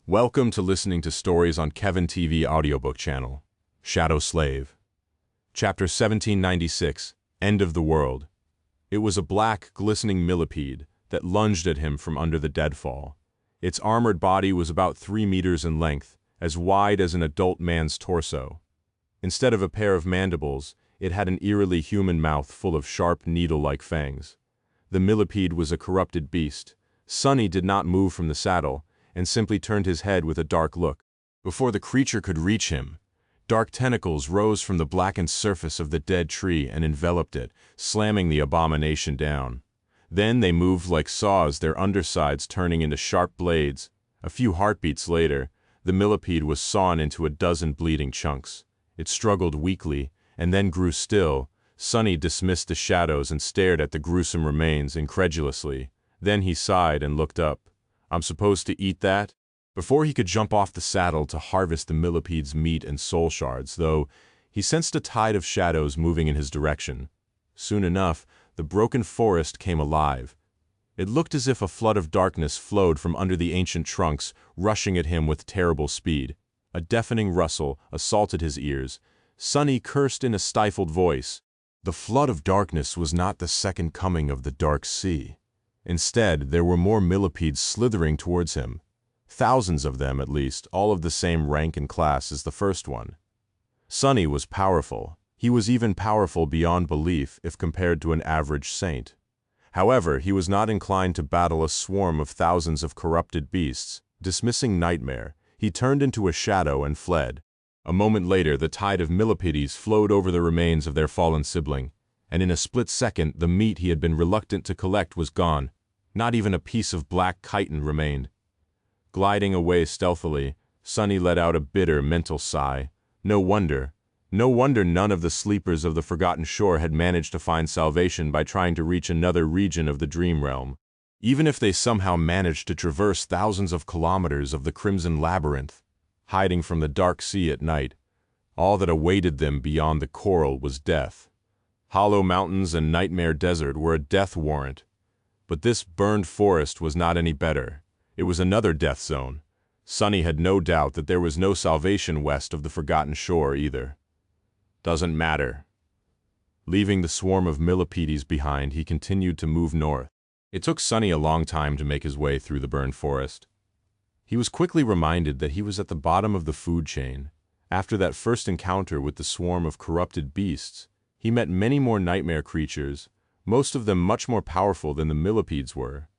Welcome to listening to stories on Kevin TV audiobook channel, Shadow Slave. Chapter 1796, End of the World. It was a black, glistening millipede that lunged at him from under the deadfall. Its armored body was about 3 meters in length, as wide as an adult man's torso. Instead of a pair of mandibles, it had an eerily human mouth full of sharp, needle-like fangs. The millipede was a corrupted beast. Sonny did not move from the saddle, and simply turned his head with a dark look. Before the creature could reach him, dark tentacles rose from the blackened surface of the dead tree and enveloped it, slamming the abomination down. Then they moved like saws, their undersides turning into sharp blades. A few heartbeats later, the millipede was sawn into a dozen bleeding chunks. It struggled weakly, and then grew still. Sonny dismissed the shadows and stared at the gruesome remains incredulously. Then he sighed and looked up. "I'm supposed to eat that?" Before he could jump off the saddle to harvest the millipede's meat and soul shards, though, he sensed a tide of shadows moving in his direction. Soon enough, the broken forest came alive. It looked as if a flood of darkness flowed from under the ancient trunks, rushing at him with terrible speed. A deafening rustle assaulted his ears. Sonny cursed in a stifled voice. The flood of darkness was not the second coming of the dark sea. Instead, there were more millipedes slithering towards him. Thousands of them, at least, all of the same rank and class as the first one. Sonny was powerful. He was even powerful beyond belief if compared to an average saint. However, he was not inclined to battle a swarm of thousands of corrupted beasts. Dismissing nightmare, he turned into a shadow and fled. A moment later, the tide of millipedes flowed over the remains of their fallen sibling, and in a split second, the meat he had been reluctant to collect was gone. Not even a piece of black chitin remained. Gliding away stealthily, Sonny let out a bitter mental sigh. No wonder none of the sleepers of the Forgotten Shore had managed to find salvation by trying to reach another region of the dream realm. Even if they somehow managed to traverse thousands of kilometers of the Crimson Labyrinth, hiding from the dark sea at night, all that awaited them beyond the coral was death. Hollow Mountains and Nightmare Desert were a death warrant. But this burned forest was not any better. It was another death zone. Sonny had no doubt that there was no salvation west of the Forgotten Shore either. Doesn't matter. Leaving the swarm of millipedes behind, he continued to move north. It took Sonny a long time to make his way through the burned forest. He was quickly reminded that he was at the bottom of the food chain. After that first encounter with the swarm of corrupted beasts, he met many more nightmare creatures, most of them much more powerful than the millipedes were.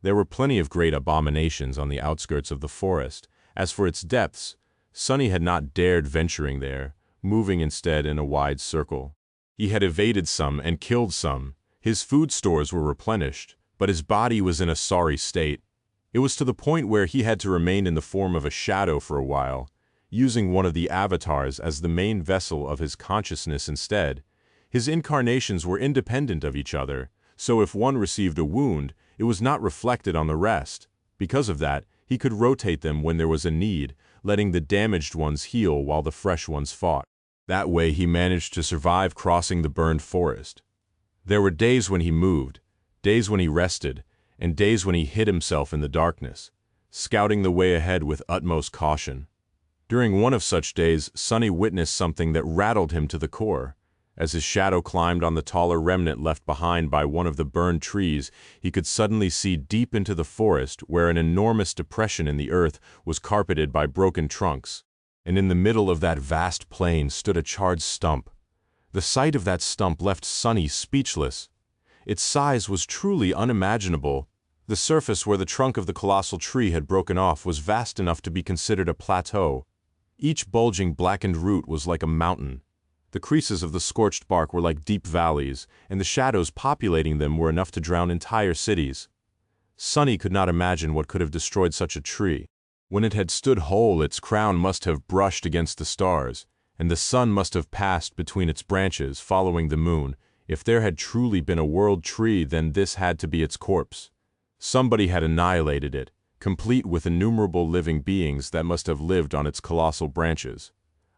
There were plenty of great abominations on the outskirts of the forest. As for its depths, Sonny had not dared venturing there, moving instead in a wide circle. He had evaded some and killed some. His food stores were replenished, but his body was in a sorry state. It was to the point where he had to remain in the form of a shadow for a while, using one of the avatars as the main vessel of his consciousness instead. His incarnations were independent of each other, so if one received a wound, it was not reflected on the rest. Because of that, he could rotate them when there was a need, letting the damaged ones heal while the fresh ones fought. That way he managed to survive crossing the burned forest. There were days when he moved, days when he rested, and days when he hid himself in the darkness, scouting the way ahead with utmost caution. During one of such days, Sonny witnessed something that rattled him to the core. As his shadow climbed on the taller remnant left behind by one of the burned trees, he could suddenly see deep into the forest where an enormous depression in the earth was carpeted by broken trunks. And in the middle of that vast plain stood a charred stump. The sight of that stump left Sonny speechless. Its size was truly unimaginable. The surface where the trunk of the colossal tree had broken off was vast enough to be considered a plateau. Each bulging blackened root was like a mountain. The creases of the scorched bark were like deep valleys, and the shadows populating them were enough to drown entire cities. Sonny could not imagine what could have destroyed such a tree. When it had stood whole, its crown must have brushed against the stars, and the sun must have passed between its branches, following the moon. If there had truly been a world tree, then this had to be its corpse. Somebody had annihilated it, complete with innumerable living beings that must have lived on its colossal branches.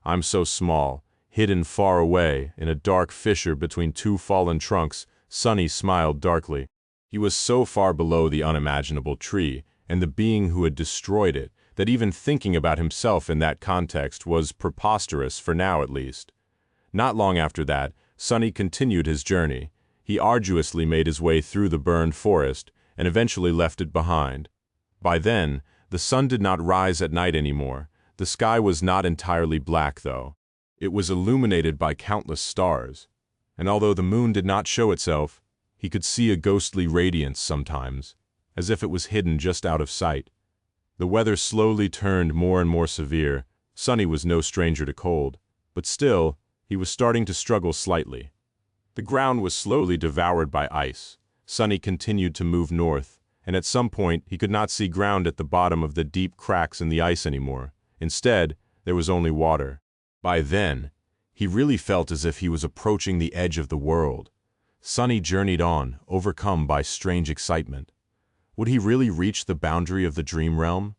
I'm so small, hidden far away, in a dark fissure between two fallen trunks, Sonny smiled darkly. He was so far below the unimaginable tree, and the being who had destroyed it, that even thinking about himself in that context was preposterous, for now at least. Not long after that, Sunny continued his journey. He arduously made his way through the burned forest, and eventually left it behind. By then, the sun did not rise at night anymore. The sky was not entirely black, though. It was illuminated by countless stars, and although the moon did not show itself, he could see a ghostly radiance sometimes, as if it was hidden just out of sight. The weather slowly turned more and more severe. Sunny was no stranger to cold, but still, he was starting to struggle slightly. The ground was slowly devoured by ice. Sunny continued to move north, and at some point he could not see ground at the bottom of the deep cracks in the ice anymore. Instead, there was only water. By then, he really felt as if he was approaching the edge of the world. Sunny journeyed on, overcome by strange excitement. Would he really reach the boundary of the dream realm?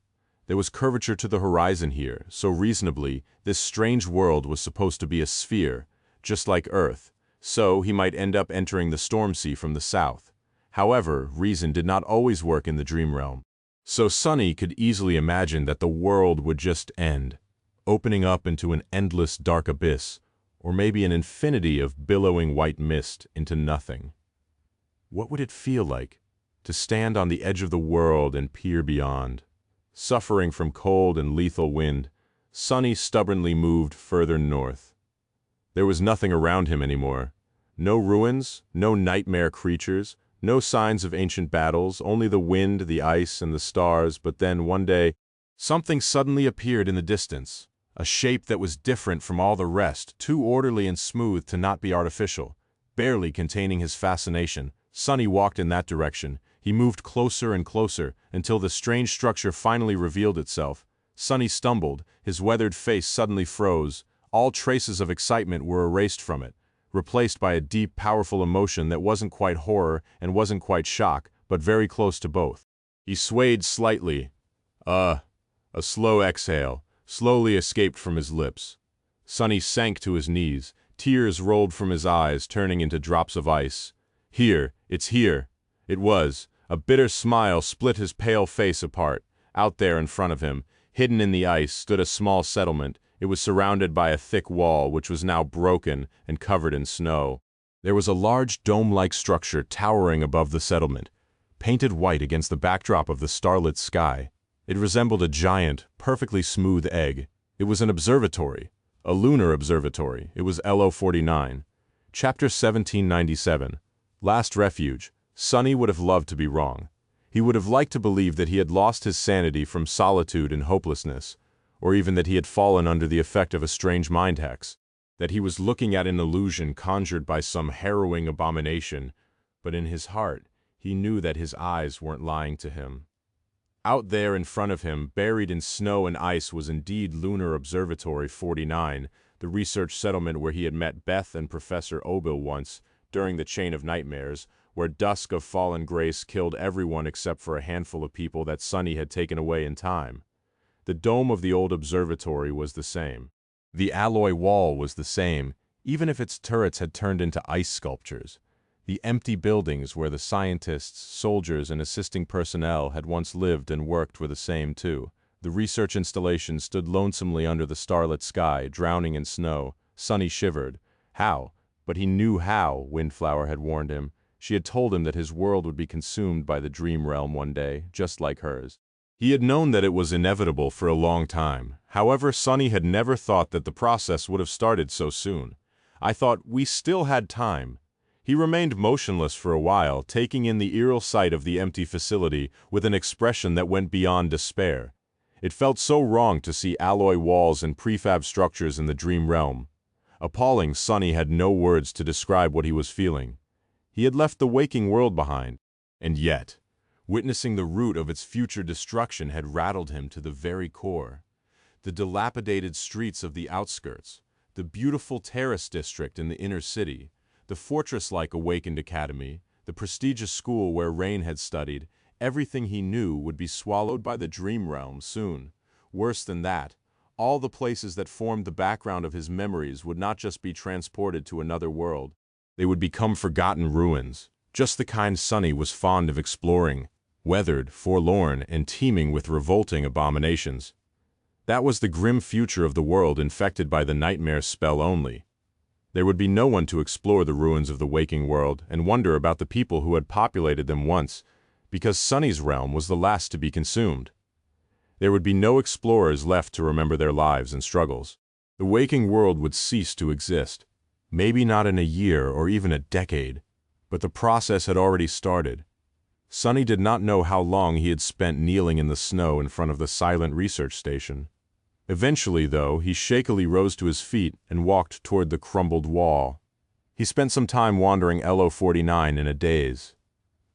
There was curvature to the horizon here, so reasonably, this strange world was supposed to be a sphere, just like Earth, so he might end up entering the storm sea from the south. However, reason did not always work in the dream realm. So Sunny could easily imagine that the world would just end, opening up into an endless dark abyss, or maybe an infinity of billowing white mist into nothing. What would it feel like to stand on the edge of the world and peer beyond? Suffering from cold and lethal wind, Sunny stubbornly moved further north. There was nothing around him anymore. No ruins, no nightmare creatures, no signs of ancient battles, only the wind, the ice, and the stars. But then, one day, something suddenly appeared in the distance, a shape that was different from all the rest, too orderly and smooth to not be artificial. Barely containing his fascination, Sunny walked in that direction. He moved closer and closer, until the strange structure finally revealed itself. Sunny stumbled, his weathered face suddenly froze. All traces of excitement were erased from it, replaced by a deep, powerful emotion that wasn't quite horror and wasn't quite shock, but very close to both. He swayed slightly. A slow exhale slowly escaped from his lips. Sunny sank to his knees. Tears rolled from his eyes, turning into drops of ice. Here, it's here. It was. A bitter smile split his pale face apart. Out there in front of him, hidden in the ice, stood a small settlement. It was surrounded by a thick wall, which was now broken and covered in snow. There was a large dome-like structure towering above the settlement, painted white against the backdrop of the starlit sky. It resembled a giant, perfectly smooth egg. It was an observatory, a lunar observatory. It was LO-49. Chapter 1797. Last Refuge. Sunny would have loved to be wrong. He would have liked to believe that he had lost his sanity from solitude and hopelessness, or even that he had fallen under the effect of a strange mind hex, that he was looking at an illusion conjured by some harrowing abomination, but in his heart, he knew that his eyes weren't lying to him. Out there in front of him, buried in snow and ice, was indeed Lunar Observatory 49, the research settlement where he had met Beth and Professor Obil once, during the Chain of Nightmares, where dusk of fallen grace killed everyone except for a handful of people that Sunny had taken away in time. The dome of the old observatory was the same. The alloy wall was the same, even if its turrets had turned into ice sculptures. The empty buildings where the scientists, soldiers, and assisting personnel had once lived and worked were the same too. The research installation stood lonesomely under the starlit sky, drowning in snow. Sunny shivered. How? But he knew how, Windflower had warned him. She had told him that his world would be consumed by the dream realm one day, just like hers. He had known that it was inevitable for a long time. However, Sunny had never thought that the process would have started so soon. I thought we still had time. He remained motionless for a while, taking in the eerie sight of the empty facility with an expression that went beyond despair. It felt so wrong to see alloy walls and prefab structures in the dream realm. Appalling, Sunny had no words to describe what he was feeling. He had left the waking world behind, and yet, witnessing the root of its future destruction had rattled him to the very core. The dilapidated streets of the outskirts, the beautiful terrace district in the inner city, the fortress-like awakened academy, the prestigious school where Rain had studied, everything he knew would be swallowed by the dream realm soon. Worse than that, all the places that formed the background of his memories would not just be transported to another world. They would become forgotten ruins, just the kind Sunny was fond of exploring. weathered, forlorn, and teeming with revolting abominations. That was the grim future of the world infected by the nightmare spell only. There would be no one to explore the ruins of the waking world and wonder about the people who had populated them once, because Sunny's realm was the last to be consumed. There would be no explorers left to remember their lives and struggles. The waking world would cease to exist. Maybe not in a year or even a decade, but the process had already started. Sunny did not know how long he had spent kneeling in the snow in front of the silent research station. Eventually, though, he shakily rose to his feet and walked toward the crumbled wall. He spent some time wandering LO49 in a daze.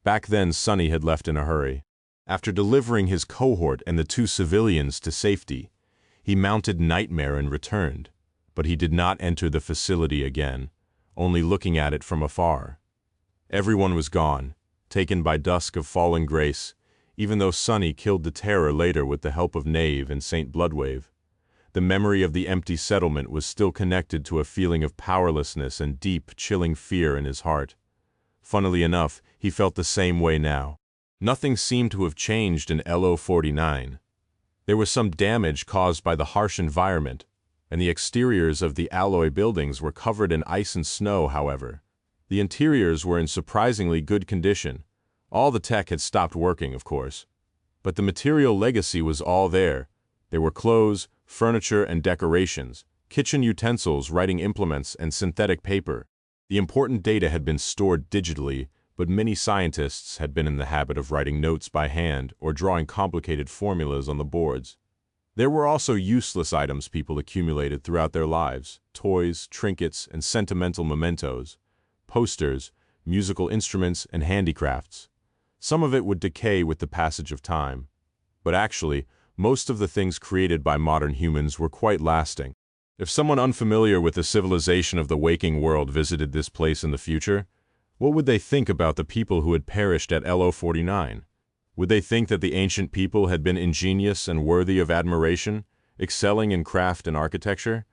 Back then, Sunny had left in a hurry. After delivering his cohort and the 2 civilians to safety, he mounted Nightmare and returned, but he did not enter the facility again, only looking at it from afar. Everyone was gone, taken by dusk of fallen grace, even though Sunny killed the terror later with the help of Knave and Saint Bloodwave. The memory of the empty settlement was still connected to a feeling of powerlessness and deep, chilling fear in his heart. Funnily enough, he felt the same way now. Nothing seemed to have changed in LO49. There was some damage caused by the harsh environment, and the exteriors of the alloy buildings were covered in ice and snow, however. The interiors were in surprisingly good condition. All the tech had stopped working, of course. But the material legacy was all there. There were clothes, furniture and decorations, kitchen utensils, writing implements, and synthetic paper. The important data had been stored digitally, but many scientists had been in the habit of writing notes by hand or drawing complicated formulas on the boards. There were also useless items people accumulated throughout their lives: toys, trinkets, and sentimental mementos, posters, musical instruments, and handicrafts. Some of it would decay with the passage of time. But actually, most of the things created by modern humans were quite lasting. If someone unfamiliar with the civilization of the waking world visited this place in the future, what would they think about the people who had perished at LO49? Would they think that the ancient people had been ingenious and worthy of admiration, excelling in craft and architecture?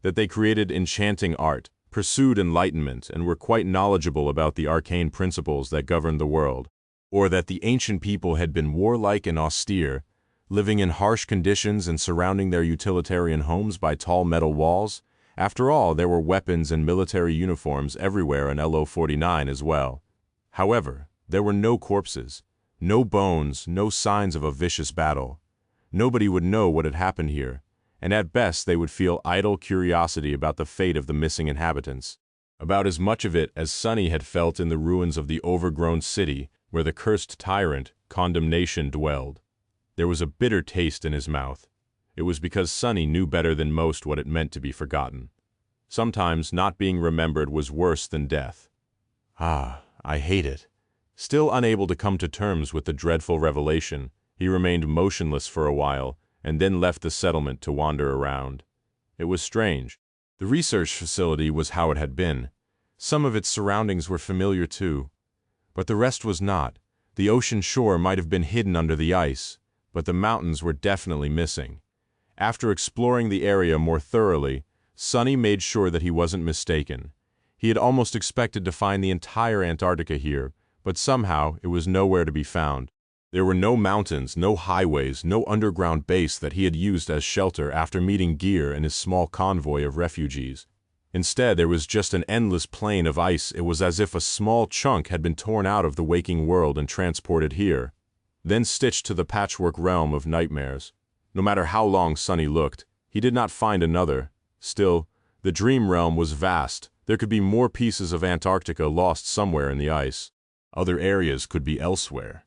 That they created enchanting art, pursued enlightenment, and were quite knowledgeable about the arcane principles that governed the world? Or that the ancient people had been warlike and austere, living in harsh conditions and surrounding their utilitarian homes by tall metal walls? After all, there were weapons and military uniforms everywhere in LO49 as well. However, there were no corpses, no bones, no signs of a vicious battle. Nobody would know what had happened here, and at best they would feel idle curiosity about the fate of the missing inhabitants. About as much of it as Sunny had felt in the ruins of the overgrown city where the cursed tyrant, Condemnation, dwelled. There was a bitter taste in his mouth. It was because Sunny knew better than most what it meant to be forgotten. Sometimes not being remembered was worse than death. Ah, I hate it. Still unable to come to terms with the dreadful revelation, he remained motionless for a while and then left the settlement to wander around. It was strange. The research facility was how it had been. Some of its surroundings were familiar too, but the rest was not. The ocean shore might have been hidden under the ice, but the mountains were definitely missing. After exploring the area more thoroughly, Sunny made sure that he wasn't mistaken. He had almost expected to find the entire Antarctica here, but somehow it was nowhere to be found. There were no mountains, no highways, no underground base that he had used as shelter after meeting Gear and his small convoy of refugees. Instead, there was just an endless plain of ice. It was as if a small chunk had been torn out of the waking world and transported here, then stitched to the patchwork realm of nightmares. No matter how long Sunny looked, he did not find another. Still, the dream realm was vast. There could be more pieces of Antarctica lost somewhere in the ice. Other areas could be elsewhere.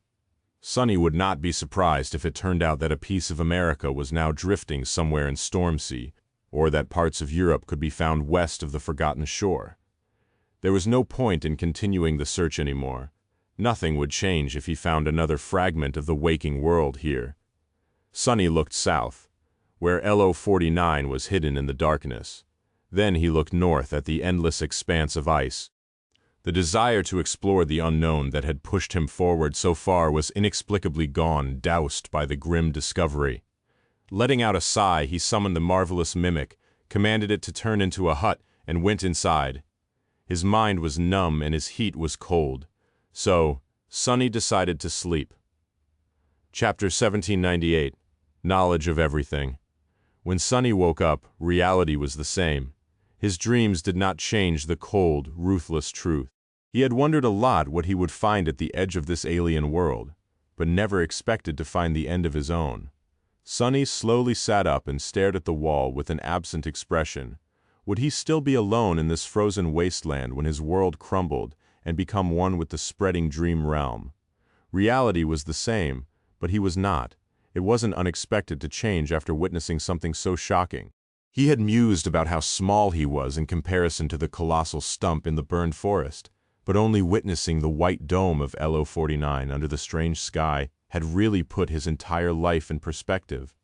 Sunny would not be surprised if it turned out that a piece of America was now drifting somewhere in Stormsea, or that parts of Europe could be found west of the forgotten shore. There was no point in continuing the search anymore. Nothing would change if he found another fragment of the waking world here. Sunny looked south, where LO49 was hidden in the darkness. Then he looked north at the endless expanse of ice. The desire to explore the unknown that had pushed him forward so far was inexplicably gone, doused by the grim discovery. Letting out a sigh, he summoned the marvelous mimic, commanded it to turn into a hut, and went inside. His mind was numb and his heat was cold. So, Sunny decided to sleep. Chapter 1798. Knowledge of Everything. When Sunny woke up, reality was the same. His dreams did not change the cold, ruthless truth. He had wondered a lot what he would find at the edge of this alien world, but never expected to find the end of his own. Sunny slowly sat up and stared at the wall with an absent expression. Would he still be alone in this frozen wasteland when his world crumbled and become one with the spreading dream realm? Reality was the same, but he was not. It wasn't unexpected to change after witnessing something so shocking. He had mused about how small he was in comparison to the colossal stump in the burned forest, but only witnessing the white dome of LO49 under the strange sky had really put his entire life in perspective.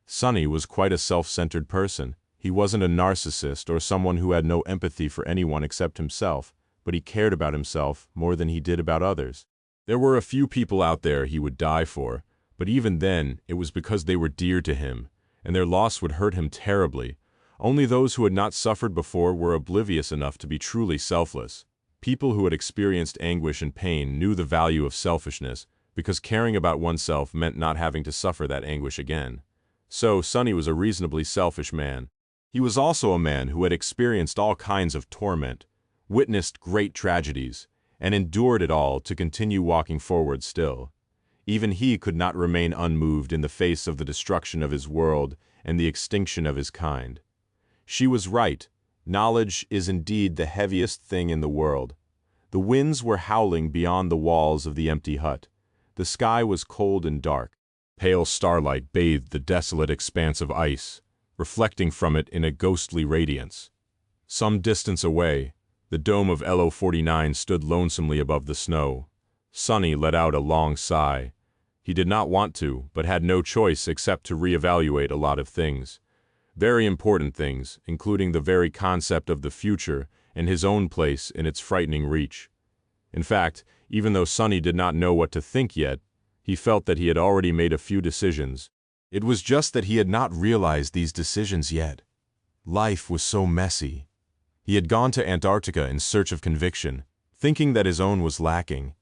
Sunny was quite a self-centered person. He wasn't a narcissist or someone who had no empathy for anyone except himself, but he cared about himself more than he did about others. There were a few people out there he would die for, but even then, it was because they were dear to him, and their loss would hurt him terribly. Only those who had not suffered before were oblivious enough to be truly selfless. People who had experienced anguish and pain knew the value of selfishness, because caring about oneself meant not having to suffer that anguish again. So, Sunny was a reasonably selfish man. He was also a man who had experienced all kinds of torment, witnessed great tragedies, and endured it all to continue walking forward still. Even he could not remain unmoved in the face of the destruction of his world and the extinction of his kind. She was right. Knowledge is indeed the heaviest thing in the world. The winds were howling beyond the walls of the empty hut. The sky was cold and dark. Pale starlight bathed the desolate expanse of ice, reflecting from it in a ghostly radiance. Some distance away, the dome of LO49 stood lonesomely above the snow. Sunny let out a long sigh. He did not want to, but had no choice except to reevaluate a lot of things. Very important things, including the very concept of the future and his own place in its frightening reach. In fact, even though Sunny did not know what to think yet, he felt that he had already made a few decisions. It was just that he had not realized these decisions yet. Life was so messy. He had gone to Antarctica in search of conviction, thinking that his own was lacking.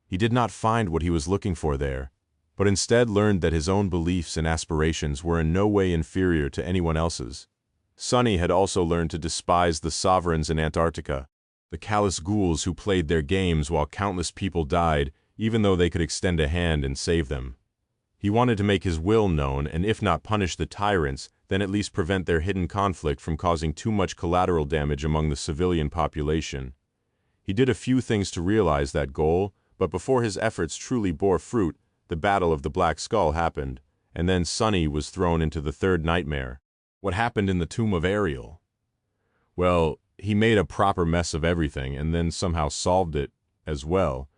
He did not find what he was looking for there, but instead learned that his own beliefs and aspirations were in no way inferior to anyone else's. Sunny had also learned to despise the sovereigns in Antarctica, the callous ghouls who played their games while countless people died, even though they could extend a hand and save them. He wanted to make his will known, and if not punish the tyrants, then at least prevent their hidden conflict from causing too much collateral damage among the civilian population. He did a few things to realize that goal, but before his efforts truly bore fruit, the Battle of the Black Skull happened, and then Sunny was thrown into the third nightmare. What happened in the tomb of Ariel? Well, he made a proper mess of everything and then somehow solved it as well,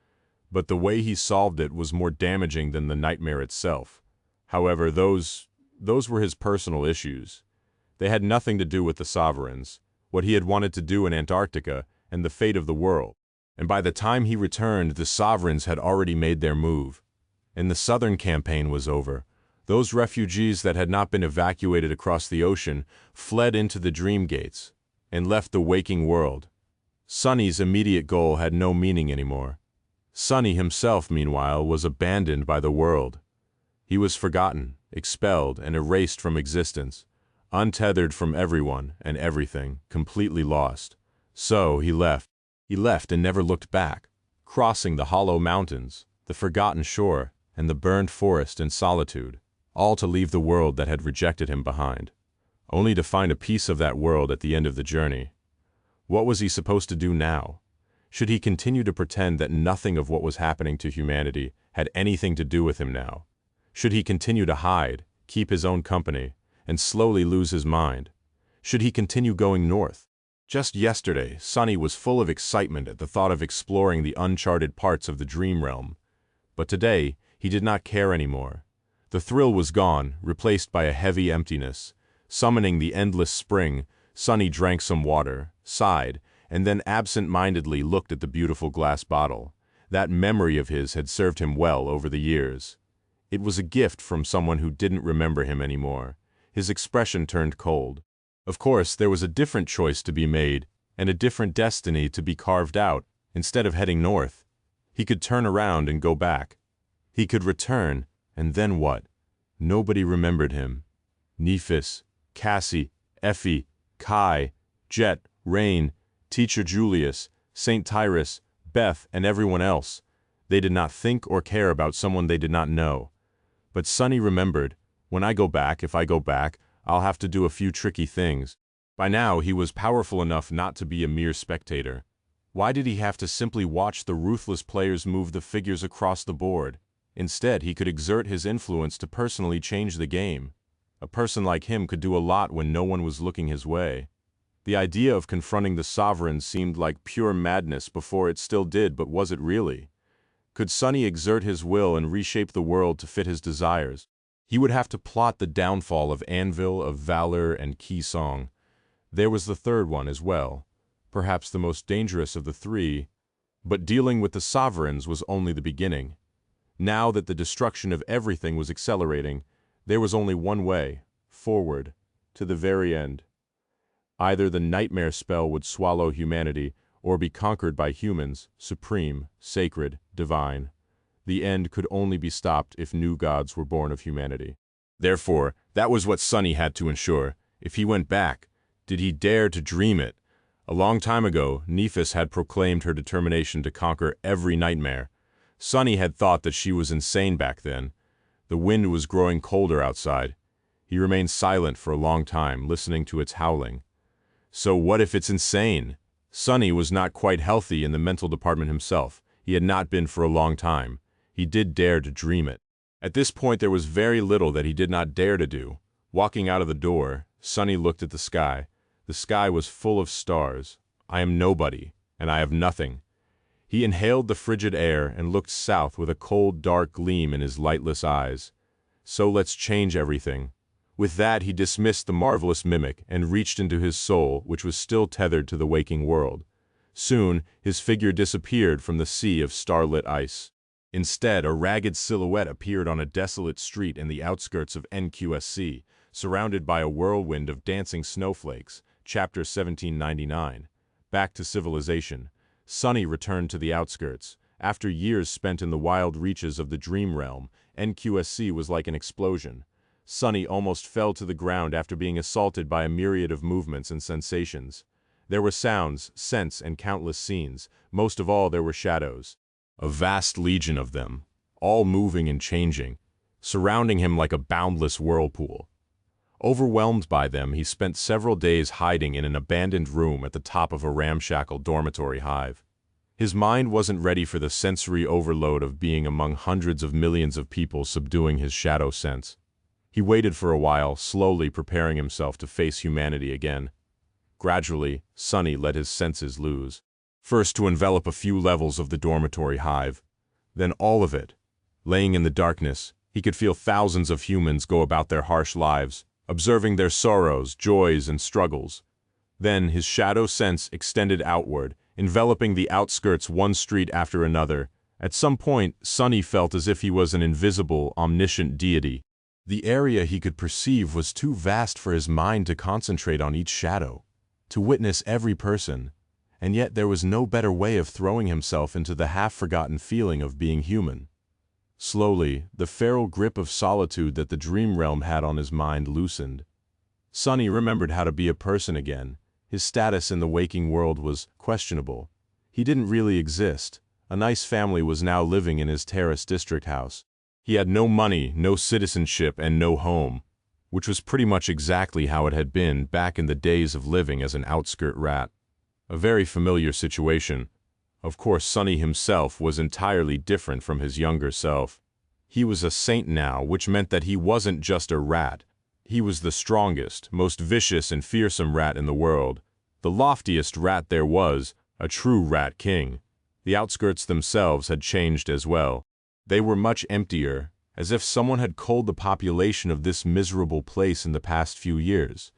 but the way he solved it was more damaging than the nightmare itself. However, those were his personal issues. They had nothing to do with the sovereigns, what he had wanted to do in Antarctica, and the fate of the world. And by the time he returned, the sovereigns had already made their move. And the southern campaign was over. Those refugees that had not been evacuated across the ocean fled into the dream gates and left the waking world. Sunny's immediate goal had no meaning anymore. Sunny himself, meanwhile, was abandoned by the world. He was forgotten, expelled, and erased from existence, untethered from everyone and everything, completely lost. So he left. He left and never looked back, crossing the hollow mountains, the forgotten shore, and the burned forest in solitude, all to leave the world that had rejected him behind, only to find a piece of that world at the end of the journey. What was he supposed to do now? Should he continue to pretend that nothing of what was happening to humanity had anything to do with him now? Should he continue to hide, keep his own company, and slowly lose his mind? Should he continue going north? Just yesterday, Sunny was full of excitement at the thought of exploring the uncharted parts of the dream realm. But today, he did not care anymore. The thrill was gone, replaced by a heavy emptiness. Summoning the endless spring, Sunny drank some water, sighed, and then absent-mindedly looked at the beautiful glass bottle. That memory of his had served him well over the years. It was a gift from someone who didn't remember him anymore. His expression turned cold. Of course, there was a different choice to be made, and a different destiny to be carved out. Instead of heading north, he could turn around and go back. He could return, And then what? Nobody remembered him. Nephis, Cassie, Effie, Kai, Jet, Rain, Teacher Julius, Saint Tyrus, Beth, and everyone else. They did not think or care about someone they did not know. But Sunny remembered, when I go back, if I go back, I'll have to do a few tricky things. By now, he was powerful enough not to be a mere spectator. Why did he have to simply watch the ruthless players move the figures across the board? Instead, he could exert his influence to personally change the game. A person like him could do a lot when no one was looking his way. The idea of confronting the sovereign seemed like pure madness before it still did, but was it really? Could Sunny exert his will and reshape the world to fit his desires? He would have to plot the downfall of Anvil, of Valor, and Ki Song. There was the third one as well, perhaps the most dangerous of the three, but dealing with the sovereigns was only the beginning. Now that the destruction of everything was accelerating, there was only one way, forward, to the very end. Either the nightmare spell would swallow humanity, or be conquered by humans, supreme, sacred, divine. The end could only be stopped if new gods were born of humanity. Therefore, that was what Sunny had to ensure. If he went back, did he dare to dream it? A long time ago, Nephis had proclaimed her determination to conquer every nightmare. Sunny had thought that she was insane back then. The wind was growing colder outside. He remained silent for a long time, listening to its howling. So what if it's insane? Sunny was not quite healthy in the mental department himself. He had not been for a long time. He did dare to dream it. At this point there was very little that he did not dare to do. Walking out of the door, Sunny looked at the sky. The sky was full of stars. I am nobody, and I have nothing. He inhaled the frigid air and looked south with a cold, dark gleam in his lightless eyes. So let's change everything. With that he dismissed the marvelous mimic and reached into his soul, which was still tethered to the waking world. Soon his figure disappeared from the sea of starlit ice. Instead, a ragged silhouette appeared on a desolate street in the outskirts of NQSC, surrounded by a whirlwind of dancing snowflakes. Chapter 1799. Back to civilization. Sunny returned to the outskirts. After years spent in the wild reaches of the dream realm, NQSC was like an explosion. Sunny almost fell to the ground after being assaulted by a myriad of movements and sensations. There were sounds, scents, and countless scenes. Most of all, there were shadows. A vast legion of them, all moving and changing, surrounding him like a boundless whirlpool. Overwhelmed by them, he spent several days hiding in an abandoned room at the top of a ramshackle dormitory hive. His mind wasn't ready for the sensory overload of being among hundreds of millions of people subduing his shadow sense. He waited for a while, slowly preparing himself to face humanity again. Gradually, Sunny let his senses loose. First to envelop a few levels of the dormitory hive, then all of it. Laying in the darkness, he could feel thousands of humans go about their harsh lives, observing their sorrows, joys, and struggles. Then his shadow sense extended outward, enveloping the outskirts one street after another. At some point, Sunny felt as if he was an invisible, omniscient deity. The area he could perceive was too vast for his mind to concentrate on each shadow, to witness every person, and yet there was no better way of throwing himself into the half-forgotten feeling of being human. Slowly, the feral grip of solitude that the dream realm had on his mind loosened. Sunny remembered how to be a person again. His status in the waking world was questionable. He didn't really exist. A nice family was now living in his terrace district house. He had no money, no citizenship, and no home, which was pretty much exactly how it had been back in the days of living as an outskirt rat. A very familiar situation. Of course, Sunny himself was entirely different from his younger self. He was a saint now, which meant that he wasn't just a rat. He was the strongest, most vicious and fearsome rat in the world. The loftiest rat there was, a true rat king. The outskirts themselves had changed as well. They were much emptier, as if someone had culled the population of this miserable place in the past few years.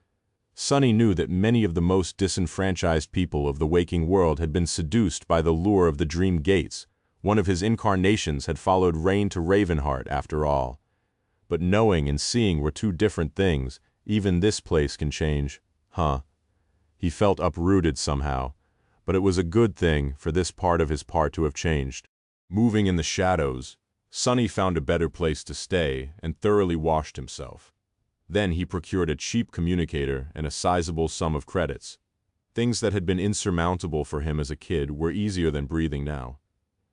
Sunny knew that many of the most disenfranchised people of the waking world had been seduced by the lure of the dream gates. One of his incarnations had followed Rain to Ravenheart, after all. But knowing and seeing were two different things. Even this place can change. He felt uprooted somehow, but it was a good thing for this part of his part to have changed. Moving in the shadows, Sunny found a better place to stay and thoroughly washed himself. Then he procured a cheap communicator and a sizable sum of credits. Things that had been insurmountable for him as a kid were easier than breathing now.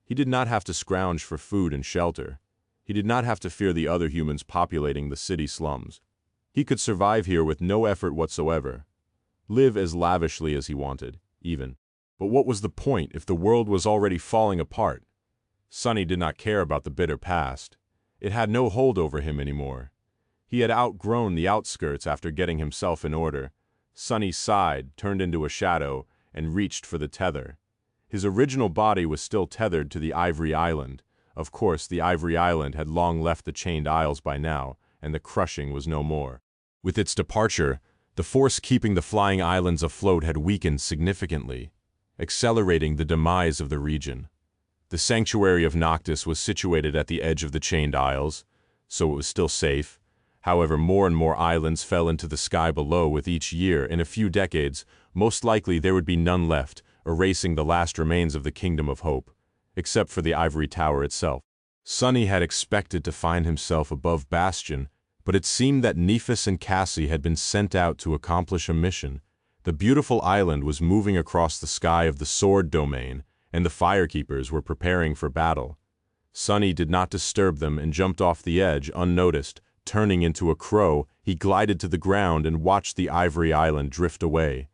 He did not have to scrounge for food and shelter. He did not have to fear the other humans populating the city slums. He could survive here with no effort whatsoever. Live as lavishly as he wanted, even. But what was the point if the world was already falling apart? Sunny did not care about the bitter past. It had no hold over him anymore. He had outgrown the outskirts after getting himself in order. Sunny sighed, turned into a shadow, and reached for the tether. His original body was still tethered to the Ivory Island. Of course, the Ivory Island had long left the chained isles by now, and the crushing was no more. With its departure, the force keeping the flying islands afloat had weakened significantly, accelerating the demise of the region. The sanctuary of Noctis was situated at the edge of the chained isles, so it was still safe. However, more and more islands fell into the sky below with each year. In a few decades, most likely there would be none left, erasing the last remains of the Kingdom of Hope, except for the Ivory Tower itself. Sunny had expected to find himself above Bastion, but it seemed that Nephis and Cassie had been sent out to accomplish a mission. The beautiful island was moving across the sky of the Sword Domain, and the Firekeepers were preparing for battle. Sunny did not disturb them and jumped off the edge unnoticed. Turning into a crow, he glided to the ground and watched the Ivory Island drift away.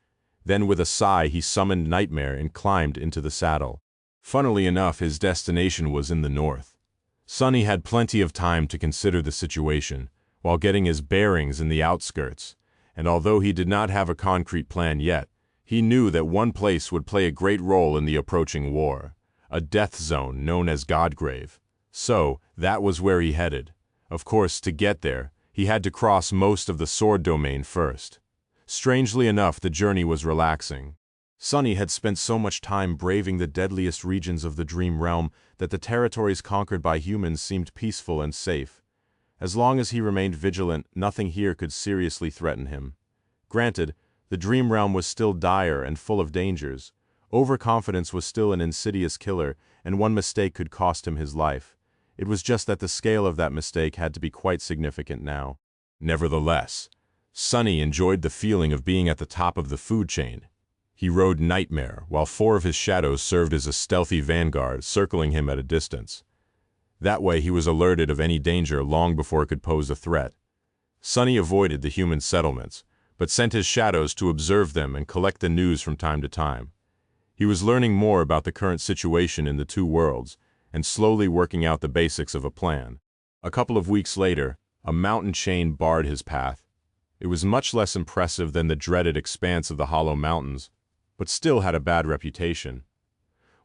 Then with a sigh he summoned Nightmare and climbed into the saddle. Funnily enough, his destination was in the north. Sunny had plenty of time to consider the situation, while getting his bearings in the outskirts, and although he did not have a concrete plan yet, he knew that one place would play a great role in the approaching war, a death zone known as Godgrave. So, that was where he headed. Of course, to get there, he had to cross most of the Sword Domain first. Strangely enough, the journey was relaxing. Sunny had spent so much time braving the deadliest regions of the Dream Realm that the territories conquered by humans seemed peaceful and safe. As long as he remained vigilant, nothing here could seriously threaten him. Granted, the Dream Realm was still dire and full of dangers. Overconfidence was still an insidious killer, and one mistake could cost him his life. It was just that the scale of that mistake had to be quite significant now. Nevertheless, Sunny enjoyed the feeling of being at the top of the food chain. He rode Nightmare, while 4 of his shadows served as a stealthy vanguard, circling him at a distance. That way he was alerted of any danger long before it could pose a threat. Sunny avoided the human settlements, but sent his shadows to observe them and collect the news from time to time. He was learning more about the current situation in the two worlds, and slowly working out the basics of a plan. A couple of weeks later, a mountain chain barred his path. It was much less impressive than the dreaded expanse of the Hollow Mountains, but still had a bad reputation.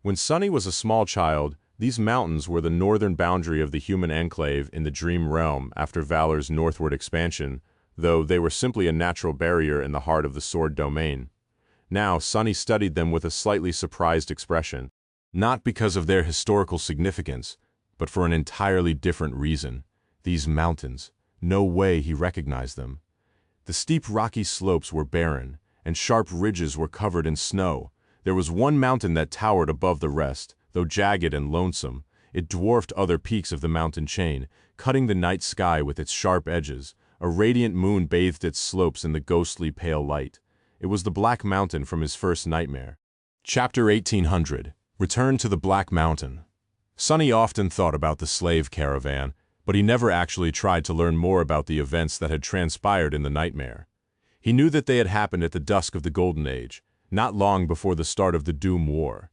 When Sunny was a small child, these mountains were the northern boundary of the human enclave in the Dream Realm after Valor's northward expansion, though they were simply a natural barrier in the heart of the Sword Domain. Now, Sunny studied them with a slightly surprised expression, not because of their historical significance, but for an entirely different reason. These mountains, no way he recognized them. The steep rocky slopes were barren, and sharp ridges were covered in snow. There was one mountain that towered above the rest, though jagged and lonesome. It dwarfed other peaks of the mountain chain, cutting the night sky with its sharp edges. A radiant moon bathed its slopes in the ghostly pale light. It was the Black Mountain from his first nightmare. Chapter 1800. Return to the Black Mountain. Sunny often thought about the slave caravan, but he never actually tried to learn more about the events that had transpired in the nightmare. He knew that they had happened at the dusk of the Golden Age, not long before the start of the Doom War.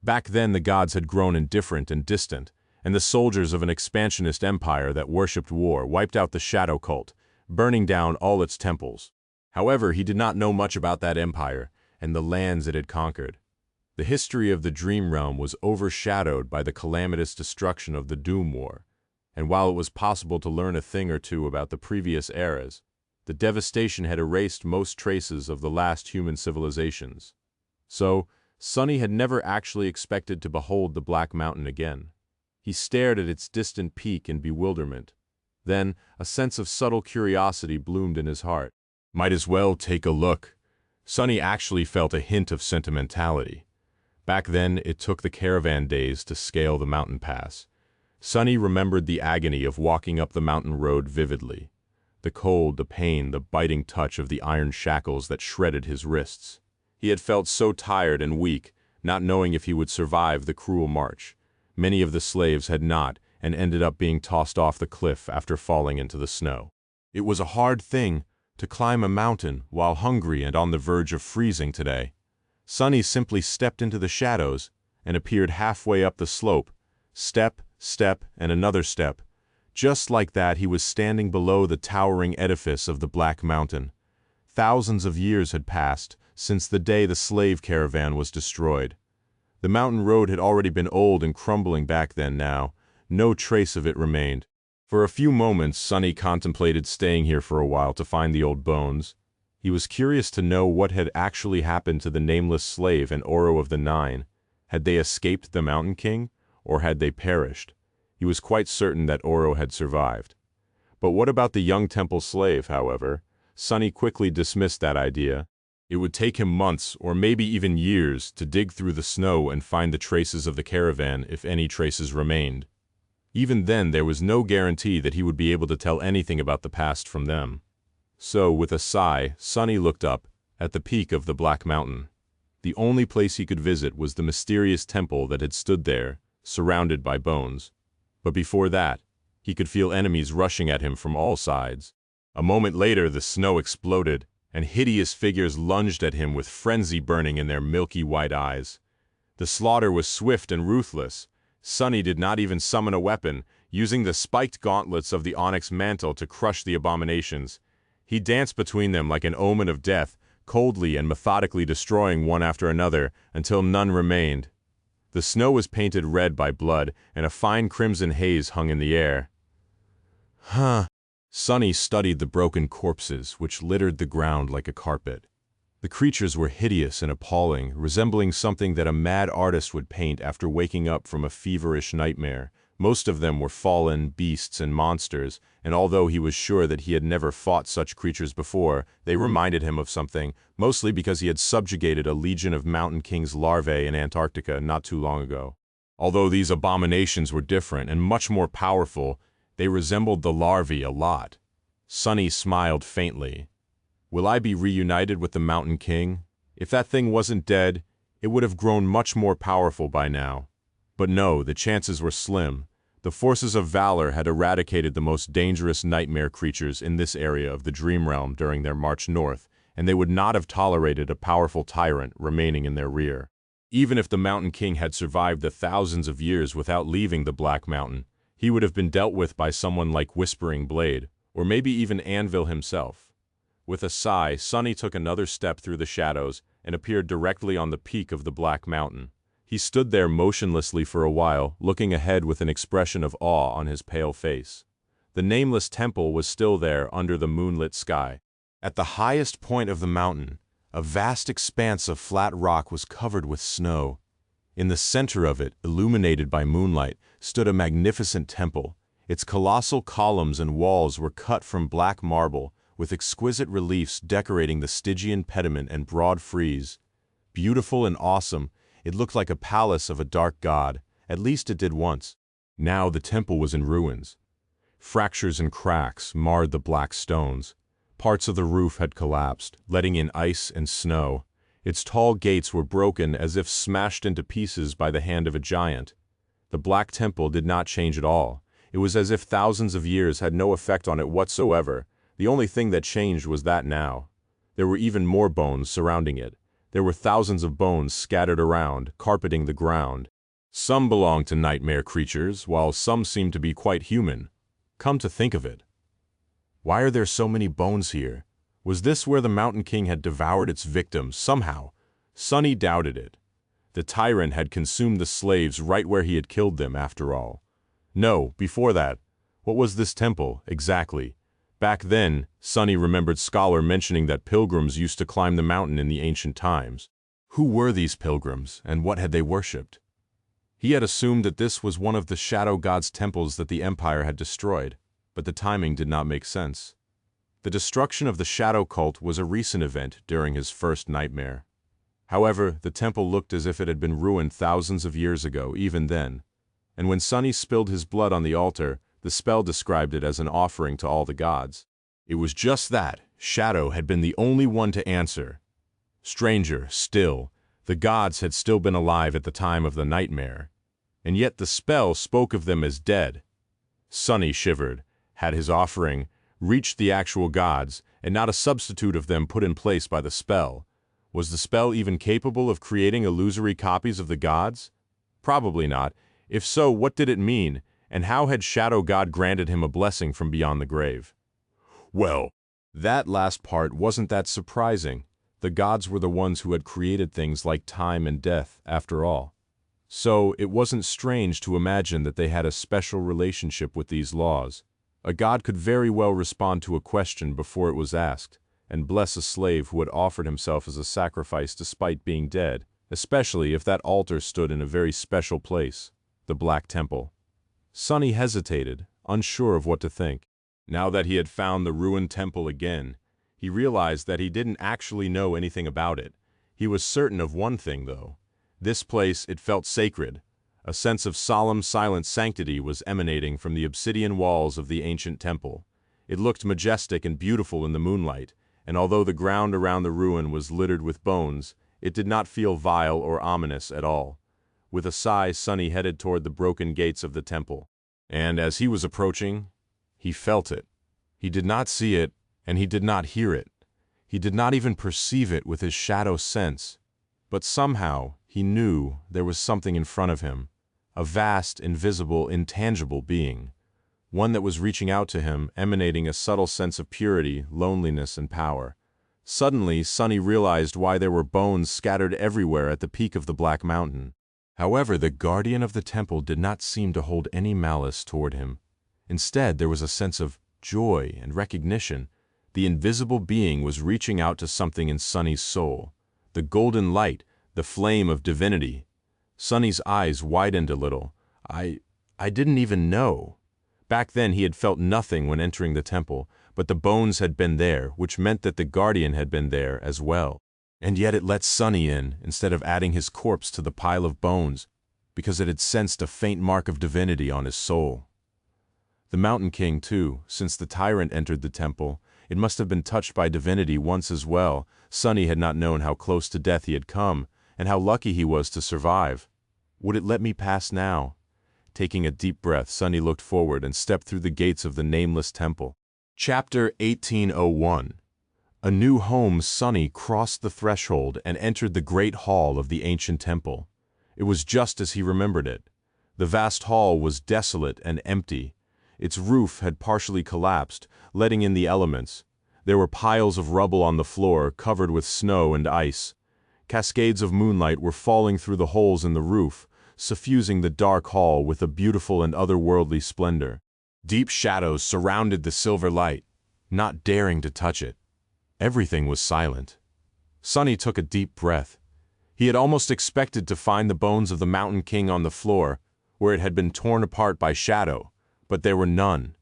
Back then the gods had grown indifferent and distant, and the soldiers of an expansionist empire that worshipped war wiped out the Shadow Cult, burning down all its temples. However, he did not know much about that empire and the lands it had conquered. The history of the Dream Realm was overshadowed by the calamitous destruction of the Doom War, and while it was possible to learn a thing or two about the previous eras, the devastation had erased most traces of the last human civilizations. So, Sunny had never actually expected to behold the Black Mountain again. He stared at its distant peak in bewilderment. Then, a sense of subtle curiosity bloomed in his heart. Might as well take a look. Sunny actually felt a hint of sentimentality. Back then, it took the caravan days to scale the mountain pass. Sunny remembered the agony of walking up the mountain road vividly. The cold, the pain, the biting touch of the iron shackles that shredded his wrists. He had felt so tired and weak, not knowing if he would survive the cruel march. Many of the slaves had not, and ended up being tossed off the cliff after falling into the snow. It was a hard thing to climb a mountain while hungry and on the verge of freezing today. Sunny simply stepped into the shadows and appeared halfway up the slope. Step, step, and another step. Just like that, he was standing below the towering edifice of the Black Mountain. Thousands of years had passed since the day the slave caravan was destroyed. The mountain road had already been old and crumbling back then now. No trace of it remained. For a few moments, Sunny contemplated staying here for a while to find the old bones. He was curious to know what had actually happened to the nameless slave and Oro of the Nine. Had they escaped the Mountain King, or had they perished? He was quite certain that Oro had survived. But what about the young temple slave, however? Sunny quickly dismissed that idea. It would take him months, or maybe even years, to dig through the snow and find the traces of the caravan, if any traces remained. Even then, there was no guarantee that he would be able to tell anything about the past from them. So, with a sigh, Sunny looked up, at the peak of the Black Mountain. The only place he could visit was the mysterious temple that had stood there, surrounded by bones. But before that, he could feel enemies rushing at him from all sides. A moment later, the snow exploded, and hideous figures lunged at him with frenzy burning in their milky white eyes. The slaughter was swift and ruthless. Sunny did not even summon a weapon, using the spiked gauntlets of the onyx mantle to crush the abominations. He danced between them like an omen of death, coldly and methodically destroying one after another until none remained. The snow was painted red by blood, and a fine crimson haze hung in the air. Sunny studied the broken corpses, which littered the ground like a carpet. The creatures were hideous and appalling, resembling something that a mad artist would paint after waking up from a feverish nightmare. Most of them were fallen beasts and monsters, and although he was sure that he had never fought such creatures before, they reminded him of something, mostly because he had subjugated a legion of Mountain King's larvae in Antarctica not too long ago. Although these abominations were different and much more powerful, they resembled the larvae a lot. Sunny smiled faintly. Will I be reunited with the Mountain King? If that thing wasn't dead, it would have grown much more powerful by now. But no, the chances were slim. The forces of valor had eradicated the most dangerous nightmare creatures in this area of the Dream Realm during their march north, and they would not have tolerated a powerful tyrant remaining in their rear. Even if the Mountain King had survived the thousands of years without leaving the Black Mountain, he would have been dealt with by someone like Whispering Blade, or maybe even Anvil himself. With a sigh, Sunny took another step through the shadows and appeared directly on the peak of the Black Mountain. He stood there motionlessly for a while, looking ahead with an expression of awe on his pale face. The nameless temple was still there under the moonlit sky. At the highest point of the mountain, a vast expanse of flat rock was covered with snow. In the center of it, illuminated by moonlight, stood a magnificent temple. Its colossal columns and walls were cut from black marble, with exquisite reliefs decorating the Stygian pediment and broad frieze. Beautiful and awesome, it looked like a palace of a dark god, at least it did once. Now the temple was in ruins. Fractures and cracks marred the black stones. Parts of the roof had collapsed, letting in ice and snow. Its tall gates were broken as if smashed into pieces by the hand of a giant. The Black Temple did not change at all. It was as if thousands of years had no effect on it whatsoever. The only thing that changed was that now. There were even more bones surrounding it. There were thousands of bones scattered around, carpeting the ground. Some belonged to nightmare creatures, while some seemed to be quite human. Come to think of it. Why are there so many bones here? Was this where the Mountain King had devoured its victims, somehow? Sunny doubted it. The tyrant had consumed the slaves right where he had killed them, after all. No, before that. What was this temple, exactly? Back then, Sunny remembered Scholar mentioning that pilgrims used to climb the mountain in the ancient times. Who were these pilgrims, and what had they worshipped? He had assumed that this was one of the shadow god's temples that the Empire had destroyed, but the timing did not make sense. The destruction of the shadow cult was a recent event during his first nightmare. However, the temple looked as if it had been ruined thousands of years ago, even then. And when Sunny spilled his blood on the altar, the spell described it as an offering to all the gods. It was just that. Shadow had been the only one to answer. Stranger, still, the gods had still been alive at the time of the nightmare, and yet the spell spoke of them as dead. Sunny shivered. Had his offering reached the actual gods, and not a substitute of them put in place by the spell? Was the spell even capable of creating illusory copies of the gods? Probably not. If so, what did it mean, and how had Shadow God granted him a blessing from beyond the grave? Well, that last part wasn't that surprising. The gods were the ones who had created things like time and death, after all. So it wasn't strange to imagine that they had a special relationship with these laws. A god could very well respond to a question before it was asked, and bless a slave who had offered himself as a sacrifice despite being dead, especially if that altar stood in a very special place, the Black Temple. Sunny hesitated, unsure of what to think. Now that he had found the ruined temple again, he realized that he didn't actually know anything about it. He was certain of one thing, though. This place, it felt sacred. A sense of solemn, silent sanctity was emanating from the obsidian walls of the ancient temple. It looked majestic and beautiful in the moonlight, and although the ground around the ruin was littered with bones, it did not feel vile or ominous at all. With a sigh, Sunny headed toward the broken gates of the temple. And as he was approaching, he felt it. He did not see it, and he did not hear it. He did not even perceive it with his shadow sense. But somehow, he knew there was something in front of him, a vast, invisible, intangible being, one that was reaching out to him, emanating a subtle sense of purity, loneliness, and power. Suddenly, Sunny realized why there were bones scattered everywhere at the peak of the Black Mountain. However, the guardian of the temple did not seem to hold any malice toward him. Instead, there was a sense of joy and recognition. The invisible being was reaching out to something in Sunny's soul, the golden light, the flame of divinity. Sunny's eyes widened a little. I didn't even know. Back then he had felt nothing when entering the temple, but the bones had been there, which meant that the guardian had been there as well. And yet it let Sunny in, instead of adding his corpse to the pile of bones, because it had sensed a faint mark of divinity on his soul. The Mountain King, too, since the tyrant entered the temple, it must have been touched by divinity once as well. Sunny had not known how close to death he had come, and how lucky he was to survive. Would it let me pass now? Taking a deep breath, Sunny looked forward and stepped through the gates of the nameless temple. Chapter 1801. A new home. Sunny crossed the threshold and entered the great hall of the ancient temple. It was just as he remembered it. The vast hall was desolate and empty. Its roof had partially collapsed, letting in the elements. There were piles of rubble on the floor, covered with snow and ice. Cascades of moonlight were falling through the holes in the roof, suffusing the dark hall with a beautiful and otherworldly splendor. Deep shadows surrounded the silver light, not daring to touch it. Everything was silent. Sunny took a deep breath. He had almost expected to find the bones of the Mountain King on the floor, where it had been torn apart by Shadow, but there were none.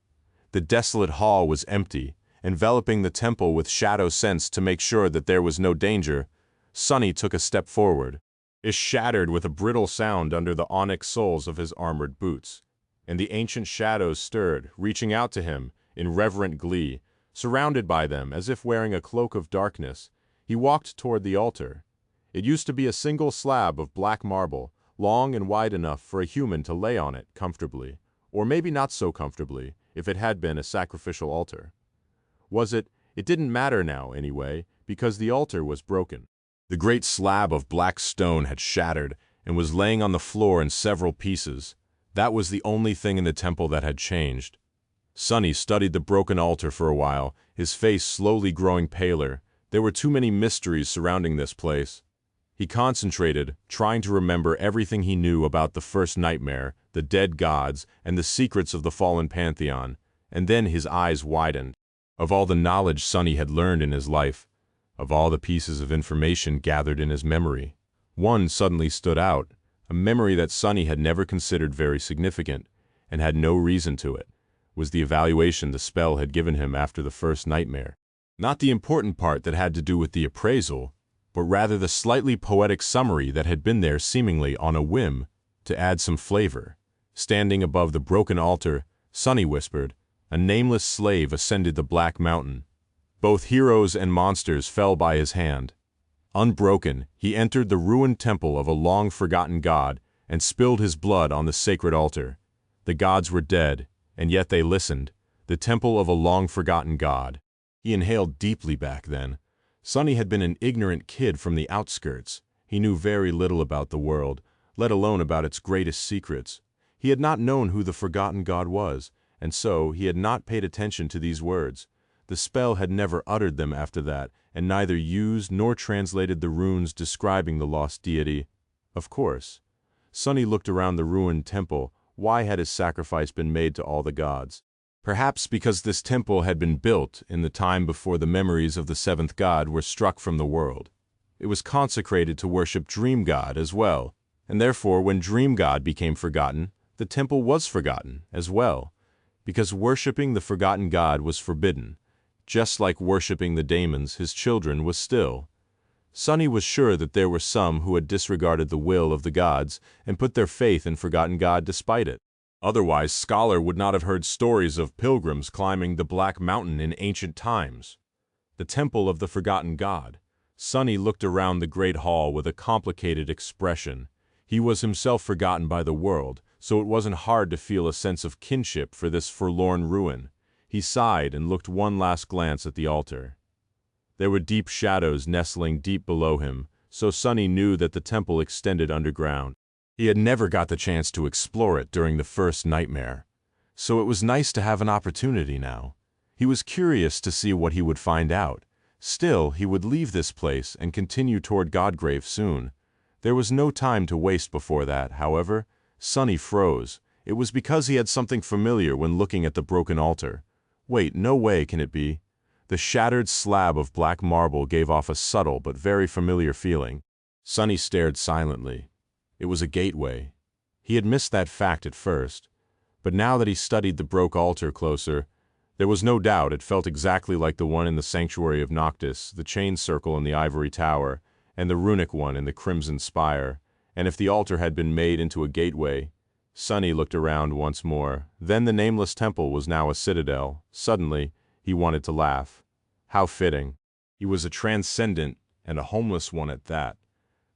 The desolate hall was empty, enveloping the temple with shadow sense to make sure that there was no danger. Sunny took a step forward. It shattered with a brittle sound under the onyx soles of his armored boots, and the ancient shadows stirred, reaching out to him in reverent glee. Surrounded by them, as if wearing a cloak of darkness, he walked toward the altar. It used to be a single slab of black marble, long and wide enough for a human to lay on it comfortably, or maybe not so comfortably if it had been a sacrificial altar. It didn't matter now, anyway, because the altar was broken. The great slab of black stone had shattered and was laying on the floor in several pieces. That was the only thing in the temple that had changed. Sunny studied the broken altar for a while, his face slowly growing paler. There were too many mysteries surrounding this place. He concentrated, trying to remember everything he knew about the first nightmare, the dead gods, and the secrets of the fallen pantheon, and then his eyes widened. Of all the knowledge Sunny had learned in his life, of all the pieces of information gathered in his memory, one suddenly stood out, a memory that Sunny had never considered very significant, and had no reason to it. Was the evaluation the spell had given him after the first nightmare. Not the important part that had to do with the appraisal, but rather the slightly poetic summary that had been there seemingly on a whim to add some flavor. Standing above the broken altar, Sunny whispered, a nameless slave ascended the Black Mountain. Both heroes and monsters fell by his hand. Unbroken, he entered the ruined temple of a long-forgotten god and spilled his blood on the sacred altar. The gods were dead, and yet they listened. The temple of a long-forgotten god. He inhaled deeply back then. Sunny had been an ignorant kid from the outskirts. He knew very little about the world, let alone about its greatest secrets. He had not known who the forgotten god was, and so he had not paid attention to these words. The spell had never uttered them after that, and neither used nor translated the runes describing the lost deity. Of course. Sunny looked around the ruined temple. Why had his sacrifice been made to all the gods? Perhaps because this temple had been built in the time before the memories of the seventh god were struck from the world. It was consecrated to worship Dream God as well, and therefore when Dream God became forgotten, the temple was forgotten as well, because worshipping the forgotten god was forbidden, just like worshipping the daemons, his children, was still. Sunny was sure that there were some who had disregarded the will of the gods and put their faith in forgotten God despite it. Otherwise, Scholar would not have heard stories of pilgrims climbing the Black Mountain in ancient times. The temple of the forgotten god. Sunny looked around the great hall with a complicated expression. He was himself forgotten by the world, so it wasn't hard to feel a sense of kinship for this forlorn ruin. He sighed and looked one last glance at the altar. There were deep shadows nestling deep below him, so Sunny knew that the temple extended underground. He had never got the chance to explore it during the first nightmare, so it was nice to have an opportunity now. He was curious to see what he would find out. Still, he would leave this place and continue toward Godgrave soon. There was no time to waste before that, however. Sunny froze. It was because he had something familiar when looking at the broken altar. Wait, no way can it be. The shattered slab of black marble gave off a subtle but very familiar feeling. Sunny stared silently. It was a gateway. He had missed that fact at first, but now that he studied the broke altar closer, there was no doubt it felt exactly like the one in the sanctuary of Noctis, the chain circle in the ivory tower, and the runic one in the crimson spire. And if the altar had been made into a gateway, Sunny looked around once more. Then the nameless temple was now a citadel. Suddenly, he wanted to laugh. How fitting. He was a transcendent, and a homeless one at that.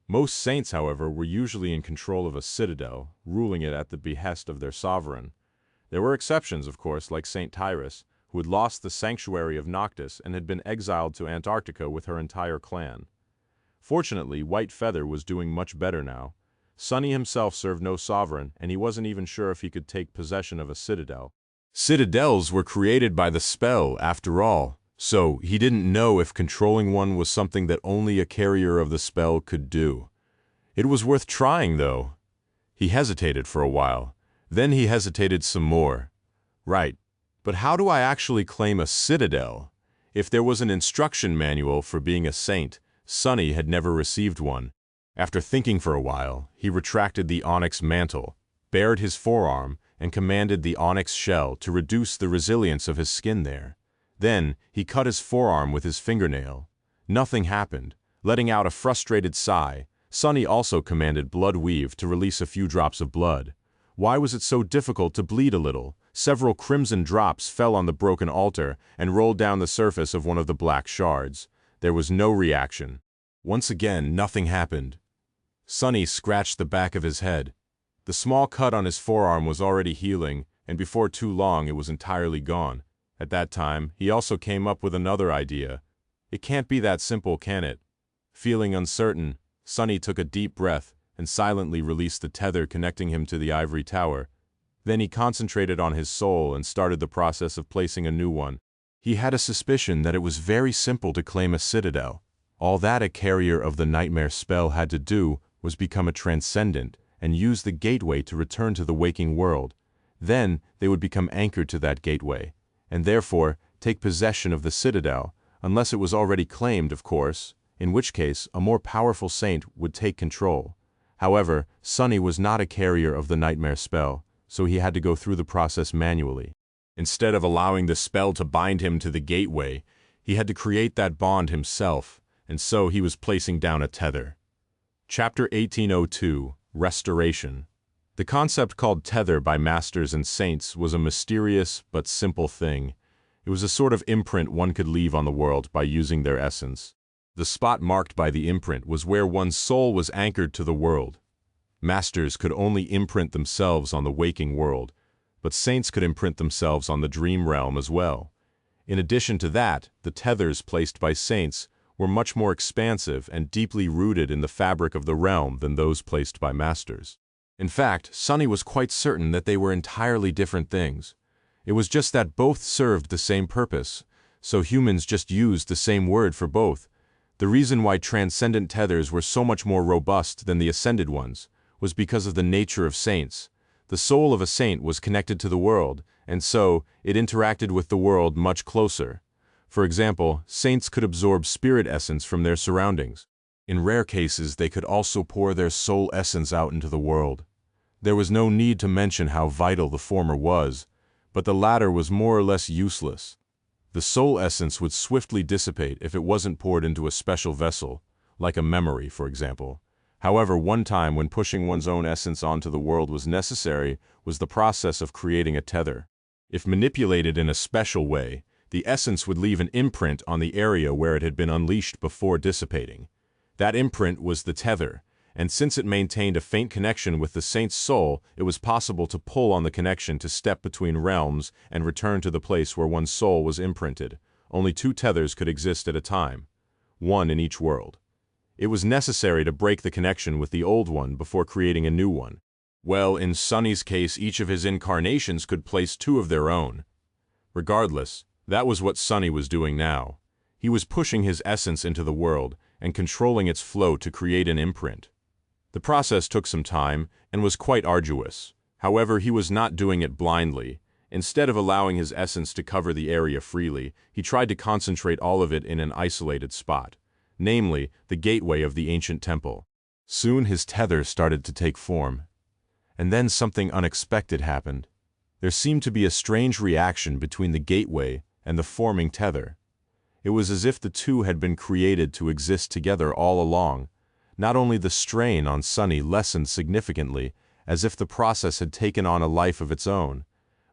Most saints, however, were usually in control of a citadel, ruling it at the behest of their sovereign. There were exceptions, of course, like Saint Tyrus, who had lost the sanctuary of Noctis and had been exiled to Antarctica with her entire clan. Fortunately, White Feather was doing much better now. Sunny himself served no sovereign, and he wasn't even sure if he could take possession of a citadel. Citadels were created by the spell, after all, so he didn't know if controlling one was something that only a carrier of the spell could do. It was worth trying, though. He hesitated for a while. Then he hesitated some more. Right, but how do I actually claim a citadel? If there was an instruction manual for being a saint, Sunny had never received one. After thinking for a while, he retracted the onyx mantle, bared his forearm, and commanded the onyx shell to reduce the resilience of his skin there. Then, he cut his forearm with his fingernail. Nothing happened. Letting out a frustrated sigh, Sunny also commanded blood weave to release a few drops of blood. Why was it so difficult to bleed a little? Several crimson drops fell on the broken altar and rolled down the surface of one of the black shards. There was no reaction. Once again, nothing happened. Sunny scratched the back of his head. The small cut on his forearm was already healing, and before too long it was entirely gone. At that time, he also came up with another idea. It can't be that simple, can it? Feeling uncertain, Sunny took a deep breath and silently released the tether connecting him to the ivory tower. Then he concentrated on his soul and started the process of placing a new one. He had a suspicion that it was very simple to claim a citadel. All that a carrier of the nightmare spell had to do was become a transcendent and use the gateway to return to the waking world. Then they would become anchored to that gateway, and therefore take possession of the citadel, unless it was already claimed, of course, in which case a more powerful saint would take control. However, Sunny was not a carrier of the nightmare spell, so he had to go through the process manually. Instead of allowing the spell to bind him to the gateway, he had to create that bond himself, and so he was placing down a tether. Chapter 1802, Restoration. The concept called tether by masters and saints was a mysterious but simple thing. It was a sort of imprint one could leave on the world by using their essence. The spot marked by the imprint was where one's soul was anchored to the world. Masters could only imprint themselves on the waking world, but saints could imprint themselves on the dream realm as well. In addition to that, the tethers placed by saints were much more expansive and deeply rooted in the fabric of the realm than those placed by masters. In fact, Sunny was quite certain that they were entirely different things. It was just that both served the same purpose, so humans just used the same word for both. The reason why transcendent tethers were so much more robust than the ascended ones was because of the nature of saints. The soul of a saint was connected to the world, and so it interacted with the world much closer. For example, saints could absorb spirit essence from their surroundings. In rare cases, they could also pour their soul essence out into the world. There was no need to mention how vital the former was, but the latter was more or less useless. The soul essence would swiftly dissipate if it wasn't poured into a special vessel, like a memory, for example. However, one time when pushing one's own essence onto the world was necessary was the process of creating a tether. If manipulated in a special way, the essence would leave an imprint on the area where it had been unleashed before dissipating. That imprint was the tether, and since it maintained a faint connection with the saint's soul, it was possible to pull on the connection to step between realms and return to the place where one's soul was imprinted. Only two tethers could exist at a time, one in each world. It was necessary to break the connection with the old one before creating a new one. Well, in Sunny's case, each of his incarnations could place two of their own. Regardless, that was what Sunny was doing now. He was pushing his essence into the world and controlling its flow to create an imprint. The process took some time and was quite arduous. However, he was not doing it blindly. Instead of allowing his essence to cover the area freely, he tried to concentrate all of it in an isolated spot, namely, the gateway of the ancient temple. Soon his tether started to take form. And then something unexpected happened. There seemed to be a strange reaction between the gateway and the forming tether. It was as if the two had been created to exist together all along. Not only the strain on Sunny lessened significantly, as if the process had taken on a life of its own,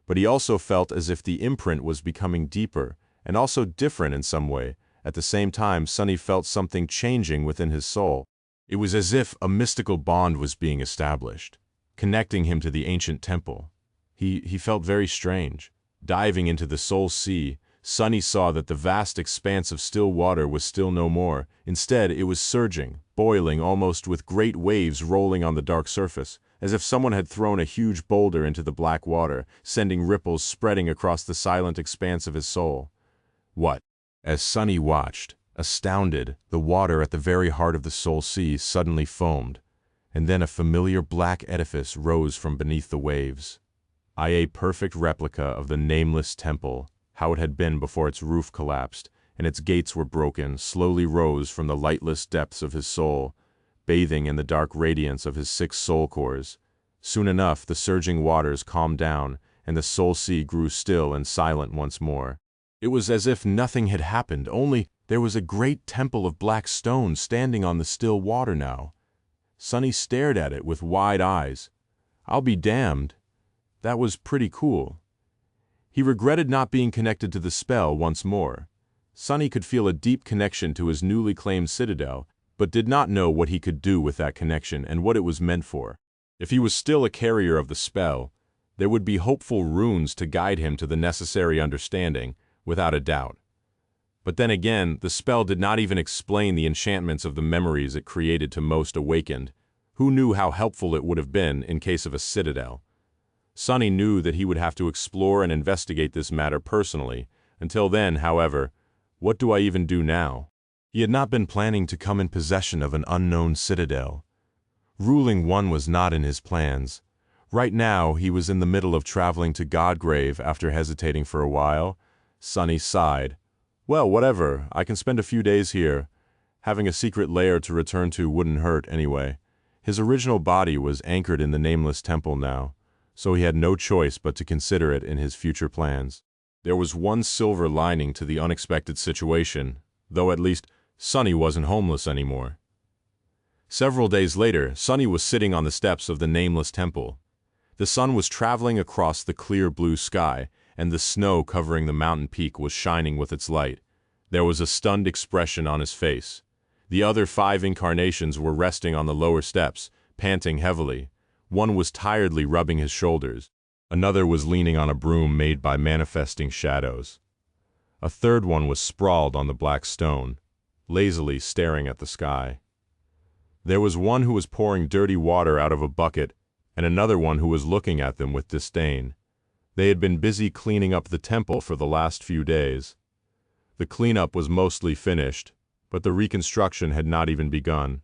but he also felt as if the imprint was becoming deeper and also different in some way. At the same time, Sunny felt something changing within his soul. It was as if a mystical bond was being established, connecting him to the ancient temple. He felt very strange. Diving into the soul sea, Sunny saw that the vast expanse of still water was still no more. Instead, it was surging, boiling almost with great waves rolling on the dark surface, as if someone had thrown a huge boulder into the black water, sending ripples spreading across the silent expanse of his soul. What? As Sunny watched, astounded, the water at the very heart of the soul sea suddenly foamed, and then a familiar black edifice rose from beneath the waves. A perfect replica of the nameless temple, how it had been before its roof collapsed, and its gates were broken, slowly rose from the lightless depths of his soul, bathing in the dark radiance of his 6 soul cores. Soon enough, the surging waters calmed down, and the soul sea grew still and silent once more. It was as if nothing had happened, only there was a great temple of black stone standing on the still water now. Sunny stared at it with wide eyes. I'll be damned. That was pretty cool. He regretted not being connected to the spell once more. Sunny could feel a deep connection to his newly claimed citadel, but did not know what he could do with that connection and what it was meant for. If he was still a carrier of the spell, there would be hopeful runes to guide him to the necessary understanding, without a doubt. But then again, the spell did not even explain the enchantments of the memories it created to most awakened. Who knew how helpful it would have been in case of a citadel? Sunny knew that he would have to explore and investigate this matter personally. Until then, however, what do I even do now? He had not been planning to come in possession of an unknown citadel. Ruling one was not in his plans. Right now, he was in the middle of traveling to Godgrave after hesitating for a while. Sunny sighed. Well, whatever, I can spend a few days here. Having a secret lair to return to wouldn't hurt anyway. His original body was anchored in the nameless temple now, so he had no choice but to consider it in his future plans. There was one silver lining to the unexpected situation, though at least Sunny wasn't homeless anymore. Several days later, Sunny was sitting on the steps of the nameless temple. The sun was traveling across the clear blue sky, and the snow covering the mountain peak was shining with its light. There was a stunned expression on his face. The other 5 incarnations were resting on the lower steps, panting heavily. One was tiredly rubbing his shoulders. Another was leaning on a broom made by manifesting shadows. A third one was sprawled on the black stone, lazily staring at the sky. There was one who was pouring dirty water out of a bucket, and another one who was looking at them with disdain. They had been busy cleaning up the temple for the last few days. The cleanup was mostly finished, but the reconstruction had not even begun.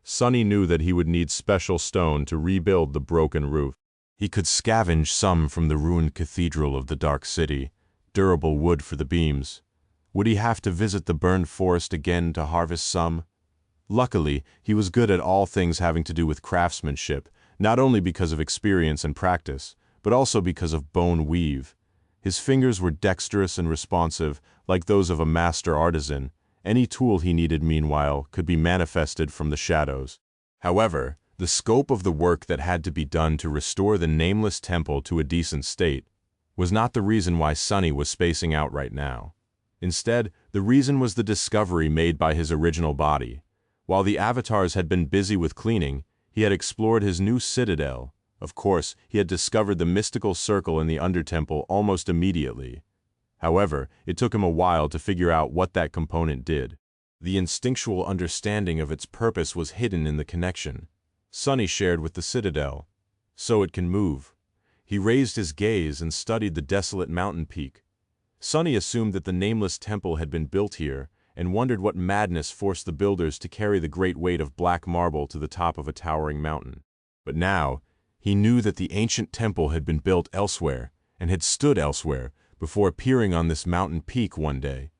Sunny knew that he would need special stone to rebuild the broken roof. He could scavenge some from the ruined cathedral of the Dark City, durable wood for the beams. Would he have to visit the burned forest again to harvest some? Luckily, he was good at all things having to do with craftsmanship, not only because of experience and practice, but also because of bone weave. His fingers were dexterous and responsive, like those of a master artisan. Any tool he needed, meanwhile, could be manifested from the shadows. However, the scope of the work that had to be done to restore the nameless temple to a decent state was not the reason why Sunny was spacing out right now. Instead, the reason was the discovery made by his original body. While the avatars had been busy with cleaning, he had explored his new citadel. Of course, he had discovered the mystical circle in the Undertemple almost immediately. However, it took him a while to figure out what that component did. The instinctual understanding of its purpose was hidden in the connection Sunny shared with the citadel. So it can move. He raised his gaze and studied the desolate mountain peak. Sunny assumed that the nameless temple had been built here, and wondered what madness forced the builders to carry the great weight of black marble to the top of a towering mountain. But now, he knew that the ancient temple had been built elsewhere, and had stood elsewhere, before appearing on this mountain peak one day.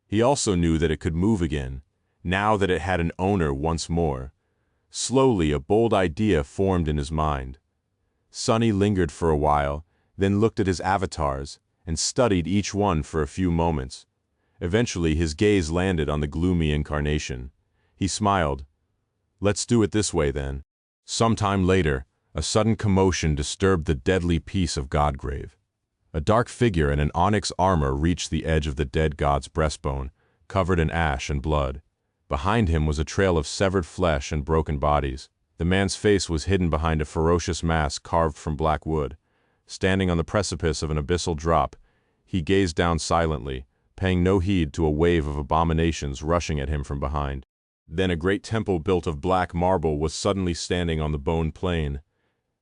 He also knew that it could move again, now that it had an owner once more. Slowly, a bold idea formed in his mind. Sunny lingered for a while, then looked at his avatars, and studied each one for a few moments. Eventually, his gaze landed on the gloomy incarnation. He smiled. "Let's do it this way, then." Sometime later, a sudden commotion disturbed the deadly peace of Godgrave. A dark figure in an onyx armor reached the edge of the dead god's breastbone, covered in ash and blood. Behind him was a trail of severed flesh and broken bodies. The man's face was hidden behind a ferocious mask carved from black wood. Standing on the precipice of an abyssal drop, he gazed down silently, paying no heed to a wave of abominations rushing at him from behind. Then a great temple built of black marble was suddenly standing on the bone plain.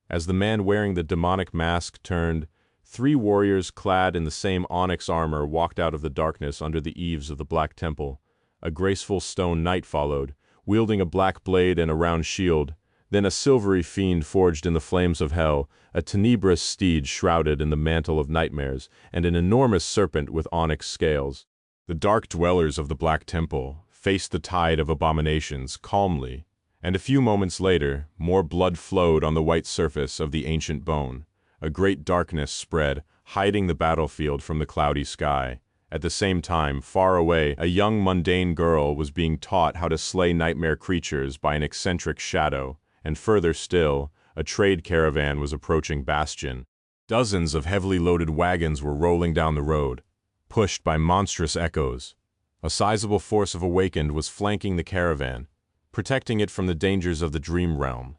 As the man wearing the demonic mask turned, 3 warriors clad in the same onyx armor walked out of the darkness under the eaves of the black temple. A graceful stone knight followed, wielding a black blade and a round shield, then a silvery fiend forged in the flames of hell, a tenebrous steed shrouded in the mantle of nightmares, and an enormous serpent with onyx scales. The dark dwellers of the black temple faced the tide of abominations calmly, and a few moments later, more blood flowed on the white surface of the ancient bone. A great darkness spread, hiding the battlefield from the cloudy sky. At the same time, far away, a young mundane girl was being taught how to slay nightmare creatures by an eccentric shadow, and further still, a trade caravan was approaching Bastion. Dozens of heavily loaded wagons were rolling down the road, pushed by monstrous echoes. A sizable force of Awakened was flanking the caravan, protecting it from the dangers of the dream realm.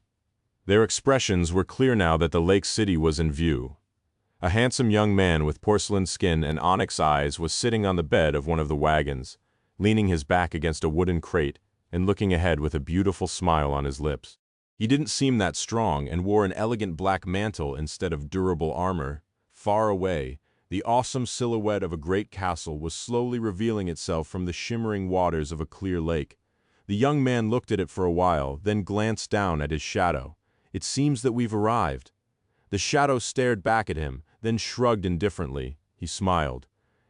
Their expressions were clear now that the Lake City was in view. A handsome young man with porcelain skin and onyx eyes was sitting on the bed of one of the wagons, leaning his back against a wooden crate and looking ahead with a beautiful smile on his lips. He didn't seem that strong and wore an elegant black mantle instead of durable armor. Far away, the awesome silhouette of a great castle was slowly revealing itself from the shimmering waters of a clear lake. The young man looked at it for a while, then glanced down at his shadow. "It seems that we've arrived." The shadow stared back at him, then shrugged indifferently. He smiled.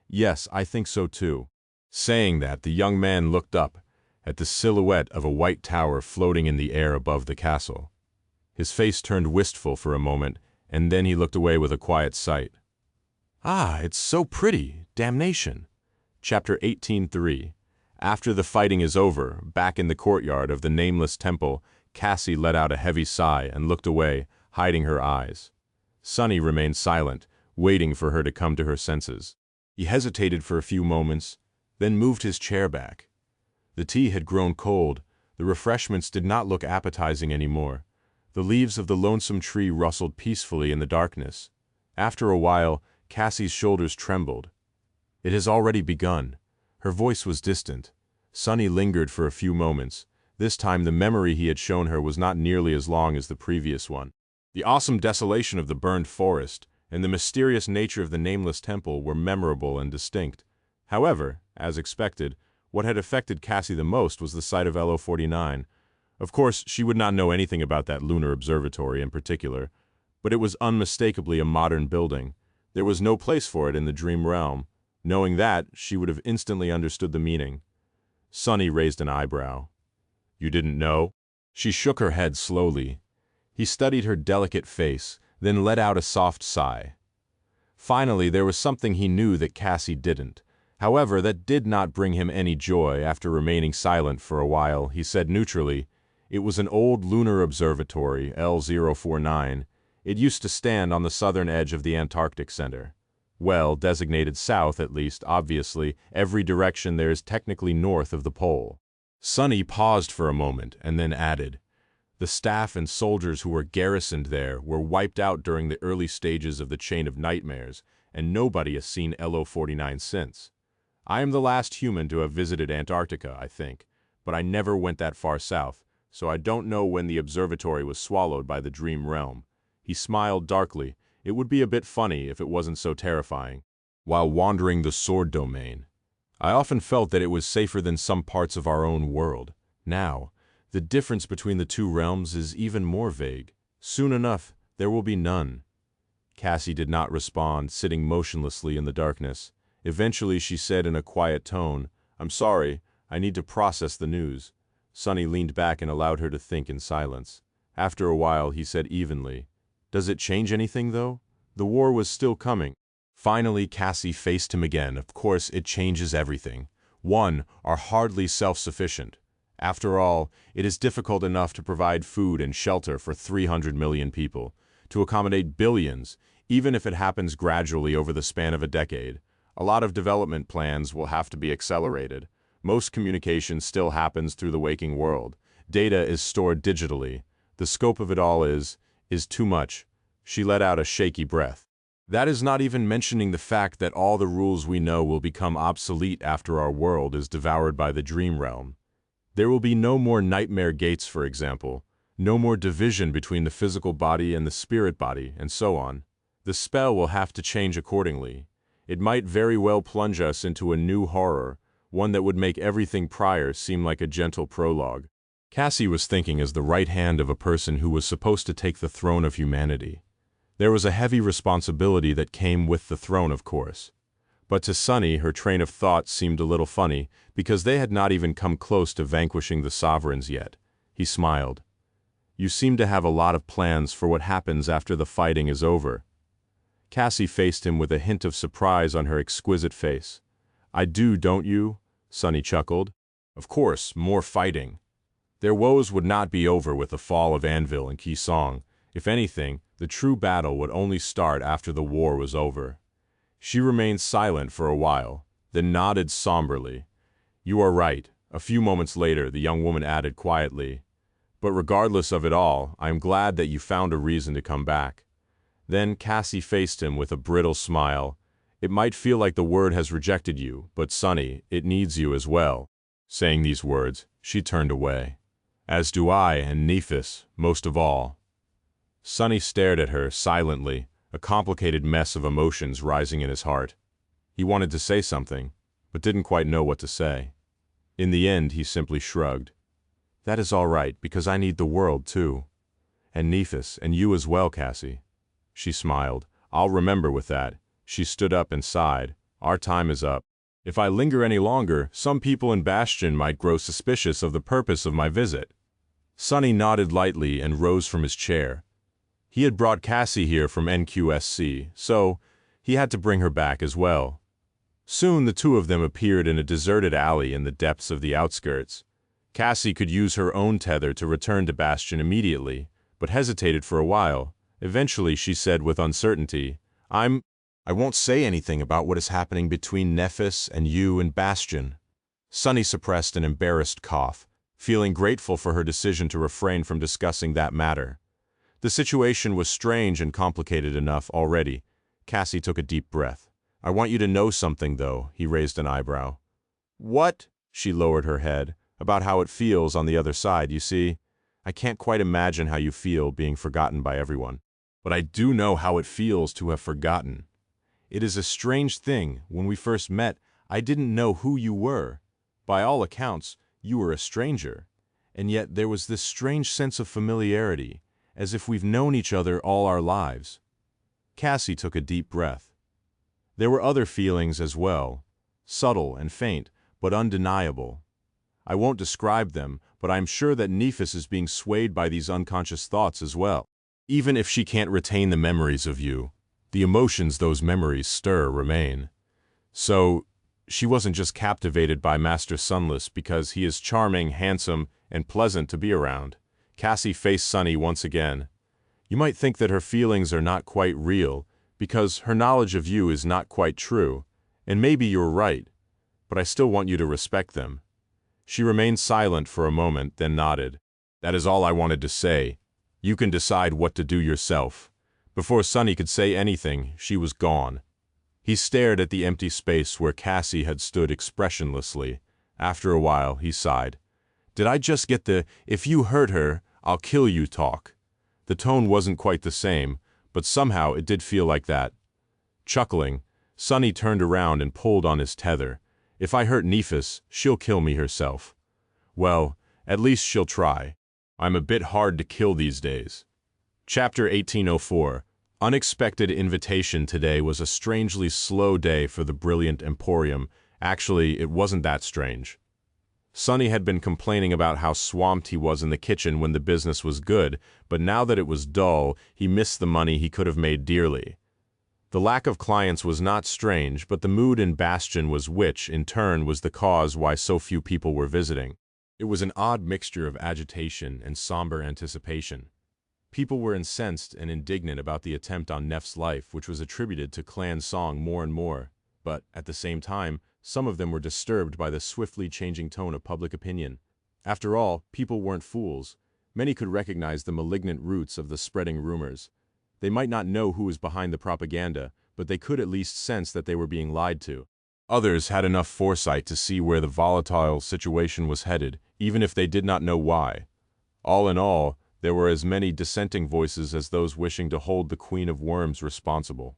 "Yes, I think so too." Saying that, the young man looked up at the silhouette of a white tower floating in the air above the castle. His face turned wistful for a moment, and then he looked away with a quiet sigh. "Ah, it's so pretty, damnation." Chapter 18:3. After the fighting is over, back in the courtyard of the nameless temple, Cassie let out a heavy sigh and looked away, hiding her eyes. Sunny remained silent, waiting for her to come to her senses. He hesitated for a few moments, then moved his chair back. The tea had grown cold, the refreshments did not look appetizing anymore. The leaves of the lonesome tree rustled peacefully in the darkness. After a while, Cassie's shoulders trembled. "It has already begun." Her voice was distant. Sunny lingered for a few moments. This time the memory he had shown her was not nearly as long as the previous one. The awesome desolation of the burned forest and the mysterious nature of the nameless temple were memorable and distinct. However, as expected, what had affected Cassie the most was the sight of LO-49. Of course, she would not know anything about that lunar observatory in particular, but it was unmistakably a modern building. There was no place for it in the dream realm. Knowing that, she would have instantly understood the meaning. Sunny raised an eyebrow. "You didn't know?" She shook her head slowly. He studied her delicate face, then let out a soft sigh. Finally, there was something he knew that Cassie didn't. However, that did not bring him any joy. After remaining silent for a while, he said neutrally, "It was an old lunar observatory, L049. It used to stand on the southern edge of the Antarctic Center. Well, designated south, at least, obviously, every direction there is technically north of the pole." Sunny paused for a moment and then added, "The staff and soldiers who were garrisoned there were wiped out during the early stages of the Chain of Nightmares, and nobody has seen LO-49 since. I am the last human to have visited Antarctica, I think, but I never went that far south, so I don't know when the observatory was swallowed by the dream realm." He smiled darkly. It would be a bit funny if it wasn't so terrifying. "While wandering the sword domain, I often felt that it was safer than some parts of our own world. Now, the difference between the two realms is even more vague. Soon enough, there will be none." Cassie did not respond, sitting motionlessly in the darkness. Eventually she said in a quiet tone, "I'm sorry, I need to process the news." Sunny leaned back and allowed her to think in silence. After a while he said evenly, "Does it change anything, though? The war was still coming." Finally Cassie faced him again. "Of course it changes everything. One, are hardly self-sufficient. After all, it is difficult enough to provide food and shelter for 300 million people. To accommodate billions, even if it happens gradually over the span of a decade, a lot of development plans will have to be accelerated. Most communication still happens through the waking world. Data is stored digitally. The scope of it all is too much." She let out a shaky breath. "That is not even mentioning the fact that all the rules we know will become obsolete after our world is devoured by the dream realm. There will be no more nightmare gates, for example, no more division between the physical body and the spirit body, and so on. The spell will have to change accordingly. It might very well plunge us into a new horror, one that would make everything prior seem like a gentle prologue." Cassie was thinking as the right hand of a person who was supposed to take the throne of humanity. There was a heavy responsibility that came with the throne, of course. But to Sunny, her train of thought seemed a little funny, because they had not even come close to vanquishing the sovereigns yet. He smiled. "You seem to have a lot of plans for what happens after the fighting is over." Cassie faced him with a hint of surprise on her exquisite face. "I do, don't you?" Sunny chuckled. "Of course, more fighting. Their woes would not be over with the fall of Anvil and Kisong. If anything, the true battle would only start after the war was over." She remained silent for a while, then nodded somberly. "You are right." A few moments later, the young woman added quietly, "But regardless of it all, I am glad that you found a reason to come back." Then Cassie faced him with a brittle smile. "It might feel like the word has rejected you, but Sunny, it needs you as well." Saying these words, she turned away. "As do I, and Nephis, most of all." Sunny stared at her silently, a complicated mess of emotions rising in his heart. He wanted to say something, but didn't quite know what to say. In the end, he simply shrugged. "That is all right, because I need the world, too. And Nephis, and you as well, Cassie." She smiled. "I'll remember with that." She stood up and sighed. "Our time is up. If I linger any longer, some people in Bastion might grow suspicious of the purpose of my visit." Sunny nodded lightly and rose from his chair. He had brought Cassie here from NQSC, so he had to bring her back as well. Soon the two of them appeared in a deserted alley in the depths of the outskirts. Cassie could use her own tether to return to Bastion immediately, but hesitated for a while. Eventually, she said with uncertainty, I won't say anything about what is happening between Nephis and you and Bastion. Sunny suppressed an embarrassed cough, feeling grateful for her decision to refrain from discussing that matter. The situation was strange and complicated enough already. Cassie took a deep breath. I want you to know something, though, he raised an eyebrow. What? She lowered her head. About how it feels on the other side, you see. I can't quite imagine how you feel being forgotten by everyone. But I do know how it feels to have forgotten. It is a strange thing. When we first met, I didn't know who you were. By all accounts, you were a stranger. And yet there was this strange sense of familiarity, as if we've known each other all our lives. Cassie took a deep breath. There were other feelings as well, subtle and faint, but undeniable. I won't describe them, but I'm sure that Nephis is being swayed by these unconscious thoughts as well. Even if she can't retain the memories of you, the emotions those memories stir remain. So, she wasn't just captivated by Master Sunless because he is charming, handsome, and pleasant to be around. Cassie faced Sunny once again. You might think that her feelings are not quite real, because her knowledge of you is not quite true, and maybe you're right, but I still want you to respect them. She remained silent for a moment, then nodded. That is all I wanted to say. You can decide what to do yourself. Before Sunny could say anything, she was gone. He stared at the empty space where Cassie had stood expressionlessly. After a while, he sighed. Did I just get the, if you hurt her, I'll kill you talk? The tone wasn't quite the same, but somehow it did feel like that. Chuckling, Sunny turned around and pulled on his tether. If I hurt Nephis, she'll kill me herself. Well, at least she'll try. I'm a bit hard to kill these days. Chapter 1804. Unexpected invitation today was a strangely slow day for the brilliant Emporium. Actually, it wasn't that strange. Sunny had been complaining about how swamped he was in the kitchen when the business was good, but now that it was dull, he missed the money he could have made dearly. The lack of clients was not strange, but the mood in Bastion was which, in turn, was the cause why so few people were visiting. It was an odd mixture of agitation and somber anticipation. People were incensed and indignant about the attempt on Neff's life, which was attributed to Clan Song more and more, but, at the same time, some of them were disturbed by the swiftly changing tone of public opinion. After all, people weren't fools. Many could recognize the malignant roots of the spreading rumors. They might not know who was behind the propaganda, but they could at least sense that they were being lied to. Others had enough foresight to see where the volatile situation was headed, even if they did not know why. All in all, there were as many dissenting voices as those wishing to hold the Queen of Worms responsible.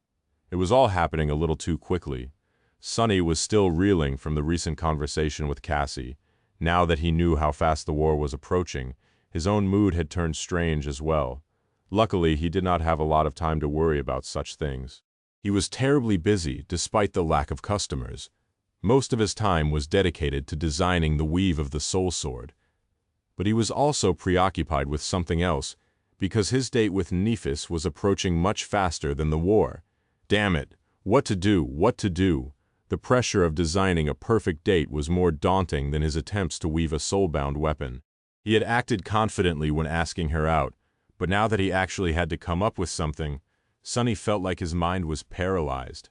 It was all happening a little too quickly. Sunny was still reeling from the recent conversation with Cassie. Now that he knew how fast the war was approaching, his own mood had turned strange as well. Luckily, he did not have a lot of time to worry about such things. He was terribly busy, despite the lack of customers. Most of his time was dedicated to designing the weave of the soul sword. But he was also preoccupied with something else, because his date with Nephis was approaching much faster than the war. Damn it! What to do? What to do? The pressure of designing a perfect date was more daunting than his attempts to weave a soul-bound weapon. He had acted confidently when asking her out, but now that he actually had to come up with something, Sunny felt like his mind was paralyzed.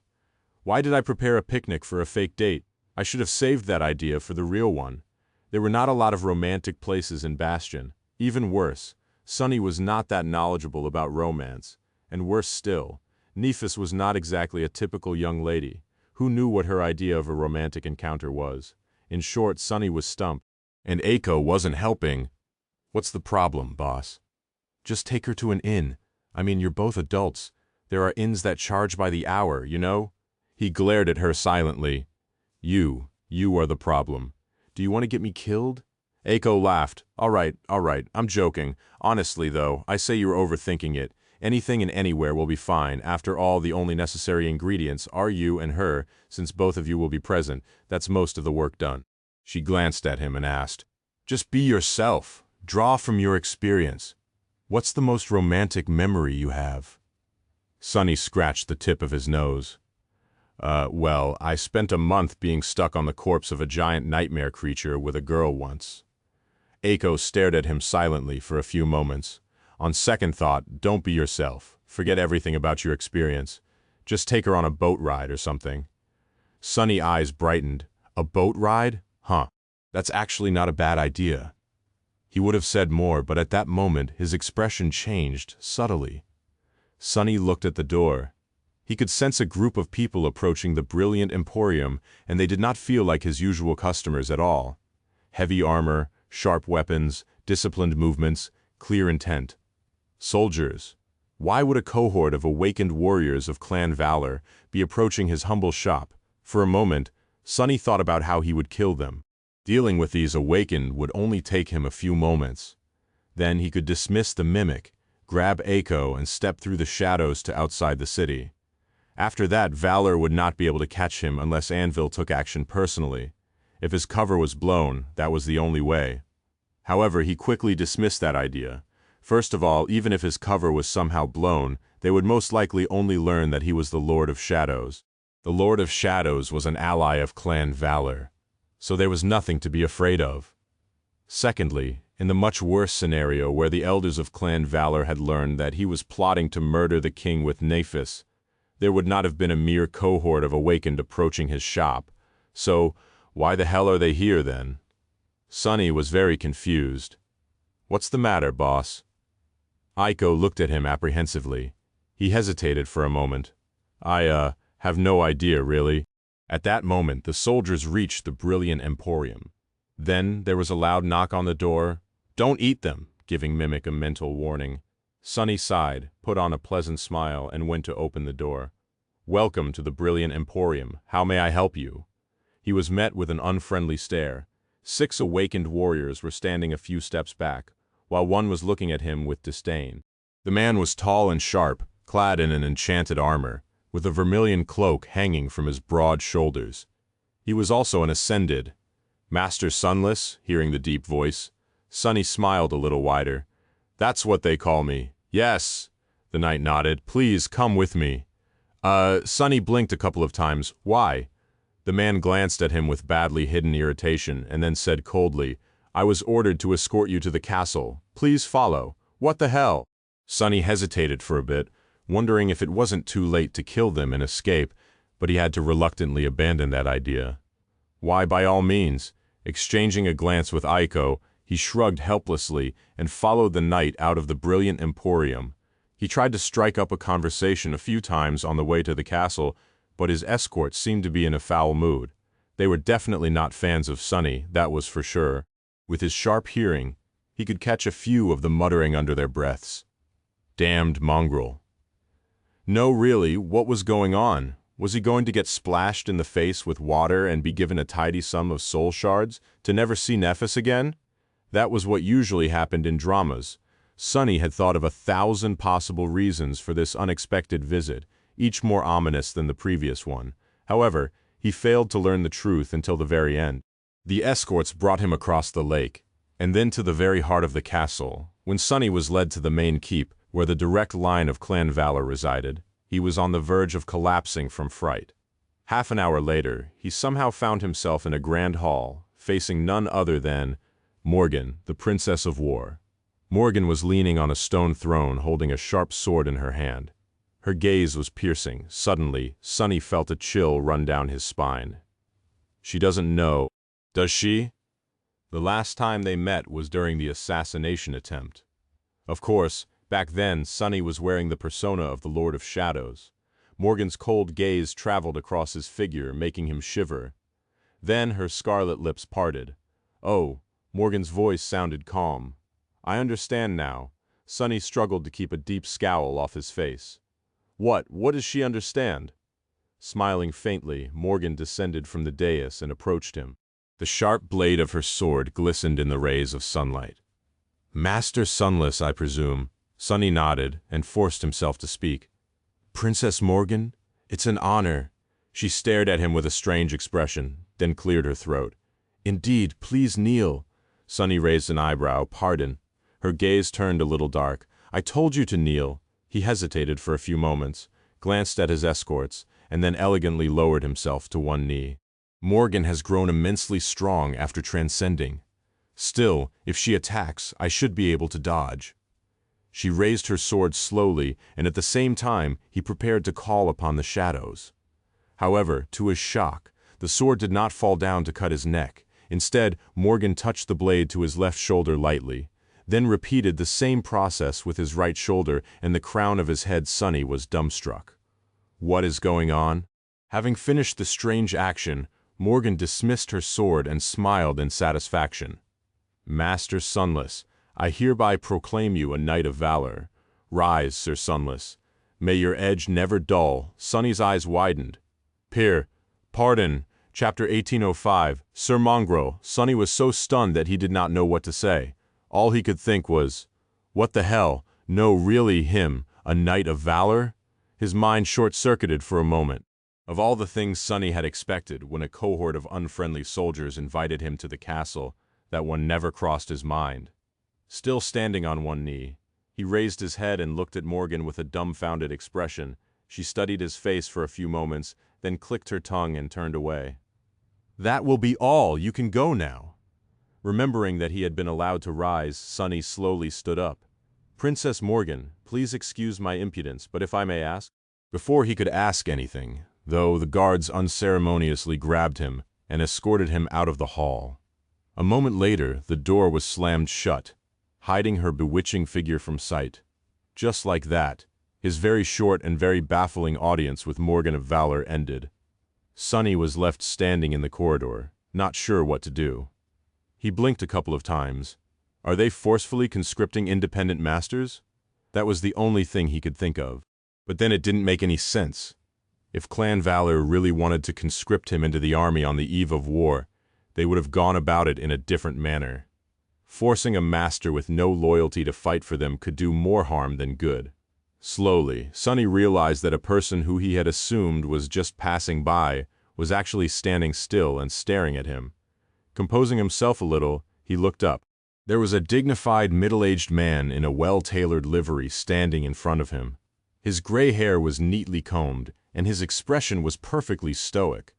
Why did I prepare a picnic for a fake date? I should have saved that idea for the real one. There were not a lot of romantic places in Bastion. Even worse, Sunny was not that knowledgeable about romance. And worse still, Nephis was not exactly a typical young lady. Who knew what her idea of a romantic encounter was? In short, Sunny was stumped. And Aiko wasn't helping. What's the problem, boss? Just take her to an inn. I mean, you're both adults. There are inns that charge by the hour, you know? He glared at her silently. You are the problem. Do you want to get me killed? Aiko laughed. All right, I'm joking. Honestly, though, I say you're overthinking it. Anything and anywhere will be fine. After all, the only necessary ingredients are you and her, since both of you will be present. That's most of the work done. She glanced at him and asked, just be yourself. Draw from your experience. What's the most romantic memory you have? Sunny scratched the tip of his nose. Well, I spent a month being stuck on the corpse of a giant nightmare creature with a girl once. Aiko stared at him silently for a few moments. On second thought, don't be yourself. Forget everything about your experience. Just take her on a boat ride or something. Sunny eyes brightened. A boat ride? Huh. That's actually not a bad idea. He would have said more, but at that moment his expression changed, subtly. Sunny looked at the door. He could sense a group of people approaching the brilliant emporium, and they did not feel like his usual customers at all. Heavy armor, sharp weapons, disciplined movements, clear intent. Soldiers. Why would a cohort of awakened warriors of clan valor be approaching his humble shop? For a moment, Sunny thought about how he would kill them. Dealing with these awakened would only take him a few moments. Then he could dismiss the mimic, grab Aiko, and step through the shadows to outside the city. After that, Valor would not be able to catch him unless Anvil took action personally. If his cover was blown, that was the only way. However, he quickly dismissed that idea. First of all, even if his cover was somehow blown, they would most likely only learn that he was the Lord of Shadows. The Lord of Shadows was an ally of Clan Valor, so there was nothing to be afraid of. Secondly, in the much worse scenario where the elders of Clan Valor had learned that he was plotting to murder the king with Nephis, there would not have been a mere cohort of awakened approaching his shop. So, why the hell are they here then? Sunny was very confused. What's the matter, boss? Aiko looked at him apprehensively. He hesitated for a moment. I have no idea, really. At that moment, the soldiers reached the brilliant emporium. Then there was a loud knock on the door. Don't eat them, giving Mimic a mental warning. Sunny sighed, put on a pleasant smile, and went to open the door. Welcome to the brilliant emporium. How may I help you? He was met with an unfriendly stare. 6 awakened warriors were standing a few steps back, while one was looking at him with disdain. The man was tall and sharp, clad in an enchanted armor, with a vermilion cloak hanging from his broad shoulders. He was also an ascended. Master Sunless, hearing the deep voice, Sunny smiled a little wider. That's what they call me. Yes, the knight nodded. Please come with me. Sunny blinked a couple of times. Why? The man glanced at him with badly hidden irritation and then said coldly, I was ordered to escort you to the castle. Please follow. What the hell? Sunny hesitated for a bit, wondering if it wasn't too late to kill them and escape, but he had to reluctantly abandon that idea. Why, by all means. Exchanging a glance with Aiko, he shrugged helplessly and followed the knight out of the brilliant emporium. He tried to strike up a conversation a few times on the way to the castle, but his escorts seemed to be in a foul mood. They were definitely not fans of Sunny, that was for sure. With his sharp hearing, he could catch a few of them muttering under their breaths. Damned mongrel. No, really, what was going on? Was he going to get splashed in the face with water and be given a tidy sum of soul shards to never see Nephis again? That was what usually happened in dramas. Sunny had thought of 1,000 possible reasons for this unexpected visit, each more ominous than the previous one. However, he failed to learn the truth until the very end. The escorts brought him across the lake, and then to the very heart of the castle. When Sunny was led to the main keep, where the direct line of Clan Valor resided, he was on the verge of collapsing from fright. Half an hour later, he somehow found himself in a grand hall, facing none other than Morgan, the Princess of War. Morgan was leaning on a stone throne, holding a sharp sword in her hand. Her gaze was piercing. Suddenly, Sunny felt a chill run down his spine. She doesn't know, does she? The last time they met was during the assassination attempt. Of course, back then, Sunny was wearing the persona of the Lord of Shadows. Morgan's cold gaze traveled across his figure, making him shiver. Then her scarlet lips parted. Oh, Morgan's voice sounded calm. I understand now. Sunny struggled to keep a deep scowl off his face. What does she understand? Smiling faintly, Morgan descended from the dais and approached him. The sharp blade of her sword glistened in the rays of sunlight. Master Sunless, I presume. Sunny nodded and forced himself to speak. Princess Morgan, it's an honor. She stared at him with a strange expression, then cleared her throat. Indeed, please kneel. Sunny raised an eyebrow. Pardon. Her gaze turned a little dark. I told you to kneel. He hesitated for a few moments, glanced at his escorts, and then elegantly lowered himself to one knee. Morgan has grown immensely strong after transcending. Still, if she attacks, I should be able to dodge. She raised her sword slowly, and at the same time he prepared to call upon the shadows. However, to his shock, the sword did not fall down to cut his neck. Instead, Morgan touched the blade to his left shoulder lightly, then repeated the same process with his right shoulder, and the crown of his head Sunny was dumbstruck. What is going on? Having finished the strange action, Morgan dismissed her sword and smiled in satisfaction. Master Sunless, I hereby proclaim you a knight of valor. Rise, Sir Sunless. May your edge never dull. Sunny's eyes widened. Pardon, Chapter 1805, Sir Mongrel. Sunny was so stunned that he did not know what to say. All he could think was, what the hell? No, really him, a knight of valor? His mind short-circuited for a moment. Of all the things Sunny had expected when a cohort of unfriendly soldiers invited him to the castle, that one never crossed his mind. Still standing on one knee, he raised his head and looked at Morgan with a dumbfounded expression. She studied his face for a few moments, then clicked her tongue and turned away. That will be all. You can go now. Remembering that he had been allowed to rise, Sunny slowly stood up. Princess Morgan, please excuse my impudence, but if I may ask? Before he could ask anything, though, the guards unceremoniously grabbed him and escorted him out of the hall. A moment later, the door was slammed shut, hiding her bewitching figure from sight. Just like that, his very short and very baffling audience with Morgan of Valor ended. Sunny was left standing in the corridor, not sure what to do. He blinked a couple of times. Are they forcefully conscripting independent masters? That was the only thing he could think of. But then it didn't make any sense. If Clan Valor really wanted to conscript him into the army on the eve of war, they would have gone about it in a different manner. Forcing a master with no loyalty to fight for them could do more harm than good. Slowly, Sunny realized that a person who he had assumed was just passing by was actually standing still and staring at him. Composing himself a little, he looked up. There was a dignified middle-aged man in a well-tailored livery standing in front of him. His gray hair was neatly combed, and his expression was perfectly stoic.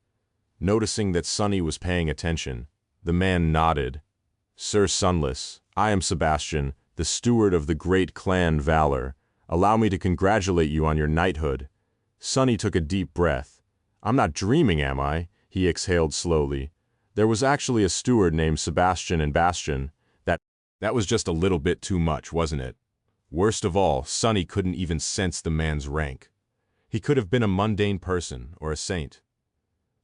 Noticing that Sunny was paying attention, the man nodded. Sir Sunless, I am Sebastian, the steward of the great Clan Valor. Allow me to congratulate you on your knighthood. Sunny took a deep breath. I'm not dreaming, am I? He exhaled slowly. There was actually a steward named Sebastian and Bastion. That was just a little bit too much, wasn't it? Worst of all, Sunny couldn't even sense the man's rank. He could have been a mundane person or a saint.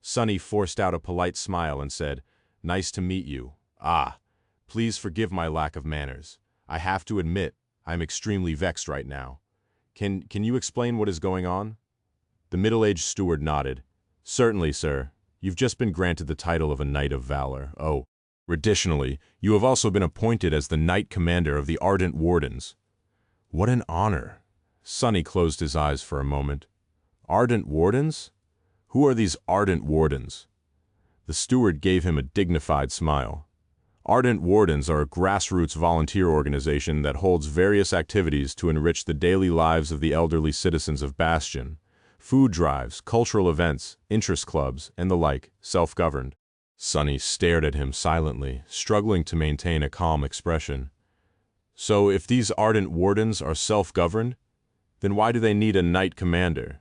Sunny forced out a polite smile and said, Nice to meet you. Ah, please forgive my lack of manners. I have to admit, I'm extremely vexed right now. Can you explain what is going on? The middle-aged steward nodded. Certainly, sir. You've just been granted the title of a Knight of Valor. Oh, additionally, you have also been appointed as the Knight Commander of the Ardent Wardens. What an honor. Sunny closed his eyes for a moment. Ardent Wardens? Who are these Ardent Wardens? The steward gave him a dignified smile. Ardent Wardens are a grassroots volunteer organization that holds various activities to enrich the daily lives of the elderly citizens of Bastion. Food drives, cultural events, interest clubs, and the like, self-governed. Sunny stared at him silently, struggling to maintain a calm expression. So if these Ardent Wardens are self-governed, then why do they need a Knight Commander?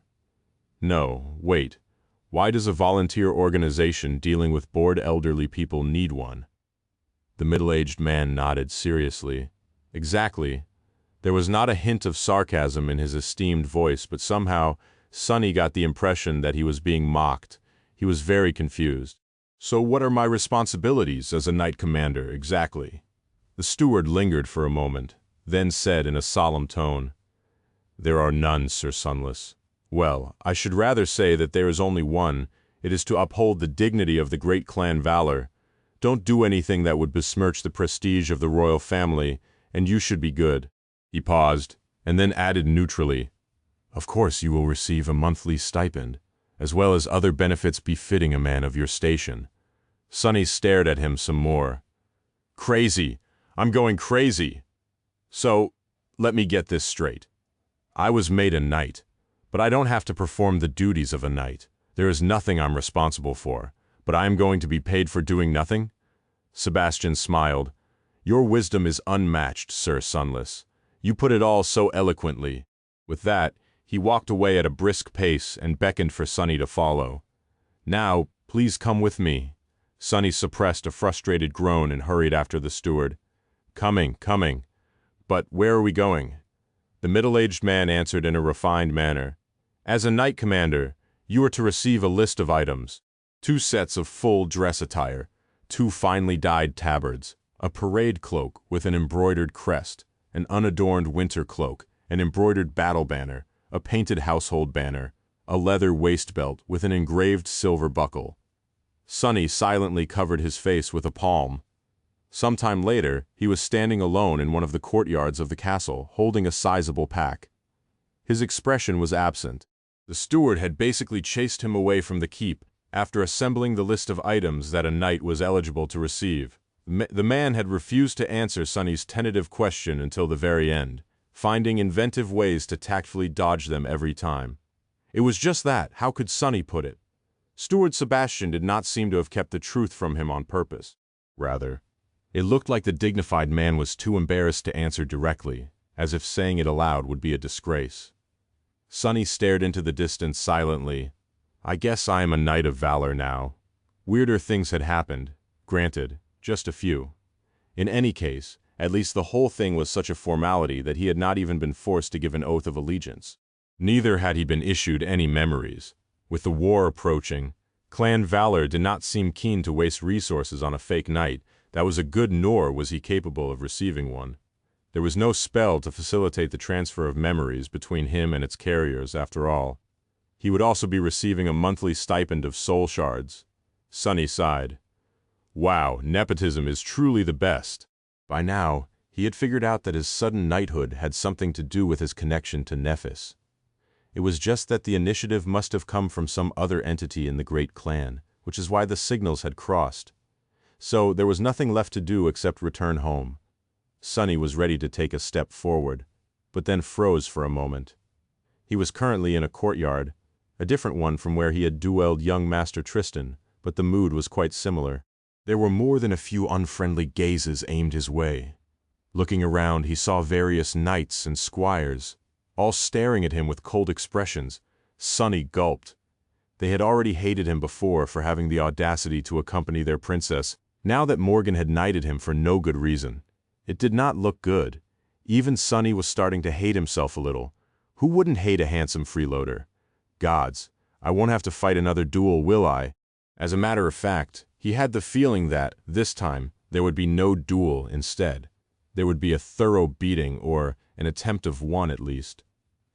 No, wait. Why does a volunteer organization dealing with bored elderly people need one? The middle-aged man nodded seriously. Exactly. There was not a hint of sarcasm in his esteemed voice, but somehow Sunny got the impression that he was being mocked. He was very confused. So what are my responsibilities as a Knight Commander, exactly? The steward lingered for a moment, then said in a solemn tone, There are none, Sir Sunless. Well, I should rather say that there is only one. It is to uphold the dignity of the great Clan Valor. Don't do anything that would besmirch the prestige of the royal family, and you should be good. He paused, and then added neutrally, Of course you will receive a monthly stipend, as well as other benefits befitting a man of your station. Sunny stared at him some more. Crazy! I'm going crazy! So, let me get this straight. I was made a knight, but I don't have to perform the duties of a knight. There is nothing I'm responsible for, but I am going to be paid for doing nothing? Sebastian smiled. Your wisdom is unmatched, Sir Sunless. You put it all so eloquently." With that, he walked away at a brisk pace and beckoned for Sunny to follow. "Now, please come with me." Sunny suppressed a frustrated groan and hurried after the steward. "Coming, coming. But where are we going?" The middle-aged man answered in a refined manner. "As a knight commander, you are to receive a list of items. 2 sets of full dress attire, 2 finely dyed tabards, a parade cloak with an embroidered crest, an unadorned winter cloak, an embroidered battle banner, a painted household banner, a leather waist belt with an engraved silver buckle." Sunny silently covered his face with a palm. Some time later, he was standing alone in one of the courtyards of the castle, holding a sizable pack. His expression was absent. The steward had basically chased him away from the keep after assembling the list of items that a knight was eligible to receive. The man had refused to answer Sunny's tentative question until the very end, finding inventive ways to tactfully dodge them every time. It was just that, how could Sunny put it? Steward Sebastian did not seem to have kept the truth from him on purpose. Rather, it looked like the dignified man was too embarrassed to answer directly, as if saying it aloud would be a disgrace. Sunny stared into the distance silently. "I guess I am a knight of valor now." Weirder things had happened, granted, just a few. In any case, at least the whole thing was such a formality that he had not even been forced to give an oath of allegiance. Neither had he been issued any memories. With the war approaching, Clan Valor did not seem keen to waste resources on a fake knight that was a good, nor was he capable of receiving one. There was no spell to facilitate the transfer of memories between him and its carriers, after all. He would also be receiving a monthly stipend of soul shards. Sunny sighed. Wow, nepotism is truly the best. By now, he had figured out that his sudden knighthood had something to do with his connection to Nephis. It was just that the initiative must have come from some other entity in the great clan, which is why the signals had crossed. So there was nothing left to do except return home. Sunny was ready to take a step forward, but then froze for a moment. He was currently in a courtyard, a different one from where he had duelled young Master Tristan, but the mood was quite similar. There were more than a few unfriendly gazes aimed his way. Looking around, he saw various knights and squires, all staring at him with cold expressions. Sunny gulped. They had already hated him before for having the audacity to accompany their princess. Now that Morgan had knighted him for no good reason, it did not look good. Even Sunny was starting to hate himself a little. Who wouldn't hate a handsome freeloader? Gods, I won't have to fight another duel, will I? As a matter of fact, he had the feeling that, this time, there would be no duel instead. There would be a thorough beating, or an attempt of one at least.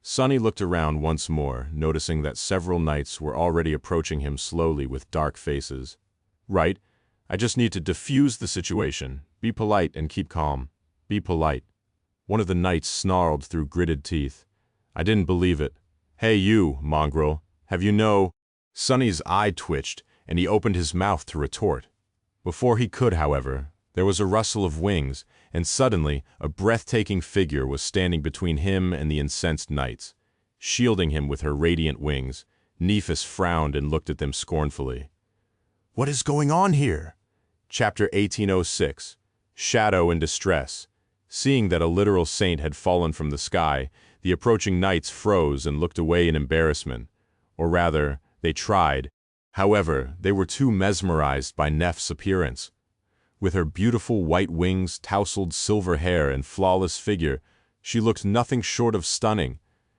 Sunny looked around once more, noticing that several knights were already approaching him slowly with dark faces. Right, I just need to diffuse the situation. Be polite and keep calm. Be polite. One of the knights snarled through gritted teeth. I didn't believe it. Hey you, mongrel, have you no... Sunny's eye twitched, and he opened his mouth to retort. Before he could, however, there was a rustle of wings, and suddenly a breathtaking figure was standing between him and the incensed knights. Shielding him with her radiant wings, Nephis frowned and looked at them scornfully. What is going on here? Chapter 1806, Shadow in Distress. Seeing that a literal saint had fallen from the sky, the approaching knights froze and looked away in embarrassment. Or rather, they tried. However, they were too mesmerized by Neph's appearance. With her beautiful white wings, tousled silver hair, and flawless figure, she looked nothing short of stunning.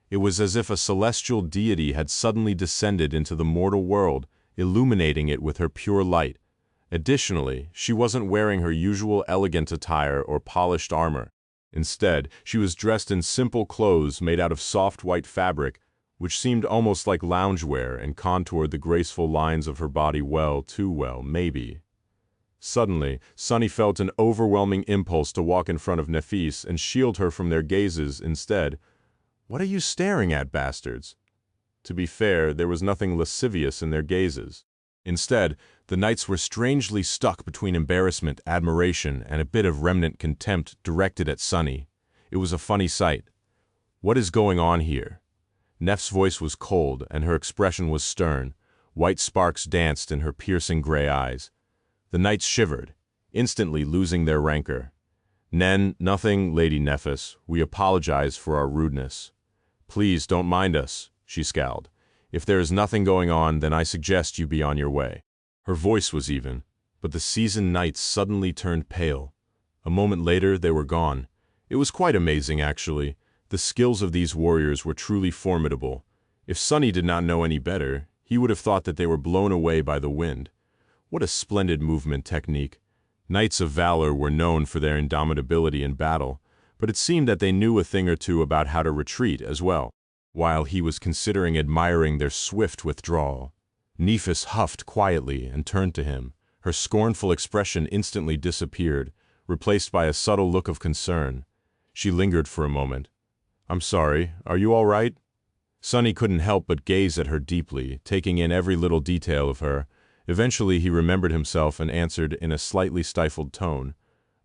It was as if a celestial deity had suddenly descended into the mortal world, illuminating it with her pure light. Additionally, she wasn't wearing her usual elegant attire or polished armor. Instead, she was dressed in simple clothes made out of soft white fabric, which seemed almost like loungewear and contoured the graceful lines of her body well, too well, maybe. Suddenly, Sunny felt an overwhelming impulse to walk in front of Nephis and shield her from their gazes instead. What are you staring at, bastards? To be fair, there was nothing lascivious in their gazes. Instead, the knights were strangely stuck between embarrassment, admiration, and a bit of remnant contempt directed at Sunny. It was a funny sight. What is going on here? Neph's voice was cold, and her expression was stern. White sparks danced in her piercing gray eyes. The knights shivered, instantly losing their rancor. Nothing, Lady Nephis. We apologize for our rudeness. Please don't mind us, she scowled. If there is nothing going on, then I suggest you be on your way. Her voice was even, but the seasoned knights suddenly turned pale. A moment later, they were gone. It was quite amazing, actually. The skills of these warriors were truly formidable. If Sunny did not know any better, he would have thought that they were blown away by the wind. What a splendid movement technique. Knights of valor were known for their indomitability in battle, but it seemed that they knew a thing or two about how to retreat as well. While he was considering admiring their swift withdrawal, Nephis huffed quietly and turned to him. Her scornful expression instantly disappeared, replaced by a subtle look of concern. She lingered for a moment. I'm sorry, are you all right? Sunny couldn't help but gaze at her deeply, taking in every little detail of her. Eventually he remembered himself and answered in a slightly stifled tone.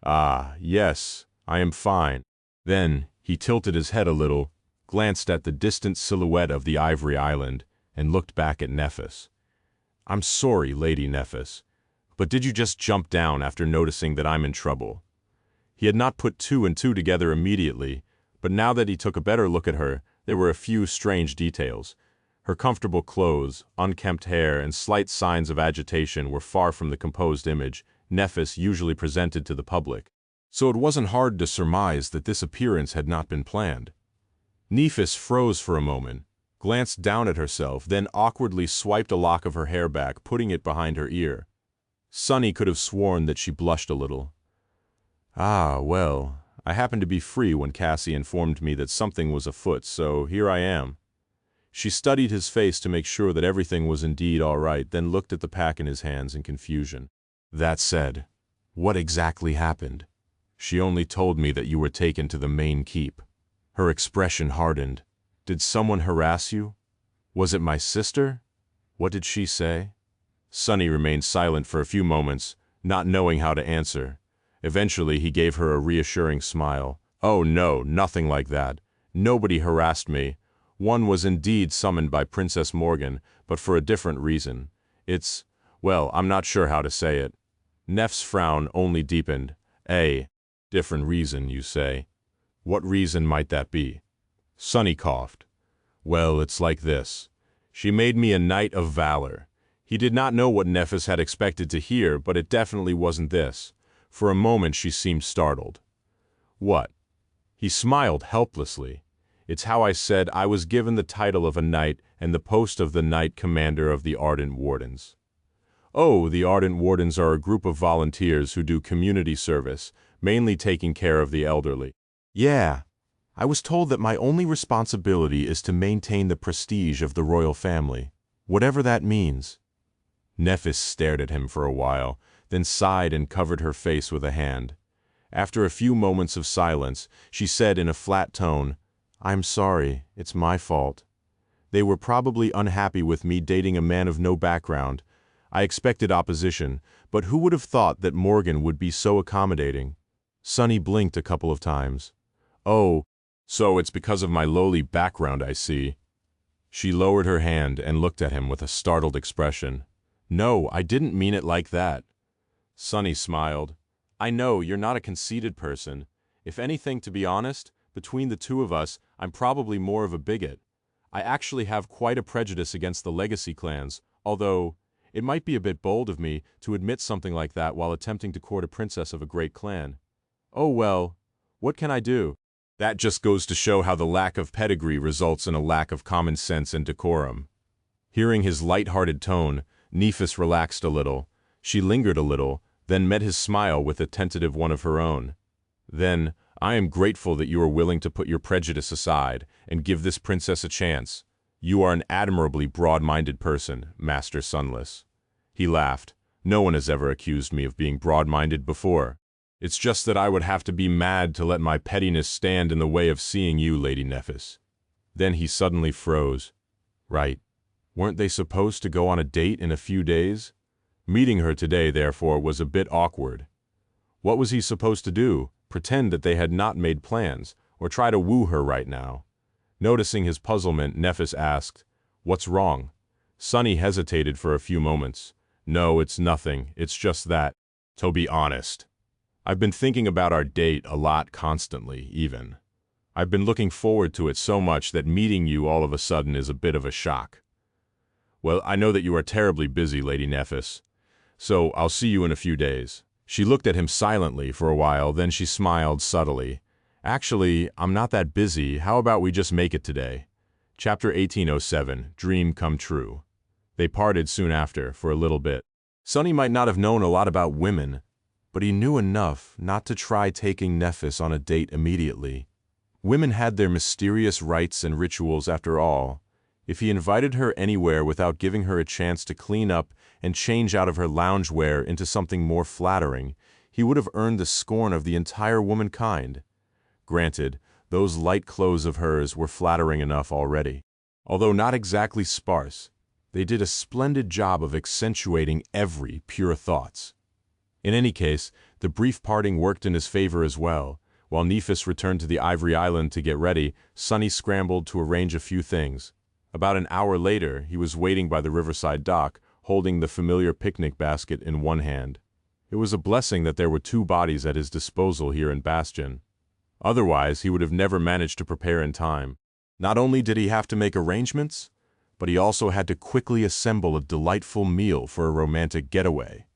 Ah, yes, I am fine. Then he tilted his head a little, glanced at the distant silhouette of the Ivory Island, and looked back at Nephis. I'm sorry, Lady Nephis, but did you just jump down after noticing that I'm in trouble? He had not put two and two together immediately, but now that he took a better look at her, there were a few strange details. Her comfortable clothes, unkempt hair, and slight signs of agitation were far from the composed image Nephis usually presented to the public, so it wasn't hard to surmise that this appearance had not been planned. Nephis froze for a moment, glanced down at herself, then awkwardly swiped a lock of her hair back, putting it behind her ear. Sunny could have sworn that she blushed a little. Ah, well, I happened to be free when Cassie informed me that something was afoot, so here I am. She studied his face to make sure that everything was indeed all right, then looked at the pack in his hands in confusion. That said, what exactly happened? She only told me that you were taken to the main keep. Her expression hardened. Did someone harass you? Was it my sister? What did she say? Sunny remained silent for a few moments, not knowing how to answer. Eventually, he gave her a reassuring smile. Oh no, nothing like that. Nobody harassed me. One was indeed summoned by Princess Morgan, but for a different reason. Well, I'm not sure how to say it. Neff's frown only deepened. A different reason, you say? What reason might that be? Sunny coughed. Well, it's like this. She made me a knight of valor. He did not know what Nephis had expected to hear, but it definitely wasn't this. For a moment she seemed startled. What? He smiled helplessly. It's how I said I was given the title of a knight and the post of the Knight Commander of the Ardent Wardens. Oh, the Ardent Wardens are a group of volunteers who do community service, mainly taking care of the elderly. Yeah, I was told that my only responsibility is to maintain the prestige of the royal family, whatever that means. Nephis stared at him for a while, then sighed and covered her face with a hand. After a few moments of silence, she said in a flat tone, I'm sorry, it's my fault. They were probably unhappy with me dating a man of no background. I expected opposition, but who would have thought that Morgan would be so accommodating? Sunny blinked a couple of times. Oh, so it's because of my lowly background, I see. She lowered her hand and looked at him with a startled expression. No, I didn't mean it like that. Sunny smiled. I know, you're not a conceited person. If anything, to be honest, between the two of us, I'm probably more of a bigot. I actually have quite a prejudice against the legacy clans, although it might be a bit bold of me to admit something like that while attempting to court a princess of a great clan. Oh well, what can I do? That just goes to show how the lack of pedigree results in a lack of common sense and decorum. Hearing his light-hearted tone, Nephis relaxed a little. She lingered a little, then met his smile with a tentative one of her own. Then, I am grateful that you are willing to put your prejudice aside and give this princess a chance. You are an admirably broad-minded person, Master Sunless. He laughed. No one has ever accused me of being broad-minded before. It's just that I would have to be mad to let my pettiness stand in the way of seeing you, Lady Nephis. Then he suddenly froze. Right. Weren't they supposed to go on a date in a few days? Meeting her today, therefore, was a bit awkward. What was he supposed to do? Pretend that they had not made plans, or try to woo her right now? Noticing his puzzlement, Nephis asked, What's wrong? Sunny hesitated for a few moments. No, it's nothing. It's just that. To be honest. I've been thinking about our date a lot constantly, even. I've been looking forward to it so much that meeting you all of a sudden is a bit of a shock. Well, I know that you are terribly busy, Lady Nephis, so I'll see you in a few days. She looked at him silently for a while, then she smiled subtly. Actually, I'm not that busy. How about we just make it today? Chapter 1807, Dream Come True. They parted soon after, for a little bit. Sonny might not have known a lot about women, but he knew enough not to try taking Nephis on a date immediately. Women had their mysterious rites and rituals after all. If he invited her anywhere without giving her a chance to clean up and change out of her loungewear into something more flattering, he would have earned the scorn of the entire womankind. Granted, those light clothes of hers were flattering enough already. Although not exactly sparse, they did a splendid job of accentuating every pure thoughts. In any case, the brief parting worked in his favor as well. While Nephis returned to the Ivory Island to get ready, Sonny scrambled to arrange a few things. About an hour later, he was waiting by the riverside dock, holding the familiar picnic basket in one hand. It was a blessing that there were 2 bodies at his disposal here in Bastion. Otherwise, he would have never managed to prepare in time. Not only did he have to make arrangements, but he also had to quickly assemble a delightful meal for a romantic getaway.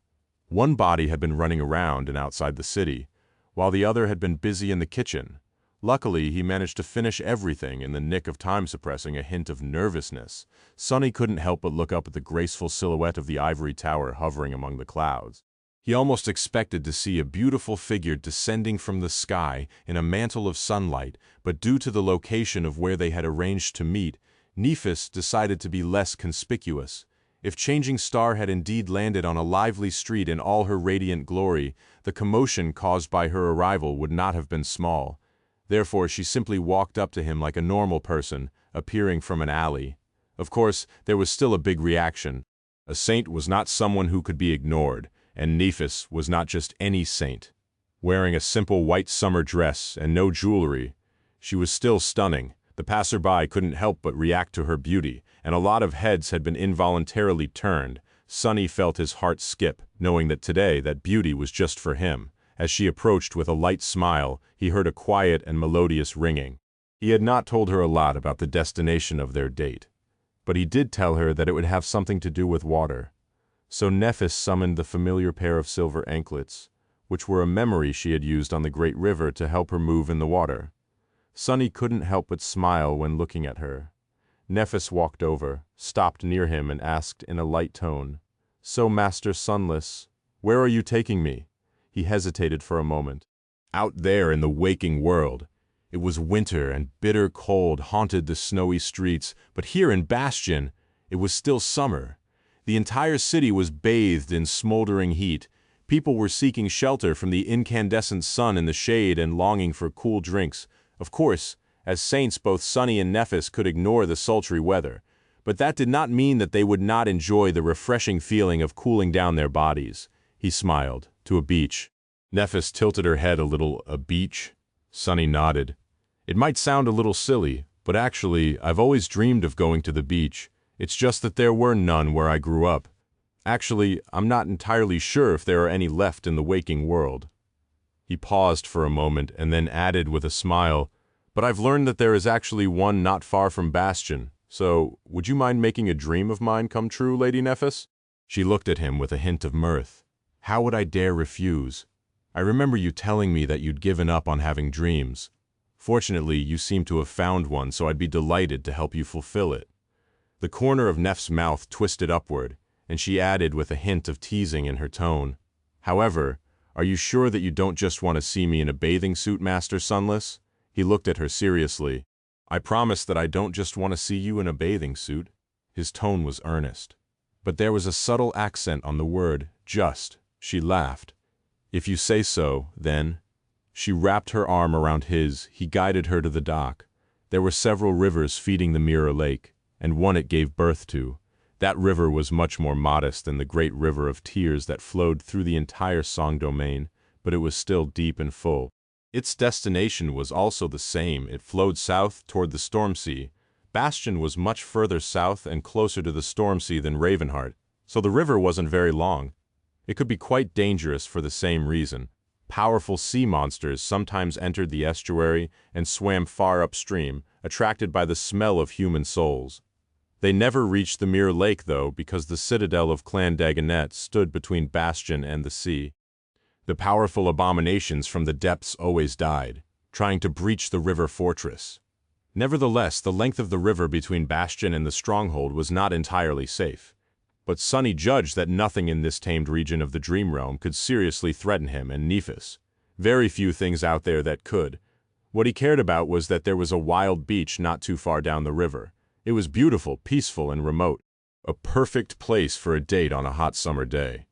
One body had been running around and outside the city, while the other had been busy in the kitchen. Luckily, he managed to finish everything in the nick of time, suppressing a hint of nervousness. Sonny couldn't help but look up at the graceful silhouette of the ivory tower hovering among the clouds. He almost expected to see a beautiful figure descending from the sky in a mantle of sunlight, but due to the location of where they had arranged to meet, Nephis decided to be less conspicuous. If Changing Star had indeed landed on a lively street in all her radiant glory, the commotion caused by her arrival would not have been small. Therefore, she simply walked up to him like a normal person, appearing from an alley. Of course, there was still a big reaction. A saint was not someone who could be ignored, and Nephis was not just any saint. Wearing a simple white summer dress and no jewelry, she was still stunning. The passerby couldn't help but react to her beauty, and a lot of heads had been involuntarily turned. Sonny felt his heart skip, knowing that today that beauty was just for him. As she approached with a light smile, he heard a quiet and melodious ringing. He had not told her a lot about the destination of their date, but he did tell her that it would have something to do with water. So Nephis summoned the familiar pair of silver anklets, which were a memory she had used on the great river to help her move in the water. Sonny couldn't help but smile when looking at her. Nephis walked over, stopped near him, and asked in a light tone, "So, Master Sunless, where are you taking me?" He hesitated for a moment. Out there in the waking world, it was winter and bitter cold haunted the snowy streets, but here in Bastion, it was still summer. The entire city was bathed in smoldering heat. People were seeking shelter from the incandescent sun in the shade and longing for cool drinks. Of course, as saints, both Sonny and Nephis could ignore the sultry weather, but that did not mean that they would not enjoy the refreshing feeling of cooling down their bodies. He smiled. To a beach. Nephis tilted her head a little. A beach? Sonny nodded. It might sound a little silly, but actually, I've always dreamed of going to the beach. It's just that there were none where I grew up. Actually, I'm not entirely sure if there are any left in the waking world. He paused for a moment and then added with a smile, "But I've learned that there is actually one not far from Bastion, so would you mind making a dream of mine come true, Lady Nephis?" She looked at him with a hint of mirth. "How would I dare refuse? I remember you telling me that you'd given up on having dreams. Fortunately, you seem to have found one, so I'd be delighted to help you fulfill it." The corner of Neff's mouth twisted upward, and she added with a hint of teasing in her tone, "However, are you sure that you don't just want to see me in a bathing suit, Master Sunless?" He looked at her seriously. "I promise that I don't just want to see you in a bathing suit." His tone was earnest, but there was a subtle accent on the word just. She laughed. "If you say so, then." She wrapped her arm around his. He guided her to the dock. There were several rivers feeding the Mirror Lake, and one it gave birth to. That river was much more modest than the great river of tears that flowed through the entire Song domain, but it was still deep and full. Its destination was also the same. It flowed south toward the Storm Sea. Bastion was much further south and closer to the Storm Sea than Ravenheart, so the river wasn't very long. It could be quite dangerous for the same reason. Powerful sea monsters sometimes entered the estuary and swam far upstream, attracted by the smell of human souls. They never reached the Mirror Lake, though, because the citadel of Clan Dagonet stood between Bastion and the sea. The powerful abominations from the depths always died, trying to breach the river fortress. Nevertheless, the length of the river between Bastion and the stronghold was not entirely safe. But Sunny judged that nothing in this tamed region of the Dream Realm could seriously threaten him and Nephis. Very few things out there that could. What he cared about was that there was a wild beach not too far down the river. It was beautiful, peaceful, and remote. A perfect place for a date on a hot summer day.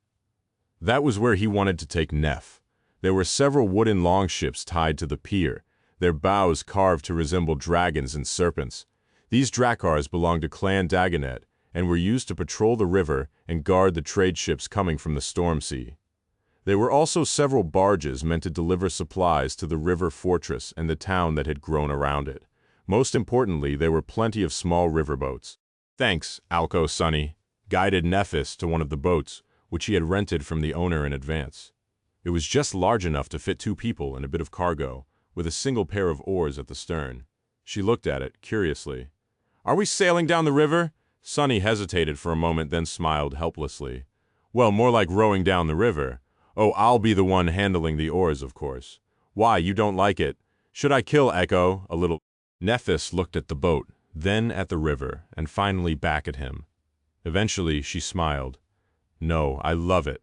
That was where he wanted to take Neph. There were several wooden longships tied to the pier, their bows carved to resemble dragons and serpents. These dracars belonged to Clan Dagonet and were used to patrol the river and guard the trade ships coming from the Storm Sea. There were also several barges meant to deliver supplies to the river fortress and the town that had grown around it. Most importantly, there were plenty of small riverboats. "Thanks, Alco Sunny," guided Nephis to one of the boats, which he had rented from the owner in advance. It was just large enough to fit 2 people and a bit of cargo, with a single pair of oars at the stern. She looked at it, curiously. "Are we sailing down the river?" Sunny hesitated for a moment, then smiled helplessly. "Well, more like rowing down the river. Oh, I'll be the one handling the oars, of course. Why, you don't like it? Should I kill Echo a little?" Nephis looked at the boat, then at the river, and finally back at him. Eventually, she smiled. "No, I love it."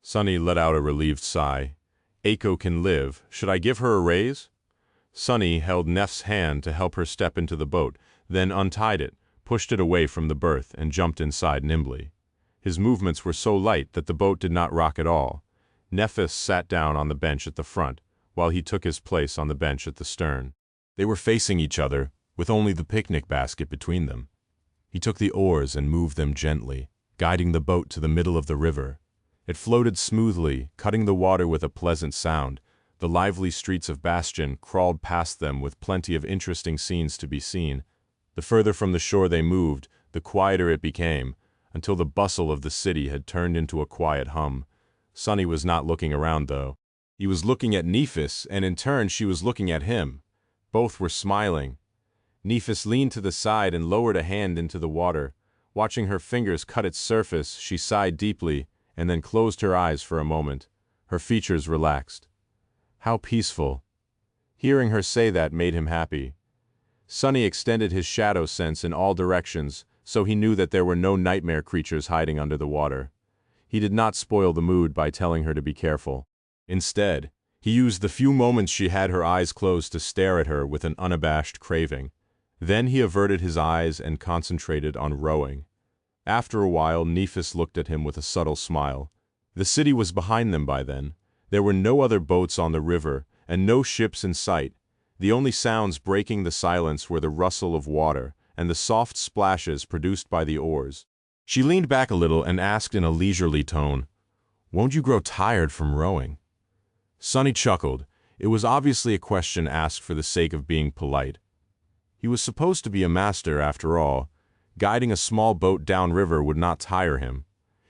Sunny let out a relieved sigh. "Echo can live. Should I give her a raise?" Sunny held Neff's hand to help her step into the boat, then untied it, pushed it away from the berth, and jumped inside nimbly. His movements were so light that the boat did not rock at all. Nephis sat down on the bench at the front, while he took his place on the bench at the stern. They were facing each other, with only the picnic basket between them. He took the oars and moved them gently, guiding the boat to the middle of the river. It floated smoothly, cutting the water with a pleasant sound. The lively streets of Bastion crawled past them with plenty of interesting scenes to be seen. The further from the shore they moved, the quieter it became, until the bustle of the city had turned into a quiet hum. Sunny was not looking around, though. He was looking at Nephis, and in turn she was looking at him. Both were smiling. Nephis leaned to the side and lowered a hand into the water. Watching her fingers cut its surface, she sighed deeply, and then closed her eyes for a moment. Her features relaxed. How peaceful. Hearing her say that made him happy. Sunny extended his shadow sense in all directions, so he knew that there were no nightmare creatures hiding under the water. He did not spoil the mood by telling her to be careful. Instead, he used the few moments she had her eyes closed to stare at her with an unabashed craving. Then he averted his eyes and concentrated on rowing. After a while, Nephis looked at him with a subtle smile. The city was behind them by then. There were no other boats on the river, and no ships in sight. The only sounds breaking the silence were the rustle of water and the soft splashes produced by the oars. She leaned back a little and asked in a leisurely tone, "Won't you grow tired from rowing?" Sunny chuckled. It was obviously a question asked for the sake of being polite. He was supposed to be a master, after all. Guiding a small boat downriver would not tire him.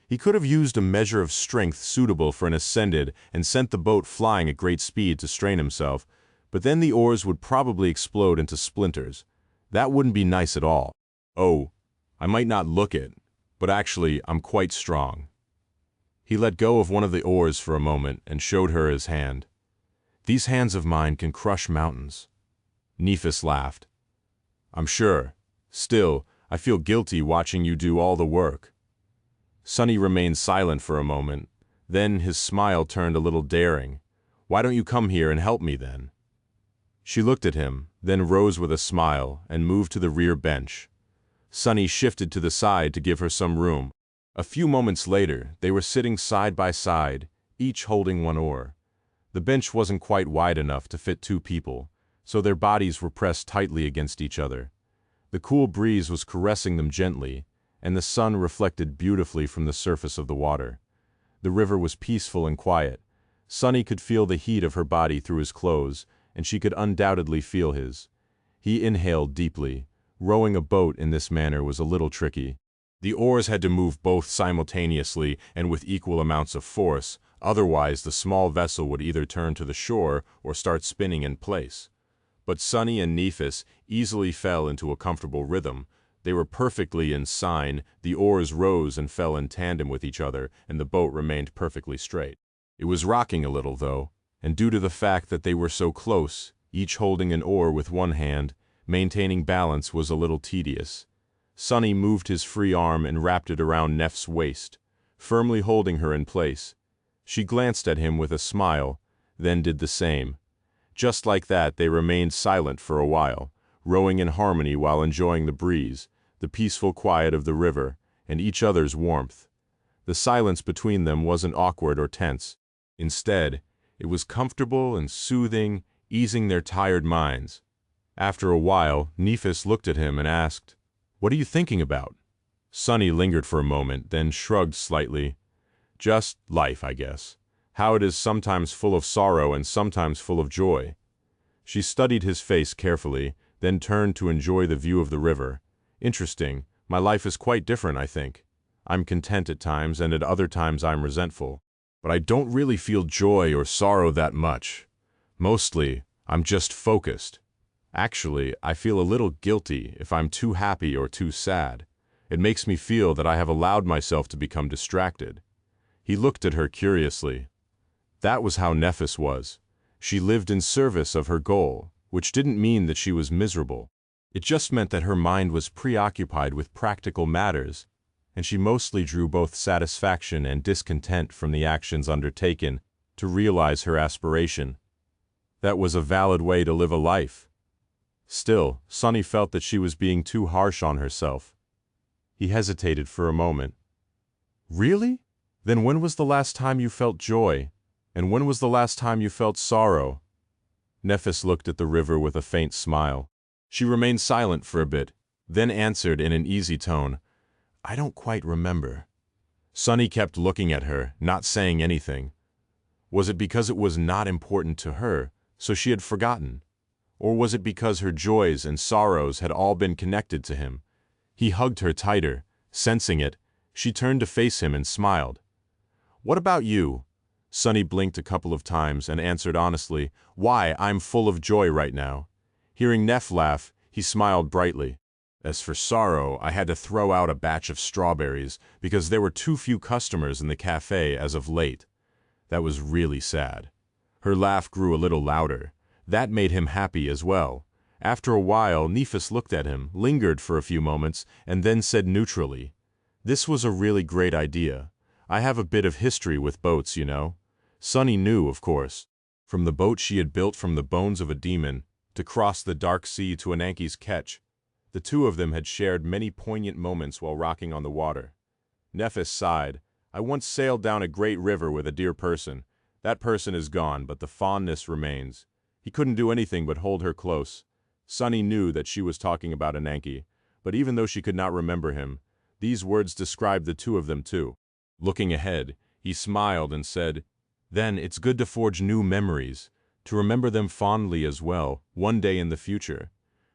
He could have used a measure of strength suitable for an ascended and sent the boat flying at great speed to strain himself, but then the oars would probably explode into splinters. That wouldn't be nice at all. "Oh, I might not look it, but actually I'm quite strong." He let go of one of the oars for a moment and showed her his hand. "These hands of mine can crush mountains." Nephis laughed. "I'm sure. Still, I feel guilty watching you do all the work." Sunny remained silent for a moment. Then his smile turned a little daring. "Why don't you come here and help me then?" She looked at him, then rose with a smile and moved to the rear bench. Sunny shifted to the side to give her some room. A few moments later, they were sitting side by side, each holding one oar. The bench wasn't quite wide enough to fit 2 people, so their bodies were pressed tightly against each other. The cool breeze was caressing them gently, and the sun reflected beautifully from the surface of the water. The river was peaceful and quiet. Sunny could feel the heat of her body through his clothes, and she could undoubtedly feel his. He inhaled deeply. Rowing a boat in this manner was a little tricky. The oars had to move both simultaneously and with equal amounts of force, Otherwise, the small vessel would either turn to the shore or start spinning in place. But Sunny and Nephis easily fell into a comfortable rhythm. They were perfectly in sign, the oars rose and fell in tandem with each other, and the boat remained perfectly straight. It was rocking a little, though, and due to the fact that they were so close, each holding an oar with one hand, maintaining balance was a little tedious. Sunny moved his free arm and wrapped it around Neff's waist, firmly holding her in place. She glanced at him with a smile, then did the same. Just like that, they remained silent for a while, rowing in harmony while enjoying the breeze, the peaceful quiet of the river, and each other's warmth. The silence between them wasn't awkward or tense. Instead, it was comfortable and soothing, easing their tired minds. After a while, Nephis looked at him and asked, "What are you thinking about?" Sunny lingered for a moment, then shrugged slightly. "Just life, I guess. How it is sometimes full of sorrow and sometimes full of joy." She studied his face carefully, then turned to enjoy the view of the river. "Interesting. My life is quite different, I think. I'm content at times, and at other times I'm resentful. But I don't really feel joy or sorrow that much. Mostly, I'm just focused. Actually, I feel a little guilty if I'm too happy or too sad. It makes me feel that I have allowed myself to become distracted." He looked at her curiously. That was how Nephis was. She lived in service of her goal, which didn't mean that she was miserable. It just meant that her mind was preoccupied with practical matters, and she mostly drew both satisfaction and discontent from the actions undertaken to realize her aspiration. That was a valid way to live a life. Still, Sunny felt that she was being too harsh on herself. He hesitated for a moment. "Really? Then when was the last time you felt joy? And when was the last time you felt sorrow?" Nephis looked at the river with a faint smile. She remained silent for a bit, then answered in an easy tone, "I don't quite remember." Sunny kept looking at her, not saying anything. Was it because it was not important to her, so she had forgotten? Or was it because her joys and sorrows had all been connected to him? He hugged her tighter. Sensing it, she turned to face him and smiled. "What about you?" Sunny blinked a couple of times and answered honestly, "Why, I'm full of joy right now." Hearing Neff laugh, he smiled brightly. "As for sorrow, I had to throw out a batch of strawberries because there were too few customers in the cafe as of late. That was really sad." Her laugh grew a little louder. That made him happy as well. After a while, Nephis looked at him, lingered for a few moments, and then said neutrally, "This was a really great idea. I have a bit of history with boats, you know." Sunny knew, of course. From the boat she had built from the bones of a demon, to cross the dark sea to Ananke's ketch, the two of them had shared many poignant moments while rocking on the water. Nephis sighed. "I once sailed down a great river with a dear person. That person is gone, but the fondness remains." He couldn't do anything but hold her close. Sunny knew that she was talking about Ananke, but even though she could not remember him, these words described the two of them too. Looking ahead, he smiled and said, "Then it's good to forge new memories, to remember them fondly as well, one day in the future."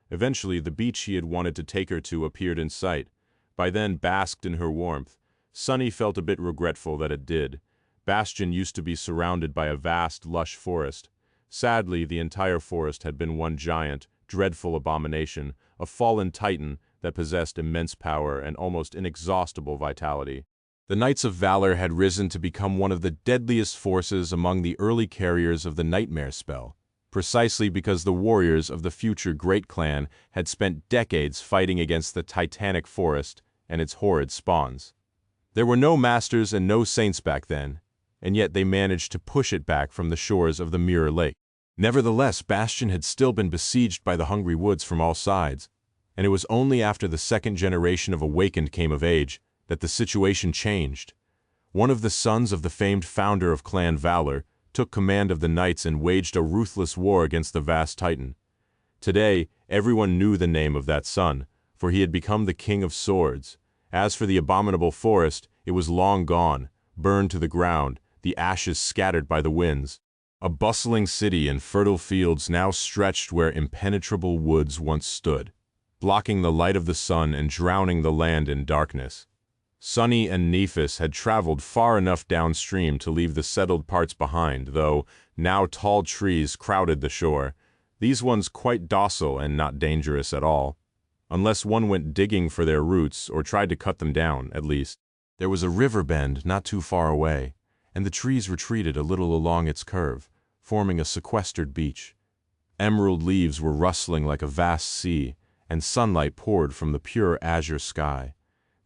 Eventually, the beach he had wanted to take her to appeared in sight. By then, basked in her warmth. Sunny felt a bit regretful that it did. Bastion used to be surrounded by a vast, lush forest. Sadly, the entire forest had been one giant, dreadful abomination, a fallen titan that possessed immense power and almost inexhaustible vitality. The Knights of Valor had risen to become one of the deadliest forces among the early carriers of the Nightmare spell, precisely because the warriors of the future Great Clan had spent decades fighting against the titanic forest and its horrid spawns. There were no masters and no saints back then, and yet they managed to push it back from the shores of the Mirror Lake. Nevertheless, Bastion had still been besieged by the hungry woods from all sides, and it was only after the second generation of Awakened came of age that the situation changed. One of the sons of the famed founder of Clan Valor took command of the Knights and waged a ruthless war against the vast Titan. Today, everyone knew the name of that son, for he had become the King of Swords. As for the abominable forest, it was long gone, burned to the ground, the ashes scattered by the winds. A bustling city and fertile fields now stretched where impenetrable woods once stood, blocking the light of the sun and drowning the land in darkness. Sunny and Nephis had traveled far enough downstream to leave the settled parts behind, though now tall trees crowded the shore, these ones quite docile and not dangerous at all, unless one went digging for their roots or tried to cut them down, at least. There was a river bend not too far away, and the trees retreated a little along its curve, forming a sequestered beach. Emerald leaves were rustling like a vast sea, and sunlight poured from the pure azure sky.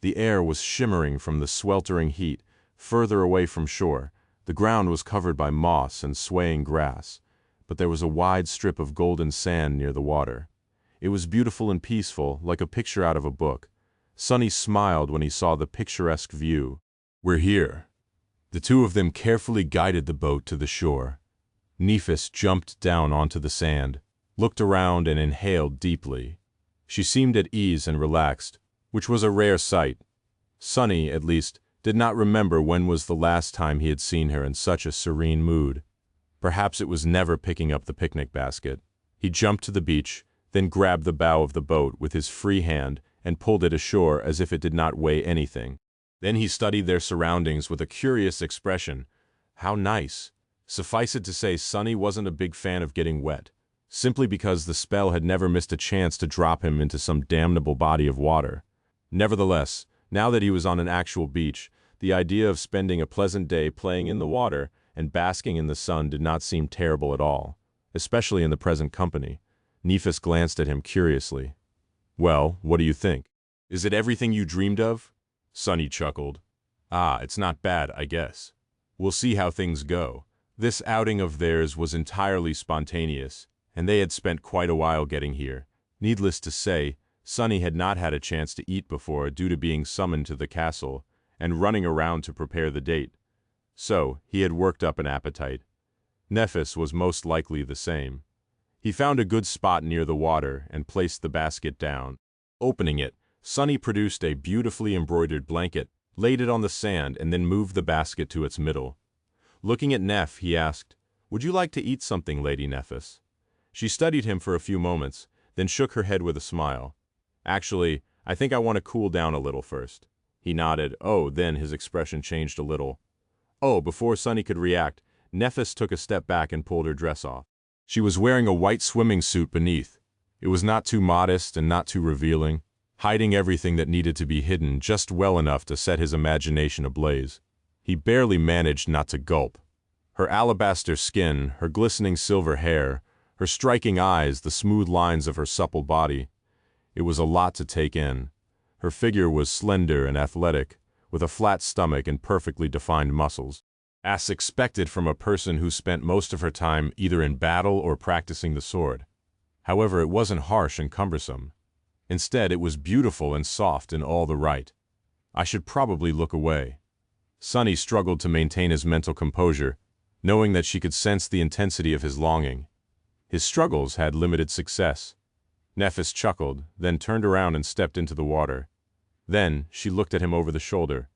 The air was shimmering from the sweltering heat. Further away from shore, the ground was covered by moss and swaying grass, but there was a wide strip of golden sand near the water. It was beautiful and peaceful, like a picture out of a book. Sunny smiled when he saw the picturesque view. "We're here." The two of them carefully guided the boat to the shore. Nephis jumped down onto the sand, looked around and inhaled deeply. She seemed at ease and relaxed, which was a rare sight. Sunny, at least, did not remember when was the last time he had seen her in such a serene mood. Perhaps it was never picking up the picnic basket. He jumped to the beach, then grabbed the bow of the boat with his free hand and pulled it ashore as if it did not weigh anything. Then he studied their surroundings with a curious expression. How nice. Suffice it to say, Sunny wasn't a big fan of getting wet, simply because the spell had never missed a chance to drop him into some damnable body of water. Nevertheless, now that he was on an actual beach, the idea of spending a pleasant day playing in the water and basking in the sun did not seem terrible at all, especially in the present company. Nephis glanced at him curiously. "Well, what do you think? Is it everything you dreamed of?" Sunny chuckled. "Ah, it's not bad, I guess. We'll see how things go." This outing of theirs was entirely spontaneous, and they had spent quite a while getting here. Needless to say, Sunny had not had a chance to eat before due to being summoned to the castle and running around to prepare the date. So, he had worked up an appetite. Nephis was most likely the same. He found a good spot near the water and placed the basket down. Opening it, Sunny produced a beautifully embroidered blanket, laid it on the sand, and then moved the basket to its middle. Looking at Neph, he asked, "Would you like to eat something, Lady Nephis?" She studied him for a few moments, then shook her head with a smile. "Actually, I think I want to cool down a little first." He nodded. Then his expression changed a little. Before Sunny could react, Nephis took a step back and pulled her dress off. She was wearing a white swimming suit beneath. It was not too modest and not too revealing, hiding everything that needed to be hidden just well enough to set his imagination ablaze. He barely managed not to gulp. Her alabaster skin, her glistening silver hair, her striking eyes, the smooth lines of her supple body. It was a lot to take in. Her figure was slender and athletic, with a flat stomach and perfectly defined muscles, as expected from a person who spent most of her time either in battle or practicing the sword. However, it wasn't harsh and cumbersome. Instead, it was beautiful and soft in all the right. I should probably look away. Sunny struggled to maintain his mental composure, knowing that she could sense the intensity of his longing. His struggles had limited success. Nephis chuckled, then turned around and stepped into the water. Then, she looked at him over the shoulder.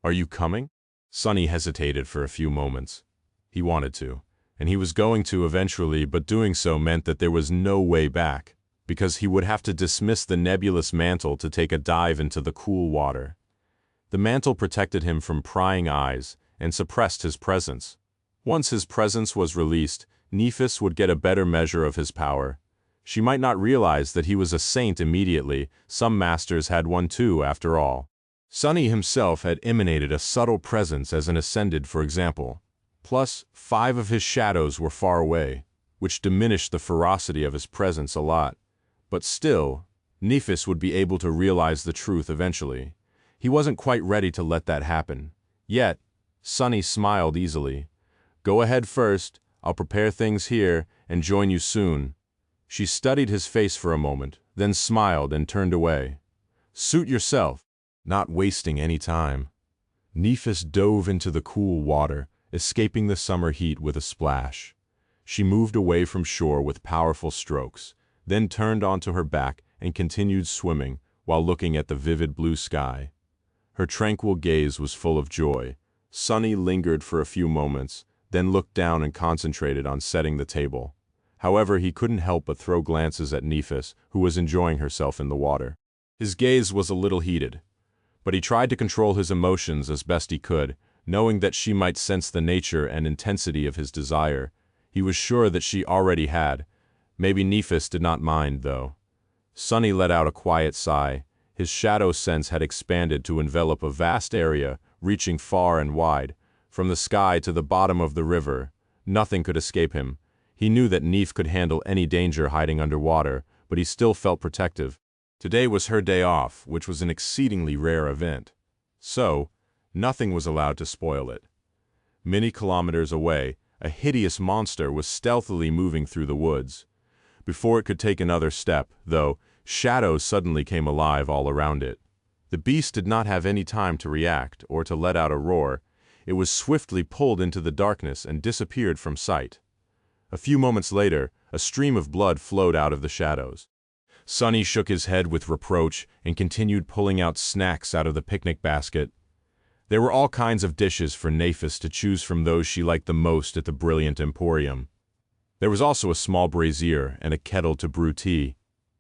"Are you coming?" Sunny hesitated for a few moments. He wanted to, and he was going to eventually, but doing so meant that there was no way back, because he would have to dismiss the nebulous mantle to take a dive into the cool water. The mantle protected him from prying eyes and suppressed his presence. Once his presence was released, Nephis would get a better measure of his power. She might not realize that he was a saint immediately. Some masters had one too, after all. Sunny himself had emanated a subtle presence as an ascended, for example. Plus, 5 of his shadows were far away, which diminished the ferocity of his presence a lot. But still, Nephis would be able to realize the truth eventually. He wasn't quite ready to let that happen. Yet, Sunny smiled easily. "Go ahead first, I'll prepare things here and join you soon." She studied his face for a moment, then smiled and turned away. "Suit yourself." Not wasting any time, Nephis dove into the cool water, escaping the summer heat with a splash. She moved away from shore with powerful strokes, then turned onto her back and continued swimming while looking at the vivid blue sky. Her tranquil gaze was full of joy. Sunny lingered for a few moments, then looked down and concentrated on setting the table. However, he couldn't help but throw glances at Nephis, who was enjoying herself in the water. His gaze was a little heated, But he tried to control his emotions as best he could, knowing that she might sense the nature and intensity of his desire. He was sure that she already had. Maybe Nephis did not mind, though. Sunny let out a quiet sigh. His shadow sense had expanded to envelop a vast area, reaching far and wide. From the sky to the bottom of the river, nothing could escape him. He knew that Neph could handle any danger hiding underwater, but he still felt protective. Today was her day off, which was an exceedingly rare event. So, nothing was allowed to spoil it. Many kilometers away, a hideous monster was stealthily moving through the woods. Before it could take another step, though, shadows suddenly came alive all around it. The beast did not have any time to react or to let out a roar. It was swiftly pulled into the darkness and disappeared from sight. A few moments later, a stream of blood flowed out of the shadows. Sunny shook his head with reproach and continued pulling out snacks out of the picnic basket. There were all kinds of dishes for Nephis to choose from those she liked the most at the brilliant emporium. There was also a small brazier and a kettle to brew tea.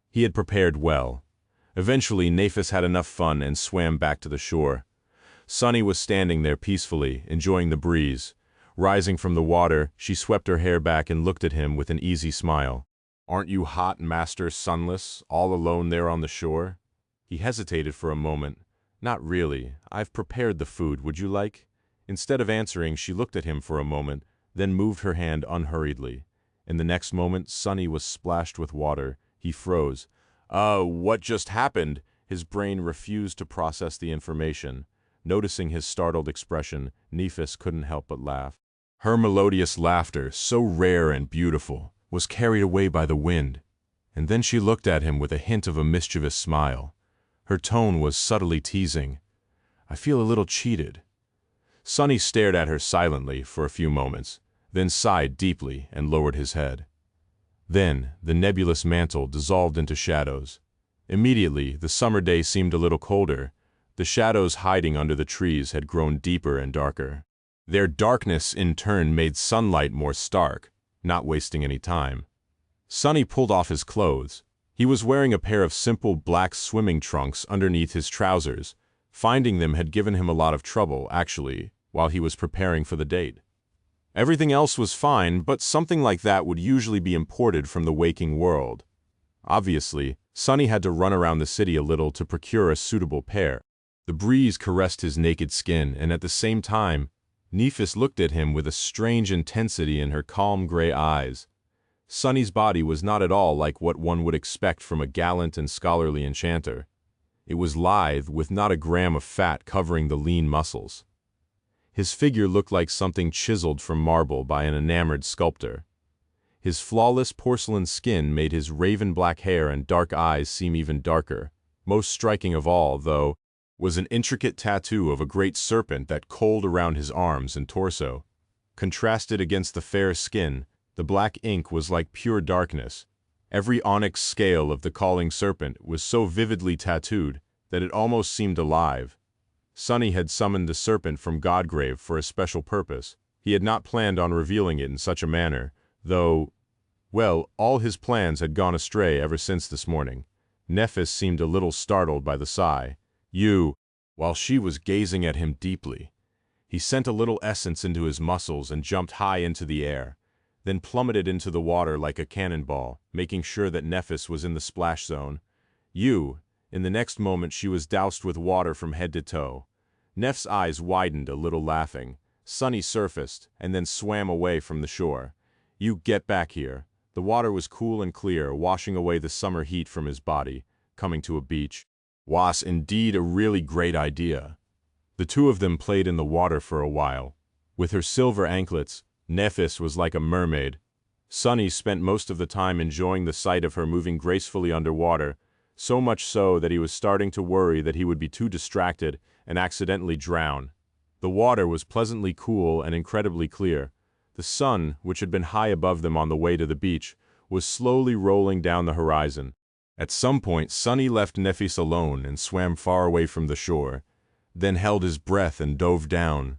He had prepared well. Eventually, Nephis had enough fun and swam back to the shore. Sunny was standing there peacefully, enjoying the breeze. Rising from the water, she swept her hair back and looked at him with an easy smile. "Aren't you hot, Master Sunless, all alone there on the shore?" He hesitated for a moment. "Not really. I've prepared the food. Would you like?" Instead of answering, she looked at him for a moment, then moved her hand unhurriedly. In the next moment, Sunny was splashed with water. He froze. What just happened?" His brain refused to process the information. Noticing his startled expression, Nephis couldn't help but laugh. Her melodious laughter, so rare and beautiful, was carried away by the wind. And then she looked at him with a hint of a mischievous smile. Her tone was subtly teasing. "I feel a little cheated." Sunny stared at her silently for a few moments, then sighed deeply and lowered his head. Then, the nebulous mantle dissolved into shadows. Immediately, the summer day seemed a little colder. The shadows hiding under the trees had grown deeper and darker. Their darkness, in turn, made sunlight more stark, not wasting any time. Sunny pulled off his clothes. He was wearing a pair of simple black swimming trunks underneath his trousers. Finding them had given him a lot of trouble, actually, while he was preparing for the date. Everything else was fine, but something like that would usually be imported from the waking world. Obviously, Sunny had to run around the city a little to procure a suitable pair. The breeze caressed his naked skin, and at the same time, Nephis looked at him with a strange intensity in her calm gray eyes. Sunny's body was not at all like what one would expect from a gallant and scholarly enchanter. It was lithe, with not a gram of fat covering the lean muscles. His figure looked like something chiseled from marble by an enamored sculptor. His flawless porcelain skin made his raven-black hair and dark eyes seem even darker. Most striking of all, though, was an intricate tattoo of a great serpent that coiled around his arms and torso. Contrasted against the fair skin, the black ink was like pure darkness. Every onyx scale of the calling serpent was so vividly tattooed that it almost seemed alive. Sunny had summoned the serpent from Godgrave for a special purpose. He had not planned on revealing it in such a manner, though, well, all his plans had gone astray ever since this morning. Nephis seemed a little startled by the sigh. While she was gazing at him deeply. He sent a little essence into his muscles and jumped high into the air, then plummeted into the water like a cannonball, making sure that Nephis was in the splash zone. In the next moment she was doused with water from head to toe. Neph's eyes widened a little, laughing. Sunny surfaced, and then swam away from the shore. "You get back here." The water was cool and clear, washing away the summer heat from his body. Coming to a beach was indeed a really great idea. The two of them played in the water for a while. With her silver anklets, Nephis was like a mermaid. Sunny spent most of the time enjoying the sight of her moving gracefully underwater, so much so that he was starting to worry that he would be too distracted and accidentally drown. The water was pleasantly cool and incredibly clear. The sun, which had been high above them on the way to the beach, was slowly rolling down the horizon. At some point, Sunny left Nephis alone and swam far away from the shore, then held his breath and dove down.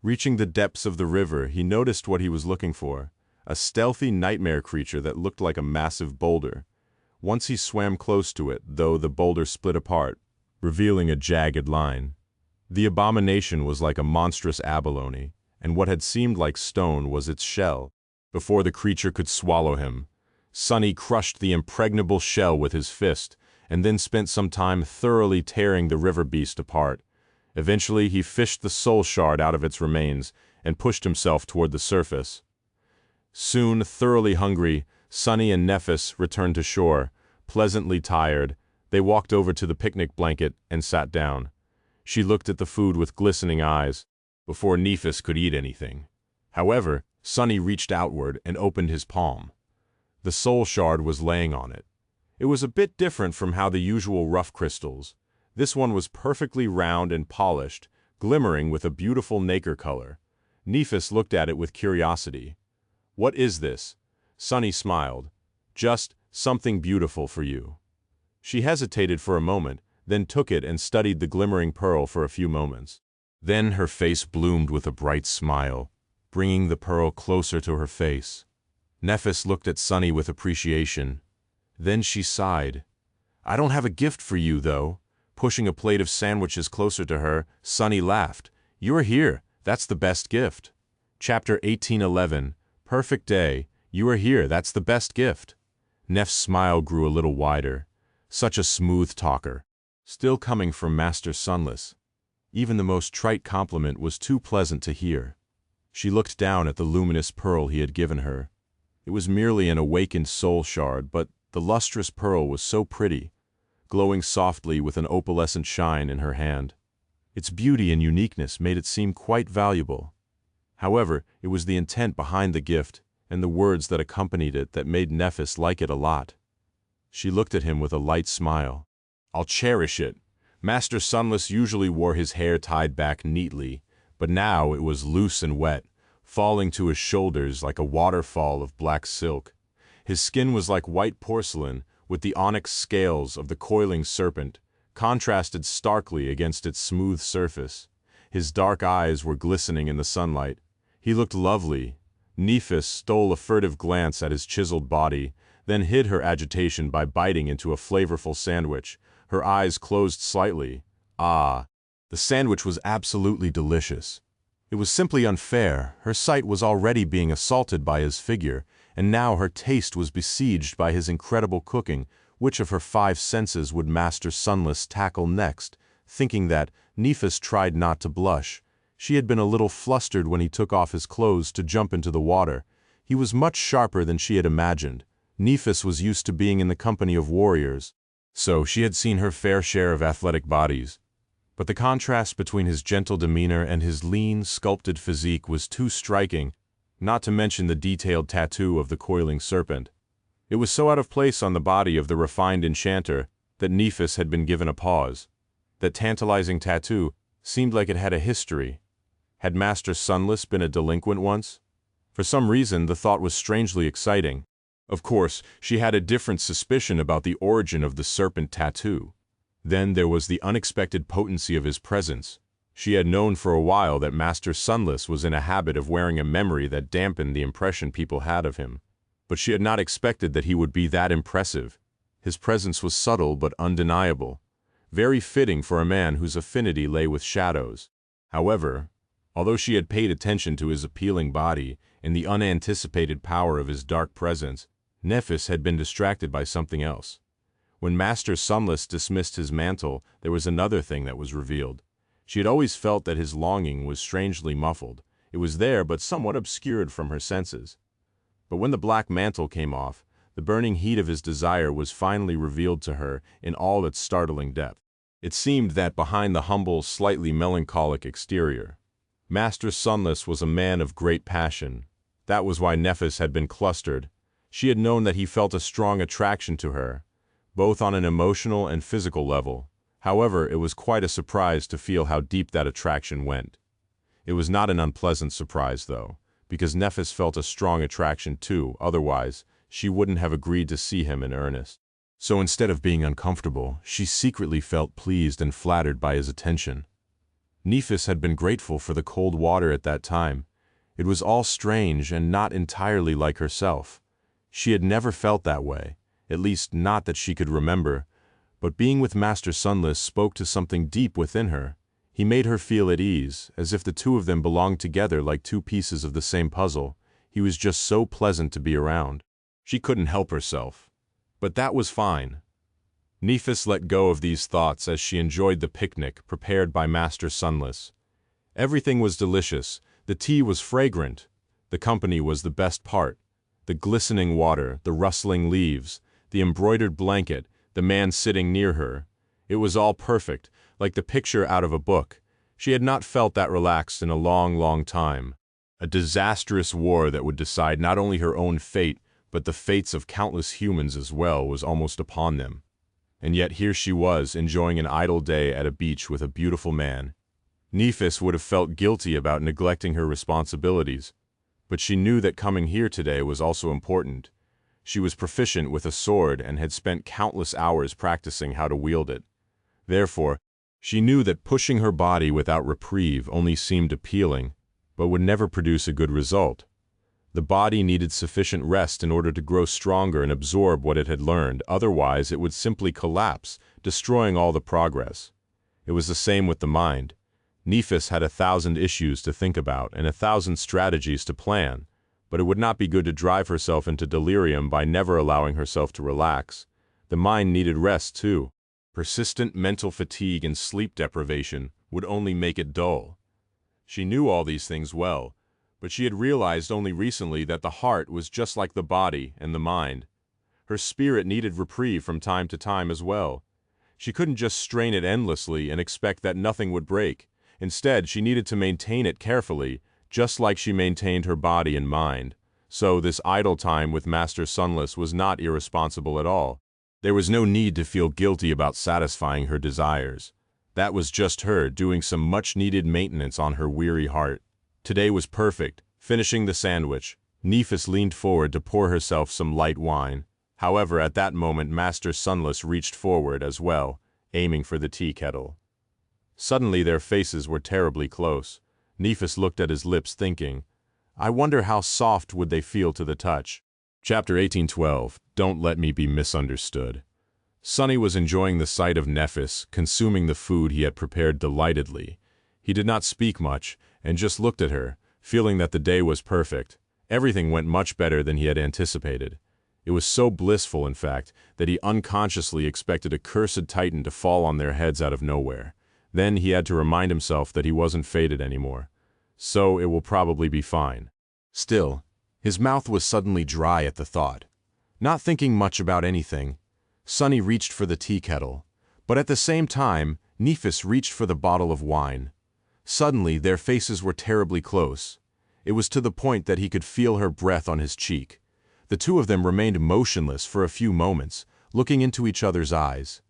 Reaching the depths of the river, he noticed what he was looking for, a stealthy nightmare creature that looked like a massive boulder. Once he swam close to it, though the boulder split apart, revealing a jagged line. The abomination was like a monstrous abalone, and what had seemed like stone was its shell. Before the creature could swallow him, Sunny crushed the impregnable shell with his fist, and then spent some time thoroughly tearing the river beast apart. Eventually, he fished the soul shard out of its remains and pushed himself toward the surface. Soon, thoroughly hungry, Sunny and Nephis returned to shore. Pleasantly tired, they walked over to the picnic blanket and sat down. She looked at the food with glistening eyes, before Nephis could eat anything. However, Sunny reached outward and opened his palm. The soul shard was laying on it. It was a bit different from how the usual rough crystals. This one was perfectly round and polished, glimmering with a beautiful nacre color. Nephis looked at it with curiosity. "What is this?" Sunny smiled. "Just something beautiful for you." She hesitated for a moment, then took it and studied the glimmering pearl for a few moments. Then her face bloomed with a bright smile, bringing the pearl closer to her face. Nephis looked at Sunny with appreciation. Then she sighed. "I don't have a gift for you, though." Pushing a plate of sandwiches closer to her, Sunny laughed. "You are here. That's the best gift." Chapter 1811. Perfect day. You are here. That's the best gift. Neff's smile grew a little wider. Such a smooth talker. Still coming from Master Sunless. Even the most trite compliment was too pleasant to hear. She looked down at the luminous pearl he had given her. It was merely an awakened soul shard, but the lustrous pearl was so pretty, glowing softly with an opalescent shine in her hand. Its beauty and uniqueness made it seem quite valuable. However, it was the intent behind the gift and the words that accompanied it that made Nephis like it a lot. She looked at him with a light smile. "I'll cherish it." Master Sunless usually wore his hair tied back neatly, but now it was loose and wet, falling to his shoulders like a waterfall of black silk. His skin was like white porcelain, with the onyx scales of the coiling serpent contrasted starkly against its smooth surface. His dark eyes were glistening in the sunlight. He looked lovely. Nephis stole a furtive glance at his chiseled body, then hid her agitation by biting into a flavorful sandwich. Her eyes closed slightly. Ah, the sandwich was absolutely delicious. It was simply unfair. Her sight was already being assaulted by his figure, and now her taste was besieged by his incredible cooking. Which of her 5 senses would Master Sunless tackle next? Thinking that, Nephis tried not to blush. She had been a little flustered when he took off his clothes to jump into the water. He was much sharper than she had imagined. Nephis was used to being in the company of warriors, so she had seen her fair share of athletic bodies. But the contrast between his gentle demeanor and his lean, sculpted physique was too striking, not to mention the detailed tattoo of the coiling serpent. It was so out of place on the body of the refined enchanter that Nephis had been given a pause. That tantalizing tattoo seemed like it had a history. Had Master Sunless been a delinquent once? For some reason, the thought was strangely exciting. Of course, she had a different suspicion about the origin of the serpent tattoo. Then there was the unexpected potency of his presence. She had known for a while that Master Sunless was in a habit of wearing a memory that dampened the impression people had of him. But she had not expected that he would be that impressive. His presence was subtle but undeniable, very fitting for a man whose affinity lay with shadows. However, although she had paid attention to his appealing body and the unanticipated power of his dark presence, Nephis had been distracted by something else. When Master Sunless dismissed his mantle, there was another thing that was revealed. She had always felt that his longing was strangely muffled. It was there, but somewhat obscured from her senses. But when the black mantle came off, the burning heat of his desire was finally revealed to her in all its startling depth. It seemed that behind the humble, slightly melancholic exterior, Master Sunless was a man of great passion. That was why Nephis had been clustered. She had known that he felt a strong attraction to her, both on an emotional and physical level. However, it was quite a surprise to feel how deep that attraction went. It was not an unpleasant surprise, though, because Nephis felt a strong attraction too. Otherwise, she wouldn't have agreed to see him in earnest. So instead of being uncomfortable, she secretly felt pleased and flattered by his attention. Nephis had been grateful for the cold water at that time. It was all strange and not entirely like herself. She had never felt that way, at least not that she could remember, But being with Master Sunless spoke to something deep within her. He made her feel at ease, as if the two of them belonged together like two pieces of the same puzzle. He was just so pleasant to be around. She couldn't help herself. But that was fine. Nephis let go of these thoughts as she enjoyed the picnic prepared by Master Sunless. Everything was delicious. The tea was fragrant. The company was the best part. The glistening water, the rustling leaves, the embroidered blanket, the man sitting near her. It was all perfect, like the picture out of a book. She had not felt that relaxed in a long, long time. A disastrous war that would decide not only her own fate, but the fates of countless humans as well was almost upon them. And yet here she was, enjoying an idle day at a beach with a beautiful man. Nephis would have felt guilty about neglecting her responsibilities, but she knew that coming here today was also important. She was proficient with a sword and had spent countless hours practicing how to wield it. Therefore, she knew that pushing her body without reprieve only seemed appealing, but would never produce a good result. The body needed sufficient rest in order to grow stronger and absorb what it had learned, otherwise it would simply collapse, destroying all the progress. It was the same with the mind. Nephis had 1,000 issues to think about and 1,000 strategies to plan, but it would not be good to drive herself into delirium by never allowing herself to relax. The mind needed rest too. Persistent mental fatigue and sleep deprivation would only make it dull. She knew all these things well, but she had realized only recently that the heart was just like the body and the mind. Her spirit needed reprieve from time to time as well. She couldn't just strain it endlessly and expect that nothing would break. Instead, she needed to maintain it carefully, just like she maintained her body and mind. So this idle time with Master Sunless was not irresponsible at all. There was no need to feel guilty about satisfying her desires. That was just her doing some much-needed maintenance on her weary heart. Today was perfect. Finishing the sandwich, Nephis leaned forward to pour herself some light wine. However, at that moment Master Sunless reached forward as well, aiming for the tea kettle. Suddenly their faces were terribly close. Nephis looked at his lips thinking, I wonder how soft would they feel to the touch. Chapter 1812, Don't Let Me Be Misunderstood. Sunny was enjoying the sight of Nephis, consuming the food he had prepared delightedly. He did not speak much, and just looked at her, feeling that the day was perfect. Everything went much better than he had anticipated. It was so blissful, in fact, that he unconsciously expected a cursed titan to fall on their heads out of nowhere. Then he had to remind himself that he wasn't fated anymore. So it will probably be fine. Still, his mouth was suddenly dry at the thought. Not thinking much about anything, Sunny reached for the tea kettle, but at the same time, Nephis reached for the bottle of wine. Suddenly, their faces were terribly close. It was to the point that he could feel her breath on his cheek. The two of them remained motionless for a few moments, looking into each other's eyes.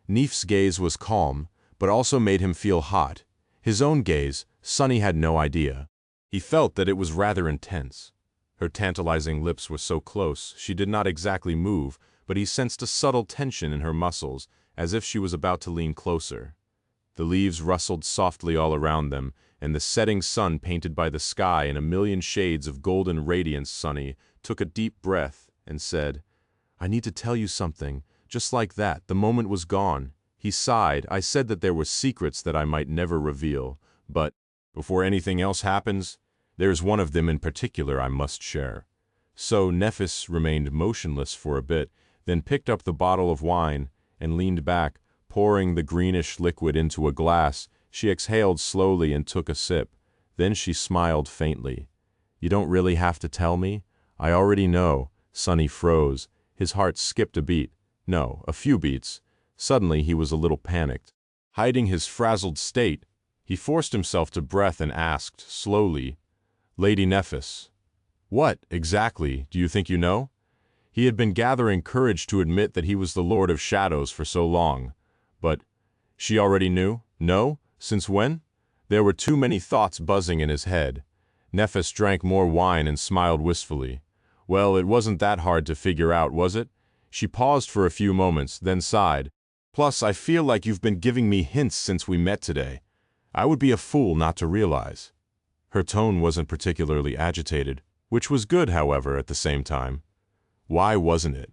Neph's gaze was calm, but also made him feel hot. His own gaze, Sunny had no idea. He felt that it was rather intense. Her tantalizing lips were so close, she did not exactly move, but he sensed a subtle tension in her muscles, as if she was about to lean closer. The leaves rustled softly all around them, and the setting sun painted by the sky in a million shades of golden radiance. Sunny took a deep breath and said, I need to tell you something. Just like that, the moment was gone. He sighed. I said that there were secrets that I might never reveal, but before anything else happens, there's one of them in particular I must share. So Nephis remained motionless for a bit, then picked up the bottle of wine and leaned back, pouring the greenish liquid into a glass. She exhaled slowly and took a sip. Then she smiled faintly. You don't really have to tell me? I already know. Sunny froze. His heart skipped a beat. No, a few beats. Suddenly he was a little panicked. Hiding his frazzled state, he forced himself to breath and asked, slowly, Lady Nephis, what, exactly, do you think you know? He had been gathering courage to admit that he was the Lord of Shadows for so long. But she already knew? No? Since when? There were too many thoughts buzzing in his head. Nephis drank more wine and smiled wistfully. Well, it wasn't that hard to figure out, was it? She paused for a few moments, then sighed. Plus, I feel like you've been giving me hints since we met today. I would be a fool not to realize. Her tone wasn't particularly agitated, which was good, however, at the same time. Why wasn't it?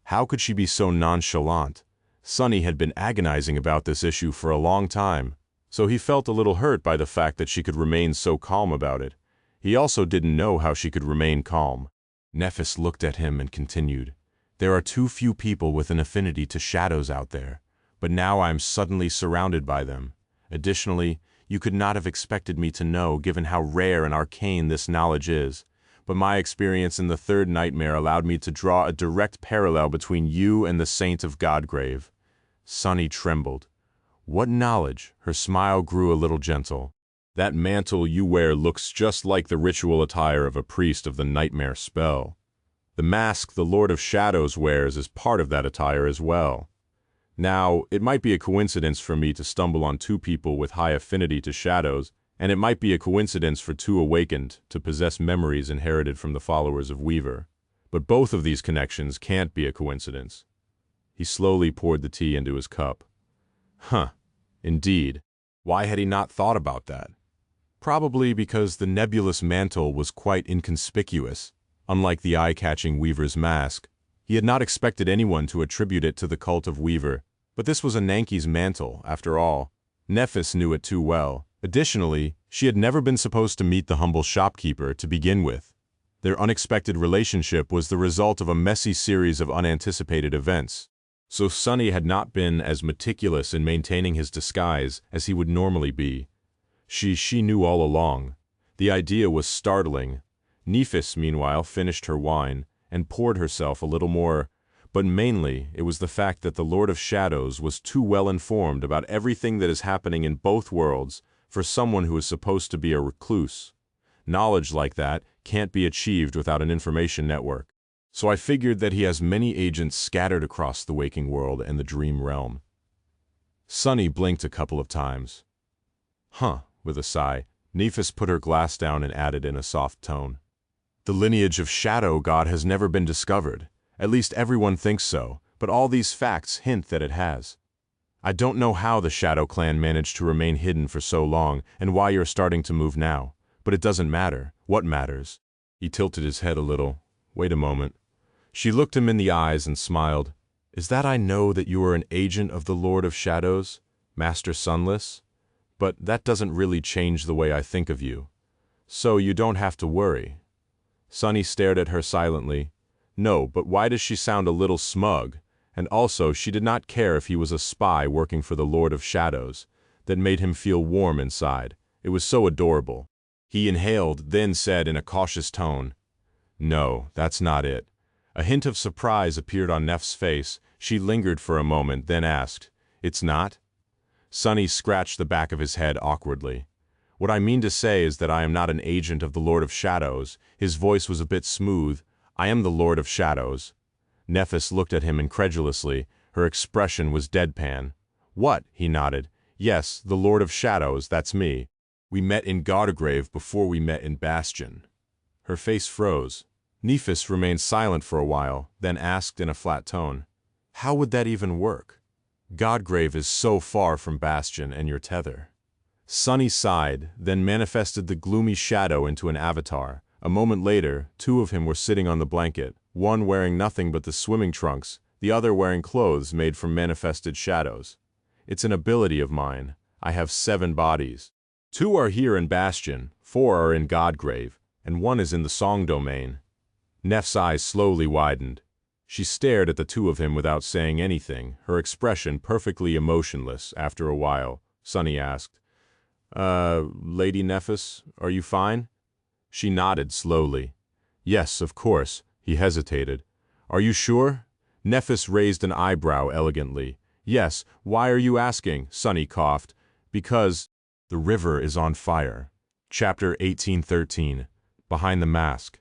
How could she be so nonchalant? Sunny had been agonizing about this issue for a long time, so he felt a little hurt by the fact that she could remain so calm about it. He also didn't know how she could remain calm. Nephis looked at him and continued, "There are too few people with an affinity to shadows out there, but now I am suddenly surrounded by them. Additionally, you could not have expected me to know, given how rare and arcane this knowledge is, but my experience in the third nightmare allowed me to draw a direct parallel between you and the Saint of Godgrave." Sunny trembled. "What knowledge?" Her smile grew a little gentle. "That mantle you wear looks just like the ritual attire of a priest of the nightmare spell. The mask the Lord of Shadows wears is part of that attire as well. Now, it might be a coincidence for me to stumble on two people with high affinity to shadows, and it might be a coincidence for two awakened to possess memories inherited from the followers of Weaver. But both of these connections can't be a coincidence." He slowly poured the tea into his cup. Indeed. Why had he not thought about that? Probably because the nebulous mantle was quite inconspicuous. Unlike the eye-catching Weaver's mask, he had not expected anyone to attribute it to the cult of Weaver, but this was Ananke's mantle, after all. Nephis knew it too well. Additionally, she had never been supposed to meet the humble shopkeeper to begin with. Their unexpected relationship was the result of a messy series of unanticipated events. So Sunny had not been as meticulous in maintaining his disguise as he would normally be. She knew all along. The idea was startling. Nephis, meanwhile, finished her wine and poured herself a little more, but mainly it was the fact that the Lord of Shadows was too well informed about everything that is happening in both worlds for someone who is supposed to be a recluse. Knowledge like that can't be achieved without an information network. So I figured that he has many agents scattered across the waking world and the dream realm. Sunny blinked a couple of times. With a sigh, Nephis put her glass down and added in a soft tone, "The lineage of Shadow God has never been discovered. At least everyone thinks so, but all these facts hint that it has. I don't know how the Shadow Clan managed to remain hidden for so long and why you're starting to move now, but it doesn't matter. What matters?" He tilted his head a little. "Wait a moment." She looked him in the eyes and smiled. "Is that I know that you are an agent of the Lord of Shadows, Master Sunless? But that doesn't really change the way I think of you. So you don't have to worry." Sunny stared at her silently. No, but why does she sound a little smug? And also, she did not care if he was a spy working for the Lord of Shadows. That made him feel warm inside. It was so adorable. He inhaled, then said in a cautious tone, "No, that's not it." A hint of surprise appeared on Neff's face. She lingered for a moment, then asked, "It's not?" Sunny scratched the back of his head awkwardly. "What I mean to say is that I am not an agent of the Lord of Shadows." His voice was a bit smooth. "I am the Lord of Shadows." Nephis looked at him incredulously. Her expression was deadpan. "What?" He nodded. "Yes, the Lord of Shadows, that's me. We met in Godgrave before we met in Bastion." Her face froze. Nephis remained silent for a while, then asked in a flat tone, "How would that even work? Godgrave is so far from Bastion and your tether." Sunny sighed, then manifested the gloomy shadow into an avatar. A moment later, two of him were sitting on the blanket, one wearing nothing but the swimming trunks, the other wearing clothes made from manifested shadows. "It's an ability of mine. I have 7 bodies. 2 are here in Bastion, 4 are in Godgrave, and 1 is in the Song Domain." Neff's eyes slowly widened. She stared at the two of him without saying anything, her expression perfectly emotionless. After a while, Sunny asked, Lady Nephis, are you fine?" She nodded slowly. "Yes, of course." He hesitated. "Are you sure?" Nephis raised an eyebrow elegantly. "Yes, why are you asking?" Sunny coughed. "Because the river is on fire." Chapter 1813. Behind the Mask.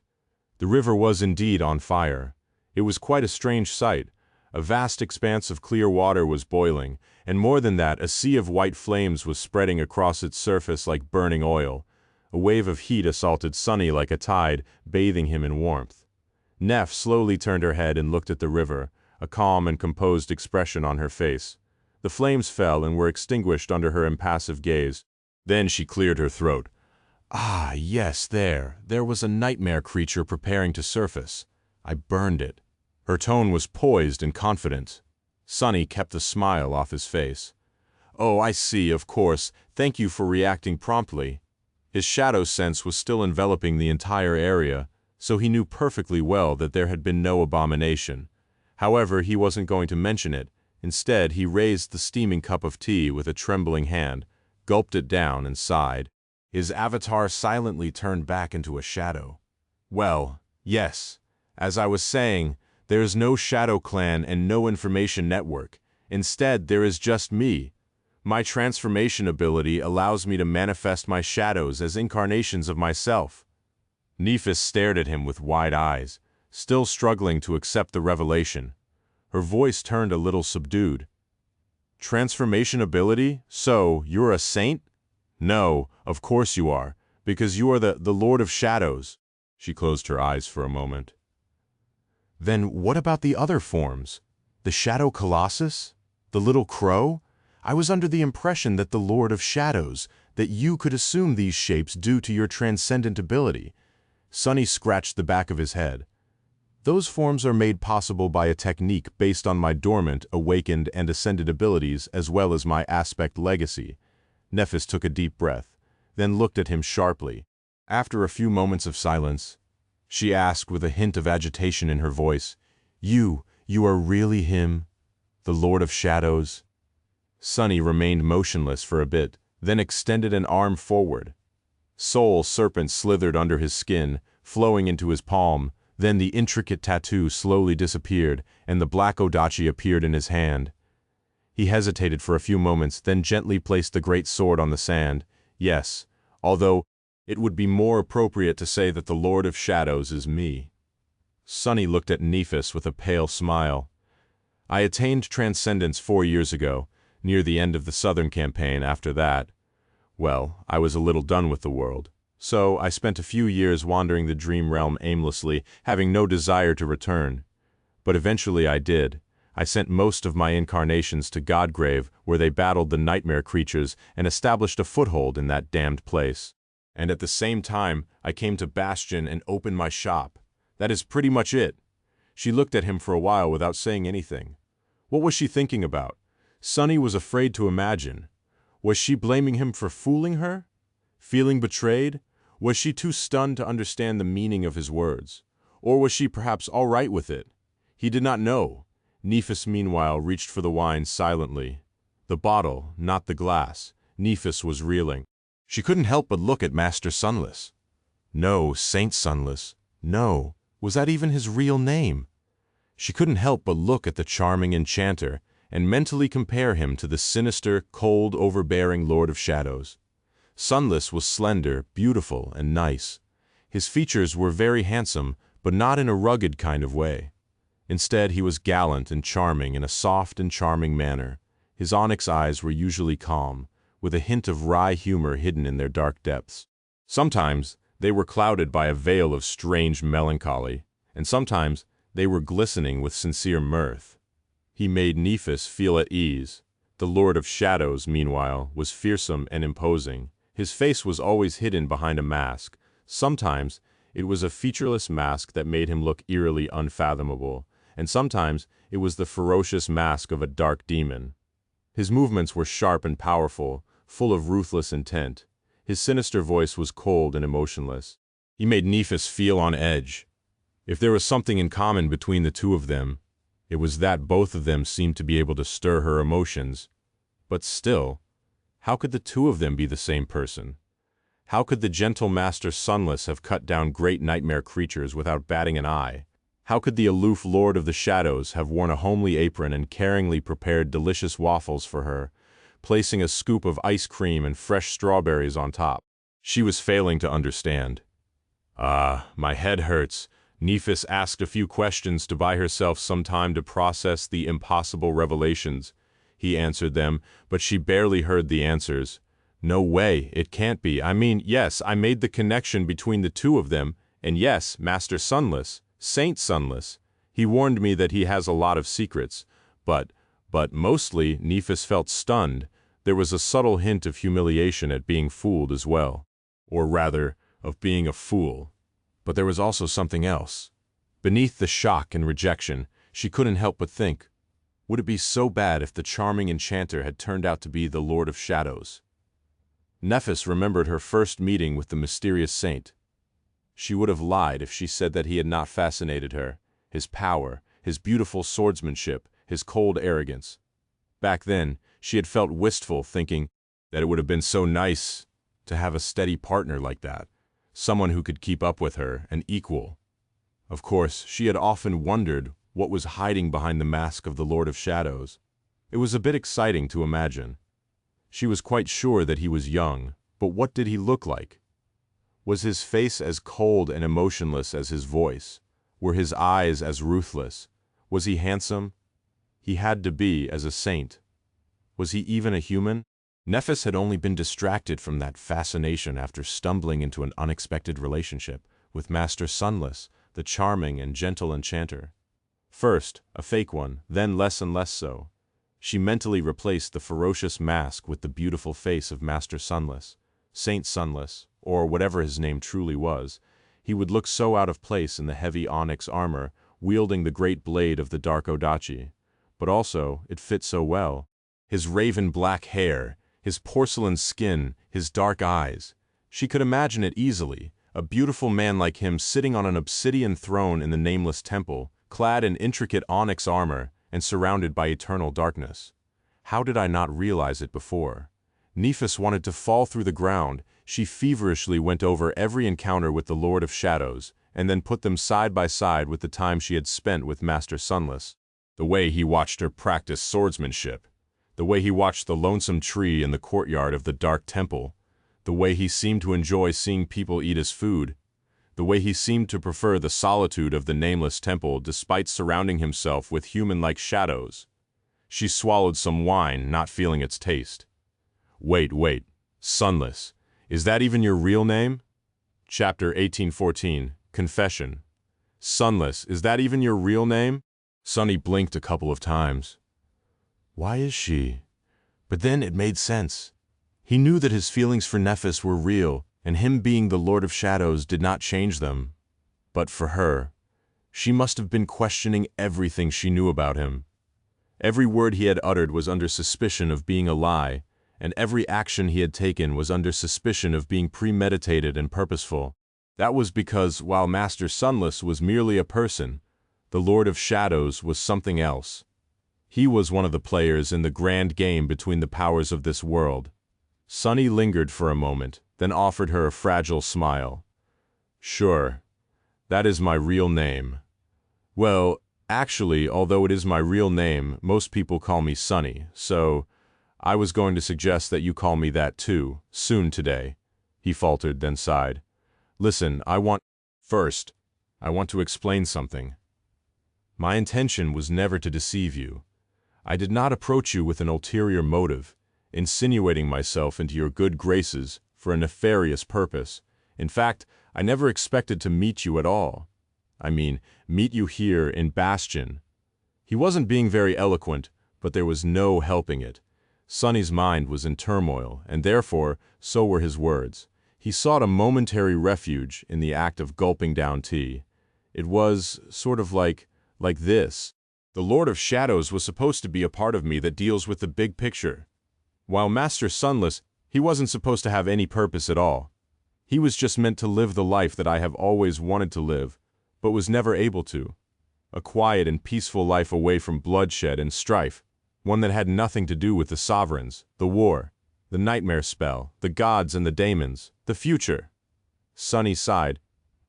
The river was indeed on fire. It was quite a strange sight. A vast expanse of clear water was boiling, and more than that, a sea of white flames was spreading across its surface like burning oil. A wave of heat assaulted Sunny like a tide, bathing him in warmth. Neff slowly turned her head and looked at the river, a calm and composed expression on her face. The flames fell and were extinguished under her impassive gaze. Then she cleared her throat. "Ah, yes, there was a nightmare creature preparing to surface. I burned it." Her tone was poised and confident. Sunny kept the smile off his face. "Oh, I see, of course. Thank you for reacting promptly." His shadow sense was still enveloping the entire area, so he knew perfectly well that there had been no abomination. However, he wasn't going to mention it. Instead, he raised the steaming cup of tea with a trembling hand, gulped it down, and sighed. His avatar silently turned back into a shadow. "Well, yes. As I was saying, there is no shadow clan and no information network. Instead, there is just me. My transformation ability allows me to manifest my shadows as incarnations of myself." Nephis stared at him with wide eyes, still struggling to accept the revelation. Her voice turned a little subdued. "Transformation ability? So, you're a saint?" "No, of course you are, because you are the Lord of Shadows." She closed her eyes for a moment. "Then what about the other forms? The Shadow Colossus? The Little Crow? I was under the impression that the Lord of Shadows, that you could assume these shapes due to your transcendent ability." Sunny scratched the back of his head. "Those forms are made possible by a technique based on my dormant, awakened, and ascended abilities as well as my aspect legacy." Nephis took a deep breath, then looked at him sharply. After a few moments of silence, she asked with a hint of agitation in her voice, You are really him, the Lord of Shadows?" Sunny remained motionless for a bit, then extended an arm forward. Soul serpent slithered under his skin, flowing into his palm. Then the intricate tattoo slowly disappeared, and the black odachi appeared in his hand. He hesitated for a few moments, then gently placed the great sword on the sand. "Yes, although it would be more appropriate to say that the Lord of Shadows is me." Sunny looked at Nephis with a pale smile. "I attained transcendence 4 years ago, near the end of the Southern Campaign. After that, well, I was a little done with the world. So I spent a few years wandering the dream realm aimlessly, having no desire to return. But eventually I did. I sent most of my incarnations to Godgrave, where they battled the nightmare creatures and established a foothold in that damned place. And at the same time, I came to Bastion and opened my shop. That is pretty much it." She looked at him for a while without saying anything. What was she thinking about? Sunny was afraid to imagine. Was she blaming him for fooling her? Feeling betrayed? Was she too stunned to understand the meaning of his words? Or was she perhaps all right with it? He did not know. Nephis, meanwhile, reached for the wine silently. The bottle, not the glass. Nephis was reeling. She couldn't help but look at Master Sunless. No, Saint Sunless. No, was that even his real name? She couldn't help but look at the charming enchanter and mentally compare him to the sinister, cold, overbearing Lord of Shadows. Sunless was slender, beautiful, and nice. His features were very handsome, but not in a rugged kind of way. Instead, he was gallant and charming in a soft and charming manner. His onyx eyes were usually calm, with a hint of wry humor hidden in their dark depths. Sometimes they were clouded by a veil of strange melancholy, and sometimes they were glistening with sincere mirth. He made Nephis feel at ease. The Lord of Shadows, meanwhile, was fearsome and imposing. His face was always hidden behind a mask. Sometimes it was a featureless mask that made him look eerily unfathomable, and sometimes it was the ferocious mask of a dark demon. His movements were sharp and powerful, full of ruthless intent. His sinister voice was cold and emotionless. He made Nephis feel on edge. If there was something in common between the two of them, it was that both of them seemed to be able to stir her emotions. But still, how could the two of them be the same person? How could the gentle Master Sunless have cut down great nightmare creatures without batting an eye? How could the aloof Lord of the Shadows have worn a homely apron and caringly prepared delicious waffles for her, placing a scoop of ice cream and fresh strawberries on top? She was failing to understand. "Ah, my head hurts." Nephis asked a few questions to buy herself some time to process the impossible revelations. He answered them, but she barely heard the answers. "No way, it can't be. I mean, yes, I made the connection between the two of them, and yes, Master Sunless, Saint Sunless. He warned me that he has a lot of secrets, but mostly Nephis felt stunned. There was a subtle hint of humiliation at being fooled as well. Or rather, of being a fool. But there was also something else. Beneath the shock and rejection, she couldn't help but think, Would it be so bad if the charming enchanter had turned out to be the Lord of Shadows? Nephis remembered her first meeting with the mysterious saint. She would have lied if she said that he had not fascinated her, his power, his beautiful swordsmanship, his cold arrogance. Back then, she had felt wistful, thinking that it would have been so nice to have a steady partner like that, someone who could keep up with her, an equal. Of course, she had often wondered what was hiding behind the mask of the Lord of Shadows. It was a bit exciting to imagine. She was quite sure that he was young, but what did he look like? Was his face as cold and emotionless as his voice? Were his eyes as ruthless? Was he handsome? He had to be, as a saint. Was he even a human? Nephis had only been distracted from that fascination after stumbling into an unexpected relationship with Master Sunless, the charming and gentle enchanter. First, a fake one, then less and less so. She mentally replaced the ferocious mask with the beautiful face of Master Sunless, Saint Sunless, or whatever his name truly was. He would look so out of place in the heavy onyx armor, wielding the great blade of the dark Odachi. But also, it fit so well. His raven black hair, his porcelain skin, his dark eyes. She could imagine it easily, a beautiful man like him sitting on an obsidian throne in the nameless temple, clad in intricate onyx armor, and surrounded by eternal darkness. How did I not realize it before? Nephis wanted to fall through the ground. She feverishly went over every encounter with the Lord of Shadows, and then put them side by side with the time she had spent with Master Sunless. The way he watched her practice swordsmanship, the way he watched the lonesome tree in the courtyard of the dark temple, the way he seemed to enjoy seeing people eat his food, the way he seemed to prefer the solitude of the nameless temple despite surrounding himself with human-like shadows. She swallowed some wine, not feeling its taste. Wait, Sunless, is that even your real name? Chapter 1814, Confession. Sunless, is that even your real name? Sunny blinked a couple of times. Why is she? But then it made sense. He knew that his feelings for Nephis were real, and him being the Lord of Shadows did not change them. But for her, she must have been questioning everything she knew about him. Every word he had uttered was under suspicion of being a lie, and every action he had taken was under suspicion of being premeditated and purposeful. That was because, while Master Sunless was merely a person, the Lord of Shadows was something else. He was one of the players in the grand game between the powers of this world. Sunny lingered for a moment, then offered her a fragile smile. Sure, that is my real name. Well, actually, although it is my real name, most people call me Sunny, so I was going to suggest that you call me that too, soon today. He faltered, then sighed. Listen, First, I want to explain something. My intention was never to deceive you. I did not approach you with an ulterior motive, insinuating myself into your good graces for a nefarious purpose. In fact, I never expected to meet you at all. I mean, meet you here in Bastion. He wasn't being very eloquent, but there was no helping it. Sunny's mind was in turmoil, and therefore, so were his words. He sought a momentary refuge in the act of gulping down tea. It was sort of like this. The Lord of Shadows was supposed to be a part of me that deals with the big picture. While Master Sunless, he wasn't supposed to have any purpose at all. He was just meant to live the life that I have always wanted to live, but was never able to. A quiet and peaceful life away from bloodshed and strife, one that had nothing to do with the sovereigns, the war, the nightmare spell, the gods and the daemons, the future. Sunny sighed.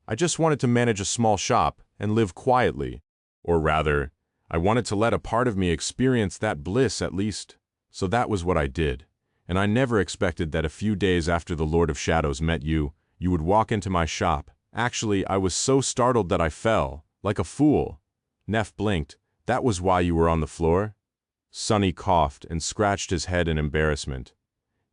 I just wanted to manage a small shop and live quietly. Or rather, I wanted to let a part of me experience that bliss at least. So that was what I did. And I never expected that a few days after the Lord of Shadows met you, you would walk into my shop. Actually, I was so startled that I fell, like a fool. Neff blinked. That was why you were on the floor? Sunny coughed and scratched his head in embarrassment.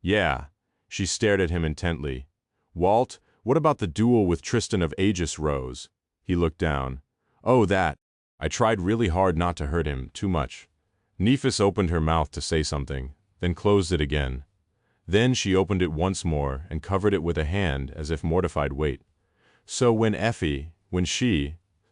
Yeah. She stared at him intently. Walt, what about the duel with Tristan of Aegis Rose? He looked down. Oh, that. I tried really hard not to hurt him too much. Nephis opened her mouth to say something, then closed it again. Then she opened it once more and covered it with a hand as if mortified. Wait. So when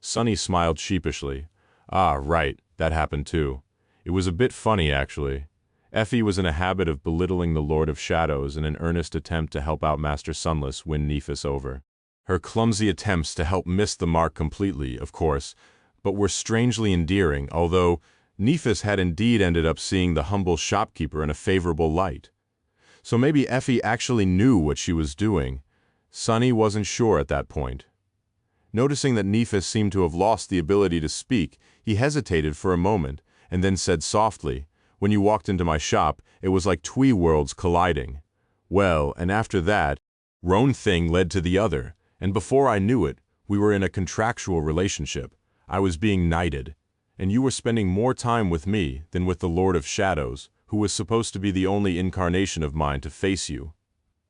Sunny smiled sheepishly. Ah, right, that happened too. It was a bit funny, actually. Effie was in a habit of belittling the Lord of Shadows in an earnest attempt to help out Master Sunless win Nephis over. Her clumsy attempts to help missed the mark completely, of course, but were strangely endearing, although Nephis had indeed ended up seeing the humble shopkeeper in a favorable light. So maybe Effie actually knew what she was doing. Sunny wasn't sure at that point. Noticing that Nephis seemed to have lost the ability to speak, he hesitated for a moment, and then said softly, "When you walked into my shop, it was like worlds colliding. Well, and after that, one thing led to the other, and before I knew it, we were in a contractual relationship. I was being knighted, and you were spending more time with me than with the Lord of Shadows, who was supposed to be the only incarnation of mine to face you."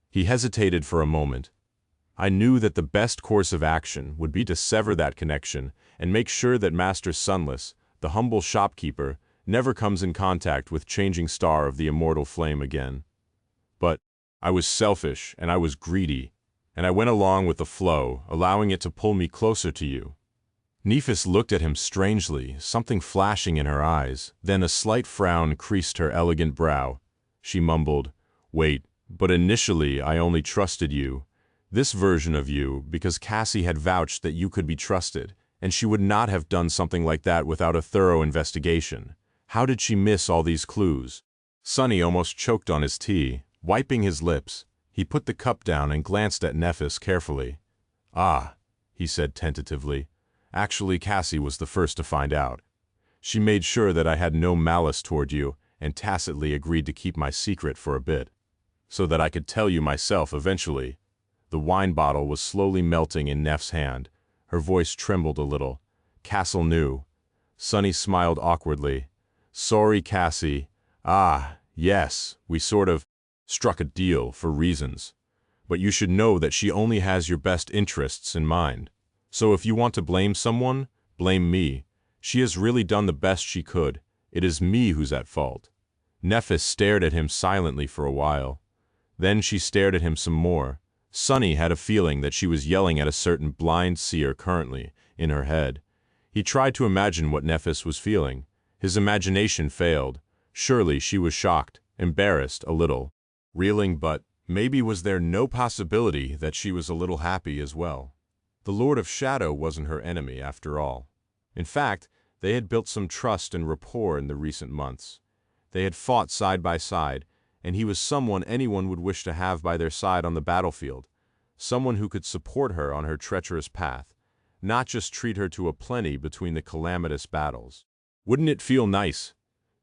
He hesitated for a moment. I knew that the best course of action would be to sever that connection and make sure that Master Sunless, the humble shopkeeper, never comes in contact with Changing Star of the Immortal Flame again. But I was selfish and I was greedy, and I went along with the flow, allowing it to pull me closer to you. Nephis looked at him strangely, something flashing in her eyes, then a slight frown creased her elegant brow. She mumbled, "Wait, but initially I only trusted you. This version of you, because Cassie had vouched that you could be trusted, and she would not have done something like that without a thorough investigation. How did she miss all these clues?" Sunny almost choked on his tea. Wiping his lips, he put the cup down and glanced at Nephis carefully. "Ah," he said tentatively. "Actually, Cassie was the first to find out. She made sure that I had no malice toward you and tacitly agreed to keep my secret for a bit, so that I could tell you myself eventually." The wine bottle was slowly melting in Neff's hand. Her voice trembled a little. "Castle knew." Sunny smiled awkwardly. "Sorry, Cassie. Ah, yes, we sort of struck a deal for reasons. But you should know that she only has your best interests in mind. So if you want to blame someone, blame me. She has really done the best she could. It is me who's at fault." Nephis stared at him silently for a while. Then she stared at him some more. Sunny had a feeling that she was yelling at a certain blind seer currently, in her head. He tried to imagine what Nephis was feeling. His imagination failed. Surely she was shocked, embarrassed, a little, reeling, but maybe was there no possibility that she was a little happy as well? The Lord of Shadow wasn't her enemy, after all. In fact, they had built some trust and rapport in the recent months. They had fought side by side, and he was someone anyone would wish to have by their side on the battlefield, someone who could support her on her treacherous path, not just treat her to a plenty between the calamitous battles. Wouldn't it feel nice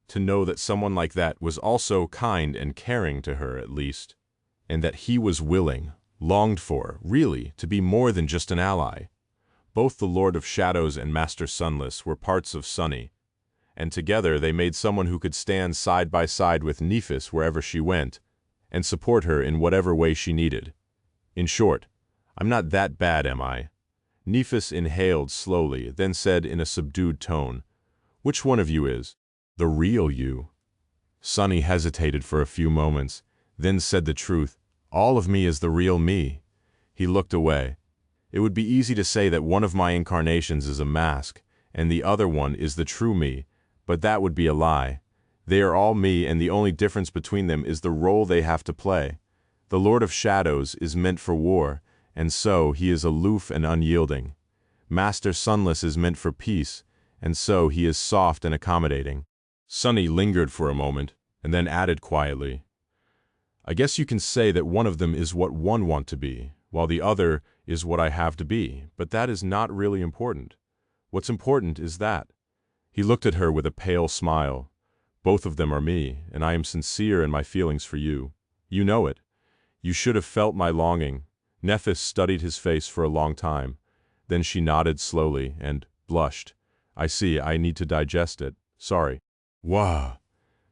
to know that someone like that was also kind and caring to her at least, and that he was willing, longed for, really, to be more than just an ally? Both the Lord of Shadows and Master Sunless were parts of Sunny, and together they made someone who could stand side by side with Nephis wherever she went, and support her in whatever way she needed. In short, I'm not that bad, am I? Nephis inhaled slowly, then said in a subdued tone, "Which one of you is the real you?" Sunny hesitated for a few moments, then said the truth. "All of me is the real me." He looked away. "It would be easy to say that one of my incarnations is a mask, and the other one is the true me, but that would be a lie. They are all me, and the only difference between them is the role they have to play. The Lord of Shadows is meant for war, and so he is aloof and unyielding. Master Sunless is meant for peace, and so he is soft and accommodating." Sunny lingered for a moment, and then added quietly, "I guess you can say that one of them is what one want to be, while the other is what I have to be, but that is not really important. What's important is that." He looked at her with a pale smile. "Both of them are me, and I am sincere in my feelings for you. You know it. You should have felt my longing." Nephis studied his face for a long time. Then she nodded slowly and blushed. "I see, I need to digest it. Sorry." "Wah!"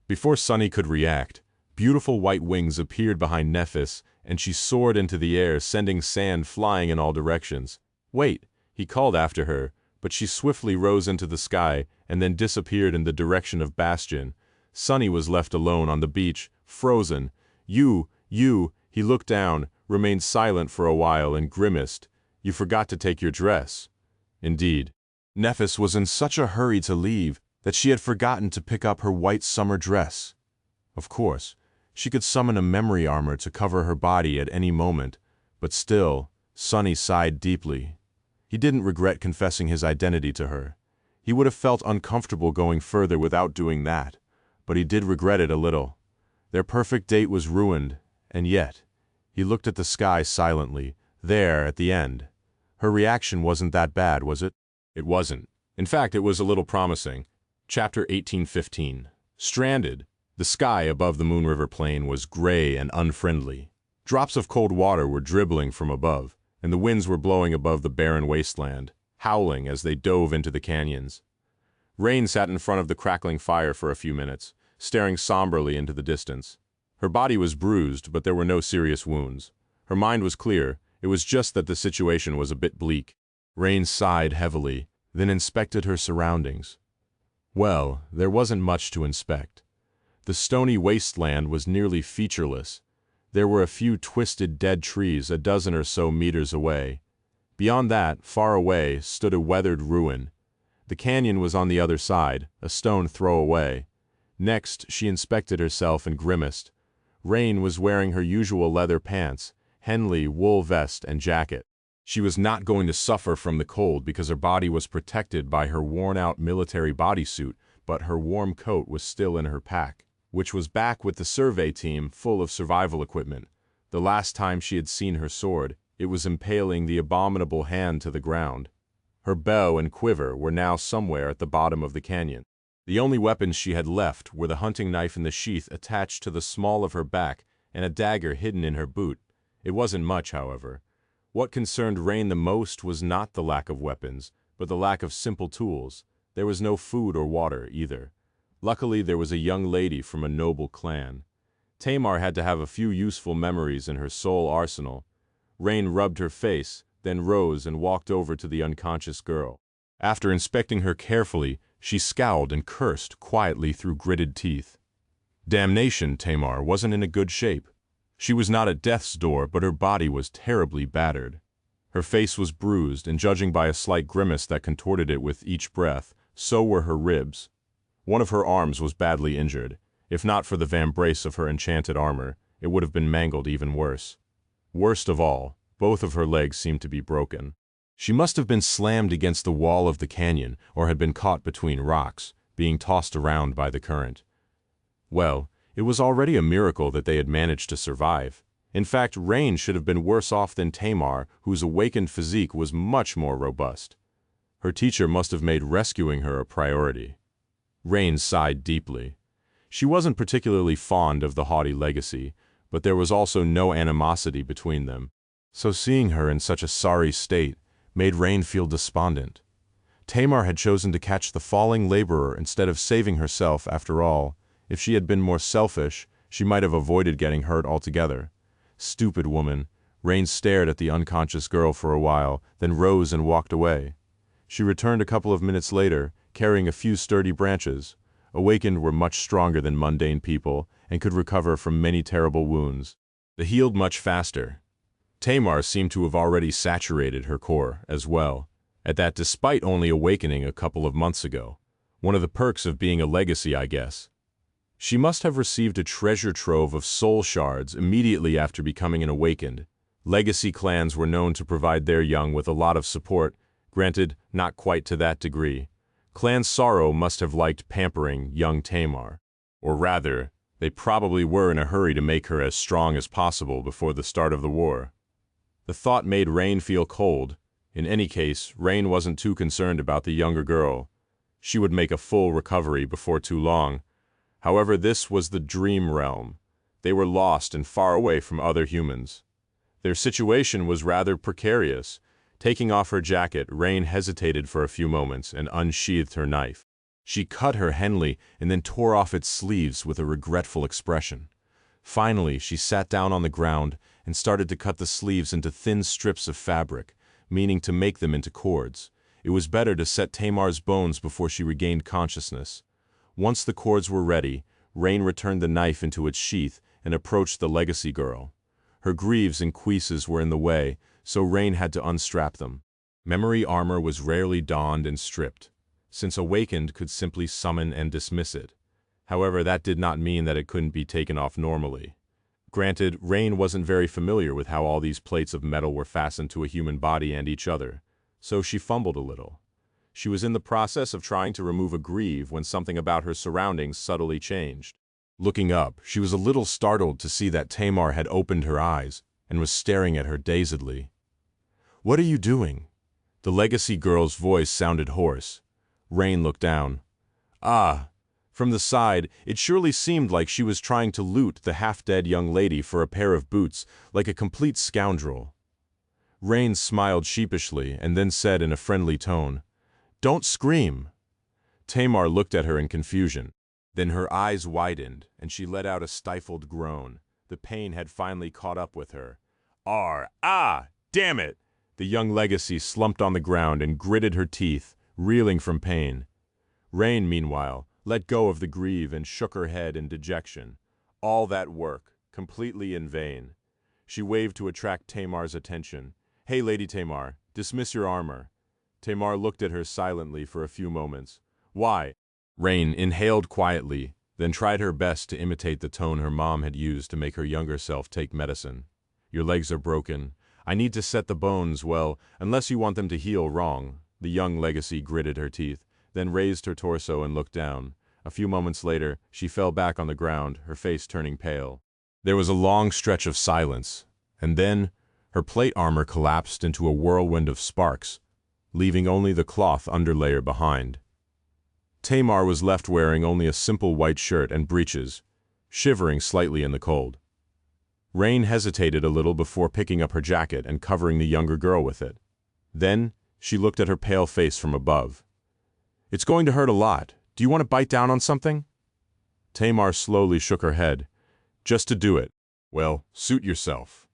Before Sunny could react, beautiful white wings appeared behind Nephis, and she soared into the air, sending sand flying in all directions. "Wait," he called after her, but she swiftly rose into the sky and then disappeared in the direction of Bastion. Sunny was left alone on the beach, frozen. You, he looked down, remained silent for a while and grimaced. "You forgot to take your dress." Indeed. Nephis was in such a hurry to leave that she had forgotten to pick up her white summer dress. Of course, she could summon a memory armor to cover her body at any moment, but still, Sunny sighed deeply. He didn't regret confessing his identity to her. He would have felt uncomfortable going further without doing that, but he did regret it a little. Their perfect date was ruined, and yet, he looked at the sky silently, there at the end. Her reaction wasn't that bad, was it? It wasn't. In fact, it was a little promising. Chapter 1815. Stranded. The sky above the Moon River Plain was gray and unfriendly. Drops of cold water were dribbling from above, and the winds were blowing above the barren wasteland, howling as they dove into the canyons. Rain sat in front of the crackling fire for a few minutes, staring somberly into the distance. Her body was bruised, but there were no serious wounds. Her mind was clear. It was just that the situation was a bit bleak. Rain sighed heavily, then inspected her surroundings. Well, there wasn't much to inspect. The stony wasteland was nearly featureless. There were a few twisted dead trees a dozen or so meters away. Beyond that, far away, stood a weathered ruin. The canyon was on the other side, a stone throw away. Next, she inspected herself and grimaced. Rain was wearing her usual leather pants, Henley wool vest and jacket. She was not going to suffer from the cold because her body was protected by her worn-out military bodysuit, but her warm coat was still in her pack, which was back with the survey team full of survival equipment. The last time she had seen her sword, it was impaling the abominable hand to the ground. Her bow and quiver were now somewhere at the bottom of the canyon. The only weapons she had left were the hunting knife in the sheath attached to the small of her back and a dagger hidden in her boot. It wasn't much, however. What concerned Rain the most was not the lack of weapons, but the lack of simple tools. There was no food or water, either. Luckily, there was a young lady from a noble clan. Tamar had to have a few useful memories in her soul arsenal. Rain rubbed her face, then rose and walked over to the unconscious girl. After inspecting her carefully, she scowled and cursed quietly through gritted teeth. Damnation, Tamar wasn't in a good shape. She was not at death's door, but her body was terribly battered. Her face was bruised, and judging by a slight grimace that contorted it with each breath, so were her ribs. One of her arms was badly injured. If not for the vambrace of her enchanted armor, it would have been mangled even worse. Worst of all, both of her legs seemed to be broken. She must have been slammed against the wall of the canyon or had been caught between rocks, being tossed around by the current. Well, it was already a miracle that they had managed to survive. In fact, Rain should have been worse off than Tamar, whose awakened physique was much more robust. Her teacher must have made rescuing her a priority. Rain sighed deeply. She wasn't particularly fond of the haughty legacy, but there was also no animosity between them. So seeing her in such a sorry state made Rain feel despondent. Tamar had chosen to catch the falling laborer instead of saving herself after all. If she had been more selfish, she might have avoided getting hurt altogether. Stupid woman. Rain stared at the unconscious girl for a while, then rose and walked away. She returned a couple of minutes later, carrying a few sturdy branches. Awakened were much stronger than mundane people and could recover from many terrible wounds. They healed much faster. Tamar seemed to have already saturated her core as well, at that despite only awakening a couple of months ago. One of the perks of being a legacy, I guess. She must have received a treasure trove of soul shards immediately after becoming an awakened. Legacy clans were known to provide their young with a lot of support, granted, not quite to that degree. Clan Sorrow must have liked pampering young Tamar. Or rather, they probably were in a hurry to make her as strong as possible before the start of the war. The thought made Rain feel cold. In any case, Rain wasn't too concerned about the younger girl. She would make a full recovery before too long. However, this was the dream realm. They were lost and far away from other humans. Their situation was rather precarious. Taking off her jacket, Rain hesitated for a few moments and unsheathed her knife. She cut her Henley and then tore off its sleeves with a regretful expression. Finally, she sat down on the ground and started to cut the sleeves into thin strips of fabric, meaning to make them into cords. It was better to set Tamar's bones before she regained consciousness. Once the cords were ready, Rain returned the knife into its sheath and approached the legacy girl. Her greaves and cuisses were in the way, so Rain had to unstrap them. Memory armor was rarely donned and stripped. since awakened could simply summon and dismiss it. However, that did not mean that it couldn't be taken off normally. Granted, Rain wasn't very familiar with how all these plates of metal were fastened to a human body and each other, so she fumbled a little. She was in the process of trying to remove a greave when something about her surroundings subtly changed. Looking up, she was a little startled to see that Tamar had opened her eyes and was staring at her dazedly. "What are you doing?" The legacy girl's voice sounded hoarse. Rain looked down. "Ah." From the side, it surely seemed like she was trying to loot the half-dead young lady for a pair of boots, like a complete scoundrel. Rain smiled sheepishly and then said in a friendly tone, "Don't scream." Tamar looked at her in confusion. Then her eyes widened, and she let out a stifled groan. The pain had finally caught up with her. Damn it! The young legacy slumped on the ground and gritted her teeth, reeling from pain. Rain, meanwhile, let go of the greave and shook her head in dejection. All that work, completely in vain. She waved to attract Tamar's attention. "Hey, Lady Tamar, dismiss your armor." Tamar looked at her silently for a few moments. "Why?" Rain inhaled quietly, then tried her best to imitate the tone her mom had used to make her younger self take medicine. "Your legs are broken. I need to set the bones, well, unless you want them to heal wrong." The young legacy gritted her teeth, then raised her torso and looked down. A few moments later, she fell back on the ground, her face turning pale. There was a long stretch of silence, and then her plate armor collapsed into a whirlwind of sparks, leaving only the cloth underlayer behind. Tamar was left wearing only a simple white shirt and breeches, shivering slightly in the cold. Rain hesitated a little before picking up her jacket and covering the younger girl with it. Then, she looked at her pale face from above. "It's going to hurt a lot. Do you want to bite down on something?" Tamar slowly shook her head. "Just to do it." "Well, suit yourself."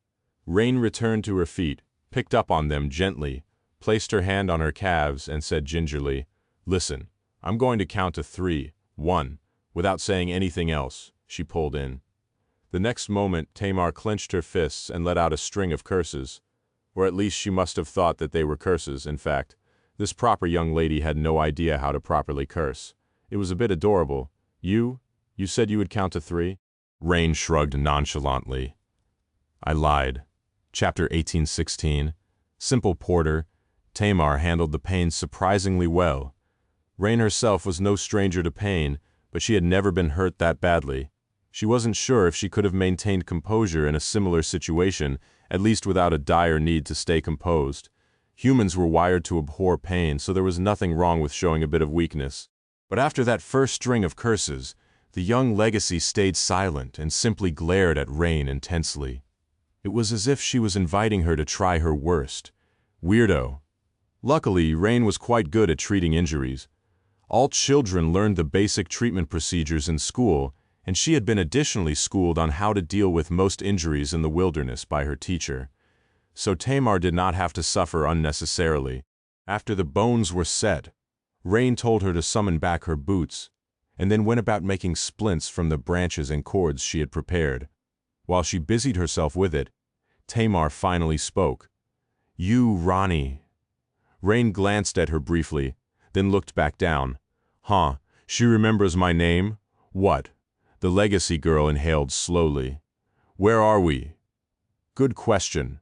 Rain returned to her feet, picked up on them gently, placed her hand on her calves, and said gingerly, "Listen, I'm going to count to 3, 1, without saying anything else." She pulled in. The next moment, Tamar clenched her fists and let out a string of curses. Or at least she must have thought that they were curses. In fact, this proper young lady had no idea how to properly curse. It was a bit adorable. You said you would count to 3? Rain shrugged nonchalantly. "I lied." Chapter 1816. Simple porter, Tamar handled the pain surprisingly well. Rain herself was no stranger to pain, but she had never been hurt that badly. She wasn't sure if she could have maintained composure in a similar situation, at least without a dire need to stay composed. Humans were wired to abhor pain, so there was nothing wrong with showing a bit of weakness. But after that first string of curses, the young legacy stayed silent and simply glared at Rain intensely. It was as if she was inviting her to try her worst. Weirdo. Luckily, Rain was quite good at treating injuries. All children learned the basic treatment procedures in school, and she had been additionally schooled on how to deal with most injuries in the wilderness by her teacher. So Tamar did not have to suffer unnecessarily. After the bones were set, Rain told her to summon back her boots, and then went about making splints from the branches and cords she had prepared. While she busied herself with it, Tamar finally spoke. "You, Ronnie." Rain glanced at her briefly, then looked back down. "Huh, she remembers my name? What?" The legacy girl inhaled slowly. "Where are we?" "Good question."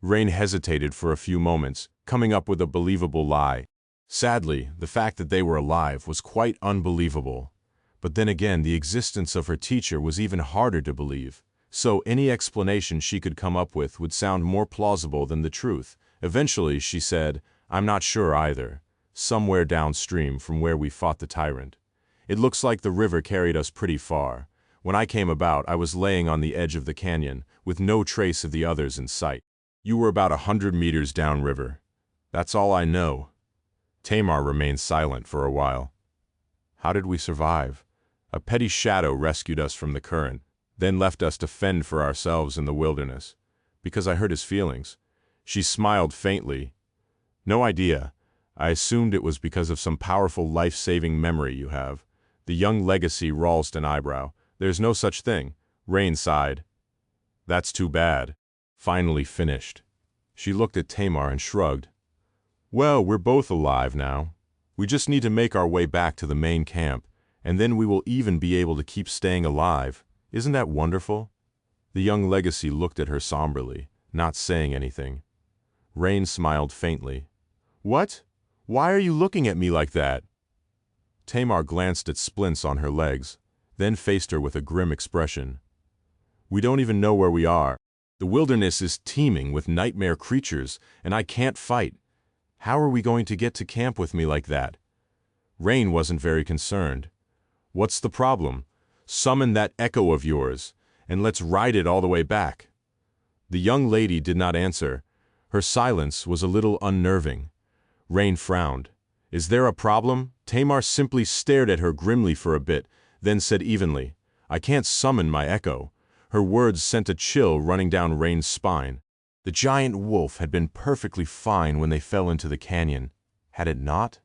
Rain hesitated for a few moments, coming up with a believable lie. Sadly, the fact that they were alive was quite unbelievable. But then again, the existence of her teacher was even harder to believe. So any explanation she could come up with would sound more plausible than the truth. Eventually, she said, "I'm not sure either. Somewhere downstream from where we fought the tyrant. It looks like the river carried us pretty far. When I came about, I was laying on the edge of the canyon, with no trace of the others in sight. You were about 100 meters downriver. That's all I know." Tamar remained silent for a while. "How did we survive?" "A petty shadow rescued us from the current, then left us to fend for ourselves in the wilderness. Because I hurt his feelings." She smiled faintly. "No idea. I assumed it was because of some powerful life-saving memory you have." The young legacy raised an eyebrow. "There's no such thing." Rain sighed. "That's too bad." Finally finished. She looked at Tamar and shrugged. "Well, we're both alive now." We just need to make our way back to the main camp, and then we will even be able to keep staying alive. Isn't that wonderful?" The young legacy looked at her somberly, not saying anything. Rain smiled faintly. "What? Why are you looking at me like that?" Tamar glanced at splints on her legs, then faced her with a grim expression. "We don't even know where we are. The wilderness is teeming with nightmare creatures, and I can't fight. How are we going to get to camp with me like that?" Rain wasn't very concerned. "What's the problem? Summon that echo of yours, and let's ride it all the way back." The young lady did not answer. Her silence was a little unnerving. Rain frowned. "Is there a problem?" Tamar simply stared at her grimly for a bit, then said evenly, "I can't summon my echo." Her words sent a chill running down Rain's spine. The giant wolf had been perfectly fine when they fell into the canyon. Had it not?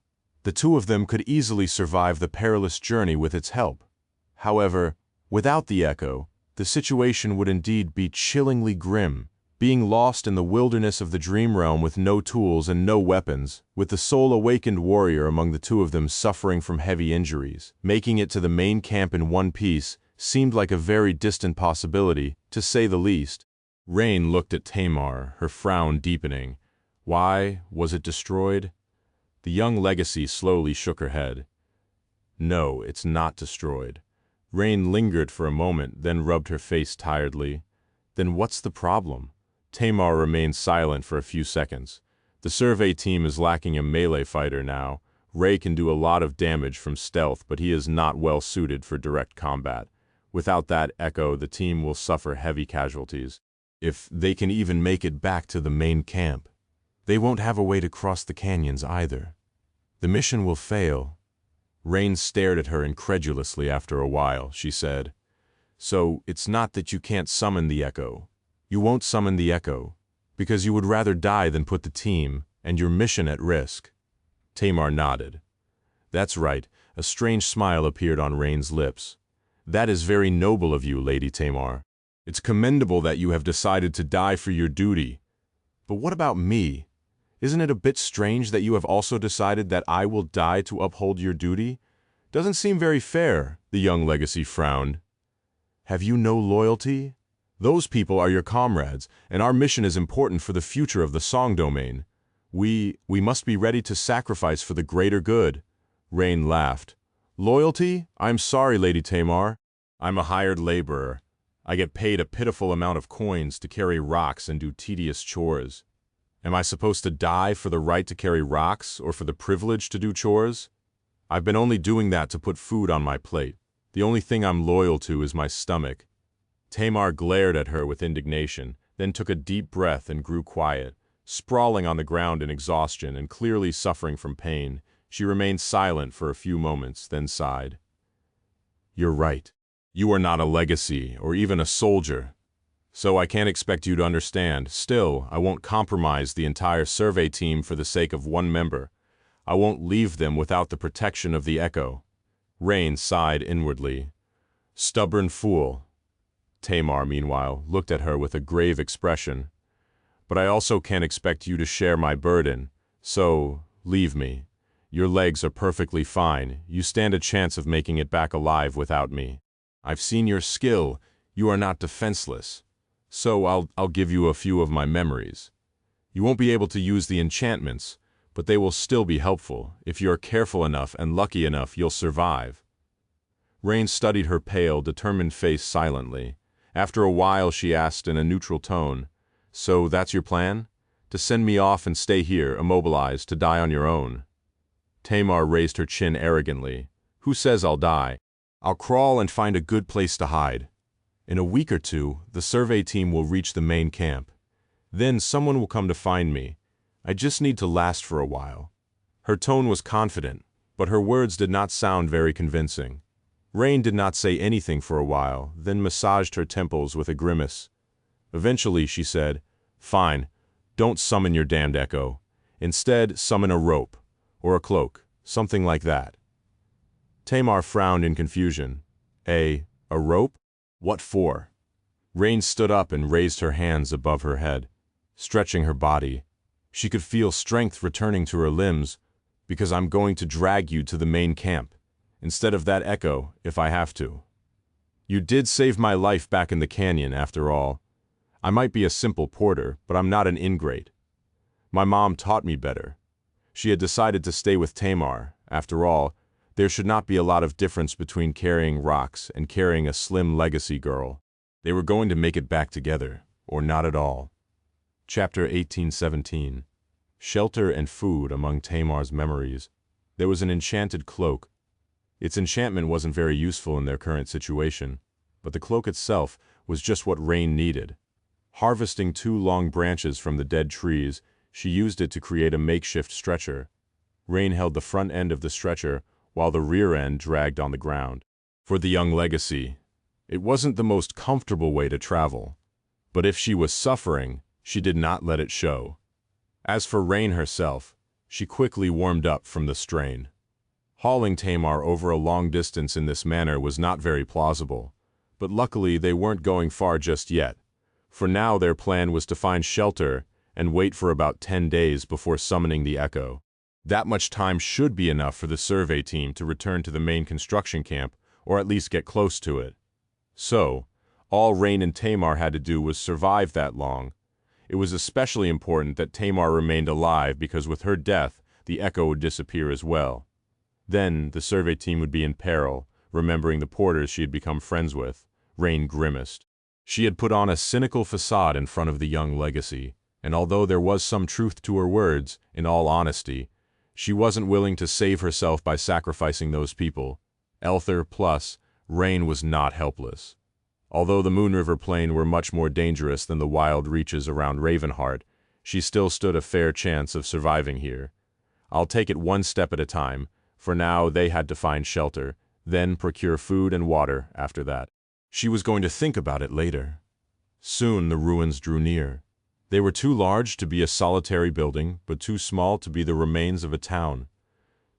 The two of them could easily survive the perilous journey with its help. However, without the echo, the situation would indeed be chillingly grim. Being lost in the wilderness of the dream realm with no tools and no weapons, with the sole awakened warrior among the two of them suffering from heavy injuries, making it to the main camp in one piece seemed like a very distant possibility, to say the least. Rain looked at Tamar, her frown deepening. Why was it destroyed? The young legacy slowly shook her head. "No, it's not destroyed." Rain lingered for a moment, then rubbed her face tiredly. "Then what's the problem?" Tamar remained silent for a few seconds. "The survey team is lacking a melee fighter now. Ray can do a lot of damage from stealth, but he is not well suited for direct combat. Without that echo, the team will suffer heavy casualties. If they can even make it back to the main camp, they won't have a way to cross the canyons either. The mission will fail." Rain stared at her incredulously after a while. She said, "So it's not that you can't summon the echo. You won't summon the echo, because you would rather die than put the team and your mission at risk." Tamar nodded. "That's right." A strange smile appeared on Rain's lips. "That is very noble of you, Lady Tamar. It's commendable that you have decided to die for your duty. But what about me? Isn't it a bit strange that you have also decided that I will die to uphold your duty? Doesn't seem very fair." The young legacy frowned. "Have you no loyalty? Those people are your comrades, and our mission is important for the future of the Song domain. We must be ready to sacrifice for the greater good." Rain laughed. "Loyalty? I'm sorry, Lady Tamar. I'm a hired laborer. I get paid a pitiful amount of coins to carry rocks and do tedious chores. Am I supposed to die for the right to carry rocks or for the privilege to do chores? I've been only doing that to put food on my plate. The only thing I'm loyal to is my stomach." Tamar glared at her with indignation, then took a deep breath and grew quiet. Sprawling on the ground in exhaustion and clearly suffering from pain, she remained silent for a few moments, then sighed. "You're right. You are not a legacy or even a soldier, so I can't expect you to understand. Still, I won't compromise the entire survey team for the sake of one member. I won't leave them without the protection of the echo." Rain sighed inwardly. "Stubborn fool." Tamar, meanwhile, looked at her with a grave expression. "But I also can't expect you to share my burden, so leave me. Your legs are perfectly fine. You stand a chance of making it back alive without me. I've seen your skill. You are not defenseless. So I'll give you a few of my memories. You won't be able to use the enchantments, but they will still be helpful. If you're careful enough and lucky enough, you'll survive." Rain studied her pale, determined face silently. After a while she asked in a neutral tone, "So that's your plan? To send me off and stay here, immobilized, to die on your own?" Tamar raised her chin arrogantly. "Who says I'll die? I'll crawl and find a good place to hide. In a week or two, the survey team will reach the main camp. Then someone will come to find me. I just need to last for a while." Her tone was confident, but her words did not sound very convincing. Rain did not say anything for a while, then massaged her temples with a grimace. Eventually she said, "Fine, don't summon your damned echo. Instead, summon a rope, or a cloak, something like that." Tamar frowned in confusion. A rope? What for?" Rain stood up and raised her hands above her head, stretching her body. She could feel strength returning to her limbs. because I'm going to drag you to the main camp, instead of that echo, if I have to. You did save my life back in the canyon, after all. I might be a simple porter, but I'm not an ingrate. My mom taught me better. She had decided to stay with Tamar. After all, there should not be a lot of difference between carrying rocks and carrying a slim legacy girl. They were going to make it back together, or not at all. Chapter 1817. Shelter and food among Tamar's memories. There was an enchanted cloak. Its enchantment wasn't very useful in their current situation, but the cloak itself was just what Rain needed. Harvesting 2 long branches from the dead trees, she used it to create a makeshift stretcher. Rain held the front end of the stretcher, while the rear end dragged on the ground. For the young legacy, it wasn't the most comfortable way to travel, but if she was suffering, she did not let it show. As for Rain herself, she quickly warmed up from the strain. Hauling Tamar over a long distance in this manner was not very plausible, but luckily they weren't going far just yet. For now their plan was to find shelter and wait for about 10 days before summoning the echo. That much time should be enough for the survey team to return to the main construction camp, or at least get close to it. So, all Rain and Tamar had to do was survive that long. It was especially important that Tamar remained alive because with her death, the echo would disappear as well. Then, the survey team would be in peril, remembering the porters she had become friends with. Rain grimaced. She had put on a cynical facade in front of the young legacy, and although there was some truth to her words, in all honesty, she wasn't willing to save herself by sacrificing those people. Elther plus, Rain was not helpless. Although the Moon River Plain were much more dangerous than the wild reaches around Ravenheart, she still stood a fair chance of surviving here. I'll take it one step at a time. For now, they had to find shelter, then procure food and water after that. She was going to think about it later. Soon the ruins drew near. They were too large to be a solitary building, but too small to be the remains of a town.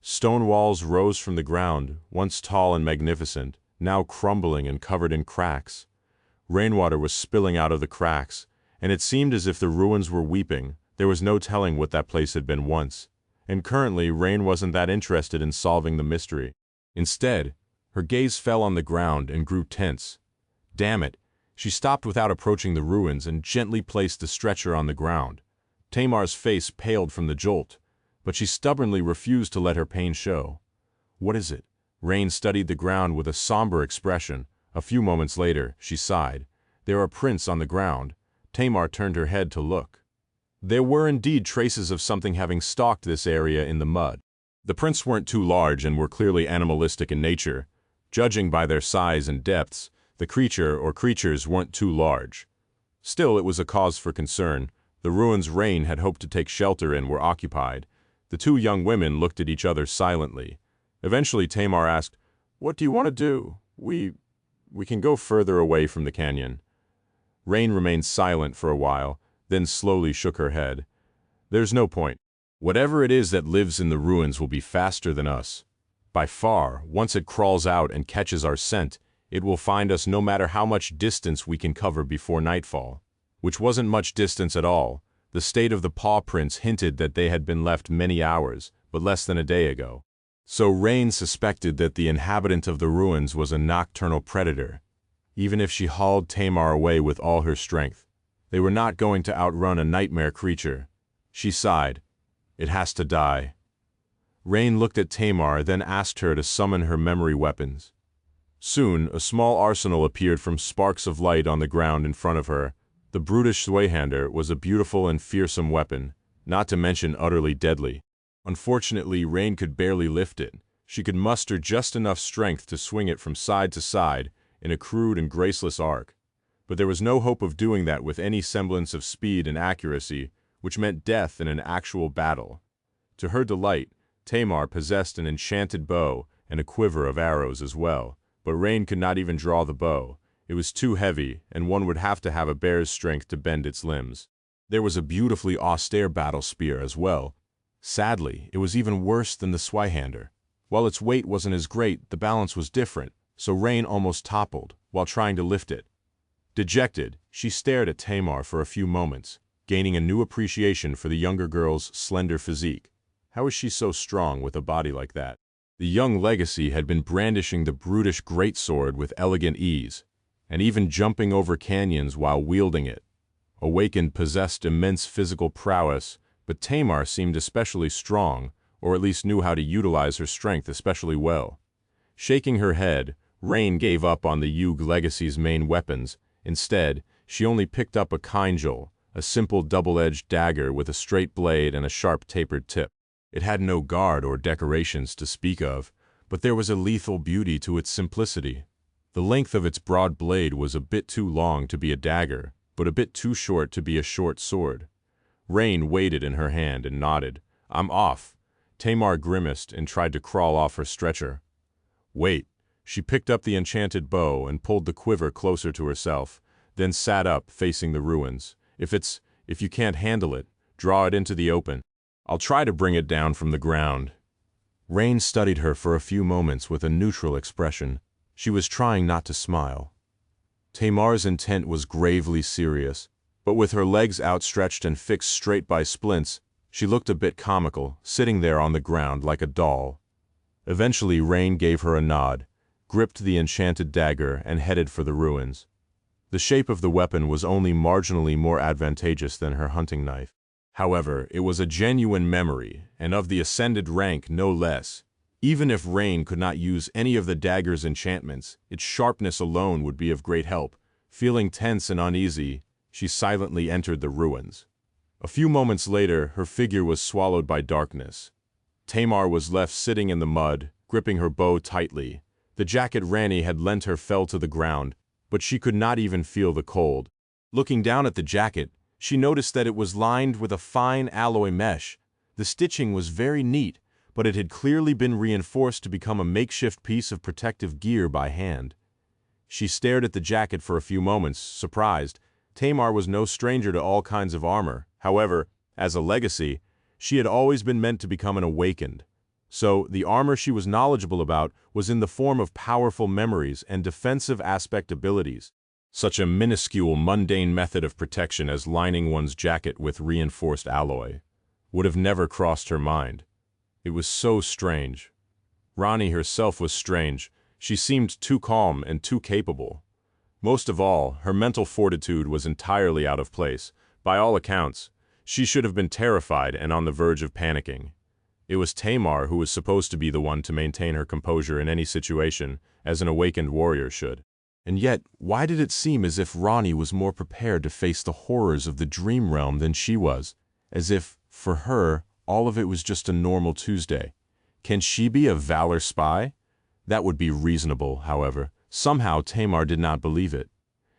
Stone walls rose from the ground, once tall and magnificent, now crumbling and covered in cracks. Rainwater was spilling out of the cracks, and it seemed as if the ruins were weeping. There was no telling what that place had been once. And currently, Rain wasn't that interested in solving the mystery. Instead, her gaze fell on the ground and grew tense. Damn it! She stopped without approaching the ruins and gently placed the stretcher on the ground. Tamar's face paled from the jolt, but she stubbornly refused to let her pain show. What is it? Rain studied the ground with a somber expression. A few moments later, she sighed. There are prints on the ground. Tamar turned her head to look. There were indeed traces of something having stalked this area in the mud. The prints weren't too large and were clearly animalistic in nature. Judging by their size and depths, the creature or creatures weren't too large. Still, it was a cause for concern. The ruins Rain had hoped to take shelter in were occupied. The 2 young women looked at each other silently. Eventually, Tamar asked, "What do you want to do? We can go further away from the canyon." Rain remained silent for a while, then slowly shook her head. "There's no point. Whatever it is that lives in the ruins will be faster than us. By far, once it crawls out and catches our scent, it will find us no matter how much distance we can cover before nightfall." Which wasn't much distance at all. The state of the paw prints hinted that they had been left many hours, but less than a day ago. So Rain suspected that the inhabitant of the ruins was a nocturnal predator. Even if she hauled Tamar away with all her strength, they were not going to outrun a nightmare creature. She sighed. It has to die. Rain looked at Tamar, then asked her to summon her memory weapons. Soon, a small arsenal appeared from sparks of light on the ground in front of her. The brutish Zweihander was a beautiful and fearsome weapon, not to mention utterly deadly. Unfortunately, Rain could barely lift it. She could muster just enough strength to swing it from side to side in a crude and graceless arc. But there was no hope of doing that with any semblance of speed and accuracy, which meant death in an actual battle. To her delight, Tamar possessed an enchanted bow and a quiver of arrows as well, but Rain could not even draw the bow. It was too heavy, and one would have to have a bear's strength to bend its limbs. There was a beautifully austere battle spear as well. Sadly, it was even worse than the Zweihander. While its weight wasn't as great, the balance was different, so Rain almost toppled while trying to lift it. Dejected, she stared at Tamar for a few moments, gaining a new appreciation for the younger girl's slender physique. How is she so strong with a body like that? The young legacy had been brandishing the brutish greatsword with elegant ease, and even jumping over canyons while wielding it. Awakened possessed immense physical prowess, but Tamar seemed especially strong, or at least knew how to utilize her strength especially well. Shaking her head, Rain gave up on the Yug legacy's main weapons. Instead, she only picked up a Kinjal, a simple double-edged dagger with a straight blade and a sharp tapered tip. It had no guard or decorations to speak of, but there was a lethal beauty to its simplicity. The length of its broad blade was a bit too long to be a dagger, but a bit too short to be a short sword. Rain weighed it in her hand and nodded. "I'm off." Tamar grimaced and tried to crawl off her stretcher. "Wait." She picked up the enchanted bow and pulled the quiver closer to herself, then sat up, facing the ruins. If you can't handle it, draw it into the open. I'll try to bring it down from the ground." Rain studied her for a few moments with a neutral expression. She was trying not to smile. Tamar's intent was gravely serious, but with her legs outstretched and fixed straight by splints, she looked a bit comical, sitting there on the ground like a doll. Eventually Rain gave her a nod, gripped the enchanted dagger, and headed for the ruins. The shape of the weapon was only marginally more advantageous than her hunting knife. However, it was a genuine memory, and of the ascended rank no less. Even if Rain could not use any of the dagger's enchantments, its sharpness alone would be of great help. Feeling tense and uneasy, she silently entered the ruins. A few moments later, her figure was swallowed by darkness. Tamar was left sitting in the mud, gripping her bow tightly. The jacket Rani had lent her fell to the ground, but she could not even feel the cold. Looking down at the jacket, she noticed that it was lined with a fine alloy mesh. The stitching was very neat, but it had clearly been reinforced to become a makeshift piece of protective gear by hand. She stared at the jacket for a few moments, surprised. Tamar was no stranger to all kinds of armor. However, as a legacy, she had always been meant to become an awakened. So, the armor she was knowledgeable about was in the form of powerful memories and defensive aspect abilities. Such a minuscule, mundane method of protection as lining one's jacket with reinforced alloy would have never crossed her mind. It was so strange. Rani herself was strange. She seemed too calm and too capable. Most of all, her mental fortitude was entirely out of place. By all accounts, she should have been terrified and on the verge of panicking. It was Tamar who was supposed to be the one to maintain her composure in any situation, as an awakened warrior should. And yet, why did it seem as if Rani was more prepared to face the horrors of the dream realm than she was? As if, for her, all of it was just a normal Tuesday. Can she be a valor spy? That would be reasonable, however. Somehow Tamar did not believe it.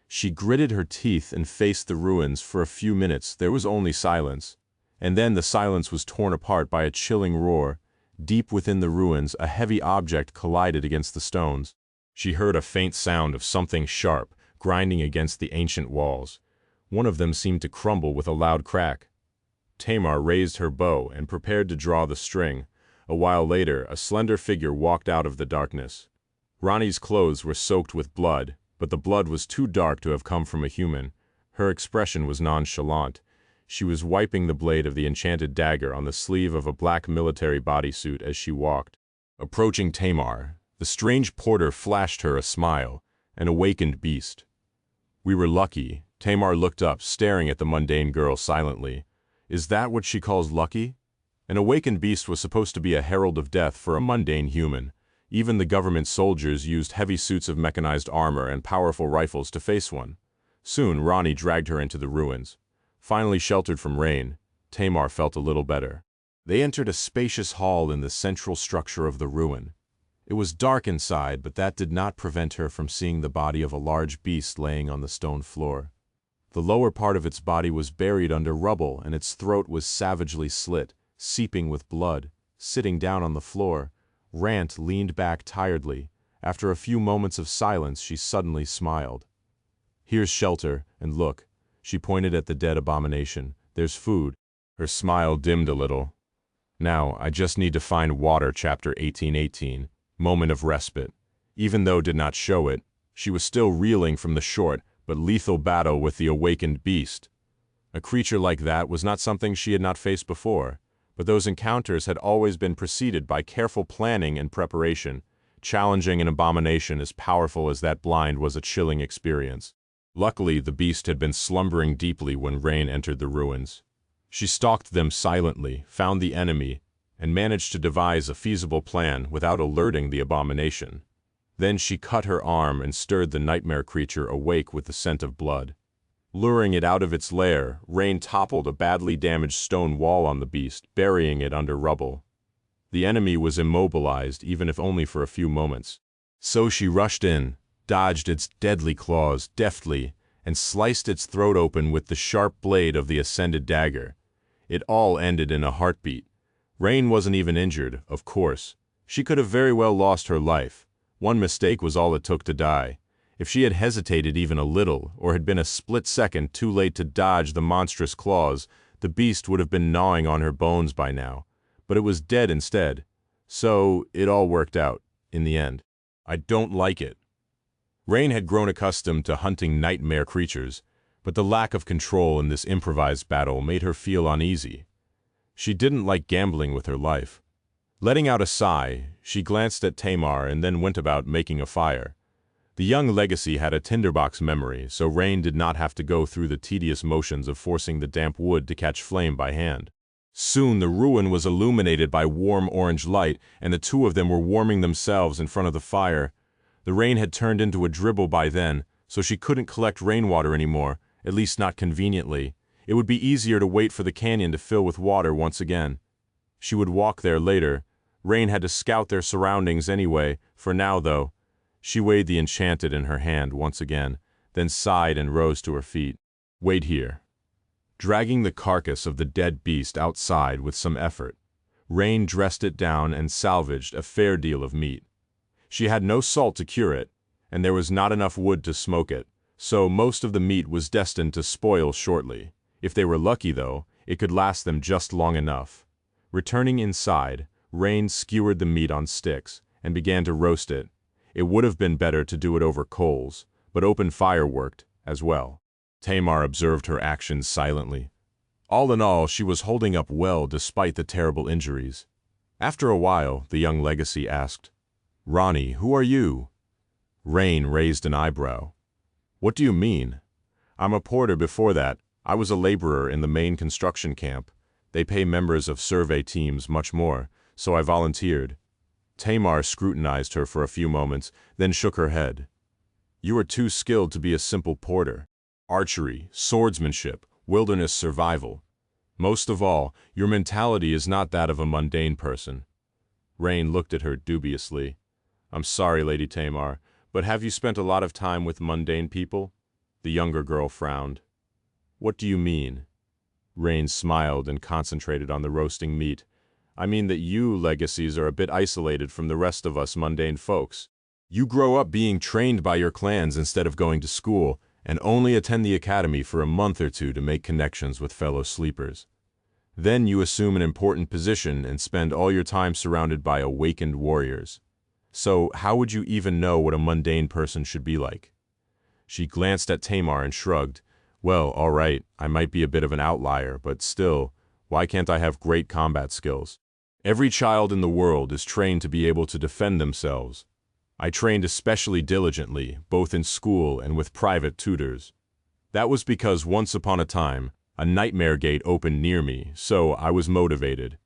She gritted her teeth and faced the ruins for a few minutes. There was only silence. And then the silence was torn apart by a chilling roar. Deep within the ruins, a heavy object collided against the stones. She heard a faint sound of something sharp, grinding against the ancient walls. One of them seemed to crumble with a loud crack. Tamar raised her bow and prepared to draw the string. A while later, a slender figure walked out of the darkness. Rani's clothes were soaked with blood, but the blood was too dark to have come from a human. Her expression was nonchalant. She was wiping the blade of the enchanted dagger on the sleeve of a black military bodysuit as she walked. Approaching Tamar, the strange porter flashed her a smile, an awakened beast. "We were lucky." Tamar looked up, staring at the mundane girl silently. Is that what she calls lucky? An awakened beast was supposed to be a herald of death for a mundane human. Even the government soldiers used heavy suits of mechanized armor and powerful rifles to face one. Soon, Rani dragged her into the ruins. Finally sheltered from rain, Tamar felt a little better. They entered a spacious hall in the central structure of the ruin. It was dark inside, but that did not prevent her from seeing the body of a large beast laying on the stone floor. The lower part of its body was buried under rubble, and its throat was savagely slit, seeping with blood. Sitting down on the floor, Rant leaned back tiredly. After a few moments of silence, she suddenly smiled. "Here's shelter, and look." She pointed at the dead abomination. "There's food." Her smile dimmed a little. "Now, I just need to find water." Chapter 1818. Moment of respite. Even though did not show it, she was still reeling from the short but lethal battle with the awakened beast. A creature like that was not something she had not faced before, But those encounters had always been preceded by careful planning and preparation, challenging an abomination as powerful as that blind was a chilling experience. Luckily, the beast had been slumbering deeply when Rain entered the ruins. She stalked them silently, found the enemy, and managed to devise a feasible plan without alerting the abomination. Then she cut her arm and stirred the nightmare creature awake with the scent of blood. Luring it out of its lair, Rain toppled a badly damaged stone wall on the beast, burying it under rubble. The enemy was immobilized, even if only for a few moments. So she rushed in, dodged its deadly claws deftly, and sliced its throat open with the sharp blade of the ascended dagger. It all ended in a heartbeat. Rain wasn't even injured, of course. She could have very well lost her life. One mistake was all it took to die. If she had hesitated even a little, or had been a split second too late to dodge the monstrous claws, the beast would have been gnawing on her bones by now. But it was dead instead. So it all worked out, in the end. I don't like it. Rain had grown accustomed to hunting nightmare creatures, but the lack of control in this improvised battle made her feel uneasy. She didn't like gambling with her life. Letting out a sigh, she glanced at Tamar and then went about making a fire. The young legacy had a tinderbox memory, so Rain did not have to go through the tedious motions of forcing the damp wood to catch flame by hand. Soon the ruin was illuminated by warm orange light, and the two of them were warming themselves in front of the fire. The rain had turned into a dribble by then, so she couldn't collect rainwater anymore, at least not conveniently. It would be easier to wait for the canyon to fill with water once again. She would walk there later. Rain had to scout their surroundings anyway. For now, though, she weighed the enchanted in her hand once again, then sighed and rose to her feet. Wait here. Dragging the carcass of the dead beast outside with some effort, Rain dressed it down and salvaged a fair deal of meat. She had no salt to cure it, and there was not enough wood to smoke it, so most of the meat was destined to spoil shortly. If they were lucky, though, it could last them just long enough. Returning inside, Rain skewered the meat on sticks and began to roast it. It would have been better to do it over coals, but open fire worked as well. Tamar observed her actions silently. All in all, she was holding up well despite the terrible injuries. After a while, the young legacy asked, "Ronnie, who are you?" Rain raised an eyebrow. "What do you mean?" "I'm a porter before that. I was a laborer in the main construction camp. They pay members of survey teams much more, so I volunteered." Tamar scrutinized her for a few moments, then shook her head. "You are too skilled to be a simple porter. Archery, swordsmanship, wilderness survival. Most of all, your mentality is not that of a mundane person." Rain looked at her dubiously. "I'm sorry, Lady Tamar, but have you spent a lot of time with mundane people?" The younger girl frowned. "What do you mean?" Rain smiled and concentrated on the roasting meat. "I mean that you legacies are a bit isolated from the rest of us mundane folks. You grow up being trained by your clans instead of going to school, and only attend the academy for a month or two to make connections with fellow sleepers. Then you assume an important position and spend all your time surrounded by awakened warriors. So how would you even know what a mundane person should be like?" She glanced at Tamar and shrugged. "Well, all right, I might be a bit of an outlier, but still, why can't I have great combat skills? Every child in the world is trained to be able to defend themselves. I trained especially diligently, both in school and with private tutors. That was because once upon a time, a nightmare gate opened near me, so I was motivated."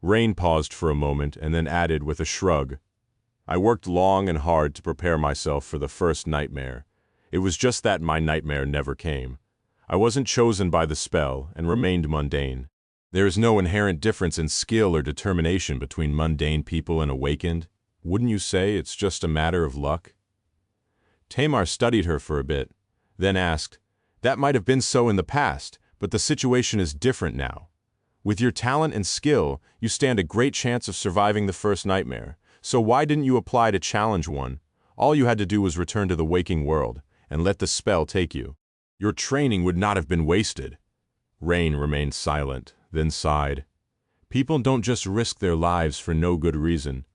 Rain paused for a moment and then added with a shrug, "I worked long and hard to prepare myself for the first nightmare. It was just that my nightmare never came. I wasn't chosen by the spell and remained mundane. There is no inherent difference in skill or determination between mundane people and awakened. Wouldn't you say it's just a matter of luck?" Tamar studied her for a bit, then asked, "That might have been so in the past, but the situation is different now. With your talent and skill, you stand a great chance of surviving the first nightmare, so why didn't you apply to challenge one? All you had to do was return to the waking world, and let the spell take you. Your training would not have been wasted." Rain remained silent, then sighed. "People don't just risk their lives for no good reason.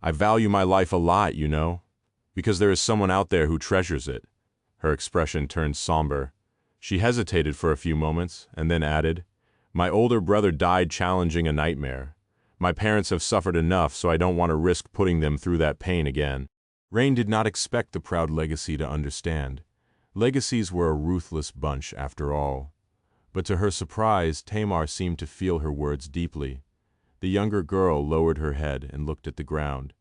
I value my life a lot, you know, because there is someone out there who treasures it." Her expression turned somber. She hesitated for a few moments, and then added, My older brother died challenging a nightmare. My parents have suffered enough, so I don't want to risk putting them through that pain again. Rain did not expect the proud Legacy to understand. Legacies were a ruthless bunch, after all. But to her surprise, Tamar seemed to feel her words deeply. The younger girl lowered her head and looked at the ground.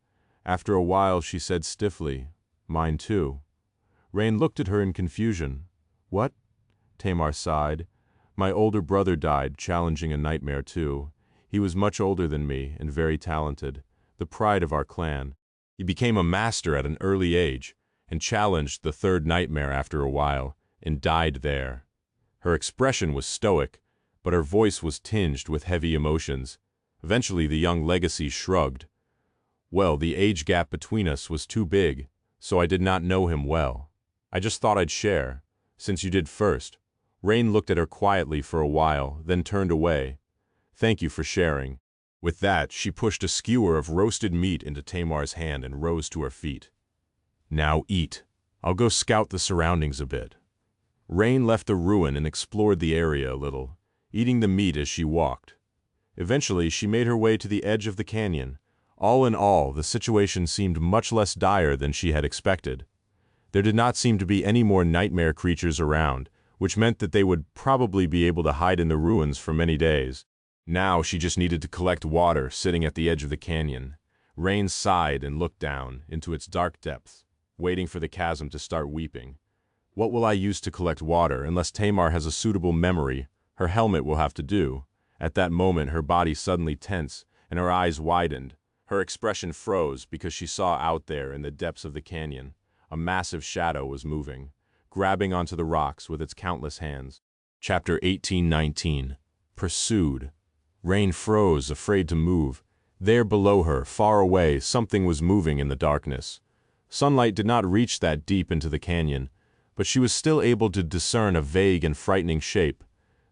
After a while, she said stiffly, "Mine too." Rain looked at her in confusion. "What?" Tamar sighed. "My older brother died, challenging a nightmare too. He was much older than me and very talented, the pride of our clan. He became a master at an early age and challenged the third nightmare after a while and died there." Her expression was stoic, but her voice was tinged with heavy emotions. Eventually, the young Legacy shrugged. "Well, the age gap between us was too big, so I did not know him well. I just thought I'd share, since you did first." Rain looked at her quietly for a while, then turned away. "Thank you for sharing." With that, she pushed a skewer of roasted meat into Tamar's hand and rose to her feet. "Now eat. I'll go scout the surroundings a bit." Rain left the ruin and explored the area a little, eating the meat as she walked. Eventually, she made her way to the edge of the canyon. All in all, the situation seemed much less dire than she had expected. There did not seem to be any more nightmare creatures around, which meant that they would probably be able to hide in the ruins for many days. Now she just needed to collect water sitting at the edge of the canyon. Rain sighed and looked down into its dark depths, waiting for the chasm to start weeping. What will I use to collect water unless Tamar has a suitable memory? Her helmet will have to do. At that moment, her body suddenly tense and her eyes widened. Her expression froze because she saw out there in the depths of the canyon. A massive shadow was moving, grabbing onto the rocks with its countless hands. Chapter 1819. Pursued. Rain froze, afraid to move. There below her, far away, something was moving in the darkness. Sunlight did not reach that deep into the canyon, but she was still able to discern a vague and frightening shape.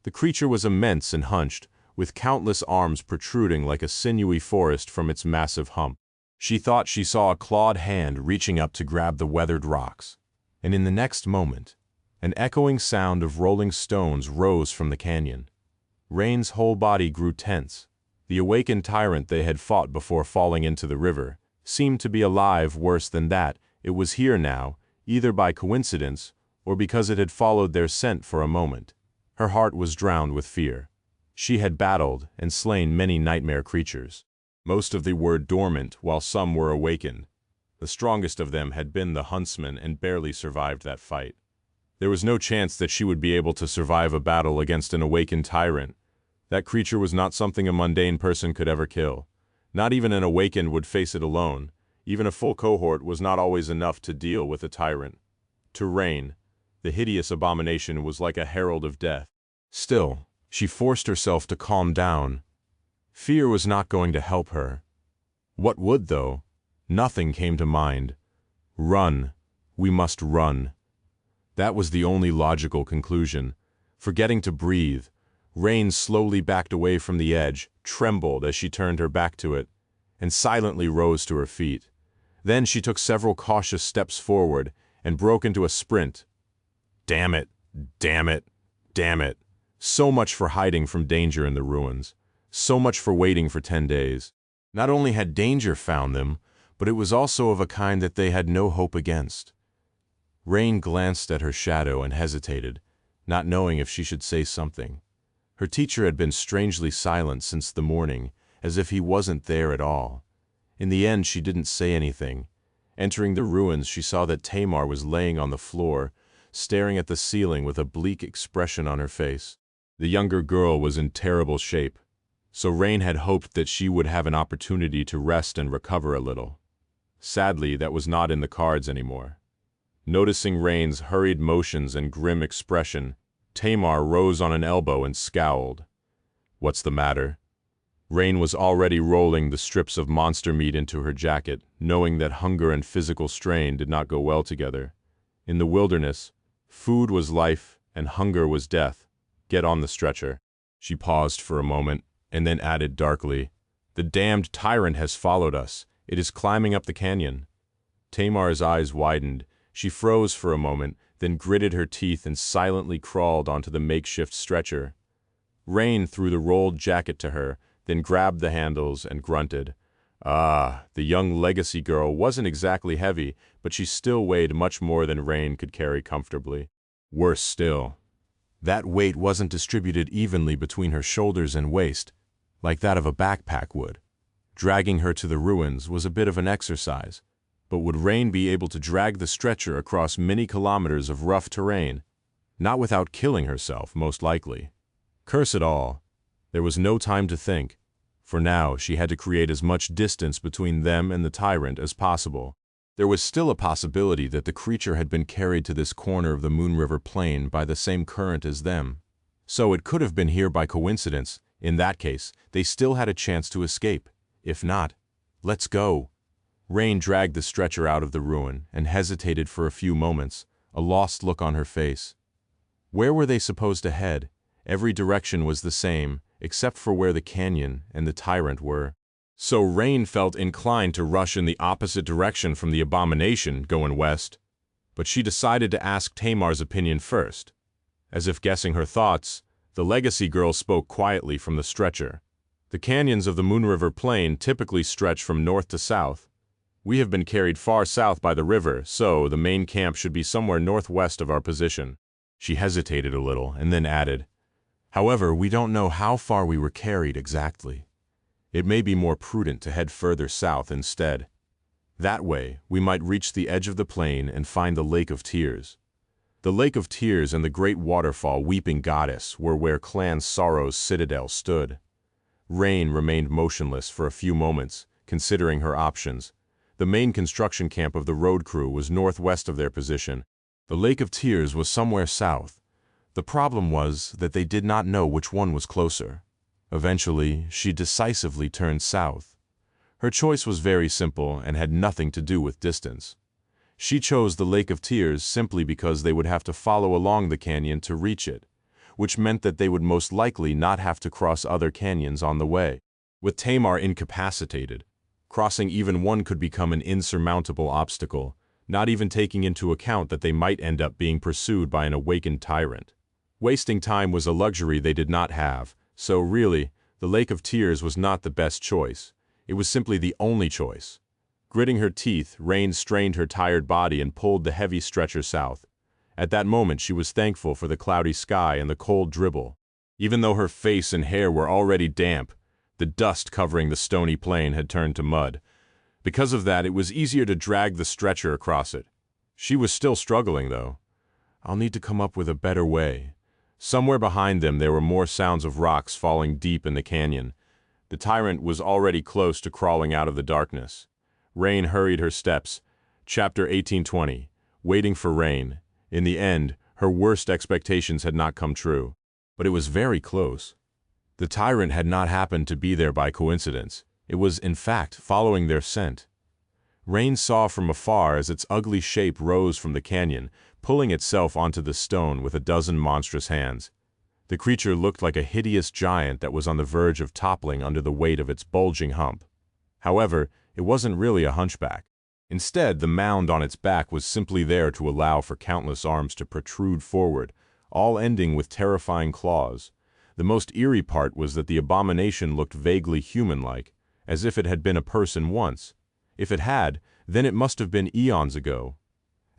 The creature was immense and hunched, with countless arms protruding like a sinewy forest from its massive hump. She thought she saw a clawed hand reaching up to grab the weathered rocks. And in the next moment, an echoing sound of rolling stones rose from the canyon. Rain's whole body grew tense. The awakened tyrant they had fought before falling into the river seemed to be alive. Worse than that, it was here now, either by coincidence or because it had followed their scent for a moment. Her heart was drowned with fear. She had battled and slain many nightmare creatures. Most of them were dormant, while some were awakened. The strongest of them had been the huntsman and barely survived that fight. There was no chance that she would be able to survive a battle against an awakened tyrant. That creature was not something a mundane person could ever kill. Not even an awakened would face it alone. Even a full cohort was not always enough to deal with a tyrant. To Rain, the hideous abomination was like a herald of death. Still, she forced herself to calm down. Fear was not going to help her. What would, though? Nothing came to mind. Run. We must run. That was the only logical conclusion. Forgetting to breathe, Rain slowly backed away from the edge, trembled as she turned her back to it, and silently rose to her feet. Then she took several cautious steps forward and broke into a sprint. Damn it, damn it, damn it. So much for hiding from danger in the ruins. So much for waiting for 10 days. Not only had danger found them, but it was also of a kind that they had no hope against. Rain glanced at her shadow and hesitated, not knowing if she should say something. Her teacher had been strangely silent since the morning, as if he wasn't there at all. In the end, she didn't say anything. Entering the ruins, she saw that Tamar was laying on the floor, staring at the ceiling with a bleak expression on her face. The younger girl was in terrible shape, so Rain had hoped that she would have an opportunity to rest and recover a little. Sadly, that was not in the cards anymore. Noticing Rain's hurried motions and grim expression, Tamar rose on an elbow and scowled. "What's the matter?" Rain was already rolling the strips of monster meat into her jacket, knowing that hunger and physical strain did not go well together. In the wilderness, food was life and hunger was death. Get on the stretcher. She paused for a moment, and then added darkly, "The damned tyrant has followed us. It is climbing up the canyon." Tamar's eyes widened. She froze for a moment, then gritted her teeth and silently crawled onto the makeshift stretcher. Rain threw the rolled jacket to her, then grabbed the handles and grunted. Ah, the young legacy girl wasn't exactly heavy, but she still weighed much more than Rain could carry comfortably. Worse still, that weight wasn't distributed evenly between her shoulders and waist, like that of a backpack would. Dragging her to the ruins was a bit of an exercise, but would Rain be able to drag the stretcher across many kilometers of rough terrain? Not without killing herself, most likely. Curse it all. There was no time to think. For now, she had to create as much distance between them and the tyrant as possible. There was still a possibility that the creature had been carried to this corner of the Moon River Plain by the same current as them. So it could have been here by coincidence. In that case, they still had a chance to escape. If not, let's go. Rain dragged the stretcher out of the ruin and hesitated for a few moments, a lost look on her face. Where were they supposed to head? Every direction was the same, except for where the canyon and the tyrant were. So Rain felt inclined to rush in the opposite direction from the abomination, going west. But she decided to ask Tamar's opinion first. As if guessing her thoughts, the legacy girl spoke quietly from the stretcher. The canyons of the Moon River Plain typically stretch from north to south. We have been carried far south by the river, so the main camp should be somewhere northwest of our position. She hesitated a little and then added, "However, we don't know how far we were carried exactly. It may be more prudent to head further south instead. That way, we might reach the edge of the plain and find the Lake of Tears." The Lake of Tears and the great waterfall Weeping Goddess were where Clan Sorrow's citadel stood. Rain remained motionless for a few moments, considering her options. The main construction camp of the road crew was northwest of their position. The Lake of Tears was somewhere south. The problem was that they did not know which one was closer. Eventually, she decisively turned south. Her choice was very simple and had nothing to do with distance. She chose the Lake of Tears simply because they would have to follow along the canyon to reach it, which meant that they would most likely not have to cross other canyons on the way. With Tamar incapacitated, crossing even one could become an insurmountable obstacle, not even taking into account that they might end up being pursued by an awakened tyrant. Wasting time was a luxury they did not have, so really, the Lake of Tears was not the best choice. It was simply the only choice. Gritting her teeth, Rain strained her tired body and pulled the heavy stretcher south. At that moment, she was thankful for the cloudy sky and the cold dribble. Even though her face and hair were already damp, the dust covering the stony plain had turned to mud. Because of that, it was easier to drag the stretcher across it. She was still struggling, though. "I'll need to come up with a better way." Somewhere behind them there were more sounds of rocks falling deep in the canyon. The tyrant was already close to crawling out of the darkness. Rain hurried her steps. Chapter 1820. Waiting for Rain. In the end, her worst expectations had not come true. But it was very close. The tyrant had not happened to be there by coincidence. It was, in fact, following their scent. Rain saw from afar as its ugly shape rose from the canyon, pulling itself onto the stone with a dozen monstrous hands. The creature looked like a hideous giant that was on the verge of toppling under the weight of its bulging hump. However, it wasn't really a hunchback. Instead, the mound on its back was simply there to allow for countless arms to protrude forward, all ending with terrifying claws. The most eerie part was that the abomination looked vaguely human-like, as if it had been a person once. If it had, then it must have been eons ago.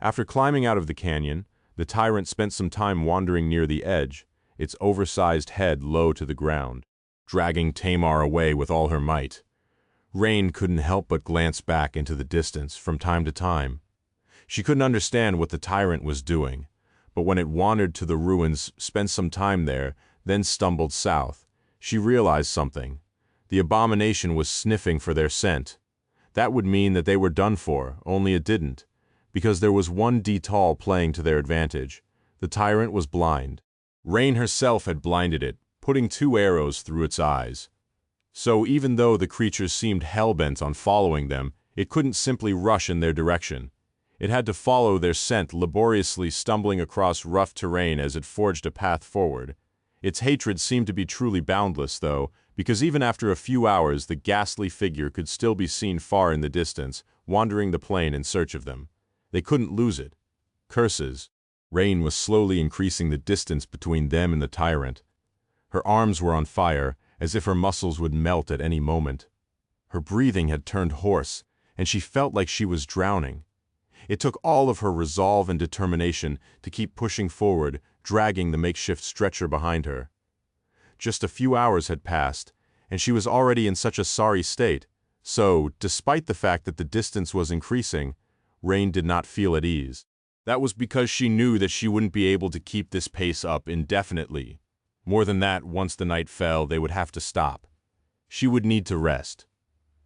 After climbing out of the canyon, the tyrant spent some time wandering near the edge, its oversized head low to the ground, dragging Tamar away with all her might. Rain couldn't help but glance back into the distance from time to time. She couldn't understand what the tyrant was doing, but when it wandered to the ruins, spent some time there, then stumbled south, she realized something. The abomination was sniffing for their scent. That would mean that they were done for, only it didn't, because there was one detail playing to their advantage. The tyrant was blind. Rain herself had blinded it, putting 2 arrows through its eyes. So even though the creature seemed hell-bent on following them, it couldn't simply rush in their direction. It had to follow their scent, laboriously stumbling across rough terrain as it forged a path forward. Its hatred seemed to be truly boundless, though, because even after a few hours the ghastly figure could still be seen far in the distance, wandering the plain in search of them. They couldn't lose it. Curses. Rain was slowly increasing the distance between them and the tyrant. Her arms were on fire, as if her muscles would melt at any moment. Her breathing had turned hoarse, and she felt like she was drowning. It took all of her resolve and determination to keep pushing forward, dragging the makeshift stretcher behind her. Just a few hours had passed, and she was already in such a sorry state, so, despite the fact that the distance was increasing, Rain did not feel at ease. That was because she knew that she wouldn't be able to keep this pace up indefinitely. More than that, once the night fell, they would have to stop. She would need to rest.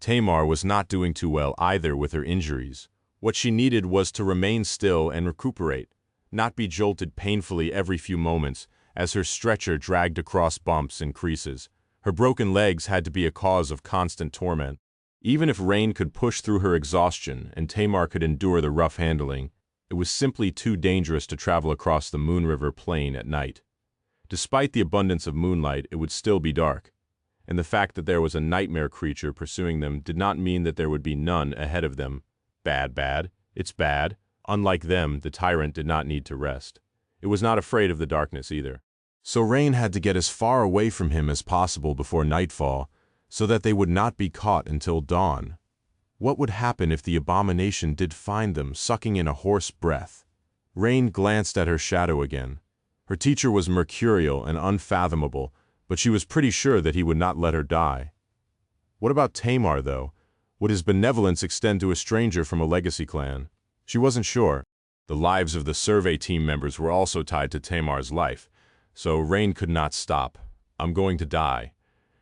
Tamar was not doing too well either with her injuries. What she needed was to remain still and recuperate, not be jolted painfully every few moments as her stretcher dragged across bumps and creases. Her broken legs had to be a cause of constant torment. Even if Rain could push through her exhaustion and Tamar could endure the rough handling, it was simply too dangerous to travel across the Moon River plain at night. Despite the abundance of moonlight, it would still be dark, and the fact that there was a nightmare creature pursuing them did not mean that there would be none ahead of them. Bad. It's bad. Unlike them, the tyrant did not need to rest. It was not afraid of the darkness either. So Rain had to get as far away from him as possible before nightfall, so that they would not be caught until dawn. What would happen if the abomination did find them, sucking in a hoarse breath? Rain glanced at her shadow again. Her teacher was mercurial and unfathomable, but she was pretty sure that he would not let her die. What about Tamar, though? Would his benevolence extend to a stranger from a legacy clan? She wasn't sure. The lives of the survey team members were also tied to Tamar's life, so Rain could not stop. I'm going to die.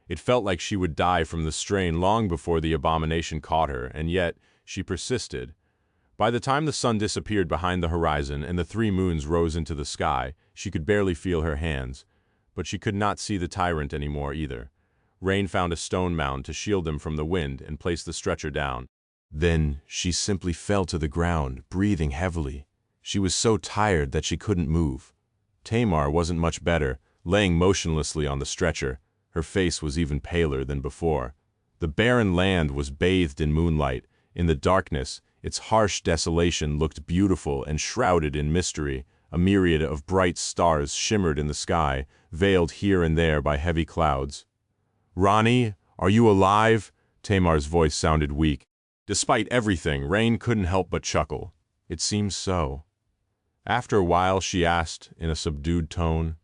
It felt like she would die from the strain long before the abomination caught her, and yet she persisted. By the time the sun disappeared behind the horizon and the 3 moons rose into the sky, she could barely feel her hands, but she could not see the tyrant anymore either. Rain found a stone mound to shield him from the wind and placed the stretcher down. Then she simply fell to the ground, breathing heavily. She was so tired that she couldn't move. Tamar wasn't much better, laying motionlessly on the stretcher. Her face was even paler than before. The barren land was bathed in moonlight. In the darkness, its harsh desolation looked beautiful and shrouded in mystery. A myriad of bright stars shimmered in the sky, veiled here and there by heavy clouds. "Ronnie, are you alive?" Tamar's voice sounded weak. Despite everything, Rain couldn't help but chuckle. It seemed so. After a while, she asked, in a subdued tone,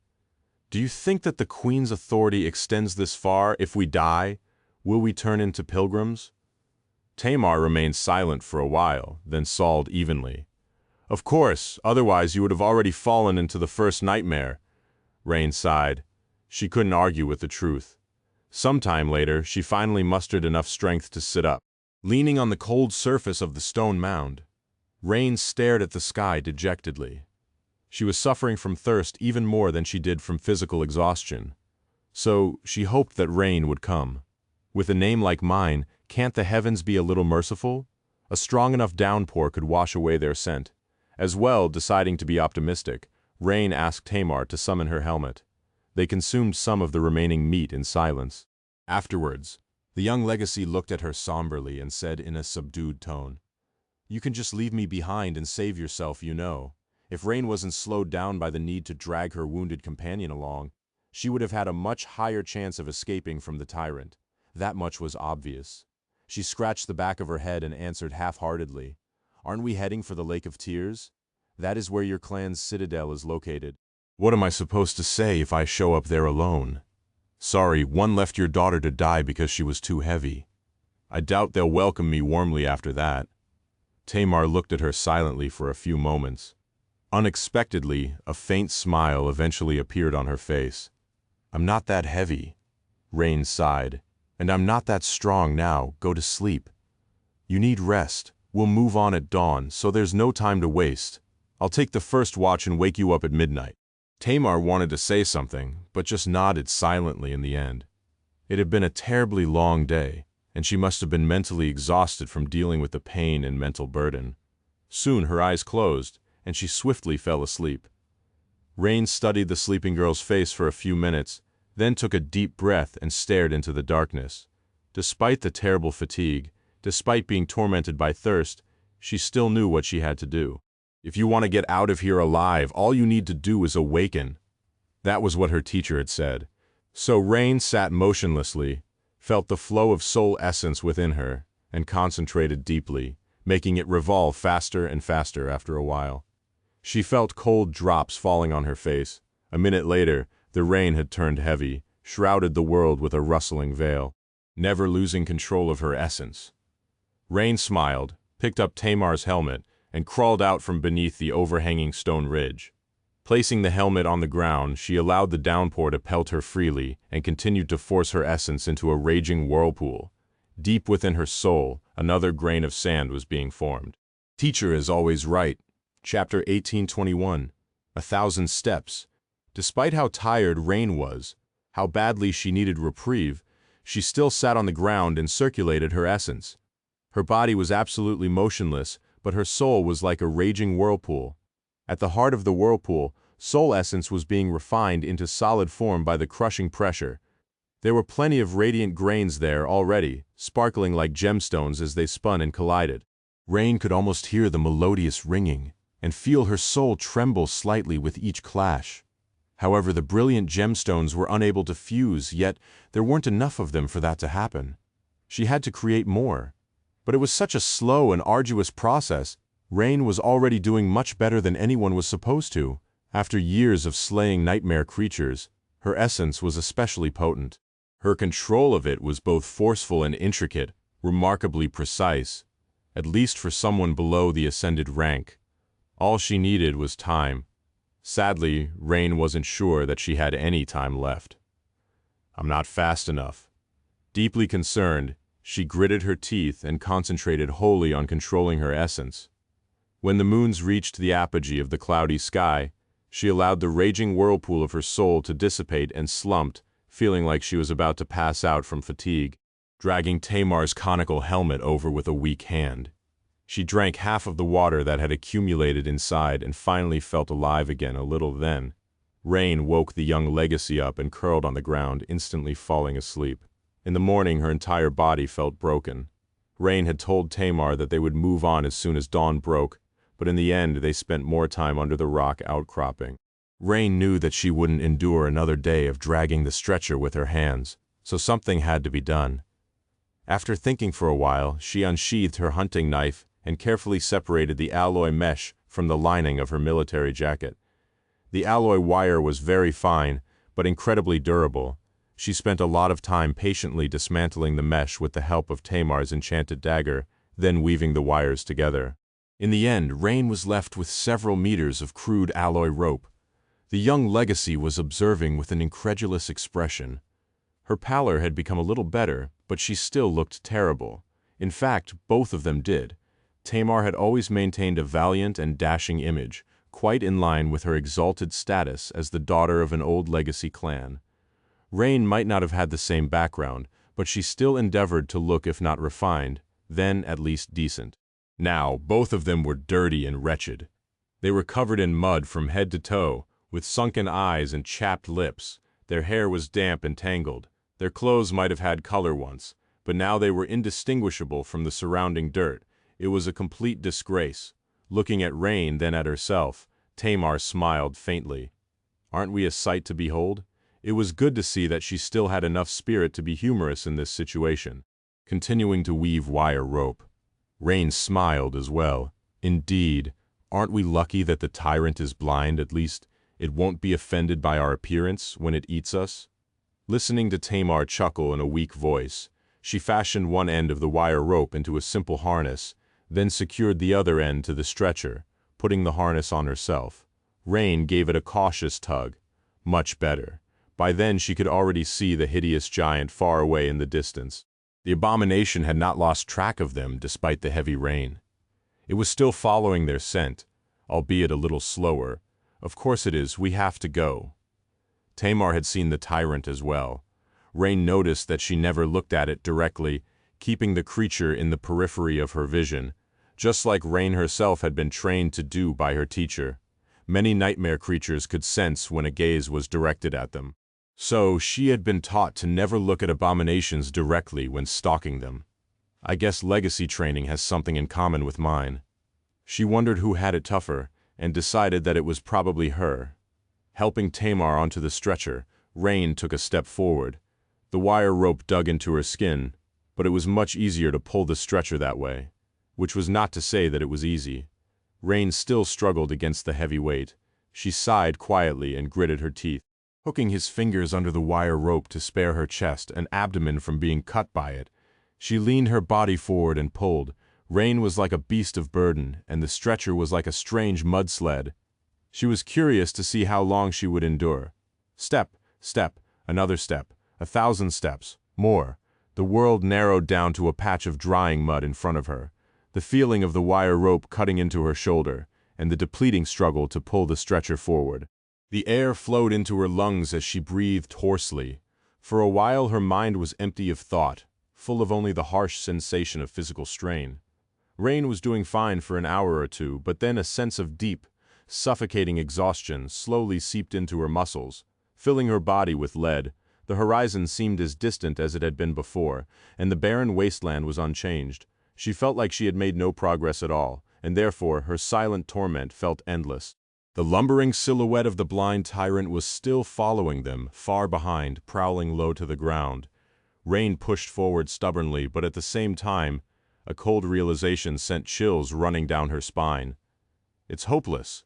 "Do you think that the Queen's authority extends this far? If we die, will we turn into pilgrims?" Tamar remained silent for a while, then sawed evenly. "Of course, otherwise you would have already fallen into the first nightmare." Rain sighed. She couldn't argue with the truth. Sometime later, she finally mustered enough strength to sit up. Leaning on the cold surface of the stone mound, Rain stared at the sky dejectedly. She was suffering from thirst even more than she did from physical exhaustion. So she hoped that rain would come. With a name like mine, can't the heavens be a little merciful? A strong enough downpour could wash away their scent. As well, deciding to be optimistic, Rain asked Tamar to summon her helmet. They consumed some of the remaining meat in silence. Afterwards, the young legacy looked at her somberly and said in a subdued tone, "You can just leave me behind and save yourself, you know." If Rain wasn't slowed down by the need to drag her wounded companion along, she would have had a much higher chance of escaping from the tyrant. That much was obvious. She scratched the back of her head and answered half-heartedly, "Aren't we heading for the Lake of Tears? That is where your clan's citadel is located." "What am I supposed to say if I show up there alone?" "Sorry, one left your daughter to die because she was too heavy." "I doubt they'll welcome me warmly after that." Tamar looked at her silently for a few moments. Unexpectedly, a faint smile eventually appeared on her face. "I'm not that heavy," Rain sighed, "and I'm not that strong now. Go to sleep. You need rest. We'll move on at dawn, so there's no time to waste. I'll take the first watch and wake you up at midnight." Tamar wanted to say something, but just nodded silently in the end. It had been a terribly long day, and she must have been mentally exhausted from dealing with the pain and mental burden. Soon her eyes closed, and she swiftly fell asleep. Rain studied the sleeping girl's face for a few minutes, then took a deep breath and stared into the darkness. Despite the terrible fatigue, despite being tormented by thirst, she still knew what she had to do. If you want to get out of here alive, all you need to do is awaken. That was what her teacher had said. So Rain sat motionlessly, felt the flow of soul essence within her, and concentrated deeply, making it revolve faster and faster after a while. She felt cold drops falling on her face. A minute later, the rain had turned heavy, shrouded the world with a rustling veil, never losing control of her essence. Rain smiled, picked up Tamar's helmet, and crawled out from beneath the overhanging stone ridge. Placing the helmet on the ground, she allowed the downpour to pelt her freely and continued to force her essence into a raging whirlpool. Deep within her soul, another grain of sand was being formed. Teacher is always right. Chapter 1821. 1,000 Steps. Despite how tired Rain was, how badly she needed reprieve, she still sat on the ground and circulated her essence. Her body was absolutely motionless, but her soul was like a raging whirlpool. At the heart of the whirlpool, soul essence was being refined into solid form by the crushing pressure. There were plenty of radiant grains there already, sparkling like gemstones as they spun and collided. Rain could almost hear the melodious ringing, and feel her soul tremble slightly with each clash. However, the brilliant gemstones were unable to fuse, yet there weren't enough of them for that to happen. She had to create more. But it was such a slow and arduous process. Rain was already doing much better than anyone was supposed to. After years of slaying nightmare creatures, her essence was especially potent. Her control of it was both forceful and intricate, remarkably precise, at least for someone below the ascended rank. All she needed was time. Sadly, Rain wasn't sure that she had any time left. I'm not fast enough. Deeply concerned, she gritted her teeth and concentrated wholly on controlling her essence. When the moons reached the apogee of the cloudy sky, she allowed the raging whirlpool of her soul to dissipate and slumped, feeling like she was about to pass out from fatigue, dragging Tamar's conical helmet over with a weak hand. She drank half of the water that had accumulated inside and finally felt alive again a little then. Rain woke the young legacy up and curled on the ground, instantly falling asleep. In the morning, her entire body felt broken. Rain had told Tamar that they would move on as soon as dawn broke, but in the end they spent more time under the rock outcropping. Rain knew that she wouldn't endure another day of dragging the stretcher with her hands, so something had to be done. After thinking for a while, she unsheathed her hunting knife and carefully separated the alloy mesh from the lining of her military jacket. The alloy wire was very fine, but incredibly durable. She spent a lot of time patiently dismantling the mesh with the help of Tamar's enchanted dagger, then weaving the wires together. In the end, Rain was left with several meters of crude alloy rope. The young legacy was observing with an incredulous expression. Her pallor had become a little better, but she still looked terrible. In fact, both of them did. Tamar had always maintained a valiant and dashing image, quite in line with her exalted status as the daughter of an old legacy clan. Rain might not have had the same background, but she still endeavored to look if not refined, then at least decent. Now, both of them were dirty and wretched. They were covered in mud from head to toe, with sunken eyes and chapped lips. Their hair was damp and tangled. Their clothes might have had color once, but now they were indistinguishable from the surrounding dirt. It was a complete disgrace. Looking at Rain, then at herself, Tamar smiled faintly. Aren't we a sight to behold? It was good to see that she still had enough spirit to be humorous in this situation. Continuing to weave wire rope. Rain smiled as well. Indeed, aren't we lucky that the tyrant is blind? At least it won't be offended by our appearance when it eats us. Listening to Tamar chuckle in a weak voice, she fashioned one end of the wire rope into a simple harness, then secured the other end to the stretcher, putting the harness on herself. Rain gave it a cautious tug. Much better. By then she could already see the hideous giant far away in the distance. The abomination had not lost track of them despite the heavy rain. It was still following their scent, albeit a little slower. Of course it is, we have to go. Tamar had seen the tyrant as well. Rain noticed that she never looked at it directly, keeping the creature in the periphery of her vision, just like Rain herself had been trained to do by her teacher. Many nightmare creatures could sense when a gaze was directed at them. So she had been taught to never look at abominations directly when stalking them. I guess legacy training has something in common with mine. She wondered who had it tougher, and decided that it was probably her. Helping Tamar onto the stretcher, Rain took a step forward. The wire rope dug into her skin, but it was much easier to pull the stretcher that way, which was not to say that it was easy. Rain still struggled against the heavy weight. She sighed quietly and gritted her teeth. Hooking his fingers under the wire rope to spare her chest and abdomen from being cut by it, she leaned her body forward and pulled. Rain was like a beast of burden, and the stretcher was like a strange mud sled. She was curious to see how long she would endure. Step, step, another step, 1,000 steps, more. The world narrowed down to a patch of drying mud in front of her. The feeling of the wire rope cutting into her shoulder, and the depleting struggle to pull the stretcher forward. The air flowed into her lungs as she breathed hoarsely. For a while her mind was empty of thought, full of only the harsh sensation of physical strain. Rain was doing fine for an hour or two, but then a sense of deep, suffocating exhaustion slowly seeped into her muscles, filling her body with lead. The horizon seemed as distant as it had been before, and the barren wasteland was unchanged. She felt like she had made no progress at all, and therefore her silent torment felt endless. The lumbering silhouette of the blind tyrant was still following them, far behind, prowling low to the ground. Rain pushed forward stubbornly, but at the same time, a cold realization sent chills running down her spine. It's hopeless.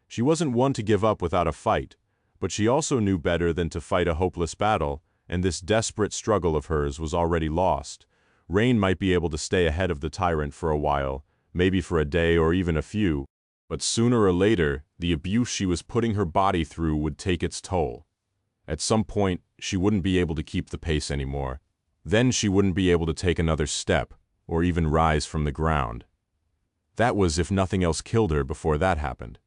She wasn't one to give up without a fight, but she also knew better than to fight a hopeless battle, and this desperate struggle of hers was already lost. Rain might be able to stay ahead of the tyrant for a while, maybe for a day or even a few, but sooner or later, the abuse she was putting her body through would take its toll. At some point, she wouldn't be able to keep the pace anymore. Then she wouldn't be able to take another step, or even rise from the ground. That was if nothing else killed her before that happened.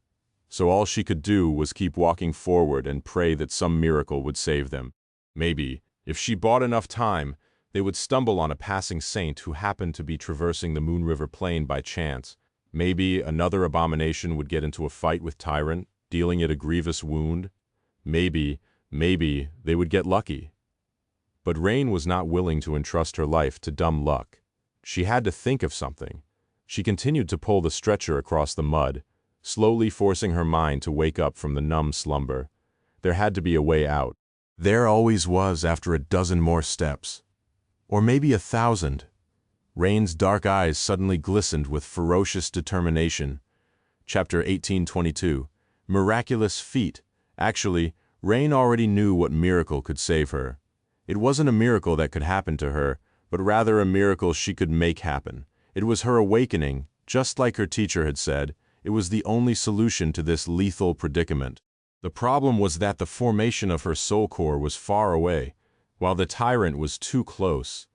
So all she could do was keep walking forward and pray that some miracle would save them. Maybe, if she bought enough time, they would stumble on a passing saint who happened to be traversing the Moon River Plain by chance. Maybe another abomination would get into a fight with Tyrant, dealing it a grievous wound. Maybe they would get lucky. But Rain was not willing to entrust her life to dumb luck. She had to think of something. She continued to pull the stretcher across the mud, slowly forcing her mind to wake up from the numb slumber. There had to be a way out. There always was after a dozen more steps. Or maybe 1,000. Rain's dark eyes suddenly glistened with ferocious determination. Chapter 1822. Miraculous Feat. Actually, Rain already knew what miracle could save her. It wasn't a miracle that could happen to her, but rather a miracle she could make happen. It was her awakening, just like her teacher had said. It was the only solution to this lethal predicament. The problem was that the formation of her soul core was far away, while the tyrant was too close.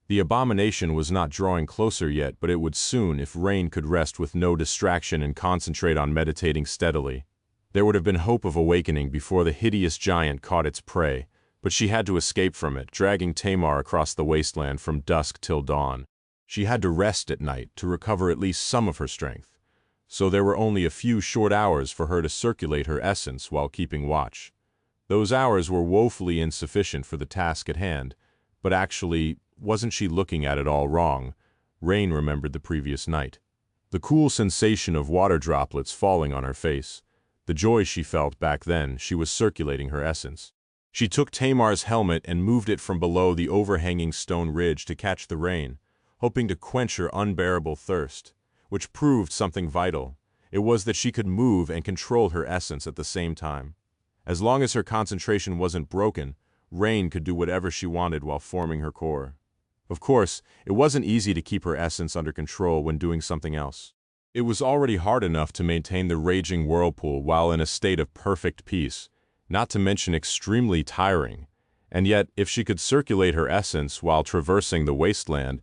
The abomination was not drawing closer yet, but it would soon if Rain could rest with no distraction and concentrate on meditating steadily. There would have been hope of awakening before the hideous giant caught its prey, but she had to escape from it, dragging Tamar across the wasteland from dusk till dawn. She had to rest at night to recover at least some of her strength, so there were only a few short hours for her to circulate her essence while keeping watch. Those hours were woefully insufficient for the task at hand, but actually, wasn't she looking at it all wrong? Rain remembered the previous night. The cool sensation of water droplets falling on her face. The joy she felt back then. She was circulating her essence. She took Tamar's helmet and moved it from below the overhanging stone ridge to catch the rain, hoping to quench her unbearable thirst, which proved something vital. It was that she could move and control her essence at the same time. As long as her concentration wasn't broken, Rain could do whatever she wanted while forming her core. Of course, it wasn't easy to keep her essence under control when doing something else. It was already hard enough to maintain the raging whirlpool while in a state of perfect peace, not to mention extremely tiring. And yet, if she could circulate her essence while traversing the wasteland,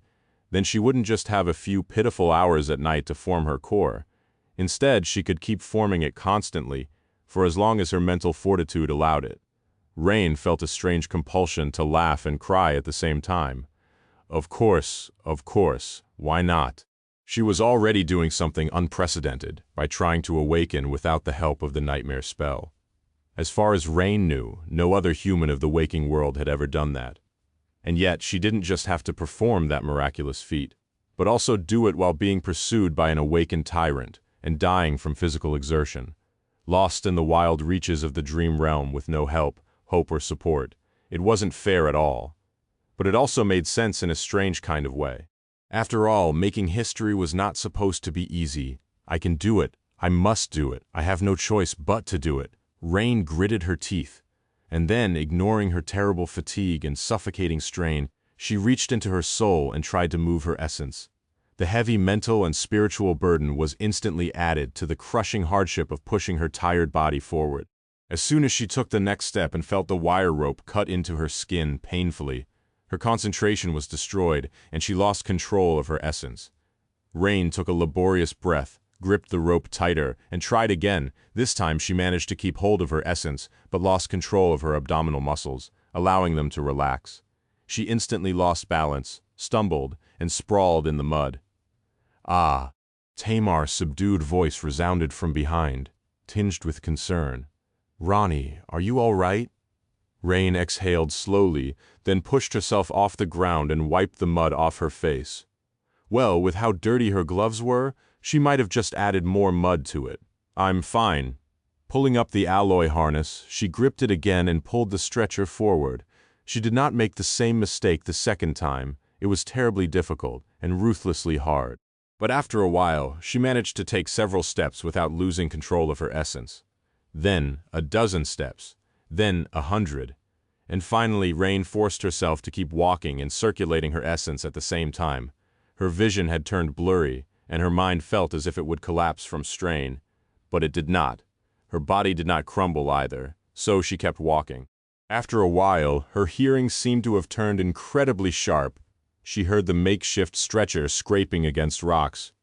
then she wouldn't just have a few pitiful hours at night to form her core. Instead, she could keep forming it constantly, for as long as her mental fortitude allowed it. Rain felt a strange compulsion to laugh and cry at the same time. Of course, why not? She was already doing something unprecedented by trying to awaken without the help of the nightmare spell. As far as Rain knew, no other human of the waking world had ever done that. And yet, she didn't just have to perform that miraculous feat, but also do it while being pursued by an awakened tyrant and dying from physical exertion. Lost in the wild reaches of the dream realm with no help, hope, or support. It wasn't fair at all. But it also made sense in a strange kind of way. After all, making history was not supposed to be easy. I can do it. I must do it. I have no choice but to do it. Rain gritted her teeth. And then, ignoring her terrible fatigue and suffocating strain, she reached into her soul and tried to move her essence. The heavy mental and spiritual burden was instantly added to the crushing hardship of pushing her tired body forward. As soon as she took the next step and felt the wire rope cut into her skin painfully, her concentration was destroyed and she lost control of her essence. Rain took a laborious breath, gripped the rope tighter, and tried again. This time she managed to keep hold of her essence, but lost control of her abdominal muscles, allowing them to relax. She instantly lost balance, stumbled, and sprawled in the mud. "Ah!" Tamar's subdued voice resounded from behind, tinged with concern. "Ronnie, are you all right?" Rain exhaled slowly, then pushed herself off the ground and wiped the mud off her face. Well, with how dirty her gloves were, she might have just added more mud to it. "I'm fine." Pulling up the alloy harness, she gripped it again and pulled the stretcher forward. She did not make the same mistake the second time. It was terribly difficult and ruthlessly hard. But after a while, she managed to take several steps without losing control of her essence. Then, a dozen steps. Then, 100. And finally, Rain forced herself to keep walking and circulating her essence at the same time. Her vision had turned blurry, and her mind felt as if it would collapse from strain. But it did not. Her body did not crumble either, so she kept walking. After a while, her hearing seemed to have turned incredibly sharp. She heard the makeshift stretcher scraping against rocks.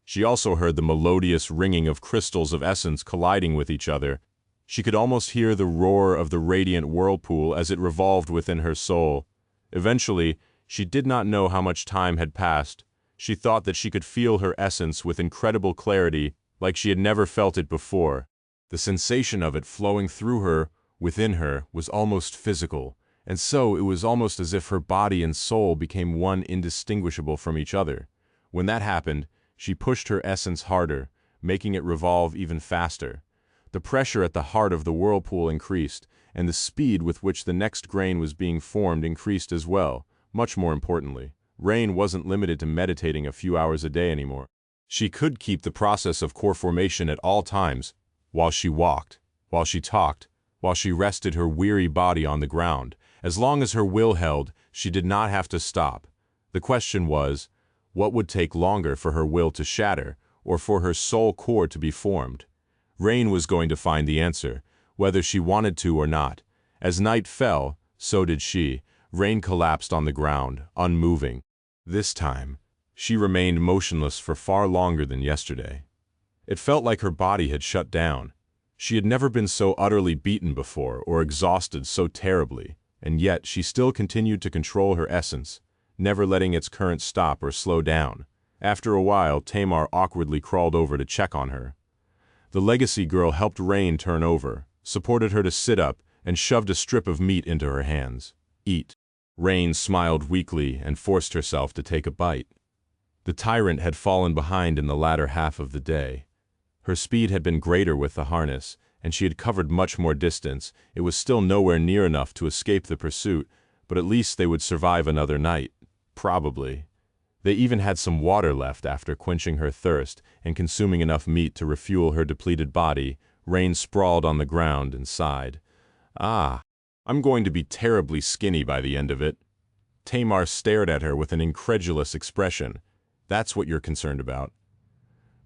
She also heard the melodious ringing of crystals of essence colliding with each other. She could almost hear the roar of the radiant whirlpool as it revolved within her soul. Eventually, she did not know how much time had passed. She thought that she could feel her essence with incredible clarity, like she had never felt it before. The sensation of it flowing through her, within her, was almost physical, and so it was almost as if her body and soul became one indistinguishable from each other. When that happened, she pushed her essence harder, making it revolve even faster. The pressure at the heart of the whirlpool increased, and the speed with which the next grain was being formed increased as well. Much more importantly, Rain wasn't limited to meditating a few hours a day anymore. She could keep the process of core formation at all times, while she walked, while she talked, while she rested her weary body on the ground. As long as her will held, she did not have to stop. The question was, what would take longer for her will to shatter, or for her soul core to be formed? Rain was going to find the answer, whether she wanted to or not. As night fell, so did she. Rain collapsed on the ground, unmoving. This time, she remained motionless for far longer than yesterday. It felt like her body had shut down. She had never been so utterly beaten before, or exhausted so terribly, and yet she still continued to control her essence, never letting its current stop or slow down. After a while, Tamar awkwardly crawled over to check on her. The legacy girl helped Rain turn over, supported her to sit up, and shoved a strip of meat into her hands. "Eat." Rain smiled weakly and forced herself to take a bite. The tyrant had fallen behind in the latter half of the day. Her speed had been greater with the harness, and she had covered much more distance. It was still nowhere near enough to escape the pursuit, but at least they would survive another night. Probably. They even had some water left after quenching her thirst and consuming enough meat to refuel her depleted body. Rain sprawled on the ground and sighed. "Ah, I'm going to be terribly skinny by the end of it." Tamar stared at her with an incredulous expression. "That's what you're concerned about."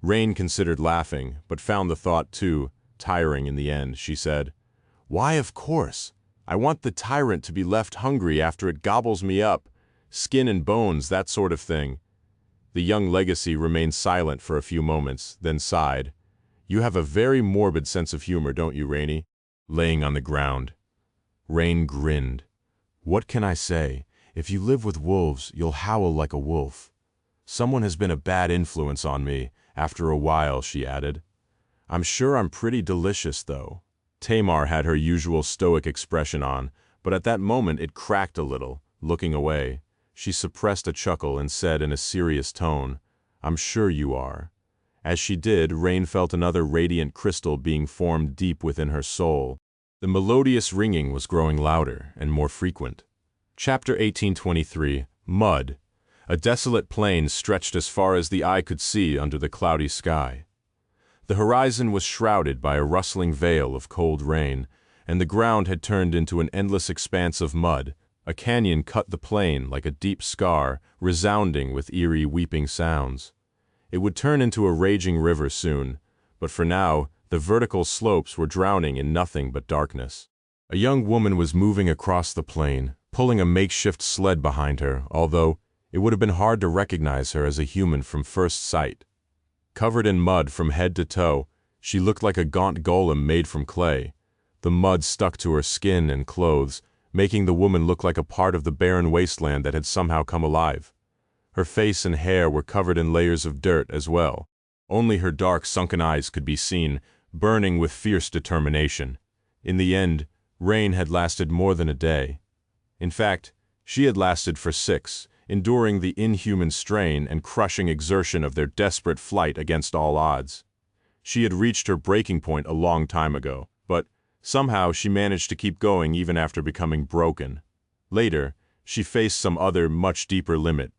Rain considered laughing, but found the thought too tiring in the end. She said, "Why, of course. I want the tyrant to be left hungry after it gobbles me up. Skin and bones, that sort of thing." The young legacy remained silent for a few moments, then sighed. "You have a very morbid sense of humor, don't you, Rainy?" Laying on the ground. Rain grinned. "What can I say? If you live with wolves, you'll howl like a wolf. Someone has been a bad influence on me." After a while, she added, "I'm sure I'm pretty delicious, though." Tamar had her usual stoic expression on, but at that moment it cracked a little, looking away. She suppressed a chuckle and said in a serious tone, "I'm sure you are." As she did, Rain felt another radiant crystal being formed deep within her soul. The melodious ringing was growing louder and more frequent. Chapter 1823, Mud. A desolate plain stretched as far as the eye could see under the cloudy sky. The horizon was shrouded by a rustling veil of cold rain, and the ground had turned into an endless expanse of mud. A canyon cut the plain like a deep scar, resounding with eerie weeping sounds. It would turn into a raging river soon, but for now, the vertical slopes were drowning in nothing but darkness. A young woman was moving across the plain, pulling a makeshift sled behind her, although it would have been hard to recognize her as a human from first sight. Covered in mud from head to toe, she looked like a gaunt golem made from clay. The mud stuck to her skin and clothes, making the woman look like a part of the barren wasteland that had somehow come alive. Her face and hair were covered in layers of dirt as well. Only her dark, sunken eyes could be seen, burning with fierce determination. In the end, Rain had lasted more than a day. In fact, she had lasted for 6, enduring the inhuman strain and crushing exertion of their desperate flight against all odds. She had reached her breaking point a long time ago, but somehow she managed to keep going even after becoming broken. Later, she faced some other, much deeper limit.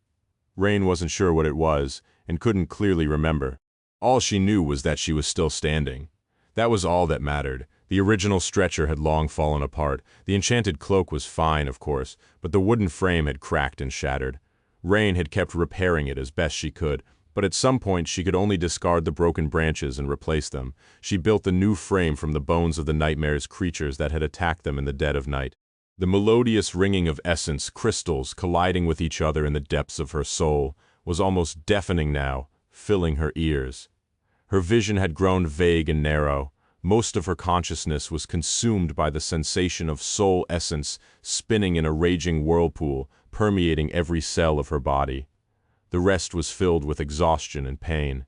Rain wasn't sure what it was, and couldn't clearly remember. All she knew was that she was still standing. That was all that mattered. The original stretcher had long fallen apart. The enchanted cloak was fine, of course, but the wooden frame had cracked and shattered. Rain had kept repairing it as best she could, but at some point she could only discard the broken branches and replace them. She built the new frame from the bones of the nightmare's creatures that had attacked them in the dead of night. The melodious ringing of essence crystals colliding with each other in the depths of her soul was almost deafening now, filling her ears. Her vision had grown vague and narrow. Most of her consciousness was consumed by the sensation of soul essence spinning in a raging whirlpool, permeating every cell of her body. The rest was filled with exhaustion and pain.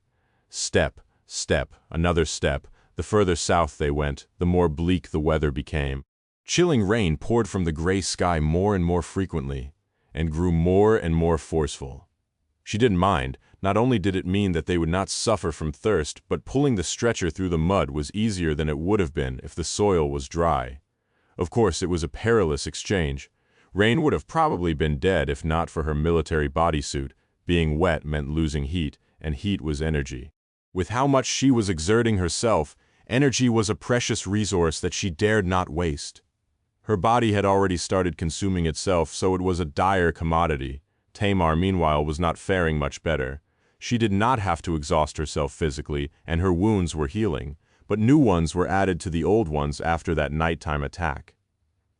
Step, step, another step. The further south they went, the more bleak the weather became. Chilling rain poured from the gray sky more and more frequently, and grew more and more forceful. She didn't mind. Not only did it mean that they would not suffer from thirst, but pulling the stretcher through the mud was easier than it would have been if the soil was dry. Of course, it was a perilous exchange. Rain would have probably been dead if not for her military bodysuit. Being wet meant losing heat, and heat was energy. With how much she was exerting herself, energy was a precious resource that she dared not waste. Her body had already started consuming itself, so it was a dire commodity. Tamar, meanwhile, was not faring much better. She did not have to exhaust herself physically, and her wounds were healing, but new ones were added to the old ones after that nighttime attack.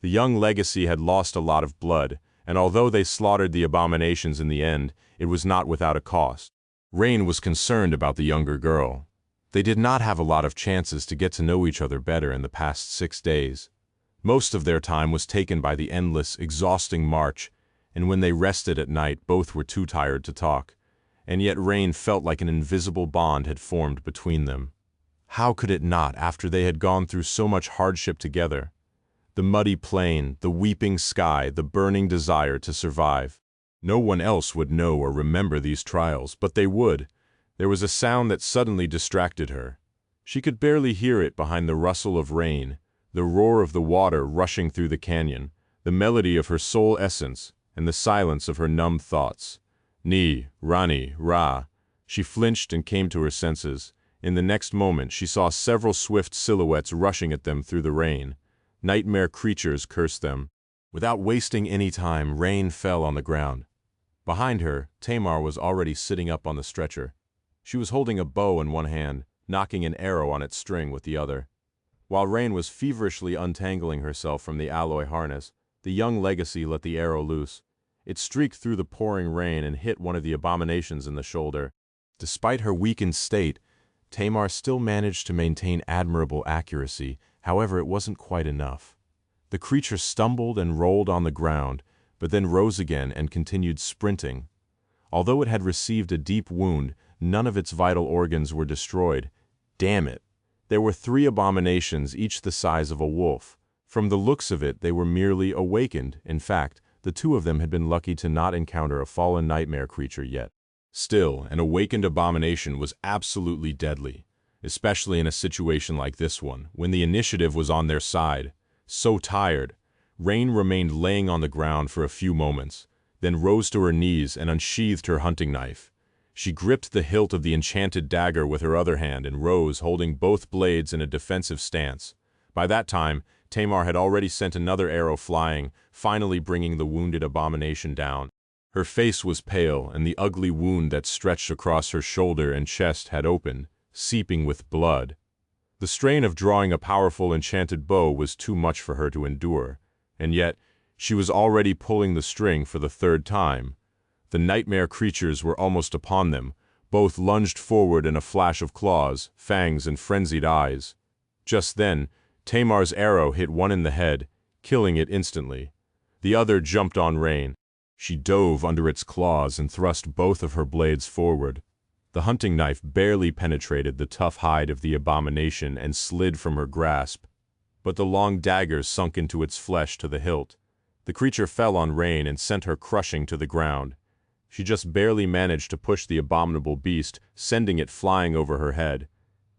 The young legacy had lost a lot of blood, and although they slaughtered the abominations in the end, it was not without a cost. Rain was concerned about the younger girl. They did not have a lot of chances to get to know each other better in the past 6 days. Most of their time was taken by the endless, exhausting march, and when they rested at night, both were too tired to talk. And yet Rain felt like an invisible bond had formed between them. How could it not, after they had gone through so much hardship together? The muddy plain, the weeping sky, the burning desire to survive. No one else would know or remember these trials, but they would. There was a sound that suddenly distracted her. She could barely hear it behind the rustle of rain, the roar of the water rushing through the canyon, the melody of her soul essence, and the silence of her numb thoughts. Ni, Rani, Ra. She flinched and came to her senses. In the next moment, she saw several swift silhouettes rushing at them through the rain. Nightmare creatures cursed them. Without wasting any time, Rain fell on the ground. Behind her, Tamar was already sitting up on the stretcher. She was holding a bow in one hand, knocking an arrow on its string with the other. While Rain was feverishly untangling herself from the alloy harness, the young legacy let the arrow loose. It streaked through the pouring rain and hit one of the abominations in the shoulder. Despite her weakened state, Tamar still managed to maintain admirable accuracy. However, it wasn't quite enough. The creature stumbled and rolled on the ground, but then rose again and continued sprinting. Although it had received a deep wound, none of its vital organs were destroyed. Damn it! There were 3 abominations, each the size of a wolf. From the looks of it, they were merely awakened. In fact, the 2 of them had been lucky to not encounter a fallen nightmare creature yet. Still, an awakened abomination was absolutely deadly, especially in a situation like this one, when the initiative was on their side. so tired. Rain remained laying on the ground for a few moments, then rose to her knees and unsheathed her hunting knife. She gripped the hilt of the enchanted dagger with her other hand and rose, holding both blades in a defensive stance. By that time, Tamar had already sent another arrow flying, finally bringing the wounded abomination down. Her face was pale, and the ugly wound that stretched across her shoulder and chest had opened, seeping with blood. The strain of drawing a powerful enchanted bow was too much for her to endure, and yet she was already pulling the string for the third time. The nightmare creatures were almost upon them. Both lunged forward in a flash of claws, fangs, and frenzied eyes. Just then, Tamar's arrow hit one in the head, killing it instantly. The other jumped on Rain. She dove under its claws and thrust both of her blades forward. The hunting knife barely penetrated the tough hide of the abomination and slid from her grasp, but the long dagger sunk into its flesh to the hilt. The creature fell on Rain and sent her crushing to the ground. She just barely managed to push the abominable beast, sending it flying over her head.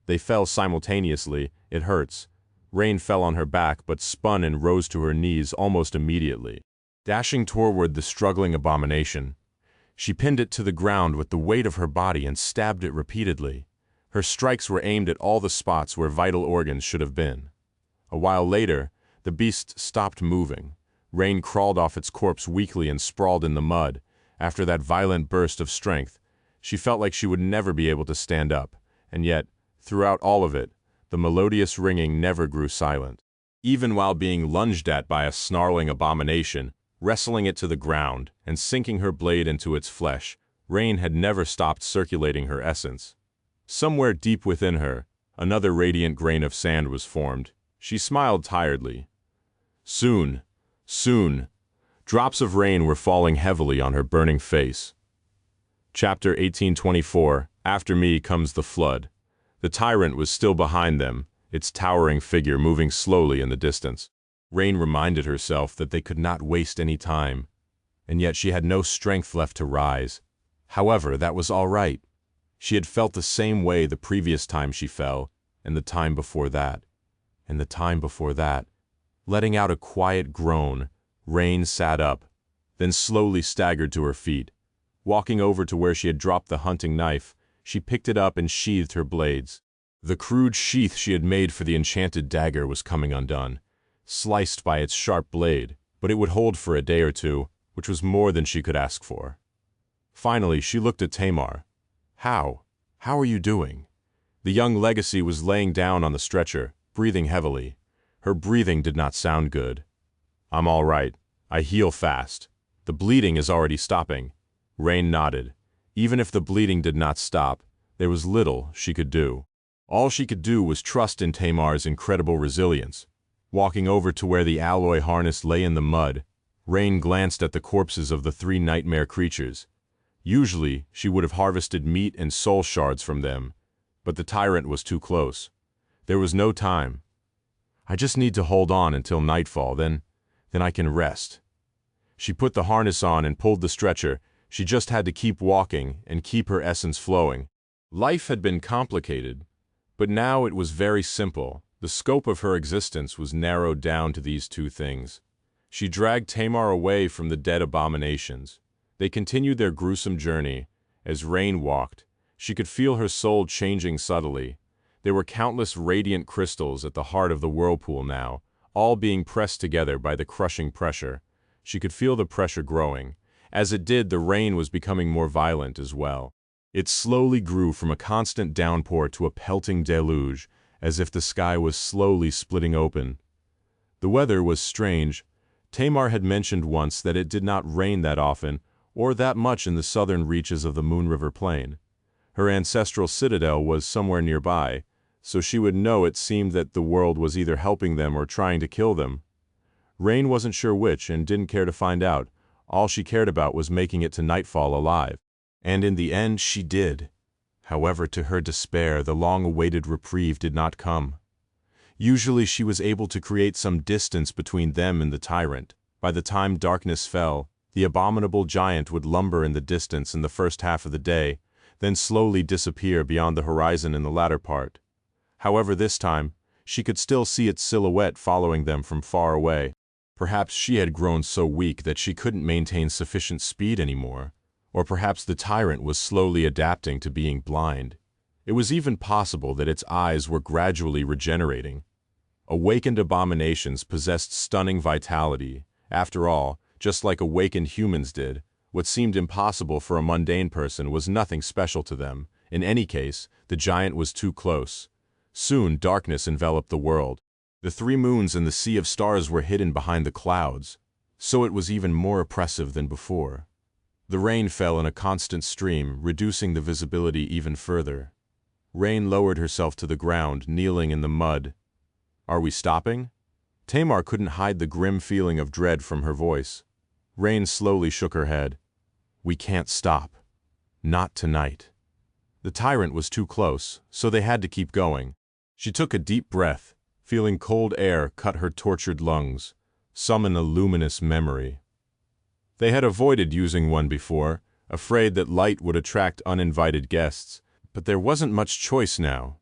They fell simultaneously. It hurts. Rain fell on her back but spun and rose to her knees almost immediately. Dashing toward the struggling abomination, she pinned it to the ground with the weight of her body and stabbed it repeatedly. Her strikes were aimed at all the spots where vital organs should have been. A while later, the beast stopped moving. Rain crawled off its corpse weakly and sprawled in the mud. After that violent burst of strength, she felt like she would never be able to stand up, and yet, throughout all of it, the melodious ringing never grew silent. Even while being lunged at by a snarling abomination, wrestling it to the ground, and sinking her blade into its flesh, Rain had never stopped circulating her essence. Somewhere deep within her, another radiant grain of sand was formed. She smiled tiredly. Soon, drops of rain were falling heavily on her burning face. Chapter 1824, After Me Comes the Flood. The tyrant was still behind them, its towering figure moving slowly in the distance. Rain reminded herself that they could not waste any time, and yet she had no strength left to rise. However, that was all right. She had felt the same way the previous time she fell, and the time before that, and the time before that. Letting out a quiet groan, Rain sat up, then slowly staggered to her feet. Walking over to where she had dropped the hunting knife, she picked it up and sheathed her blades. The crude sheath she had made for the enchanted dagger was coming undone, sliced by its sharp blade, but it would hold for a day or two, which was more than she could ask for. Finally, she looked at Tamar. How are you doing?" The young legacy was laying down on the stretcher, breathing heavily. Her breathing did not sound good. "I'm all right. I heal fast. The bleeding is already stopping." Rain nodded. Even if the bleeding did not stop, there was little she could do. All she could do was trust in Tamar's incredible resilience. Walking over to where the alloy harness lay in the mud, Rain glanced at the corpses of the three nightmare creatures. Usually, she would have harvested meat and soul shards from them, but the tyrant was too close. There was no time. "I just need to hold on until nightfall, then I can rest." She put the harness on and pulled the stretcher. She just had to keep walking and keep her essence flowing. Life had been complicated, but now it was very simple. The scope of her existence was narrowed down to these two things. She dragged Tamar away from the dead abominations. They continued their gruesome journey. As Rain walked, she could feel her soul changing subtly. There were countless radiant crystals at the heart of the whirlpool now, all being pressed together by the crushing pressure. She could feel the pressure growing. As it did, the rain was becoming more violent as well. It slowly grew from a constant downpour to a pelting deluge, as if the sky was slowly splitting open. The weather was strange. Tamar had mentioned once that it did not rain that often or that much in the southern reaches of the Moon River Plain. Her ancestral citadel was somewhere nearby, so she would know. It seemed that the world was either helping them or trying to kill them. Rain wasn't sure which and didn't care to find out. All she cared about was making it to nightfall alive. And in the end she did. However, to her despair, the long-awaited reprieve did not come. Usually she was able to create some distance between them and the tyrant. By the time darkness fell, the abominable giant would lumber in the distance in the first half of the day, then slowly disappear beyond the horizon in the latter part. However, this time, she could still see its silhouette following them from far away. Perhaps she had grown so weak that she couldn't maintain sufficient speed anymore. Or perhaps the tyrant was slowly adapting to being blind. It was even possible that its eyes were gradually regenerating. Awakened abominations possessed stunning vitality. After all, just like awakened humans did, what seemed impossible for a mundane person was nothing special to them. In any case, the giant was too close. Soon, darkness enveloped the world. The 3 moons and the sea of stars were hidden behind the clouds, so it was even more oppressive than before. The rain fell in a constant stream, reducing the visibility even further. Rain lowered herself to the ground, kneeling in the mud. "Are we stopping?" Tamar couldn't hide the grim feeling of dread from her voice. Rain slowly shook her head. "We can't stop. Not tonight." The tyrant was too close, so they had to keep going. She took a deep breath, feeling cold air cut her tortured lungs, summon a luminous memory. They had avoided using one before, afraid that light would attract uninvited guests, but there wasn't much choice now.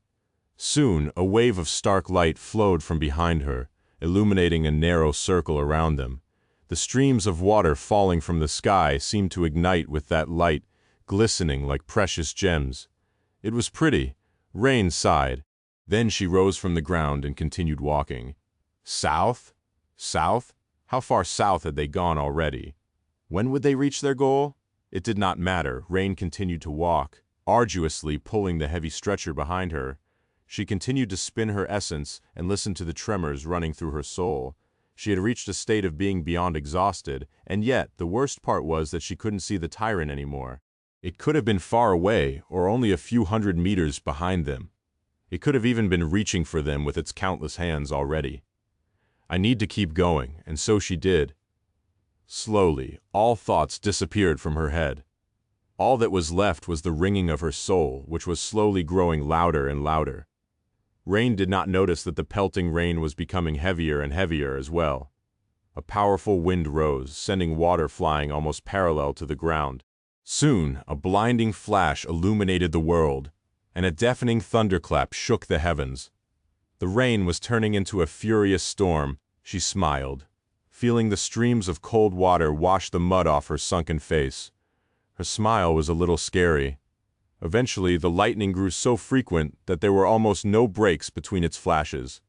Soon, a wave of stark light flowed from behind her, illuminating a narrow circle around them. The streams of water falling from the sky seemed to ignite with that light, glistening like precious gems. It was pretty. Rain sighed. Then she rose from the ground and continued walking. South? South? How far south had they gone already? When would they reach their goal? It did not matter. Rain continued to walk, arduously pulling the heavy stretcher behind her. She continued to spin her essence and listen to the tremors running through her soul. She had reached a state of being beyond exhausted, and yet the worst part was that she couldn't see the tyrant anymore. It could have been far away, or only a few hundred meters behind them. It could have even been reaching for them with its countless hands already. I need to keep going, and so she did. Slowly, all thoughts disappeared from her head. All that was left was the ringing of her soul, which was slowly growing louder and louder. Rain did not notice that the pelting rain was becoming heavier and heavier as well. A powerful wind rose, sending water flying almost parallel to the ground. Soon, a blinding flash illuminated the world, and a deafening thunderclap shook the heavens. The rain was turning into a furious storm. She smiled, feeling the streams of cold water wash the mud off her sunken face. Her smile was a little scary. Eventually, the lightning grew so frequent that there were almost no breaks between its flashes.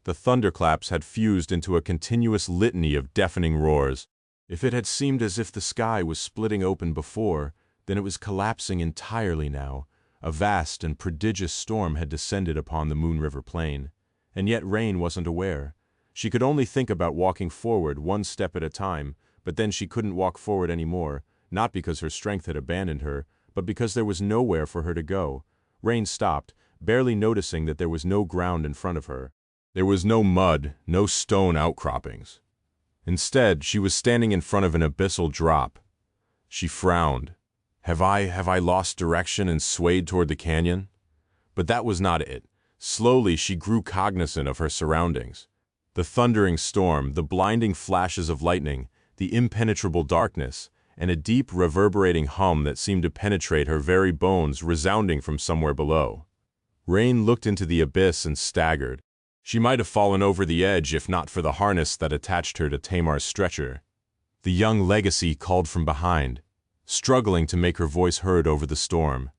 The thunderclaps had fused into a continuous litany of deafening roars. If it had seemed as if the sky was splitting open before, then it was collapsing entirely now. A vast and prodigious storm had descended upon the Moon River Plain. And yet Rain wasn't aware. She could only think about walking forward one step at a time, but then she couldn't walk forward anymore, not because her strength had abandoned her, but because there was nowhere for her to go. Rain stopped, barely noticing that there was no ground in front of her. There was no mud, no stone outcroppings. Instead, she was standing in front of an abyssal drop. She frowned. Have I lost direction and swayed toward the canyon? But that was not it. Slowly, she grew cognizant of her surroundings. The thundering storm, the blinding flashes of lightning, the impenetrable darkness, and a deep, reverberating hum that seemed to penetrate her very bones, resounding from somewhere below. Rain looked into the abyss and staggered. She might have fallen over the edge if not for the harness that attached her to Tamar's stretcher. The young legacy called from behind, struggling to make her voice heard over the storm.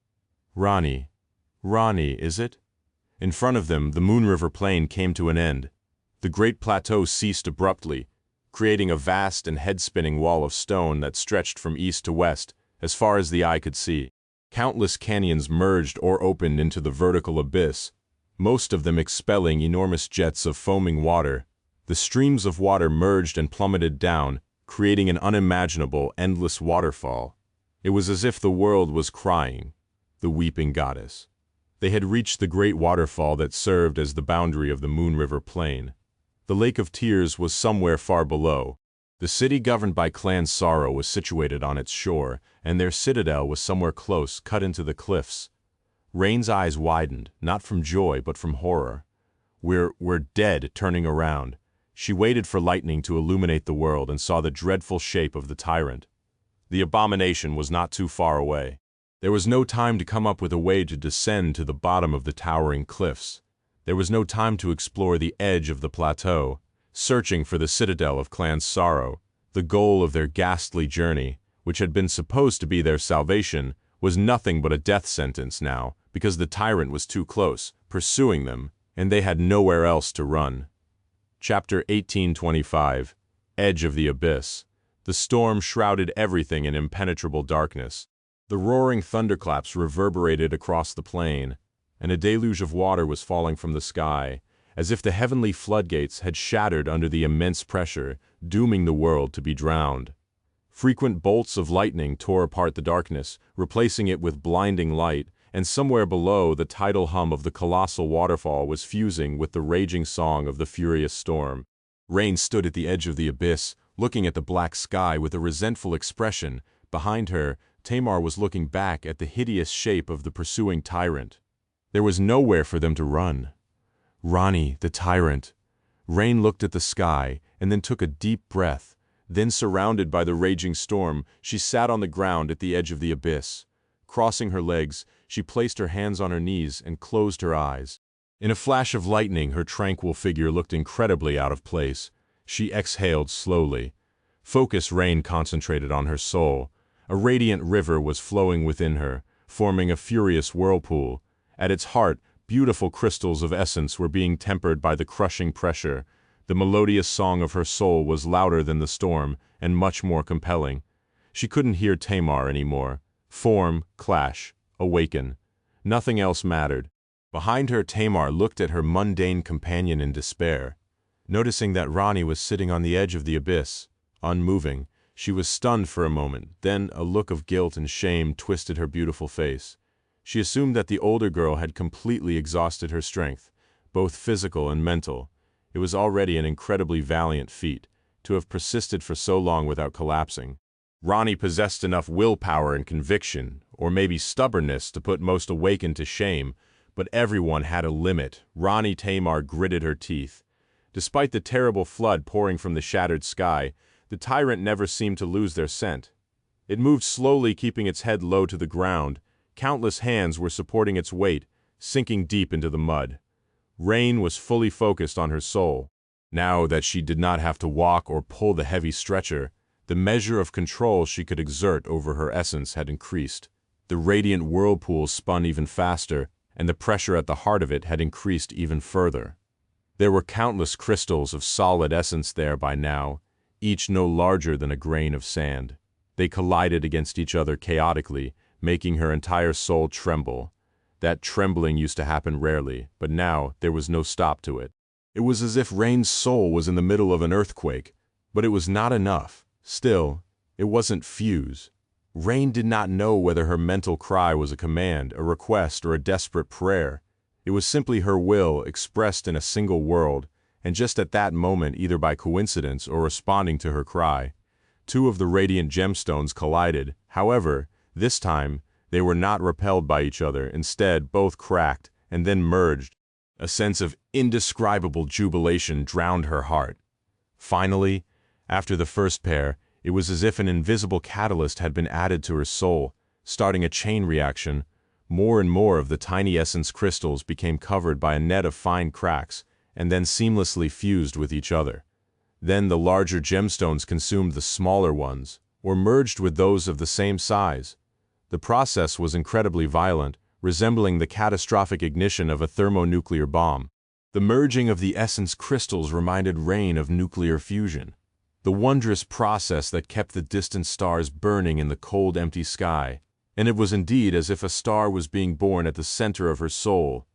Ronnie, is it? In front of them, the Moon River Plain came to an end. The great plateau ceased abruptly, creating a vast and head-spinning wall of stone that stretched from east to west, as far as the eye could see. Countless canyons merged or opened into the vertical abyss, most of them expelling enormous jets of foaming water. The streams of water merged and plummeted down, creating an unimaginable, endless waterfall. It was as if the world was crying, the weeping goddess. They had reached the great waterfall that served as the boundary of the Moon River Plain. The Lake of Tears was somewhere far below. The city governed by Clan Sorrow was situated on its shore, and their citadel was somewhere close, cut into the cliffs. Rain's eyes widened, not from joy but from horror. We're dead, turning around. She waited for lightning to illuminate the world and saw the dreadful shape of the tyrant. The abomination was not too far away. There was no time to come up with a way to descend to the bottom of the towering cliffs. There was no time to explore the edge of the plateau, searching for the citadel of Clan Sorrow. The goal of their ghastly journey, which had been supposed to be their salvation, was nothing but a death sentence now, because the tyrant was too close, pursuing them, and they had nowhere else to run. Chapter 1825. Edge of the Abyss. The storm shrouded everything in impenetrable darkness. The roaring thunderclaps reverberated across the plain, and a deluge of water was falling from the sky, as if the heavenly floodgates had shattered under the immense pressure, dooming the world to be drowned. Frequent bolts of lightning tore apart the darkness, replacing it with blinding light, and somewhere below the tidal hum of the colossal waterfall was fusing with the raging song of the furious storm. Rain stood at the edge of the abyss, looking at the black sky with a resentful expression. Behind her, Tamar was looking back at the hideous shape of the pursuing tyrant. There was nowhere for them to run. Ronnie, the tyrant. Rain looked at the sky, and then took a deep breath. Then, surrounded by the raging storm, she sat on the ground at the edge of the abyss. Crossing her legs, she placed her hands on her knees and closed her eyes. In a flash of lightning, her tranquil figure looked incredibly out of place. She exhaled slowly. Focus Rain concentrated on her soul. A radiant river was flowing within her, forming a furious whirlpool. At its heart, beautiful crystals of essence were being tempered by the crushing pressure. The melodious song of her soul was louder than the storm, and much more compelling. She couldn't hear Tamar anymore. Form, clash, awaken. Nothing else mattered. Behind her, Tamar looked at her mundane companion in despair. Noticing that Ronnie was sitting on the edge of the abyss, unmoving, she was stunned for a moment. Then a look of guilt and shame twisted her beautiful face. She assumed that the older girl had completely exhausted her strength, both physical and mental. It was already an incredibly valiant feat, to have persisted for so long without collapsing. Ronnie possessed enough willpower and conviction, or maybe stubbornness, to put most awakened to shame, but everyone had a limit. Ronnie Tamar gritted her teeth. Despite the terrible flood pouring from the shattered sky, the tyrant never seemed to lose their scent. It moved slowly, keeping its head low to the ground. Countless hands were supporting its weight, sinking deep into the mud. Rain was fully focused on her soul. Now that she did not have to walk or pull the heavy stretcher, the measure of control she could exert over her essence had increased. The radiant whirlpool spun even faster, and the pressure at the heart of it had increased even further. There were countless crystals of solid essence there by now, each no larger than a grain of sand. They collided against each other chaotically, making her entire soul tremble. That trembling used to happen rarely, but now there was no stop to it. It was as if Rain's soul was in the middle of an earthquake, but it was not enough. Still, it wasn't fuse. Rain did not know whether her mental cry was a command, a request, or a desperate prayer. It was simply her will expressed in a single word, and just at that moment, either by coincidence or responding to her cry, two of the radiant gemstones collided. However, this time, they were not repelled by each other. Instead, both cracked and then merged. A sense of indescribable jubilation drowned her heart. Finally, after the first pair, it was as if an invisible catalyst had been added to her soul, starting a chain reaction. More and more of the tiny essence crystals became covered by a net of fine cracks, and then seamlessly fused with each other. Then the larger gemstones consumed the smaller ones, or merged with those of the same size. The process was incredibly violent, resembling the catastrophic ignition of a thermonuclear bomb. The merging of the essence crystals reminded Rain of nuclear fusion, the wondrous process that kept the distant stars burning in the cold, empty sky. And it was indeed as if a star was being born at the center of her soul.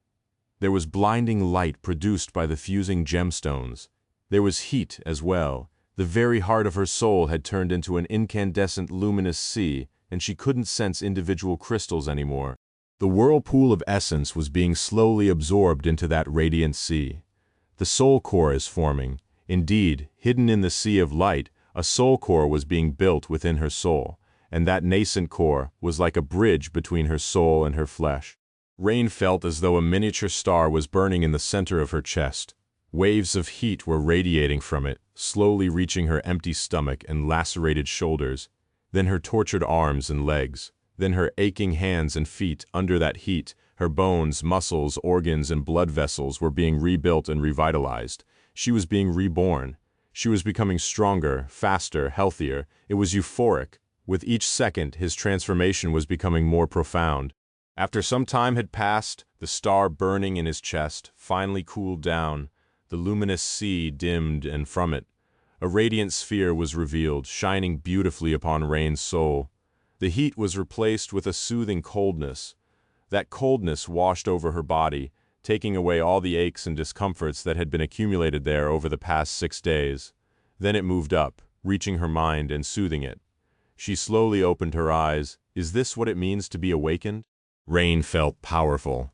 There was blinding light produced by the fusing gemstones. There was heat as well. The very heart of her soul had turned into an incandescent luminous sea, and she couldn't sense individual crystals anymore. The whirlpool of essence was being slowly absorbed into that radiant sea. The soul core is forming. Indeed, hidden in the sea of light, a soul core was being built within her soul, and that nascent core was like a bridge between her soul and her flesh. Rain felt as though a miniature star was burning in the center of her chest. Waves of heat were radiating from it, slowly reaching her empty stomach and lacerated shoulders, then her tortured arms and legs, then her aching hands and feet. Under that heat, Her bones, muscles, organs, and blood vessels were being rebuilt and revitalized. She was being reborn. She was becoming stronger, faster, healthier. It was euphoric. With each second, his transformation was becoming more profound. After some time had passed, the star burning in his chest finally cooled down. The luminous sea dimmed, and from it, a radiant sphere was revealed, shining beautifully upon Rain's soul. The heat was replaced with a soothing coldness. That coldness washed over her body, taking away all the aches and discomforts that had been accumulated there over the past 6 days. Then it moved up, reaching her mind and soothing it. She slowly opened her eyes. Is this what it means to be awakened? Rain felt powerful.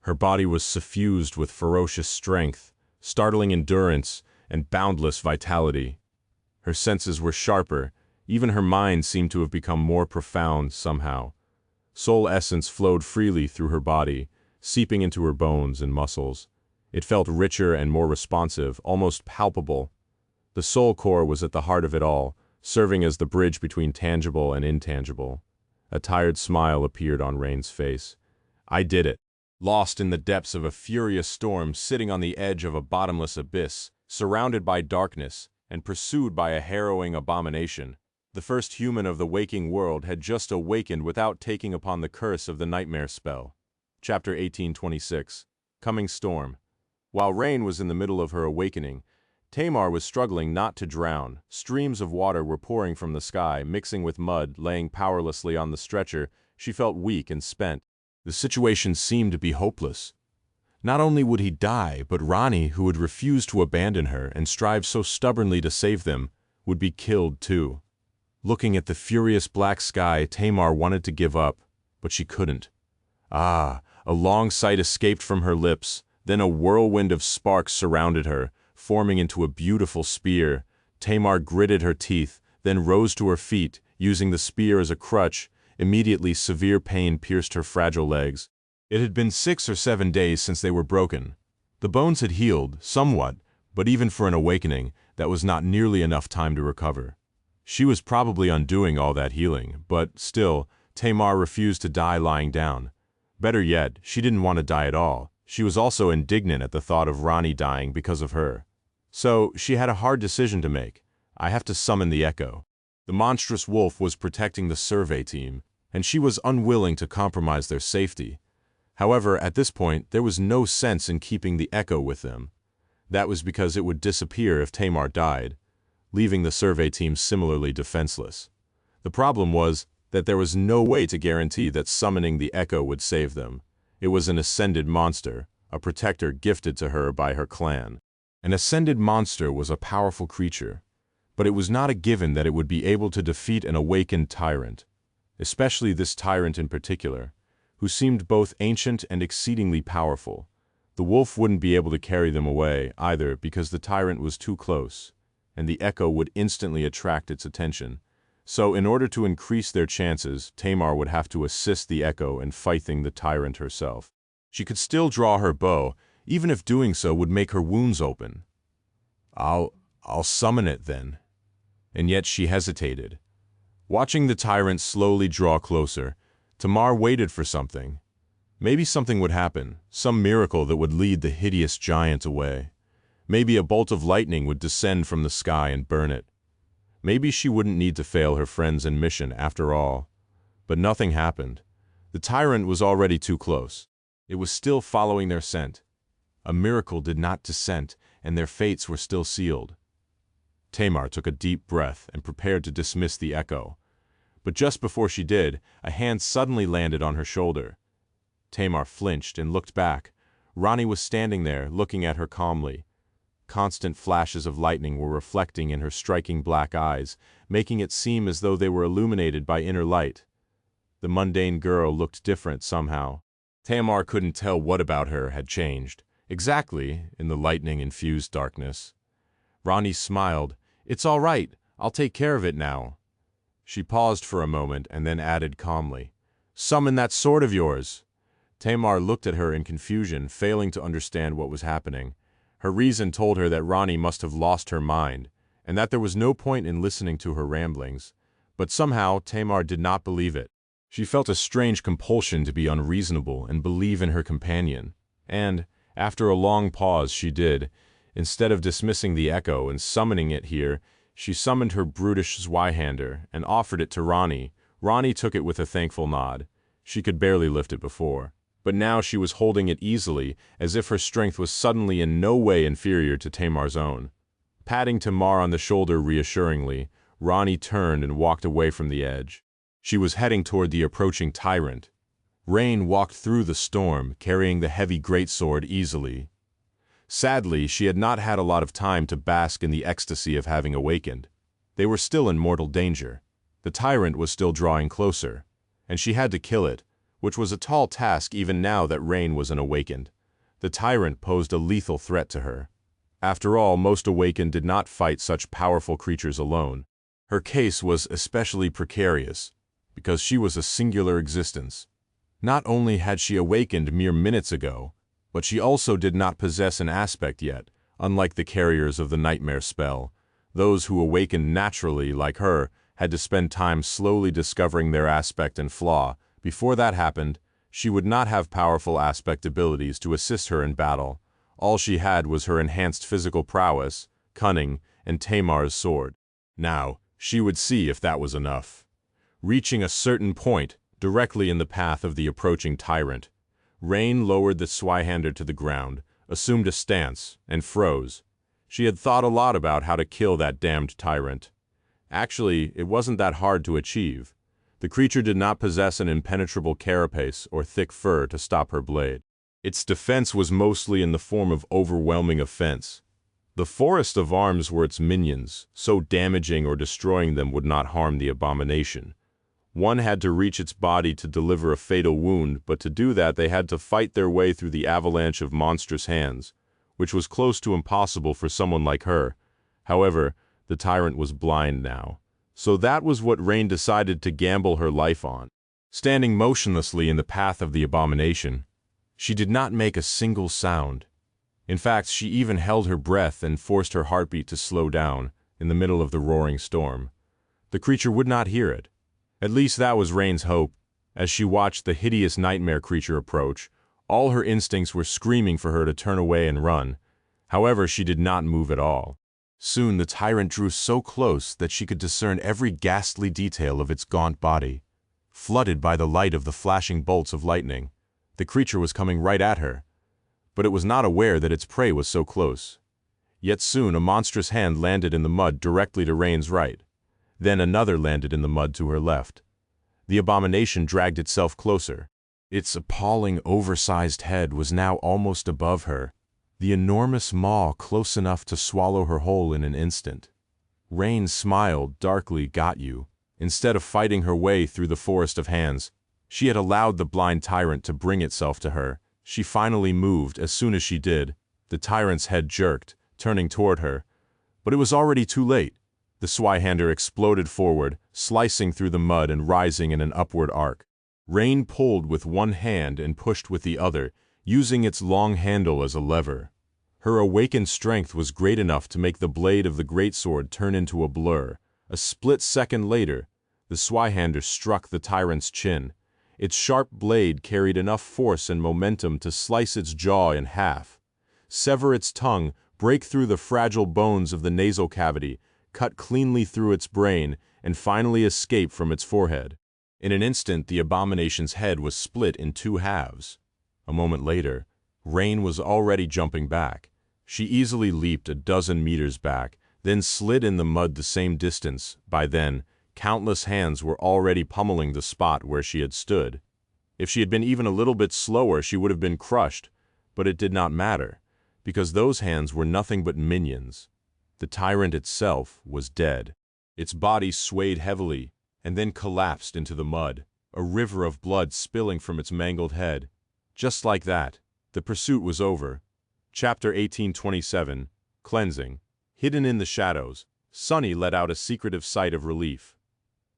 Her body was suffused with ferocious strength, startling endurance, and boundless vitality. Her senses were sharper. Even her mind seemed to have become more profound somehow. Soul essence flowed freely through her body, seeping into her bones and muscles. It felt richer and more responsive, almost palpable. The soul core was at the heart of it all, serving as the bridge between tangible and intangible. A tired smile appeared on Rain's face. I did it. Lost in the depths of a furious storm, sitting on the edge of a bottomless abyss, surrounded by darkness, and pursued by a harrowing abomination. The first human of the waking world had just awakened without taking upon the curse of the nightmare spell. Chapter 1826. Coming Storm. While Rain was in the middle of her awakening, Tamar was struggling not to drown. Streams of water were pouring from the sky, mixing with mud, laying powerlessly on the stretcher. She felt weak and spent. The situation seemed to be hopeless. Not only would he die, but Ronnie, who had refused to abandon her and strive so stubbornly to save them, would be killed too. Looking at the furious black sky, Tamar wanted to give up, but she couldn't. A long sight escaped from her lips, then a whirlwind of sparks surrounded her, forming into a beautiful spear. Tamar gritted her teeth, then rose to her feet, using the spear as a crutch. Immediately, severe pain pierced her fragile legs. It had been 6 or 7 days since they were broken. The bones had healed, somewhat, but even for an awakening, that was not nearly enough time to recover. She was probably undoing all that healing, but still, Tamar refused to die lying down. Better yet, she didn't want to die at all. She was also indignant at the thought of Ronnie dying because of her. So, she had a hard decision to make. I have to summon the Echo. The monstrous wolf was protecting the survey team, and she was unwilling to compromise their safety. However, at this point, there was no sense in keeping the Echo with them. That was because it would disappear if Tamar died, leaving the survey team similarly defenseless. The problem was that there was no way to guarantee that summoning the Echo would save them. It was an ascended monster, a protector gifted to her by her clan. An ascended monster was a powerful creature, but it was not a given that it would be able to defeat an awakened tyrant, especially this tyrant in particular, who seemed both ancient and exceedingly powerful. The wolf wouldn't be able to carry them away, either, because the tyrant was too close, and the Echo would instantly attract its attention. So, in order to increase their chances, Tamar would have to assist the Echo in fighting the tyrant herself. She could still draw her bow, even if doing so would make her wounds open. I'll summon it then. And yet she hesitated. Watching the tyrant slowly draw closer, Tamar waited for something. Maybe something would happen, some miracle that would lead the hideous giant away. Maybe a bolt of lightning would descend from the sky and burn it. Maybe she wouldn't need to fail her friends and mission after all. But nothing happened. The tyrant was already too close. It was still following their scent. A miracle did not descend, and their fates were still sealed. Tamar took a deep breath and prepared to dismiss the Echo. But just before she did, a hand suddenly landed on her shoulder. Tamar flinched and looked back. Ronnie was standing there, looking at her calmly. Constant flashes of lightning were reflecting in her striking black eyes, making it seem as though they were illuminated by inner light. The mundane girl looked different somehow. Tamar couldn't tell what about her had changed, exactly, in the lightning-infused darkness. Ronnie smiled. "It's all right. I'll take care of it now." She paused for a moment and then added calmly, "Summon that sword of yours." Tamar looked at her in confusion, failing to understand what was happening. Her reason told her that Ronnie must have lost her mind, and that there was no point in listening to her ramblings. But somehow Tamar did not believe it. She felt a strange compulsion to be unreasonable and believe in her companion. And, after a long pause, she did. Instead of dismissing the echo and summoning it here, she summoned her brutish Zweihander and offered it to Ronnie. Ronnie took it with a thankful nod. She could barely lift it before. But now she was holding it easily, as if her strength was suddenly in no way inferior to Tamar's own. Patting Tamar on the shoulder reassuringly, Ronnie turned and walked away from the edge. She was heading toward the approaching tyrant. Rain walked through the storm, carrying the heavy greatsword easily. Sadly, she had not had a lot of time to bask in the ecstasy of having awakened. They were still in mortal danger. The tyrant was still drawing closer, and she had to kill it, which was a tall task even now that Rain was unawakened. The tyrant posed a lethal threat to her. After all, most awakened did not fight such powerful creatures alone. Her case was especially precarious, because she was a singular existence. Not only had she awakened mere minutes ago, but she also did not possess an aspect yet, unlike the carriers of the nightmare spell. Those who awakened naturally, like her, had to spend time slowly discovering their aspect and flaw. Before that happened, she would not have powerful aspect abilities to assist her in battle. All she had was her enhanced physical prowess, cunning, and Tamar's sword. Now, she would see if that was enough. Reaching a certain point, directly in the path of the approaching tyrant, Rain lowered the Zweihander to the ground, assumed a stance, and froze. She had thought a lot about how to kill that damned tyrant. Actually, it wasn't that hard to achieve. The creature did not possess an impenetrable carapace or thick fur to stop her blade. Its defense was mostly in the form of overwhelming offense. The forest of arms were its minions, so damaging or destroying them would not harm the abomination. One had to reach its body to deliver a fatal wound, but to do that they had to fight their way through the avalanche of monstrous hands, which was close to impossible for someone like her. However, the tyrant was blind now. So that was what Rain decided to gamble her life on. Standing motionlessly in the path of the abomination, she did not make a single sound. In fact, she even held her breath and forced her heartbeat to slow down in the middle of the roaring storm. The creature would not hear it. At least that was Rain's hope. As she watched the hideous nightmare creature approach, all her instincts were screaming for her to turn away and run. However, she did not move at all. Soon the tyrant drew so close that she could discern every ghastly detail of its gaunt body. Flooded by the light of the flashing bolts of lightning, the creature was coming right at her. But it was not aware that its prey was so close. Yet soon a monstrous hand landed in the mud directly to Rain's right. Then another landed in the mud to her left. The abomination dragged itself closer. Its appalling, oversized head was now almost above her, the enormous maw close enough to swallow her whole in an instant. Rain smiled darkly. Got you. Instead of fighting her way through the forest of hands, she had allowed the blind tyrant to bring itself to her. She finally moved. As soon as she did, the tyrant's head jerked, turning toward her. But it was already too late. The Zweihander exploded forward, slicing through the mud and rising in an upward arc. Rain pulled with one hand and pushed with the other, using its long handle as a lever. Her awakened strength was great enough to make the blade of the greatsword turn into a blur. A split second later, the Zweihander struck the tyrant's chin. Its sharp blade carried enough force and momentum to slice its jaw in half, sever its tongue, break through the fragile bones of the nasal cavity, cut cleanly through its brain, and finally escape from its forehead. In an instant, the abomination's head was split in two halves. A moment later, Rain was already jumping back. She easily leaped a dozen meters back, then slid in the mud the same distance. By then, countless hands were already pummeling the spot where she had stood. If she had been even a little bit slower, she would have been crushed, but it did not matter, because those hands were nothing but minions. The tyrant itself was dead. Its body swayed heavily, and then collapsed into the mud, a river of blood spilling from its mangled head. Just like that, the pursuit was over. Chapter 1827, Cleansing. Hidden in the shadows, Sunny let out a secretive sigh of relief.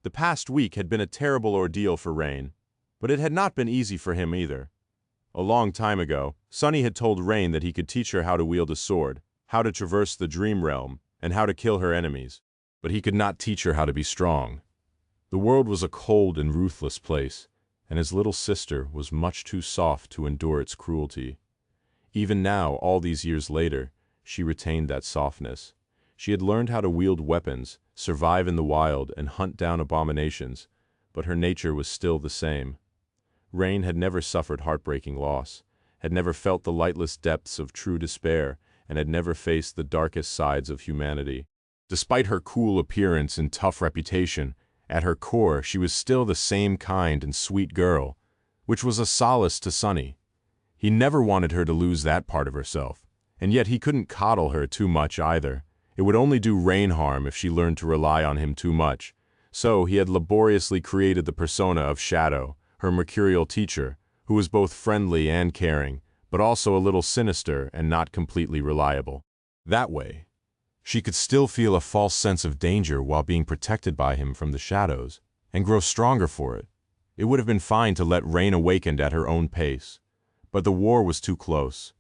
The past week had been a terrible ordeal for Rain, but it had not been easy for him either. A long time ago, Sunny had told Rain that he could teach her how to wield a sword, how to traverse the dream realm, and how to kill her enemies. But he could not teach her how to be strong. The world was a cold and ruthless place, and his little sister was much too soft to endure its cruelty. Even now, all these years later, she retained that softness. She had learned how to wield weapons, survive in the wild, and hunt down abominations, but her nature was still the same. Rain had never suffered heartbreaking loss, had never felt the lightless depths of true despair, and had never faced the darkest sides of humanity. Despite her cool appearance and tough reputation, at her core she was still the same kind and sweet girl, which was a solace to Sunny. He never wanted her to lose that part of herself, and yet he couldn't coddle her too much either. It would only do Rain harm if she learned to rely on him too much. So he had laboriously created the persona of Shadow, her mercurial teacher, who was both friendly and caring, but also a little sinister and not completely reliable. That way, she could still feel a false sense of danger while being protected by him from the shadows, and grow stronger for it. It would have been fine to let Rain awaken at her own pace, but the war was too close.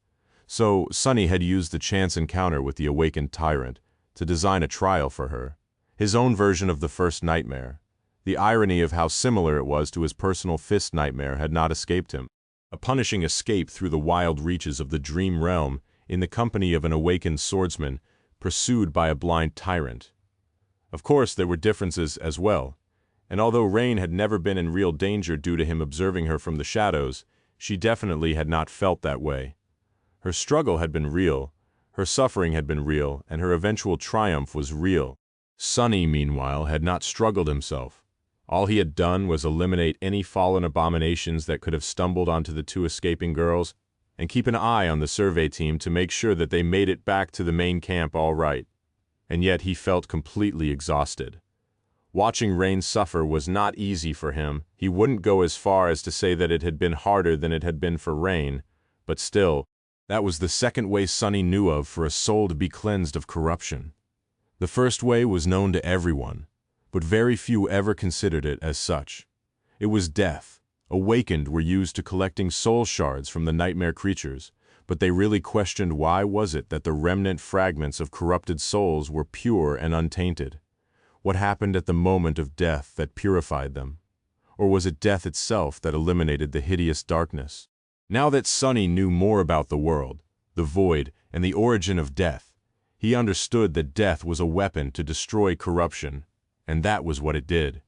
So Sunny had used the chance encounter with the awakened tyrant to design a trial for her, his own version of the first nightmare. The irony of how similar it was to his personal fist nightmare had not escaped him. A punishing escape through the wild reaches of the dream realm in the company of an awakened swordsman pursued by a blind tyrant. Of course, there were differences as well, and although Rain had never been in real danger due to him observing her from the shadows, she definitely had not felt that way. Her struggle had been real, her suffering had been real, and her eventual triumph was real. Sunny, meanwhile, had not struggled himself. All he had done was eliminate any fallen abominations that could have stumbled onto the two escaping girls, and keep an eye on the survey team to make sure that they made it back to the main camp all right. And yet he felt completely exhausted. Watching Rain suffer was not easy for him. He wouldn't go as far as to say that it had been harder than it had been for Rain, but still, that was the second way Sunny knew of for a soul to be cleansed of corruption. The first way was known to everyone, but very few ever considered it as such. It was death. Awakened were used to collecting soul shards from the nightmare creatures, but they really questioned why was it that the remnant fragments of corrupted souls were pure and untainted. What happened at the moment of death that purified them? Or was it death itself that eliminated the hideous darkness? Now that Sunny knew more about the world, the void, and the origin of death, he understood that death was a weapon to destroy corruption, and that was what it did.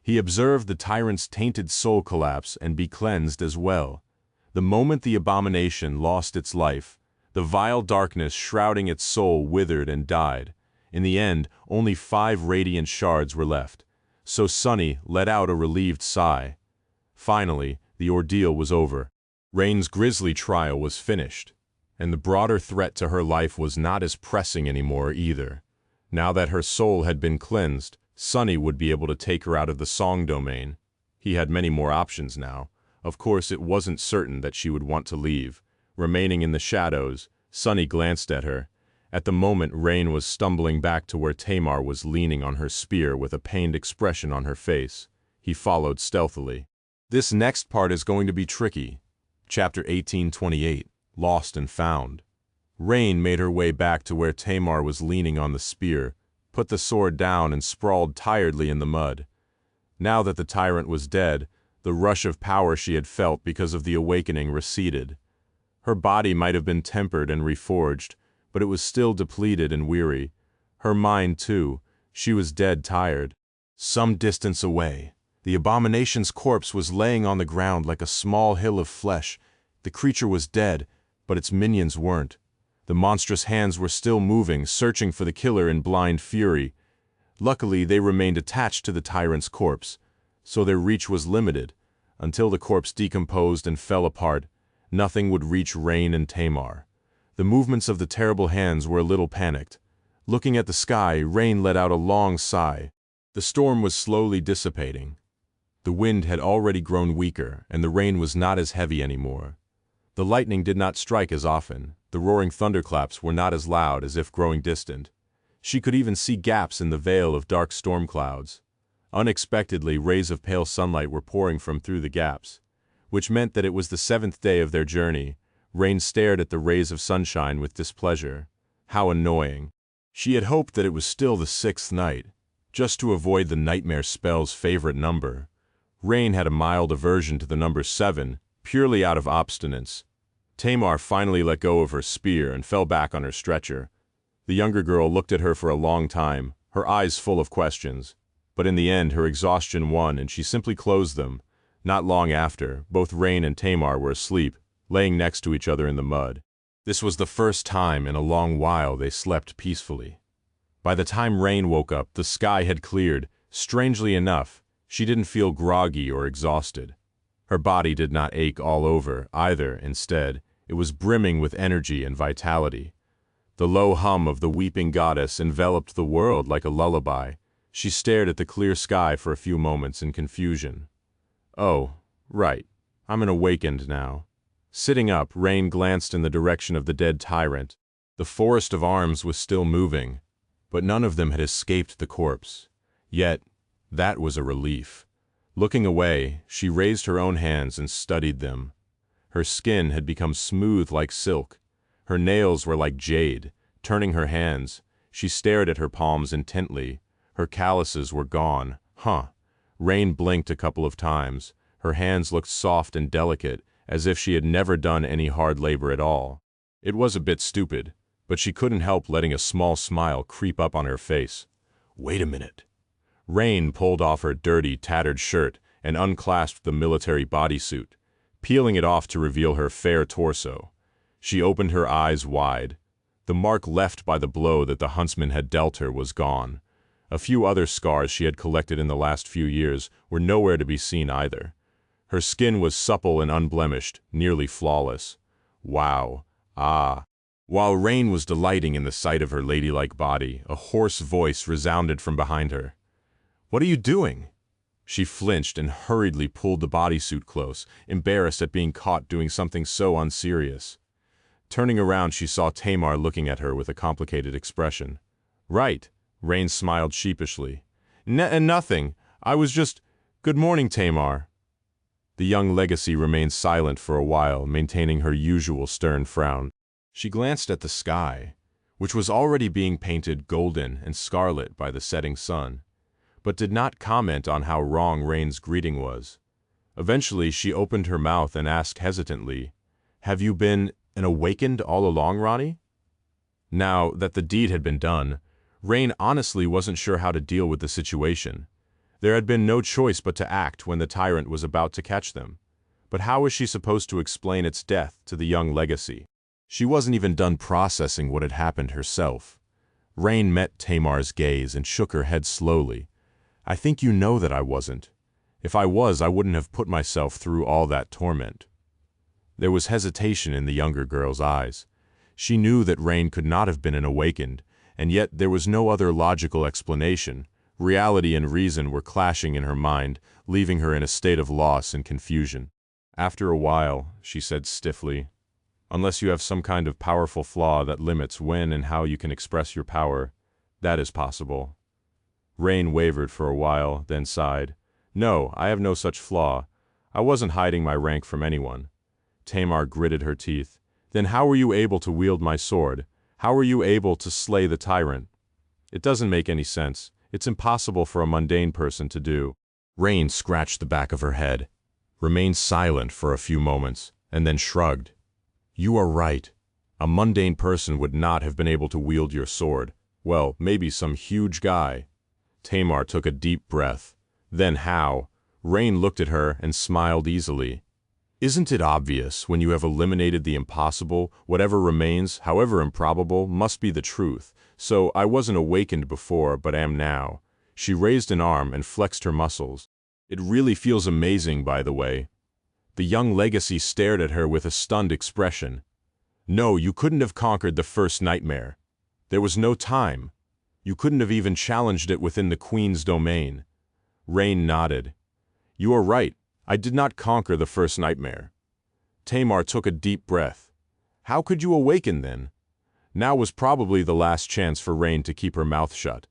He observed the tyrant's tainted soul collapse and be cleansed as well. The moment the abomination lost its life, the vile darkness shrouding its soul withered and died. In the end, only 5 radiant shards were left, so Sunny let out a relieved sigh. Finally, the ordeal was over. Rain's grisly trial was finished, and the broader threat to her life was not as pressing anymore either. Now that her soul had been cleansed, Sunny would be able to take her out of the Song domain. He had many more options now. Of course, it wasn't certain that she would want to leave. Remaining in the shadows, Sunny glanced at her. At the moment, Rain was stumbling back to where Tamar was leaning on her spear with a pained expression on her face. He followed stealthily. This next part is going to be tricky. Chapter 1828, Lost and Found. Rain made her way back to where Tamar was leaning on the spear, put the sword down and sprawled tiredly in the mud. Now that the tyrant was dead, the rush of power she had felt because of the awakening receded. Her body might have been tempered and reforged, but it was still depleted and weary. Her mind, too. She was dead tired. Some distance away, the abomination's corpse was laying on the ground like a small hill of flesh. The creature was dead, but its minions weren't. The monstrous hands were still moving, searching for the killer in blind fury. Luckily, they remained attached to the tyrant's corpse, so their reach was limited. Until the corpse decomposed and fell apart, nothing would reach Rain and Tamar. The movements of the terrible hands were a little panicked. Looking at the sky, Rain let out a long sigh. The storm was slowly dissipating. The wind had already grown weaker, and the rain was not as heavy anymore. The lightning did not strike as often. The roaring thunderclaps were not as loud, as if growing distant. She could even see gaps in the veil of dark storm clouds. Unexpectedly, rays of pale sunlight were pouring from through the gaps, which meant that it was the 7th day of their journey. Rain stared at the rays of sunshine with displeasure. How annoying. She had hoped that it was still the 6th night. just to avoid the nightmare spell's favorite number. Rain had a mild aversion to the number 7, purely out of obstinance. Tamar finally let go of her spear and fell back on her stretcher. The younger girl looked at her for a long time, her eyes full of questions. But in the end, her exhaustion won and she simply closed them. Not long after, both Rain and Tamar were asleep, laying next to each other in the mud. This was the first time in a long while they slept peacefully. By the time Rain woke up, the sky had cleared. Strangely enough, she didn't feel groggy or exhausted. Her body did not ache all over, either. Instead, it was brimming with energy and vitality. The low hum of the weeping goddess enveloped the world like a lullaby. She stared at the clear sky for a few moments in confusion. Oh, right. I'm awakened now. Sitting up, Rain glanced in the direction of the dead tyrant. The forest of arms was still moving, but none of them had escaped the corpse. Yet, that was a relief. Looking away, she raised her own hands and studied them. Her skin had become smooth like silk. Her nails were like jade. Turning her hands, she stared at her palms intently. Her calluses were gone. Rain blinked a couple of times. Her hands looked soft and delicate, as if she had never done any hard labor at all. It was a bit stupid, but she couldn't help letting a small smile creep up on her face. Wait a minute. Rain pulled off her dirty, tattered shirt and unclasped the military bodysuit, peeling it off to reveal her fair torso. She opened her eyes wide. The mark left by the blow that the huntsman had dealt her was gone. A few other scars she had collected in the last few years were nowhere to be seen either. Her skin was supple and unblemished, nearly flawless. Wow. While Rain was delighting in the sight of her ladylike body, a hoarse voice resounded from behind her. What are you doing? She flinched and hurriedly pulled the bodysuit close, embarrassed at being caught doing something so unserious. Turning around, she saw Tamar looking at her with a complicated expression. Right. Rain smiled sheepishly. Nothing. I was just... Good morning, Tamar. The young legacy remained silent for a while, maintaining her usual stern frown. She glanced at the sky, which was already being painted golden and scarlet by the setting sun, but did not comment on how wrong Rain's greeting was. Eventually, she opened her mouth and asked hesitantly, Have you been awakened all along, Ronnie? Now that the deed had been done, Rain honestly wasn't sure how to deal with the situation. There had been no choice but to act when the tyrant was about to catch them. But how was she supposed to explain its death to the young legacy? She wasn't even done processing what had happened herself. Rain met Tamar's gaze and shook her head slowly. I think you know that I wasn't. If I was, I wouldn't have put myself through all that torment. There was hesitation in the younger girl's eyes. She knew that Rain could not have been awakened, and yet there was no other logical explanation. Reality and reason were clashing in her mind, leaving her in a state of loss and confusion. After a while, she said stiffly, Unless you have some kind of powerful flaw that limits when and how you can express your power, that is possible. Rain wavered for a while, then sighed. No, I have no such flaw. I wasn't hiding my rank from anyone. Tamar gritted her teeth. Then how were you able to wield my sword? How were you able to slay the tyrant? It doesn't make any sense. It's impossible for a mundane person to do. Rain scratched the back of her head, remained silent for a few moments, and then shrugged. You are right. A mundane person would not have been able to wield your sword. Well, maybe some huge guy. Tamar took a deep breath. Then how? Rain looked at her and smiled easily. Isn't it obvious when you have eliminated the impossible, whatever remains, however improbable, must be the truth? So I wasn't awakened before, but am now. She raised an arm and flexed her muscles. It really feels amazing, by the way. The young legacy stared at her with a stunned expression. No, you couldn't have conquered the first nightmare. There was no time. You couldn't have even challenged it within the Queen's domain. Rain nodded. You are right. I did not conquer the first nightmare. Tamar took a deep breath. How could you awaken then? Now was probably the last chance for Rain to keep her mouth shut.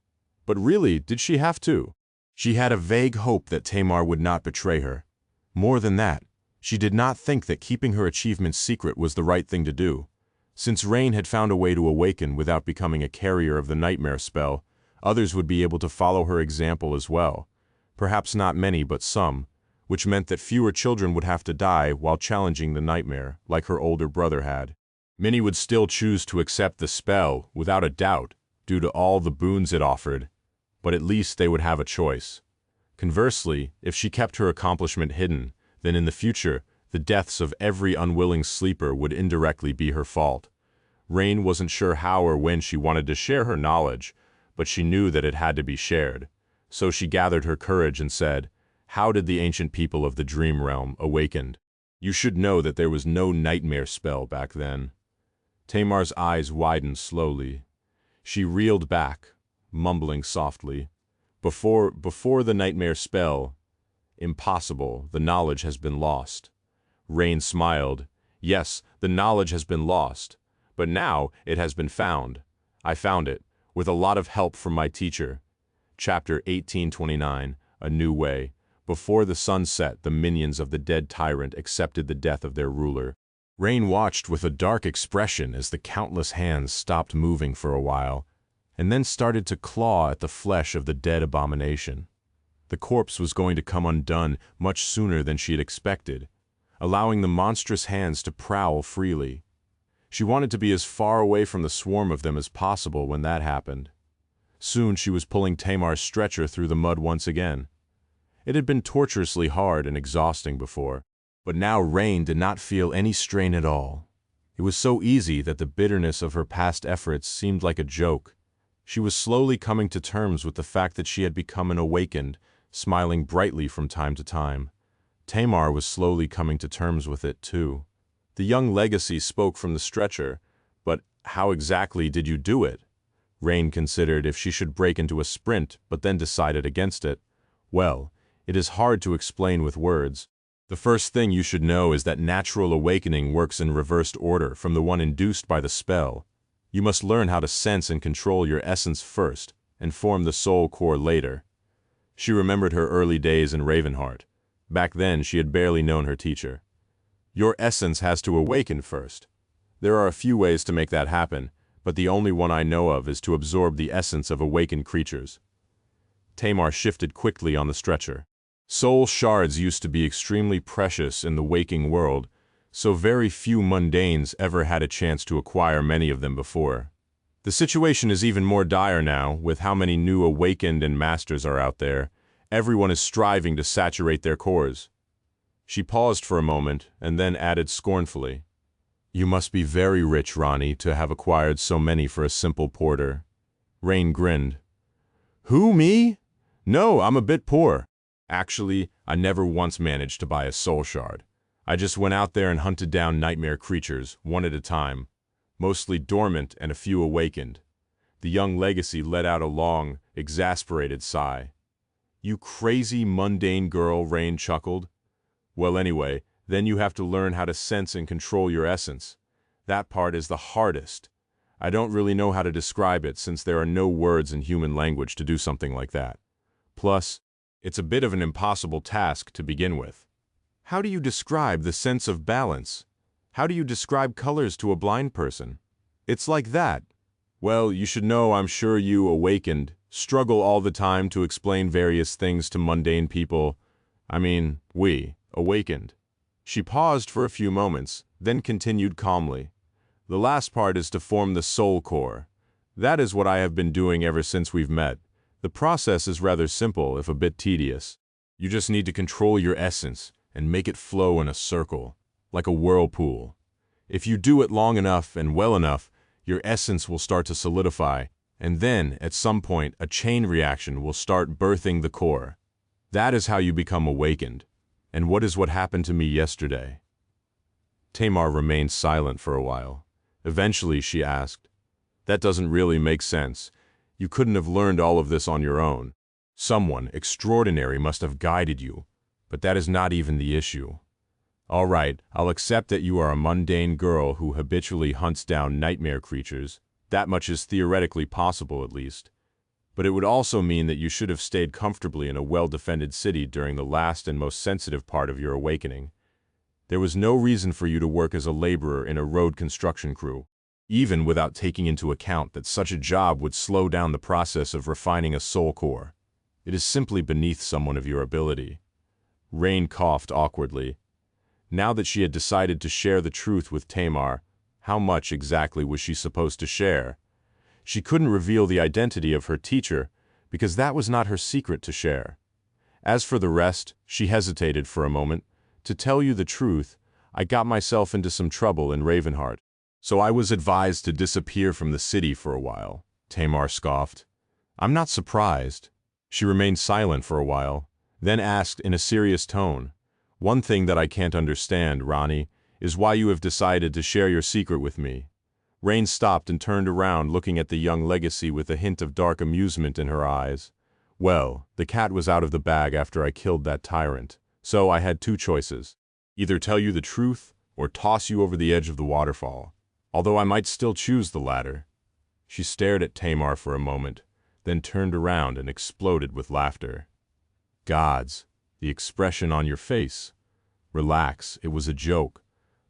But really, did she have to? She had a vague hope that Tamar would not betray her. More than that, she did not think that keeping her achievement secret was the right thing to do. Since Rain had found a way to awaken without becoming a carrier of the nightmare spell, Others would be able to follow her example as well. Perhaps not many, but some, which meant that fewer children would have to die while challenging the nightmare, like her older brother had. Many would still choose to accept the spell, without a doubt, due to all the boons it offered, but at least they would have a choice. Conversely, if she kept her accomplishment hidden, then in the future, the deaths of every unwilling sleeper would indirectly be her fault. Rain wasn't sure how or when she wanted to share her knowledge, but she knew that it had to be shared. So she gathered her courage and said, "How did the ancient people of the dream realm awakened? You should know that there was no nightmare spell back then." Tamar's eyes widened slowly. She reeled back, mumbling softly, Before the nightmare spell, impossible, the knowledge has been lost." Rain smiled. "Yes, the knowledge has been lost, but now it has been found. I found it, with a lot of help from my teacher." Chapter 1829, A New Way. Before the sun set, the minions of the dead tyrant accepted the death of their ruler. Rain watched with a dark expression as the countless hands stopped moving for a while, and then started to claw at the flesh of the dead abomination. The corpse was going to come undone much sooner than she had expected, allowing the monstrous hands to prowl freely. She wanted to be as far away from the swarm of them as possible when that happened. Soon she was pulling Tamar's stretcher through the mud once again. It had been torturously hard and exhausting before, but now Rain did not feel any strain at all. It was so easy that the bitterness of her past efforts seemed like a joke. She was slowly coming to terms with the fact that she had become an awakened, smiling brightly from time to time. Tamar was slowly coming to terms with it, too. The young legacy spoke from the stretcher, but how exactly did you do it? Rain considered if she should break into a sprint, but then decided against it. Well, it is hard to explain with words. The first thing you should know is that natural awakening works in reversed order from the one induced by the spell. You must learn how to sense and control your essence first, and form the soul core later. She remembered her early days in Ravenheart. Back then, she had barely known her teacher. Your essence has to awaken first. There are a few ways to make that happen, but the only one I know of is to absorb the essence of awakened creatures. Tamar shifted quickly on the stretcher. Soul shards used to be extremely precious in the waking world, so very few mundanes ever had a chance to acquire many of them before. The situation is even more dire now, with how many new awakened and masters are out there. Everyone is striving to saturate their cores. She paused for a moment, and then added scornfully, "You must be very rich, Ronnie, to have acquired so many for a simple porter." Rain grinned. "Who, me? No, I'm a bit poor. Actually, I never once managed to buy a soul shard. I just went out there and hunted down nightmare creatures, one at a time, mostly dormant and a few awakened." The young legacy let out a long, exasperated sigh. "You crazy, mundane girl," Rain chuckled. "Well, anyway, then you have to learn how to sense and control your essence. That part is the hardest. I don't really know how to describe it since there are no words in human language to do something like that. Plus, it's a bit of an impossible task to begin with. How do you describe the sense of balance? How do you describe colors to a blind person? It's like that. Well, you should know, I'm sure you, awakened, struggle all the time to explain various things to mundane people. I mean, we, awakened." She paused for a few moments, then continued calmly. "The last part is to form the soul core. That is what I have been doing ever since we've met. The process is rather simple, if a bit tedious. You just need to control your essence and make it flow in a circle, like a whirlpool. If you do it long enough and well enough, your essence will start to solidify, and then, at some point, a chain reaction will start birthing the core. That is how you become awakened. And what happened to me yesterday?" Tamar remained silent for a while. Eventually, she asked, "That doesn't really make sense. You couldn't have learned all of this on your own. Someone extraordinary must have guided you, but that is not even the issue. All right, I'll accept that you are a mundane girl who habitually hunts down nightmare creatures. That much is theoretically possible, at least. But it would also mean that you should have stayed comfortably in a well-defended city during the last and most sensitive part of your awakening. There was no reason for you to work as a laborer in a road construction crew. even without taking into account that such a job would slow down the process of refining a soul core. It is simply beneath someone of your ability. Rain coughed awkwardly. Now that she had decided to share the truth with Tamar, how much exactly was she supposed to share? She couldn't reveal the identity of her teacher because that was not her secret to share. As for the rest, she hesitated for a moment. To tell you the truth, I got myself into some trouble in Ravenheart, so I was advised to disappear from the city for a while, Tamar scoffed. I'm not surprised. She remained silent for a while, then asked in a serious tone, one thing that I can't understand, Ronnie, is why you have decided to share your secret with me. Rain stopped and turned around, looking at the young legacy with a hint of dark amusement in her eyes. Well, the cat was out of the bag after I killed that tyrant, so I had two choices. Either tell you the truth, or toss you over the edge of the waterfall, although I might still choose the latter. She stared at Tamar for a moment, then turned around and exploded with laughter. Gods, the expression on your face. Relax, it was a joke.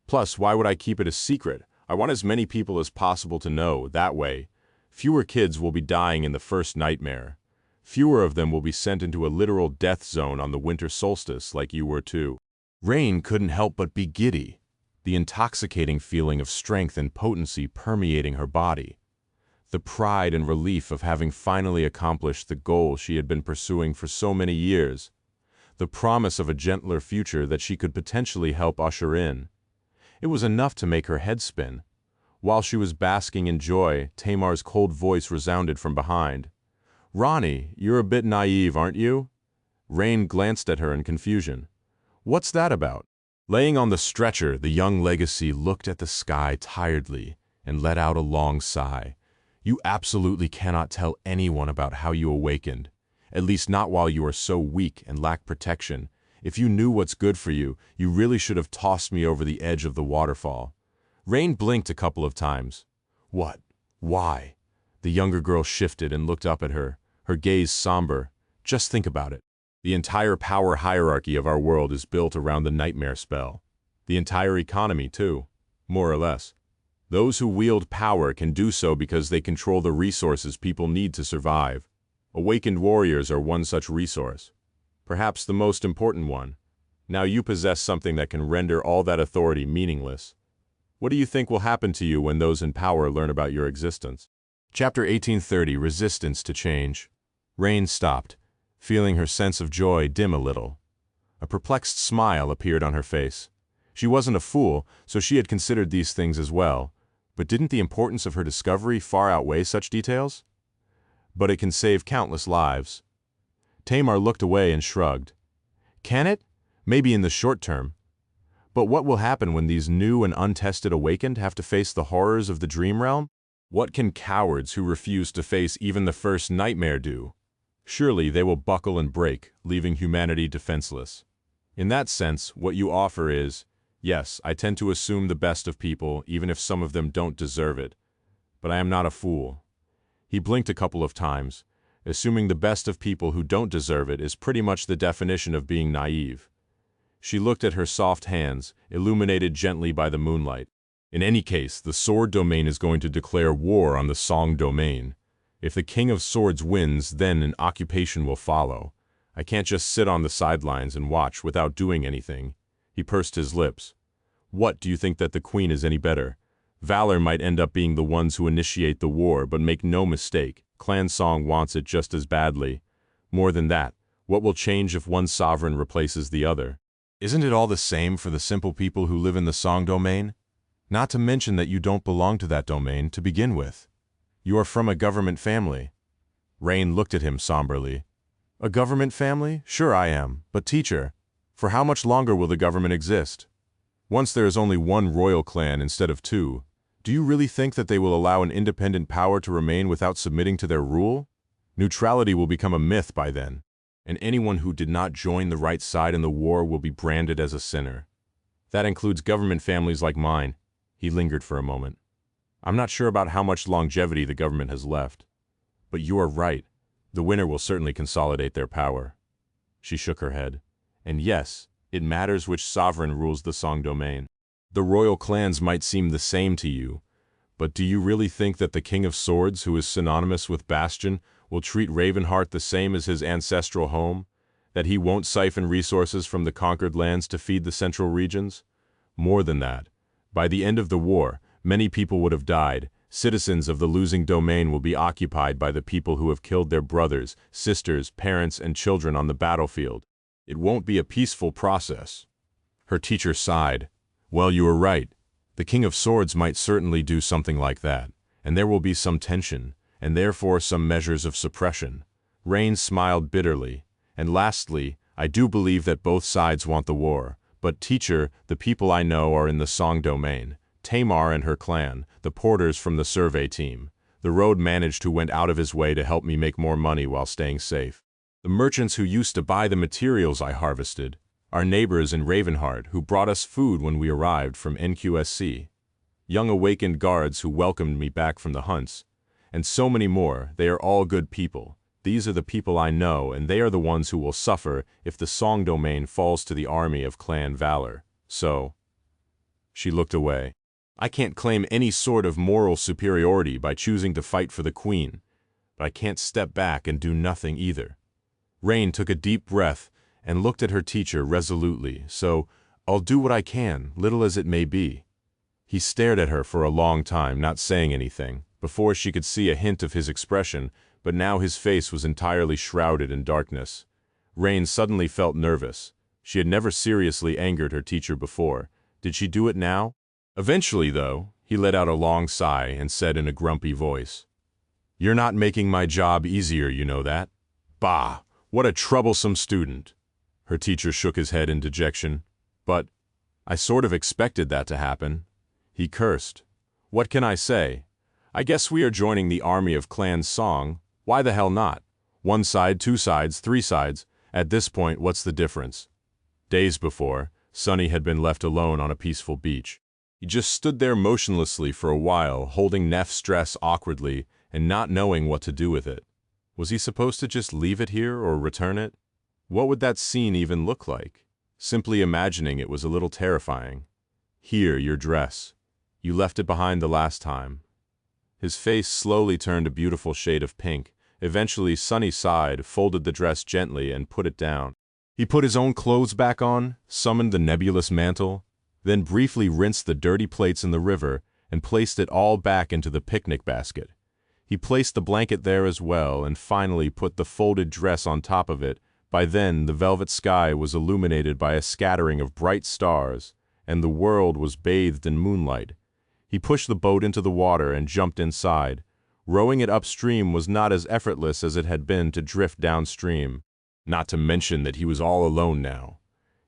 Plus, why would I keep it a secret? I want as many people as possible to know. That way, fewer kids will be dying in the first nightmare. Fewer of them will be sent into a literal death zone on the winter solstice like you were too. Rain couldn't help but be giddy, the intoxicating feeling of strength and potency permeating her body. The pride and relief of having finally accomplished the goal she had been pursuing for so many years. The promise of a gentler future that she could potentially help usher in. It was enough to make her head spin. While she was basking in joy, Tamar's cold voice resounded from behind. Ronnie, you're a bit naive, aren't you? Rain glanced at her in confusion. What's that about? Laying on the stretcher, the young legacy looked at the sky tiredly and let out a long sigh. You absolutely cannot tell anyone about how you awakened, at least not while you are so weak and lack protection. If you knew what's good for you, you really should have tossed me over the edge of the waterfall. Rain blinked a couple of times. What? Why? The younger girl shifted and looked up at her, her gaze somber. Just think about it. The entire power hierarchy of our world is built around the nightmare spell. The entire economy, too, more or less. Those who wield power can do so because they control the resources people need to survive. Awakened warriors are one such resource. Perhaps the most important one. Now you possess something that can render all that authority meaningless. What do you think will happen to you when those in power learn about your existence? Chapter 1830, Resistance to Change. Rain stopped, feeling her sense of joy dim a little. A perplexed smile appeared on her face. She wasn't a fool, so she had considered these things as well. But didn't the importance of her discovery far outweigh such details? But it can save countless lives. Tamar looked away and shrugged. Can it? Maybe in the short term. But what will happen when these new and untested awakened have to face the horrors of the dream realm? What can cowards who refuse to face even the first nightmare do? Surely they will buckle and break, leaving humanity defenseless. In that sense, what you offer is, yes, I tend to assume the best of people, even if some of them don't deserve it. But I am not a fool. He blinked a couple of times. Assuming the best of people who don't deserve it is pretty much the definition of being naive. She looked at her soft hands, illuminated gently by the moonlight. In any case, the sword domain is going to declare war on the song domain. If the King of Swords wins, then an occupation will follow. I can't just sit on the sidelines and watch without doing anything. He pursed his lips. What, do you think that the Queen is any better? Valor might end up being the ones who initiate the war, but make no mistake, Clan Song wants it just as badly. More than that, what will change if one sovereign replaces the other? Isn't it all the same for the simple people who live in the Song domain? Not to mention that you don't belong to that domain to begin with. You are from a government family. Rain looked at him somberly. A government family? Sure I am, but teacher, for how much longer will the government exist? Once there is only one royal clan instead of two, do you really think that they will allow an independent power to remain without submitting to their rule? Neutrality will become a myth by then, and anyone who did not join the right side in the war will be branded as a sinner. That includes government families like mine. He lingered for a moment. I'm not sure about how much longevity the government has left. But you are right. The winner will certainly consolidate their power. She shook her head. And yes, it matters which sovereign rules the Song domain. The royal clans might seem the same to you, But do you really think that the King of Swords, who is synonymous with Bastion, will treat Ravenheart the same as his ancestral home? That he won't siphon resources from the conquered lands to feed the central regions? More than that. By the end of the war, many people would have died. Citizens of the losing domain will be occupied by the people who have killed their brothers, sisters, parents, and children on the battlefield. It won't be a peaceful process. Her teacher sighed. Well, you are right. The King of Swords might certainly do something like that, and there will be some tension, and therefore some measures of suppression. Rain smiled bitterly. And lastly, I do believe that both sides want the war. But teacher, the people I know are in the Song domain. Tamar and her clan, the porters from the survey team. The road managed who went out of his way to help me make more money while staying safe. The merchants who used to buy the materials I harvested. Our neighbors in Ravenheart who brought us food when we arrived from NQSC. Young awakened guards who welcomed me back from the hunts. And so many more, they are all good people. These are the people I know, and they are the ones who will suffer if the Song domain falls to the army of Clan Valor. So, she looked away. I can't claim any sort of moral superiority by choosing to fight for the Queen, but I can't step back and do nothing either. Rain took a deep breath and looked at her teacher resolutely. So, I'll do what I can, little as it may be. He stared at her for a long time, not saying anything. Before she could see a hint of his expression, but now his face was entirely shrouded in darkness. Rain suddenly felt nervous. She had never seriously angered her teacher before. Did she do it now? Eventually, though, he let out a long sigh and said in a grumpy voice, You're not making my job easier, you know that? Bah, what a troublesome student. Her teacher shook his head in dejection. But I sort of expected that to happen. He cursed. What can I say? I guess we are joining the army of Clan Song. Why the hell not? One side, two sides, three sides. At this point, what's the difference? Days before, Sonny had been left alone on a peaceful beach. He just stood there motionlessly for a while, holding Neff's dress awkwardly and not knowing what to do with it. Was he supposed to just leave it here or return it? What would that scene even look like? Simply imagining it was a little terrifying. Here, your dress. You left it behind the last time. His face slowly turned a beautiful shade of pink. Eventually, Sonny sighed, folded the dress gently, and put it down. He put his own clothes back on, summoned the nebulous mantle, then briefly rinsed the dirty plates in the river and placed it all back into the picnic basket. He placed the blanket there as well and finally put the folded dress on top of it. By then, the velvet sky was illuminated by a scattering of bright stars, and the world was bathed in moonlight. He pushed the boat into the water and jumped inside. Rowing it upstream was not as effortless as it had been to drift downstream, not to mention that he was all alone now.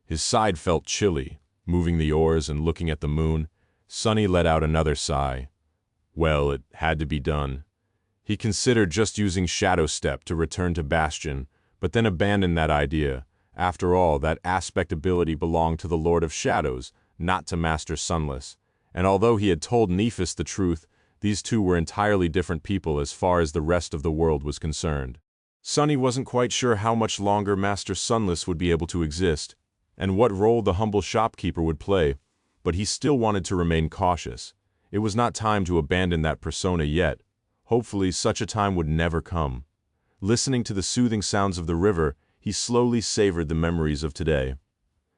His side felt chilly. Moving the oars and looking at the moon, Sonny let out another sigh. Well, it had to be done. He considered just using Shadow Step to return to Bastion, but then abandoned that idea. After all, that aspect ability belonged to the Lord of Shadows, not to Master Sunless. And although he had told Nephis the truth, these two were entirely different people as far as the rest of the world was concerned. Sonny wasn't quite sure how much longer Master Sunless would be able to exist, and what role the humble shopkeeper would play, but he still wanted to remain cautious. It was not time to abandon that persona yet. Hopefully, such a time would never come. Listening to the soothing sounds of the river, he slowly savored the memories of today.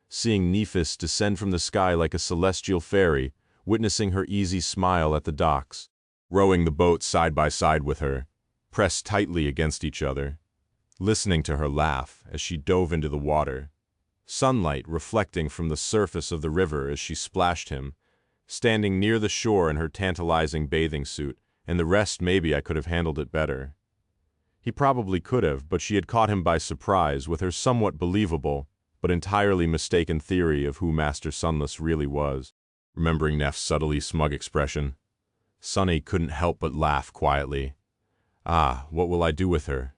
Seeing Nephis descend from the sky like a celestial fairy, witnessing her easy smile at the docks, rowing the boat side by side with her, pressed tightly against each other, listening to her laugh as she dove into the water, sunlight reflecting from the surface of the river as she splashed him, standing near the shore in her tantalizing bathing suit, and the rest maybe I could have handled it better. He probably could have, but she had caught him by surprise with her somewhat believable, but entirely mistaken theory of who Master Sunless really was. Remembering Neff's subtly smug expression, Sonny couldn't help but laugh quietly. Ah, what will I do with her?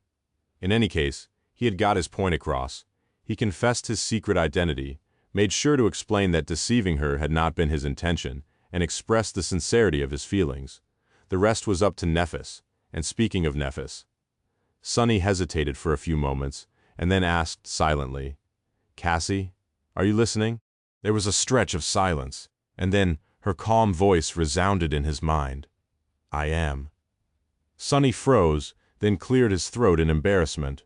In any case, he had got his point across. He confessed his secret identity, made sure to explain that deceiving her had not been his intention, and expressed the sincerity of his feelings. The rest was up to Nephis, and speaking of Nephis, Sonny hesitated for a few moments, and then asked silently, Cassie, are you listening? There was a stretch of silence, and then her calm voice resounded in his mind. I am. Sunny froze, then cleared his throat in embarrassment.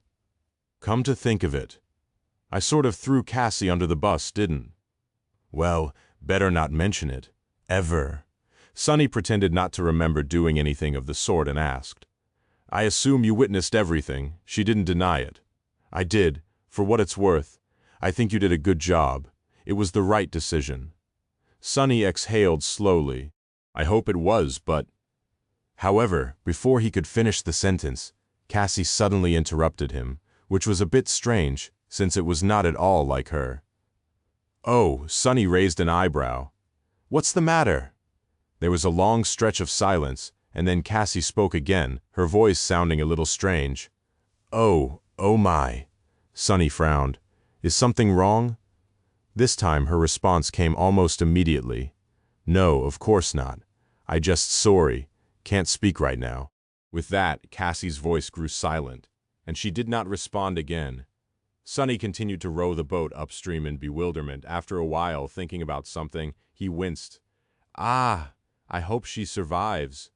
Come to think of it, I sort of threw Cassie under the bus, didn't? Well, better not mention it. Ever. Sunny pretended not to remember doing anything of the sort and asked. I assume you witnessed everything. She didn't deny it. I did. For what it's worth, I think you did a good job. It was the right decision. Sunny exhaled slowly. I hope it was, but... However, before he could finish the sentence, Cassie suddenly interrupted him, which was a bit strange, since it was not at all like her. Oh, Sunny raised an eyebrow. What's the matter? There was a long stretch of silence, and then Cassie spoke again, her voice sounding a little strange. Oh my. Sunny frowned. Is something wrong? This time her response came almost immediately. No, of course not. I just sorry. Can't speak right now. With that, Cassie's voice grew silent, and she did not respond again. Sunny continued to row the boat upstream in bewilderment. After a while, thinking about something, he winced. Ah, I hope she survives.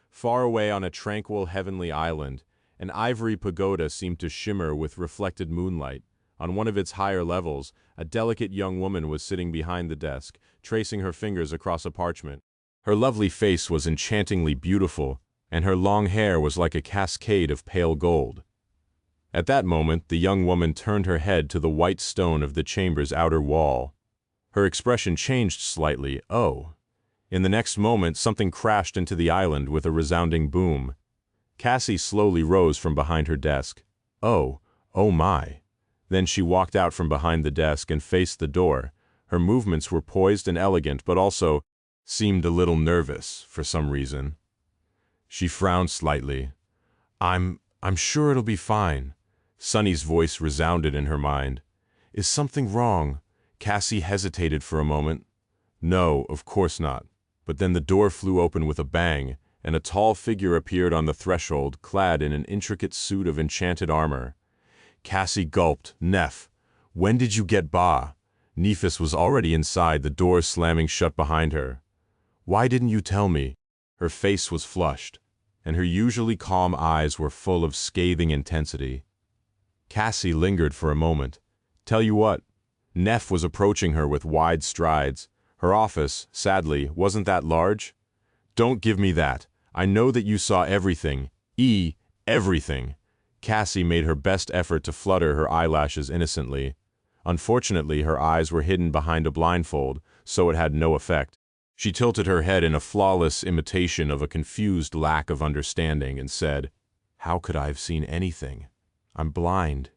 Far away on a tranquil heavenly island, an ivory pagoda seemed to shimmer with reflected moonlight. On one of its higher levels, a delicate young woman was sitting behind the desk, tracing her fingers across a parchment. Her lovely face was enchantingly beautiful, and her long hair was like a cascade of pale gold. At that moment, the young woman turned her head to the white stone of the chamber's outer wall. Her expression changed slightly. Oh. In the next moment, something crashed into the island with a resounding boom. Cassie slowly rose from behind her desk. Oh my. Then she walked out from behind the desk and faced the door. Her movements were poised and elegant, but also seemed a little nervous for some reason. She frowned slightly. I'm sure it'll be fine. Sunny's voice resounded in her mind. Is something wrong? Cassie hesitated for a moment. No, of course not. But then the door flew open with a bang, and a tall figure appeared on the threshold, clad in an intricate suit of enchanted armor. Cassie gulped. Neff, when did you get Ba? Nephis was already inside, the door slamming shut behind her. Why didn't you tell me? Her face was flushed, and her usually calm eyes were full of scathing intensity. Cassie lingered for a moment. Tell you what, Neff was approaching her with wide strides. Her office, sadly, wasn't that large. Don't give me that. I know that you saw everything. Everything. Cassie made her best effort to flutter her eyelashes innocently. Unfortunately, her eyes were hidden behind a blindfold, so it had no effect. She tilted her head in a flawless imitation of a confused lack of understanding and said, How could I have seen anything? I'm blind.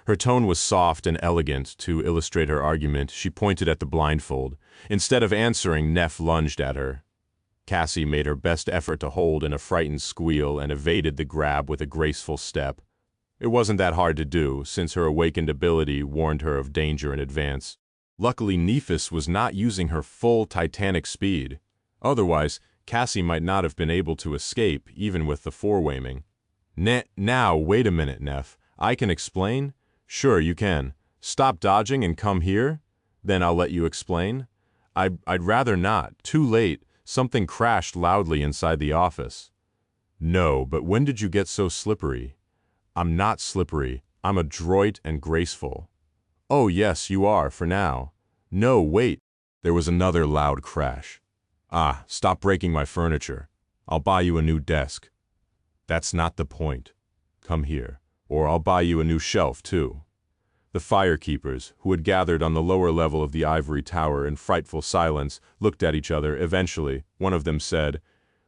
Her tone was soft and elegant. To illustrate her argument, she pointed at the blindfold. Instead of answering, Neff lunged at her. Cassie made her best effort to hold in a frightened squeal and evaded the grab with a graceful step. It wasn't that hard to do, since her awakened ability warned her of danger in advance. Luckily, Nephis was not using her full Titanic speed. Otherwise, Cassie might not have been able to escape, even with the forewhaming. Now, wait a minute, Neff. I can explain? Sure, you can. Stop dodging and come here? Then I'll let you explain. I'd rather not. Too late. Something crashed loudly inside the office. No, but when did you get so slippery? I'm not slippery. I'm adroit and graceful. Oh yes, you are, for now. No, wait. There was another loud crash. Stop breaking my furniture. I'll buy you a new desk. That's not the point. Come here, or I'll buy you a new shelf, too. The firekeepers, who had gathered on the lower level of the ivory tower in frightful silence, looked at each other. Eventually, one of them said,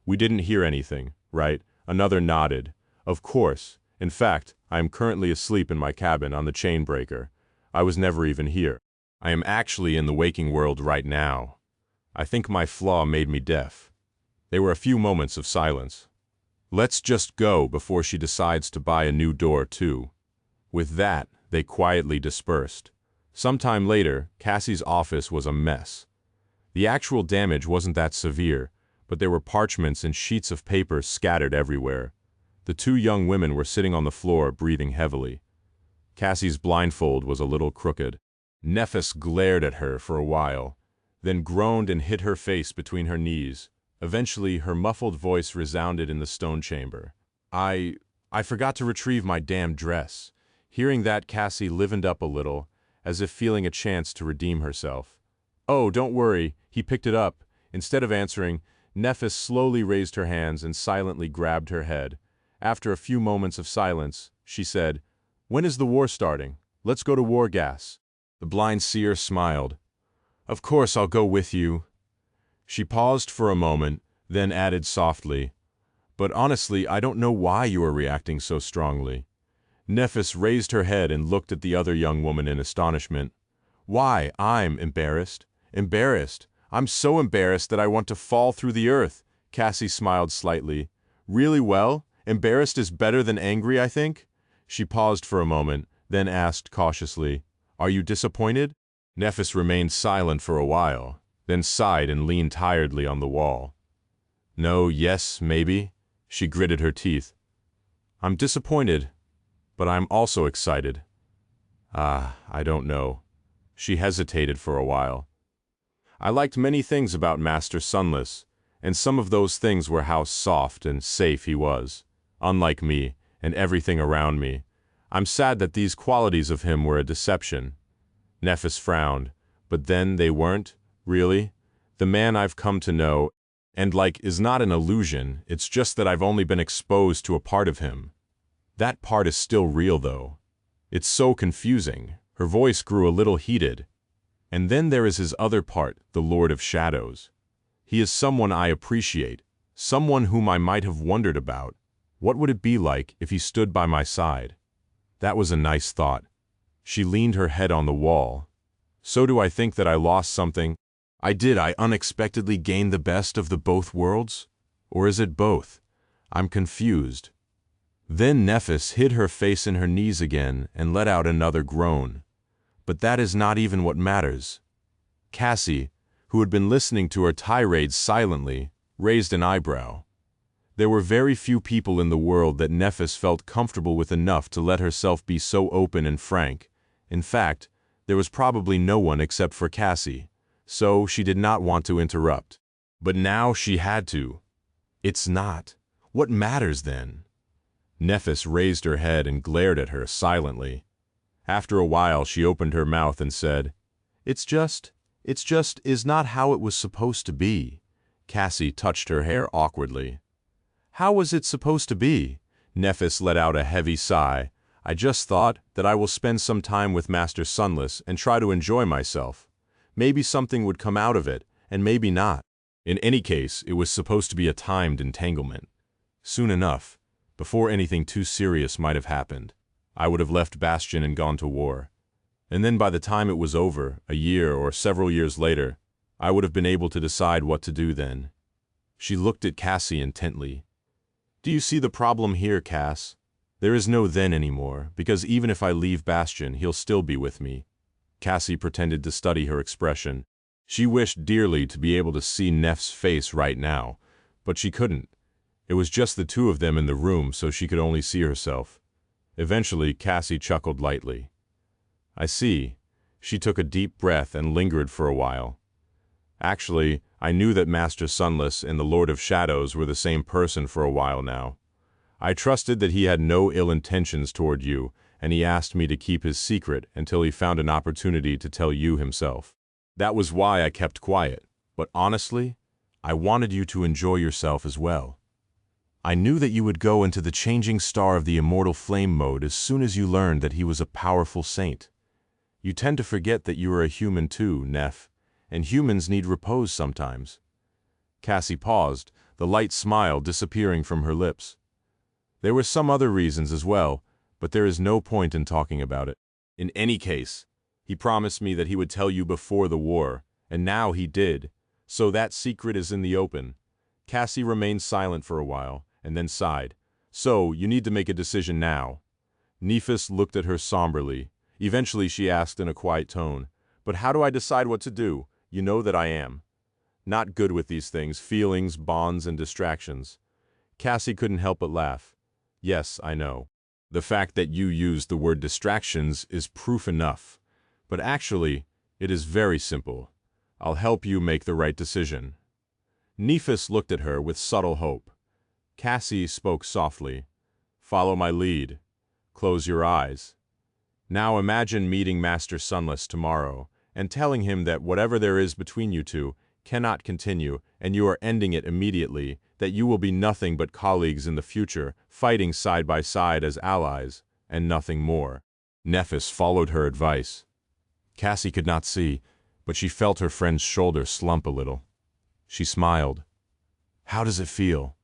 We didn't hear anything, right? Another nodded. Of course. In fact, I am currently asleep in my cabin on the chain breaker. I was never even here. I am actually in the waking world right now. I think my flaw made me deaf. There were a few moments of silence. Let's just go before she decides to buy a new door, too. With that, they quietly dispersed. Sometime later, Cassie's office was a mess. The actual damage wasn't that severe, but there were parchments and sheets of paper scattered everywhere. The two young women were sitting on the floor, breathing heavily. Cassie's blindfold was a little crooked. Nephis glared at her for a while, then groaned and hid her face between her knees. Eventually, her muffled voice resounded in the stone chamber. I forgot to retrieve my damn dress. Hearing that, Cassie livened up a little, as if feeling a chance to redeem herself. Oh, don't worry, he picked it up. Instead of answering, Nephis slowly raised her hands and silently grabbed her head. After a few moments of silence, she said, "When is the war starting? Let's go to war gas." The blind seer smiled. "Of course I'll go with you." She paused for a moment, then added softly, "But honestly, I don't know why you are reacting so strongly." Nephis raised her head and looked at the other young woman in astonishment. "Why, I'm embarrassed. Embarrassed. I'm so embarrassed that I want to fall through the earth." Cassie smiled slightly. "Really well? Embarrassed is better than angry, I think?" She paused for a moment, then asked cautiously, "Are you disappointed?" Nephis remained silent for a while, then sighed and leaned tiredly on the wall. "No, yes, maybe." She gritted her teeth. "I'm disappointed, but I'm also excited. I don't know." She hesitated for a while. "I liked many things about Master Sunless, and some of those things were how soft and safe he was, unlike me and everything around me. I'm sad that these qualities of him were a deception." Nephis frowned. "But then they weren't, really? The man I've come to know and like is not an illusion, it's just that I've only been exposed to a part of him. That part is still real, though. It's so confusing." Her voice grew a little heated. "And then there is his other part, the Lord of Shadows. He is someone I appreciate, someone whom I might have wondered about. What would it be like if he stood by my side?" That was a nice thought. She leaned her head on the wall. "So do I think that I lost something? I unexpectedly gain the best of the both worlds? Or is it both? I'm confused." Then Nephis hid her face in her knees again and let out another groan. But that is not even what matters. Cassie, who had been listening to her tirade silently, raised an eyebrow. There were very few people in the world that Nephis felt comfortable with enough to let herself be so open and frank. In fact, there was probably no one except for Cassie, so she did not want to interrupt. But now she had to. "It's not. What matters then?" Nephis raised her head and glared at her silently. After a while she opened her mouth and said, It's just is not how it was supposed to be." Cassie touched her hair awkwardly. "How was it supposed to be?" Nephis let out a heavy sigh. "I just thought that I will spend some time with Master Sunless and try to enjoy myself. Maybe something would come out of it, and maybe not. In any case, it was supposed to be a timed entanglement. Soon enough, before anything too serious might have happened, I would have left Bastion and gone to war. And then by the time it was over, a year or several years later, I would have been able to decide what to do then." She looked at Cassie intently. "Do you see the problem here, Cass? There is no then anymore, because even if I leave Bastion, he'll still be with me." Cassie pretended to study her expression. She wished dearly to be able to see Neff's face right now, but she couldn't. It was just the two of them in the room, so she could only see herself. Eventually, Cassie chuckled lightly. "I see." She took a deep breath and lingered for a while. "Actually, I knew that Master Sunless and the Lord of Shadows were the same person for a while now. I trusted that he had no ill intentions toward you, and he asked me to keep his secret until he found an opportunity to tell you himself. That was why I kept quiet, but honestly, I wanted you to enjoy yourself as well. I knew that you would go into the changing star of the immortal flame mode as soon as you learned that he was a powerful saint. You tend to forget that you are a human too, Neph, and humans need repose sometimes." Cassie paused, the light smile disappearing from her lips. "There were some other reasons as well, but there is no point in talking about it. In any case, he promised me that he would tell you before the war, and now he did, so that secret is in the open." Cassie remained silent for a while, and then sighed. "So, you need to make a decision now." Nephis looked at her somberly. Eventually she asked in a quiet tone, "But how do I decide what to do? You know that I am not good with these things, feelings, bonds, and distractions." Cassie couldn't help but laugh. "Yes, I know. The fact that you used the word distractions is proof enough. But actually, it is very simple. I'll help you make the right decision." Nephis looked at her with subtle hope. Cassie spoke softly. Follow my lead. Close your eyes. Now imagine meeting Master Sunless tomorrow, and telling him that whatever there is between you two cannot continue, and you are ending it immediately, that you will be nothing but colleagues in the future, fighting side by side as allies, and nothing more. Nephis followed her advice. Cassie could not see, but she felt her friend's shoulder slump a little. She smiled. How does it feel?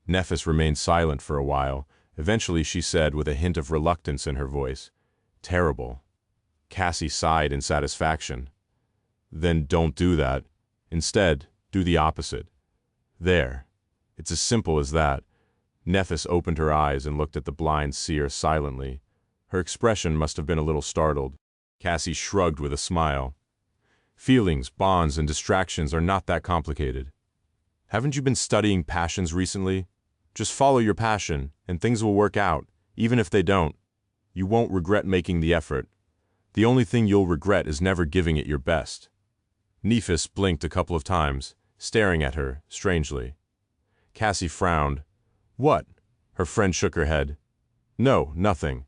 Nephis remained silent for a while. Eventually she said with a hint of reluctance in her voice, Terrible. Cassie sighed in satisfaction. Then don't do that. Instead, do the opposite. There. It's as simple as that. Nephis opened her eyes and looked at the blind seer silently. Her expression must have been a little startled. Cassie shrugged with a smile. Feelings, bonds, and distractions are not that complicated. Haven't you been studying passions recently? Just follow your passion, and things will work out, even if they don't. You won't regret making the effort. The only thing you'll regret is never giving it your best. Nephis blinked a couple of times, staring at her, strangely. Cassie frowned. What? Her friend shook her head. No, nothing.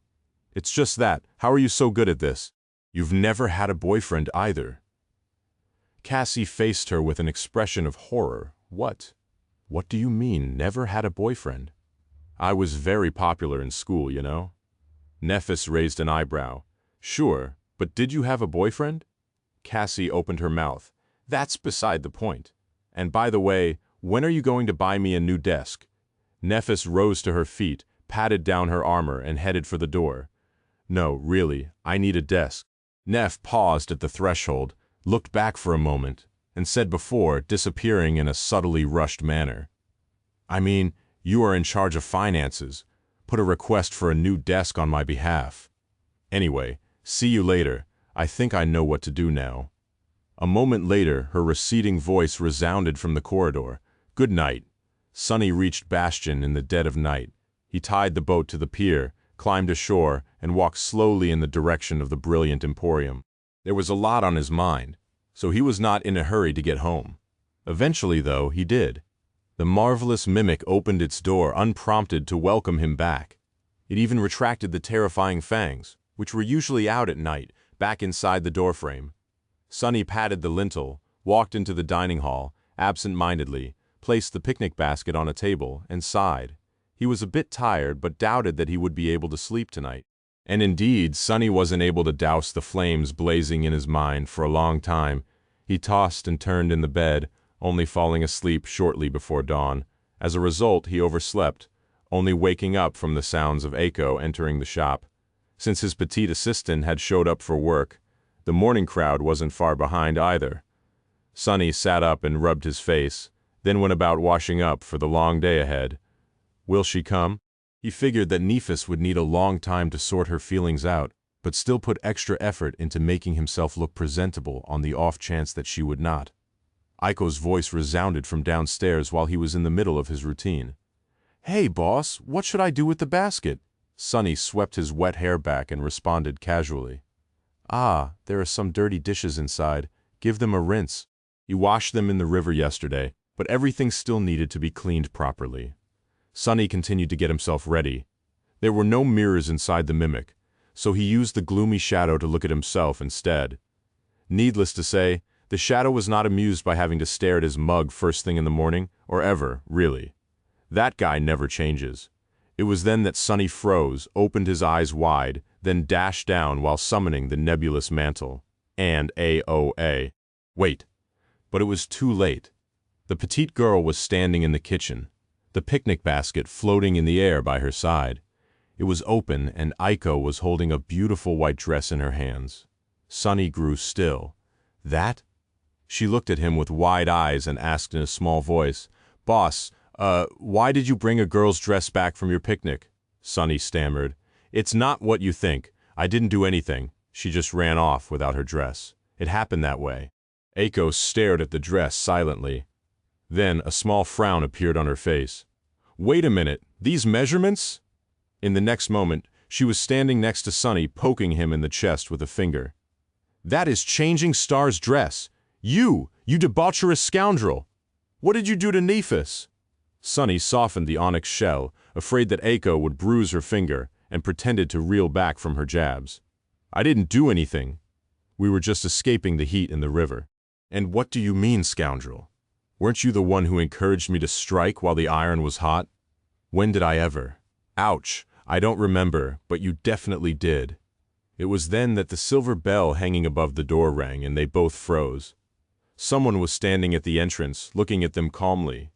It's just that. How are you so good at this? You've never had a boyfriend either. Cassie faced her with an expression of horror. What? What do you mean, never had a boyfriend? I was very popular in school, you know. Nephis raised an eyebrow. Sure, but did you have a boyfriend? Cassie opened her mouth. That's beside the point. And by the way, when are you going to buy me a new desk? Nephis rose to her feet, patted down her armor, and headed for the door. No, really, I need a desk. Neph paused at the threshold, looked back for a moment, and said before, disappearing in a subtly rushed manner. I mean, you are in charge of finances. Put a request for a new desk on my behalf. Anyway, see you later. I think I know what to do now. A moment later, her receding voice resounded from the corridor. Good night. Sunny reached Bastion in the dead of night. He tied the boat to the pier, climbed ashore, and walked slowly in the direction of the brilliant emporium. There was a lot on his mind, so he was not in a hurry to get home. Eventually, though, he did. The marvelous mimic opened its door unprompted to welcome him back. It even retracted the terrifying fangs, which were usually out at night, back inside the doorframe. Sunny patted the lintel, walked into the dining hall, absent-mindedly, placed the picnic basket on a table, and sighed. He was a bit tired, but doubted that he would be able to sleep tonight. And indeed, Sunny wasn't able to douse the flames blazing in his mind for a long time. He tossed and turned in the bed, only falling asleep shortly before dawn. As a result, he overslept, only waking up from the sounds of Eiko entering the shop. Since his petite assistant had showed up for work, the morning crowd wasn't far behind either. Sunny sat up and rubbed his face, then went about washing up for the long day ahead. Will she come? He figured that Nephis would need a long time to sort her feelings out, but still put extra effort into making himself look presentable on the off chance that she would not. Eiko's voice resounded from downstairs while he was in the middle of his routine. Hey, boss, what should I do with the basket? Sunny swept his wet hair back and responded casually. Ah, there are some dirty dishes inside. Give them a rinse. He washed them in the river yesterday, but everything still needed to be cleaned properly. Sunny continued to get himself ready. There were no mirrors inside the mimic, so he used the gloomy shadow to look at himself instead. Needless to say, the shadow was not amused by having to stare at his mug first thing in the morning, or ever, really. That guy never changes. It was then that Sunny froze, opened his eyes wide, then dashed down while summoning the nebulous mantle. And AOA. Wait. But it was too late. The petite girl was standing in the kitchen, the picnic basket floating in the air by her side. It was open, and Eiko was holding a beautiful white dress in her hands. Sunny grew still. That? She looked at him with wide eyes and asked in a small voice, Boss, why did you bring a girl's dress back from your picnic? Sunny stammered. It's not what you think. I didn't do anything. She just ran off without her dress. It happened that way. Eiko stared at the dress silently. Then a small frown appeared on her face. Wait a minute, these measurements? In the next moment, she was standing next to Sunny, poking him in the chest with a finger. That is Changing Star's dress. You debaucherous scoundrel! What did you do to Nephis? Sunny softened the onyx shell, afraid that Eiko would bruise her finger, and pretended to reel back from her jabs. I didn't do anything. We were just escaping the heat in the river. And what do you mean, scoundrel? Weren't you the one who encouraged me to strike while the iron was hot? When did I ever? Ouch, I don't remember, but you definitely did. It was then that the silver bell hanging above the door rang and they both froze. Someone was standing at the entrance, looking at them calmly.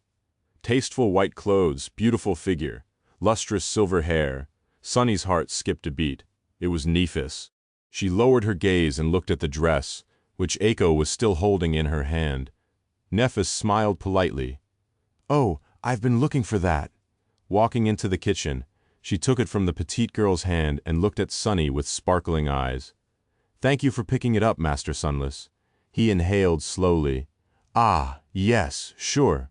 Tasteful white clothes, beautiful figure, lustrous silver hair. Sunny's heart skipped a beat. It was Nephis. She lowered her gaze and looked at the dress, which Eiko was still holding in her hand. Nephis smiled politely. Oh, I've been looking for that. Walking into the kitchen, she took it from the petite girl's hand and looked at Sunny with sparkling eyes. Thank you for picking it up, Master Sunless. He inhaled slowly. Ah, yes, sure.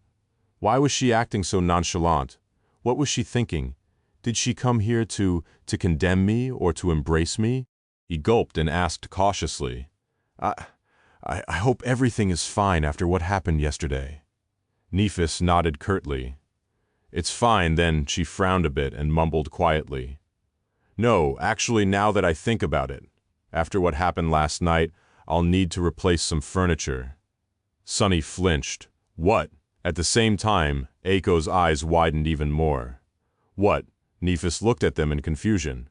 Why was she acting so nonchalant? What was she thinking? Did she come here to condemn me or to embrace me? He gulped and asked cautiously. I hope everything is fine after what happened yesterday. Nephis nodded curtly. It's fine, then she frowned a bit and mumbled quietly. No, actually, now that I think about it, after what happened last night, I'll need to replace some furniture. Sunny flinched. What? At the same time, Eiko's eyes widened even more. What? Nephis looked at them in confusion.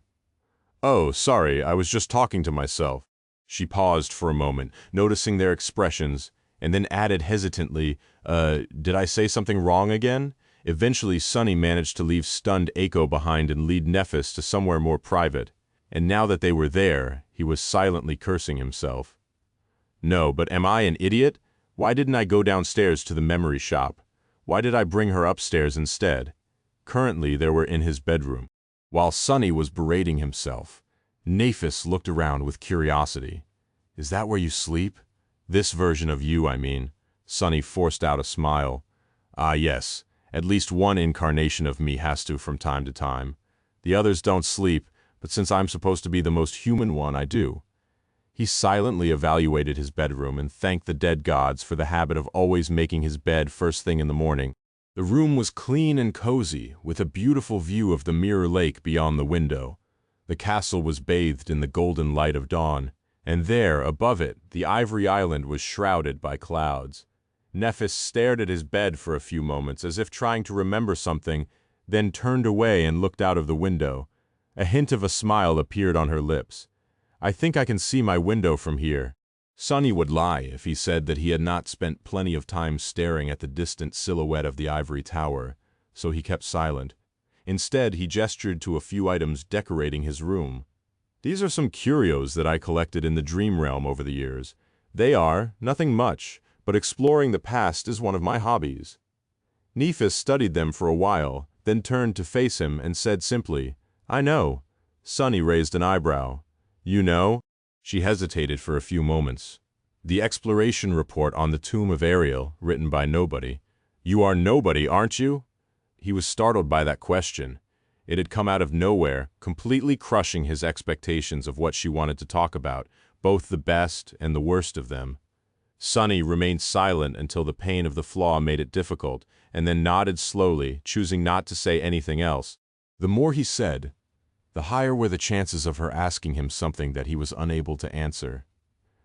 Oh, sorry, I was just talking to myself. She paused for a moment, noticing their expressions, and then added hesitantly, did I say something wrong again? Eventually, Sunny managed to leave stunned Eiko behind and lead Nephis to somewhere more private, and now that they were there, he was silently cursing himself. No, but am I an idiot? Why didn't I go downstairs to the memory shop? Why did I bring her upstairs instead? Currently, they were in his bedroom. While Sunny was berating himself, Nephis looked around with curiosity. Is that where you sleep? This version of you, I mean. Sunny forced out a smile. Ah, yes. At least one incarnation of me has to from time to time. The others don't sleep, but since I'm supposed to be the most human one, I do. He silently evaluated his bedroom and thanked the dead gods for the habit of always making his bed first thing in the morning. The room was clean and cozy, with a beautiful view of the Mirror Lake beyond the window. The castle was bathed in the golden light of dawn, and there, above it, the ivory island was shrouded by clouds. Nephis stared at his bed for a few moments as if trying to remember something, then turned away and looked out of the window. A hint of a smile appeared on her lips. I think I can see my window from here. Sunny would lie if he said that he had not spent plenty of time staring at the distant silhouette of the ivory tower, so he kept silent. Instead, he gestured to a few items decorating his room. These are some curios that I collected in the dream realm over the years. They are, nothing much, but exploring the past is one of my hobbies. Nephis studied them for a while, then turned to face him and said simply, I know. Sunny raised an eyebrow. You know? She hesitated for a few moments. The exploration report on the tomb of Ariel, written by nobody. You are nobody, aren't you? He was startled by that question. It had come out of nowhere, completely crushing his expectations of what she wanted to talk about, both the best and the worst of them. Sunny remained silent until the pain of the flaw made it difficult, and then nodded slowly, choosing not to say anything else. The more he said, the higher were the chances of her asking him something that he was unable to answer.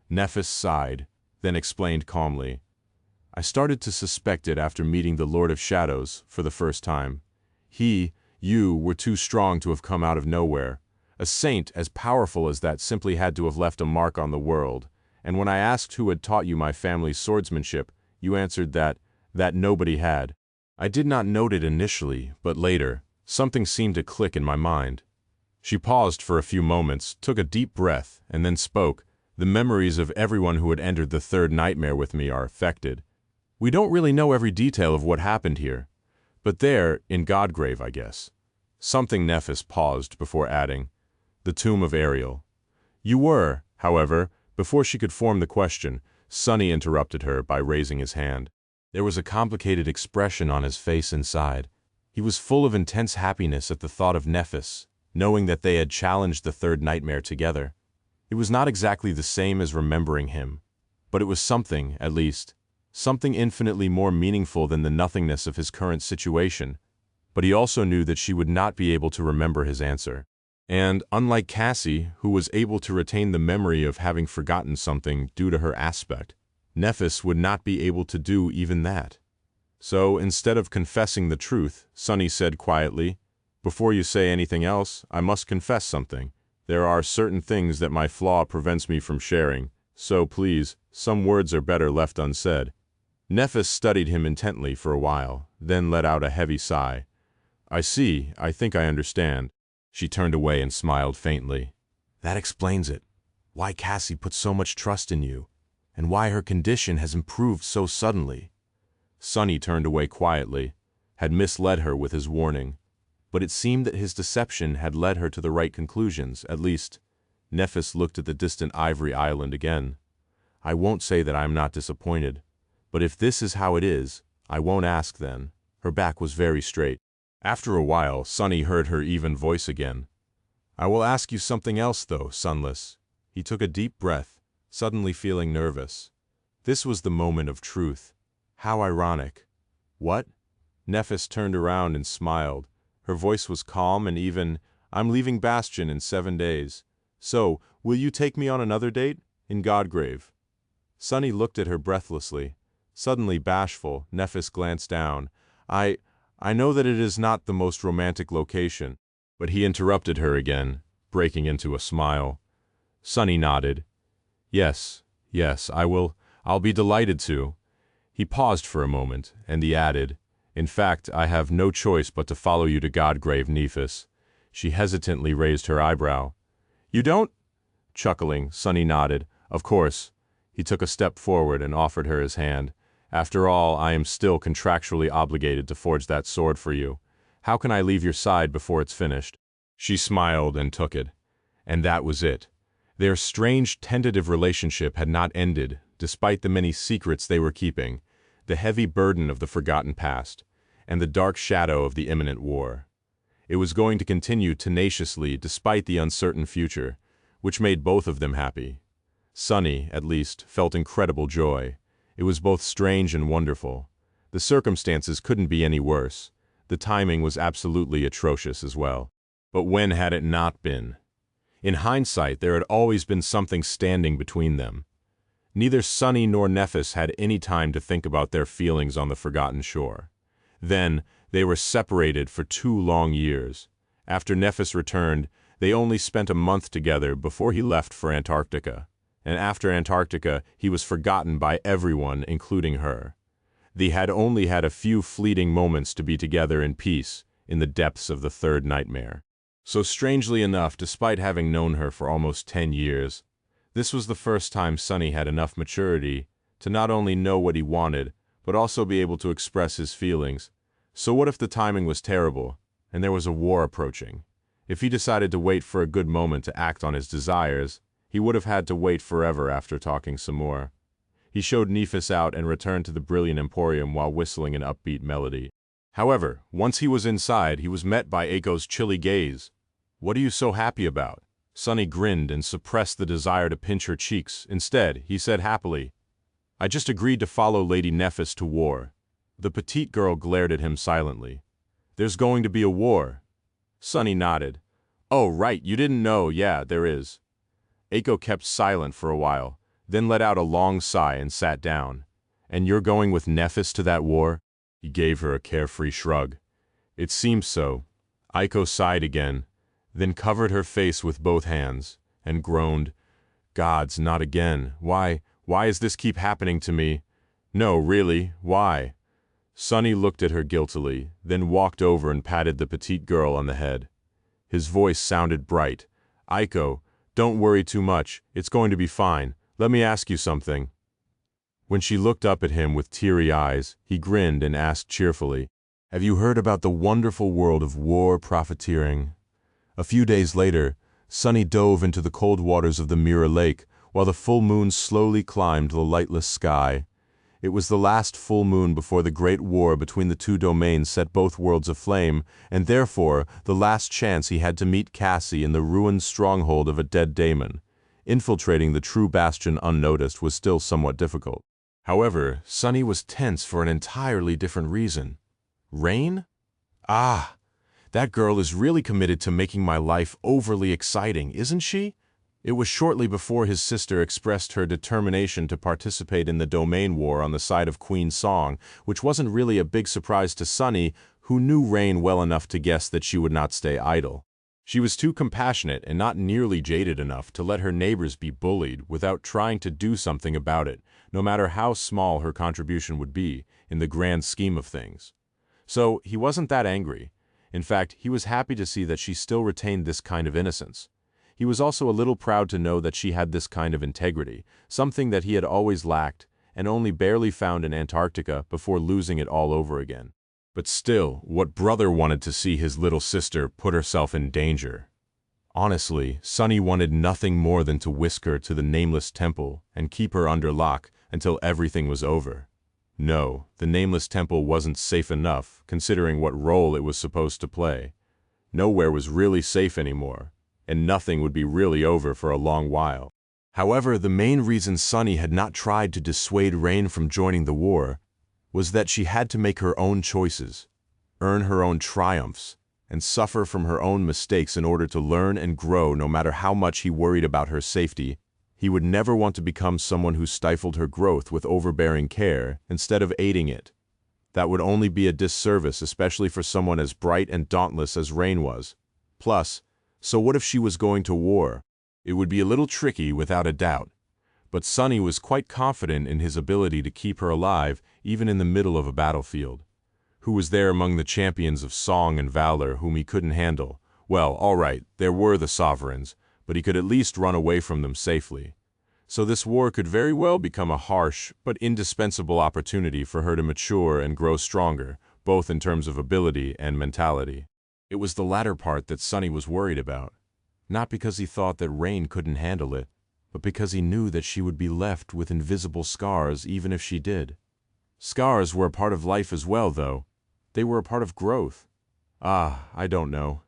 Nephis sighed, then explained calmly. I started to suspect it after meeting the Lord of Shadows for the first time. You were too strong to have come out of nowhere. A saint as powerful as that simply had to have left a mark on the world. And when I asked who had taught you my family's swordsmanship, you answered that nobody had. I did not note it initially, but later, something seemed to click in my mind. She paused for a few moments, took a deep breath, and then spoke. The memories of everyone who had entered the third nightmare with me are affected. We don't really know every detail of what happened here. But there, in Godgrave, I guess. Something Nephis paused before adding. The tomb of Ariel. You were, however, before she could form the question, Sunny interrupted her by raising his hand. There was a complicated expression on his face inside. He was full of intense happiness at the thought of Nephis, knowing that they had challenged the third nightmare together. It was not exactly the same as remembering him, but it was something, at least. something infinitely more meaningful than the nothingness of his current situation. But he also knew that she would not be able to remember his answer. And, unlike Cassie, who was able to retain the memory of having forgotten something due to her aspect, Nephis would not be able to do even that. So, instead of confessing the truth, Sunny said quietly, "Before you say anything else, I must confess something. There are certain things that my flaw prevents me from sharing, so please, some words are better left unsaid." Nephis studied him intently for a while, then let out a heavy sigh. "I see, I think I understand." She turned away and smiled faintly. "That explains it. Why Cassie put so much trust in you, and why her condition has improved so suddenly." Sunny turned away quietly, had misled her with his warning. But it seemed that his deception had led her to the right conclusions, at least. Nephis looked at the distant ivory island again. "I won't say that I am not disappointed, but if this is how it is, I won't ask then." Her back was very straight. After a while, Sunny heard her even voice again. "I will ask you something else, though, Sunless." He took a deep breath, suddenly feeling nervous. This was the moment of truth. How ironic. "What?" Nephis turned around and smiled. Her voice was calm and even. "I'm leaving Bastion in 7 days. So, will you take me on another date? In Godgrave?" Sunny looked at her breathlessly. Suddenly bashful, Nephis glanced down. I know that it is not the most romantic location." But he interrupted her again, breaking into a smile. Sunny nodded. Yes, I'll be delighted to." He paused for a moment, and he added, "In fact, I have no choice but to follow you to Godgrave, Nephis." She hesitantly raised her eyebrow. "You don't?" Chuckling, Sunny nodded. "Of course." He took a step forward and offered her his hand. "After all, I am still contractually obligated to forge that sword for you. How can I leave your side before it's finished?" She smiled and took it. And that was it. Their strange, tentative relationship had not ended, despite the many secrets they were keeping, the heavy burden of the forgotten past, and the dark shadow of the imminent war. It was going to continue tenaciously despite the uncertain future, which made both of them happy. Sunny, at least, felt incredible joy. It was both strange and wonderful. The circumstances couldn't be any worse. The timing was absolutely atrocious as well. But when had it not been? In hindsight, there had always been something standing between them. Neither Sunny nor Nephis had any time to think about their feelings on the forgotten shore. Then, they were separated for 2 long years. After Nephis returned, they only spent a month together before he left for Antarctica. And after Antarctica, he was forgotten by everyone, including her. They had only had a few fleeting moments to be together in peace, in the depths of the third nightmare. So strangely enough, despite having known her for almost 10 years, this was the first time Sunny had enough maturity to not only know what he wanted, but also be able to express his feelings. So what if the timing was terrible, and there was a war approaching? If he decided to wait for a good moment to act on his desires, he would have had to wait forever after talking some more. He showed Nephis out and returned to the brilliant emporium while whistling an upbeat melody. However, once he was inside, he was met by Aiko's chilly gaze. "What are you so happy about?" Sunny grinned and suppressed the desire to pinch her cheeks. Instead, he said happily, "I just agreed to follow Lady Nephis to war." The petite girl glared at him silently. "There's going to be a war." Sunny nodded. "Oh, right, you didn't know. Yeah, there is." Aiko kept silent for a while, then let out a long sigh and sat down. "And you're going with Nephis to that war?" He gave her a carefree shrug. "It seems so." Aiko sighed again, then covered her face with both hands, and groaned, "Gods, not again. Why does this keep happening to me? No, really, why?" Sunny looked at her guiltily, then walked over and patted the petite girl on the head. His voice sounded bright. "Aiko, don't worry too much. It's going to be fine. Let me ask you something." When she looked up at him with teary eyes, he grinned and asked cheerfully, "Have you heard about the wonderful world of war profiteering?" A few days later, Sunny dove into the cold waters of the Mirror Lake while the full moon slowly climbed the lightless sky. It was the last full moon before the great war between the 2 domains set both worlds aflame, and therefore the last chance he had to meet Cassie in the ruined stronghold of a dead daemon. Infiltrating the true bastion unnoticed was still somewhat difficult. However, Sunny was tense for an entirely different reason. Rain? Ah, that girl is really committed to making my life overly exciting, isn't she? It was shortly before his sister expressed her determination to participate in the domain war on the side of Queen Song, which wasn't really a big surprise to Sunny, who knew Rain well enough to guess that she would not stay idle. She was too compassionate and not nearly jaded enough to let her neighbors be bullied without trying to do something about it, no matter how small her contribution would be in the grand scheme of things. So he wasn't that angry. In fact, he was happy to see that she still retained this kind of innocence. He was also a little proud to know that she had this kind of integrity, something that he had always lacked and only barely found in Antarctica before losing it all over again. But still, what brother wanted to see his little sister put herself in danger? Honestly, Sunny wanted nothing more than to whisk her to the nameless temple and keep her under lock until everything was over. No, the nameless temple wasn't safe enough, considering what role it was supposed to play. Nowhere was really safe anymore, and nothing would be really over for a long while. However, the main reason Sunny had not tried to dissuade Rain from joining the war was that she had to make her own choices, earn her own triumphs, and suffer from her own mistakes in order to learn and grow. No matter how much he worried about her safety, he would never want to become someone who stifled her growth with overbearing care instead of aiding it. That would only be a disservice, especially for someone as bright and dauntless as Rain was. Plus, so what if she was going to war? It would be a little tricky without a doubt. But Sunny was quite confident in his ability to keep her alive even in the middle of a battlefield. Who was there among the champions of song and valor whom he couldn't handle? Well, all right, there were the sovereigns, but he could at least run away from them safely. So this war could very well become a harsh but indispensable opportunity for her to mature and grow stronger, both in terms of ability and mentality. It was the latter part that Sunny was worried about. Not because he thought that Rain couldn't handle it, but because he knew that she would be left with invisible scars even if she did. Scars were a part of life as well, though. They were a part of growth. I don't know.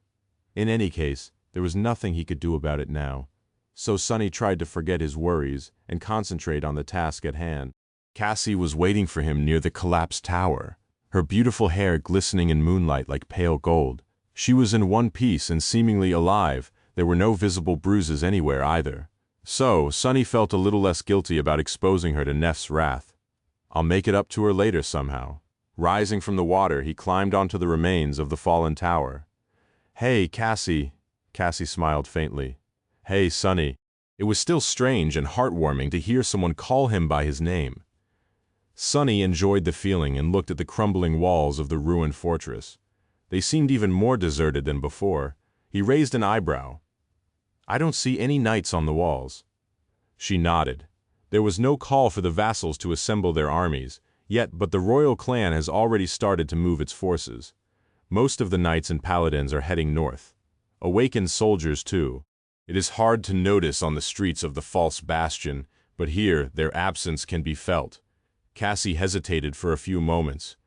In any case, there was nothing he could do about it now. So Sunny tried to forget his worries and concentrate on the task at hand. Cassie was waiting for him near the collapsed tower, her beautiful hair glistening in moonlight like pale gold. She was in one piece and seemingly alive. There were no visible bruises anywhere either. So, Sunny felt a little less guilty about exposing her to Neff's wrath. I'll make it up to her later somehow. Rising from the water, he climbed onto the remains of the fallen tower. Hey, Cassie. Cassie smiled faintly. Hey, Sunny. It was still strange and heartwarming to hear someone call him by his name. Sunny enjoyed the feeling and looked at the crumbling walls of the ruined fortress. They seemed even more deserted than before. He raised an eyebrow. I don't see any knights on the walls. She nodded. There was no call for the vassals to assemble their armies, but the royal clan has already started to move its forces. Most of the knights and paladins are heading north. Awakened soldiers, too. It is hard to notice on the streets of the false bastion, but here their absence can be felt. Cassie hesitated for a few moments.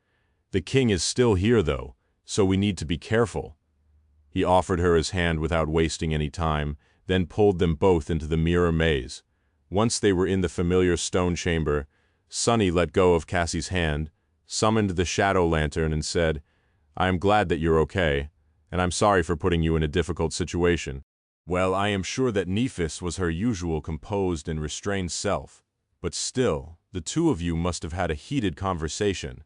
The king is still here, though, so we need to be careful. He offered her his hand without wasting any time, then pulled them both into the mirror maze. Once they were in the familiar stone chamber, Sunny let go of Cassie's hand, summoned the shadow lantern and said, I am glad that you're okay, and I'm sorry for putting you in a difficult situation. Well, I am sure that Nephis was her usual composed and restrained self, but still, the two of you must have had a heated conversation.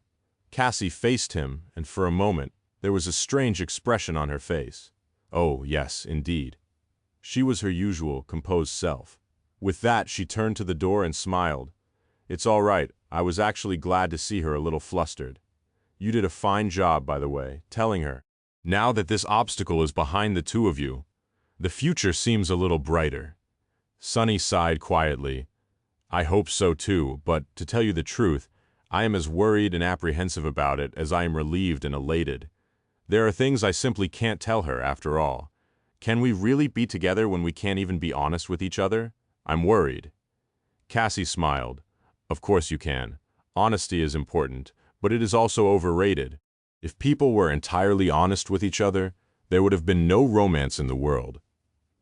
Cassie faced him, and for a moment, there was a strange expression on her face. Oh, yes, indeed. She was her usual, composed self. With that, she turned to the door and smiled. It's all right, I was actually glad to see her a little flustered. You did a fine job, by the way, telling her. Now that this obstacle is behind the two of you, the future seems a little brighter. Sunny sighed quietly. I hope so too, but to tell you the truth, I am as worried and apprehensive about it as I am relieved and elated. There are things I simply can't tell her, after all. Can we really be together when we can't even be honest with each other? I'm worried. Cassie smiled. Of course you can. Honesty is important, but it is also overrated. If people were entirely honest with each other, there would have been no romance in the world.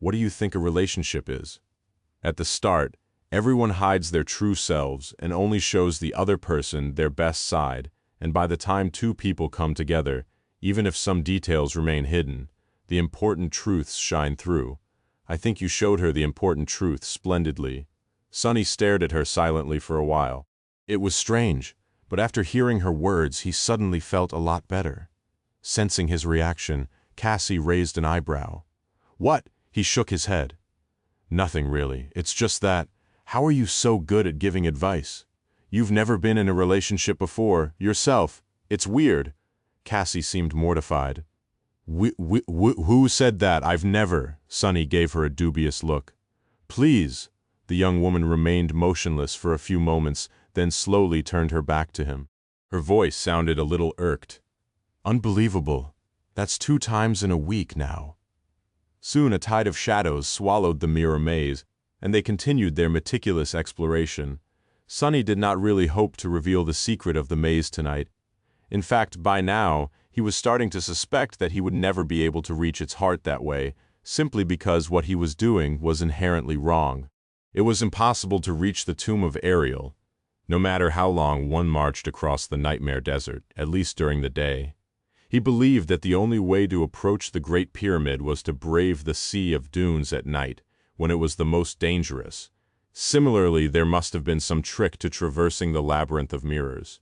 What do you think a relationship is? At the start, Everyone hides their true selves and only shows the other person their best side, and by the time two people come together, even if some details remain hidden, the important truths shine through. I think you showed her the important truth splendidly. Sunny stared at her silently for a while. It was strange, but after hearing her words, he suddenly felt a lot better. Sensing his reaction, Cassie raised an eyebrow. What? He shook his head. Nothing really. It's just that, how are you so good at giving advice? You've never been in a relationship before, yourself. It's weird. Cassie seemed mortified. Who said that? I've never. Sunny gave her a dubious look. Please. The young woman remained motionless for a few moments, then slowly turned her back to him. Her voice sounded a little irked. Unbelievable. That's 2 times in a week now. Soon a tide of shadows swallowed the mirror maze, and they continued their meticulous exploration. Sunny did not really hope to reveal the secret of the maze tonight. In fact, by now, he was starting to suspect that he would never be able to reach its heart that way, simply because what he was doing was inherently wrong. It was impossible to reach the tomb of Ariel, no matter how long one marched across the nightmare desert, at least during the day. He believed that the only way to approach the Great Pyramid was to brave the sea of dunes at night, when it was the most dangerous. Similarly, there must have been some trick to traversing the labyrinth of mirrors.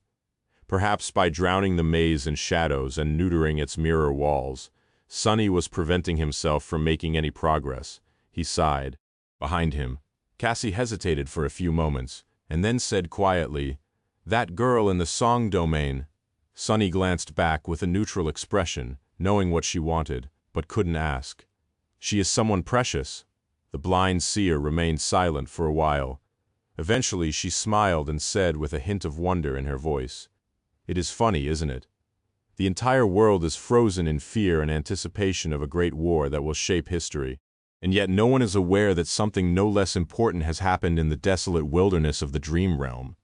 Perhaps by drowning the maze in shadows and neutering its mirror walls, Sunny was preventing himself from making any progress. He sighed. Behind him, Cassie hesitated for a few moments, and then said quietly, "That girl in the song domain." Sunny glanced back with a neutral expression, knowing what she wanted, but couldn't ask. "She is someone precious." The blind seer remained silent for a while. Eventually she smiled and said with a hint of wonder in her voice, "It is funny, isn't it? The entire world is frozen in fear and anticipation of a great war that will shape history, and yet no one is aware that something no less important has happened in the desolate wilderness of the dream realm.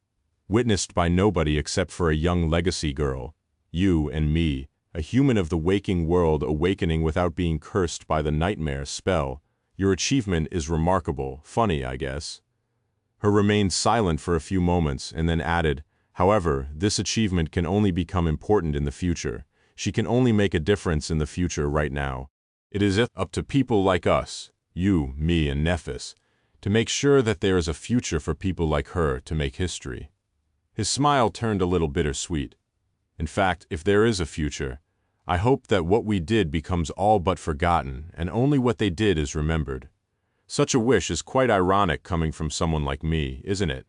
Witnessed by nobody except for a young legacy girl, you and me, a human of the waking world awakening without being cursed by the nightmare spell. Your achievement is remarkable, funny, I guess." Her remained silent for a few moments and then added, "However, this achievement can only become important in the future. She can only make a difference in the future right now. It is up to people like us, you, me, and Nephis, to make sure that there is a future for people like her to make history." His smile turned a little bittersweet. "In fact, if there is a future, I hope that what we did becomes all but forgotten, and only what they did is remembered. Such a wish is quite ironic coming from someone like me, isn't it?"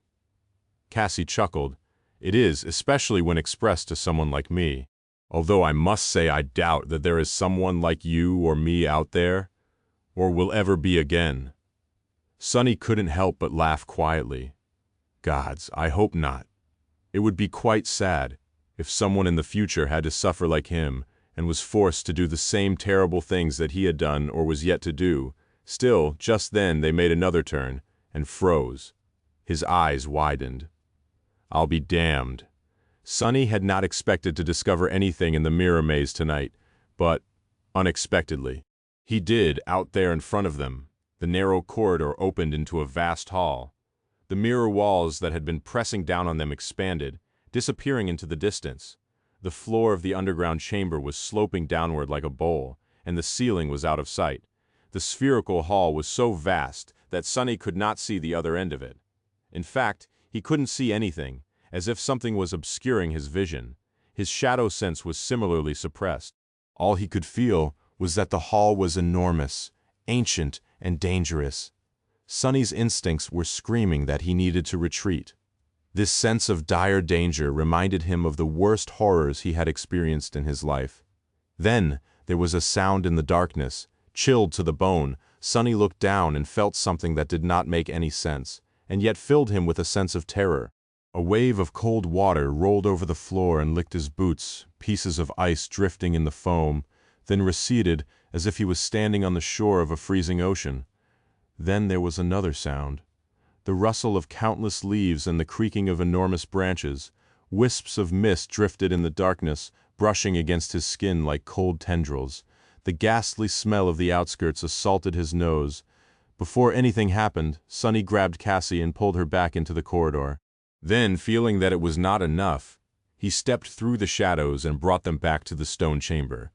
Cassie chuckled. "It is, especially when expressed to someone like me. Although I must say I doubt that there is someone like you or me out there, or will ever be again." Sunny couldn't help but laugh quietly. "Gods, I hope not. It would be quite sad if someone in the future had to suffer like him and was forced to do the same terrible things that he had done or was yet to do." Still, just then they made another turn and froze. His eyes widened. "I'll be damned." Sunny had not expected to discover anything in the mirror maze tonight, but, unexpectedly, he did out there in front of them. The narrow corridor opened into a vast hall. The mirror walls that had been pressing down on them expanded, disappearing into the distance. The floor of the underground chamber was sloping downward like a bowl, and the ceiling was out of sight. The spherical hall was so vast that Sunny could not see the other end of it. In fact, he couldn't see anything, as if something was obscuring his vision. His shadow sense was similarly suppressed. All he could feel was that the hall was enormous, ancient, and dangerous. Sunny's instincts were screaming that he needed to retreat. This sense of dire danger reminded him of the worst horrors he had experienced in his life. Then there was a sound in the darkness. Chilled to the bone, Sunny looked down and felt something that did not make any sense, and yet filled him with a sense of terror. A wave of cold water rolled over the floor and licked his boots, pieces of ice drifting in the foam, then receded as if he was standing on the shore of a freezing ocean. Then there was another sound. The rustle of countless leaves and the creaking of enormous branches. Wisps of mist drifted in the darkness, brushing against his skin like cold tendrils. The ghastly smell of the outskirts assaulted his nose, Before anything happened, Sunny grabbed Cassie and pulled her back into the corridor. Then, feeling that it was not enough, he stepped through the shadows and brought them back to the stone chamber.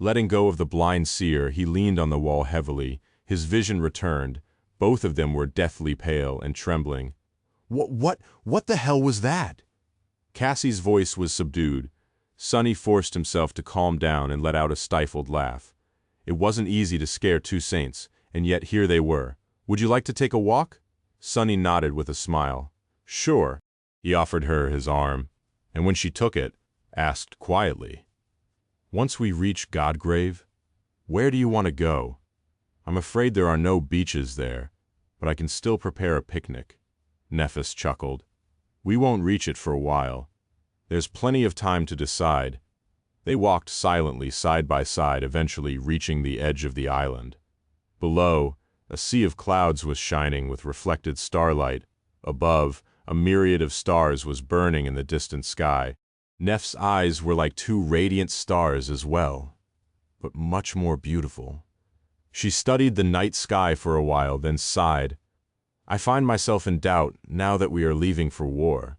Letting go of the blind seer, he leaned on the wall heavily. His vision returned. Both of them were deathly pale and trembling. What the hell was that? Cassie's voice was subdued. Sunny forced himself to calm down and let out a stifled laugh. It wasn't easy to scare two saints, and yet here they were. Would you like to take a walk? Sunny nodded with a smile. Sure. He offered her his arm, and when she took it, asked quietly, Once we reach Godgrave, where do you want to go? I'm afraid there are no beaches there, but I can still prepare a picnic. Nephis chuckled. We won't reach it for a while. There's plenty of time to decide. They walked silently side by side, eventually reaching the edge of the island. Below, a sea of clouds was shining with reflected starlight. Above, a myriad of stars was burning in the distant sky. Neph's eyes were like two radiant stars as well, but much more beautiful. She studied the night sky for a while, then sighed. I find myself in doubt now that we are leaving for war.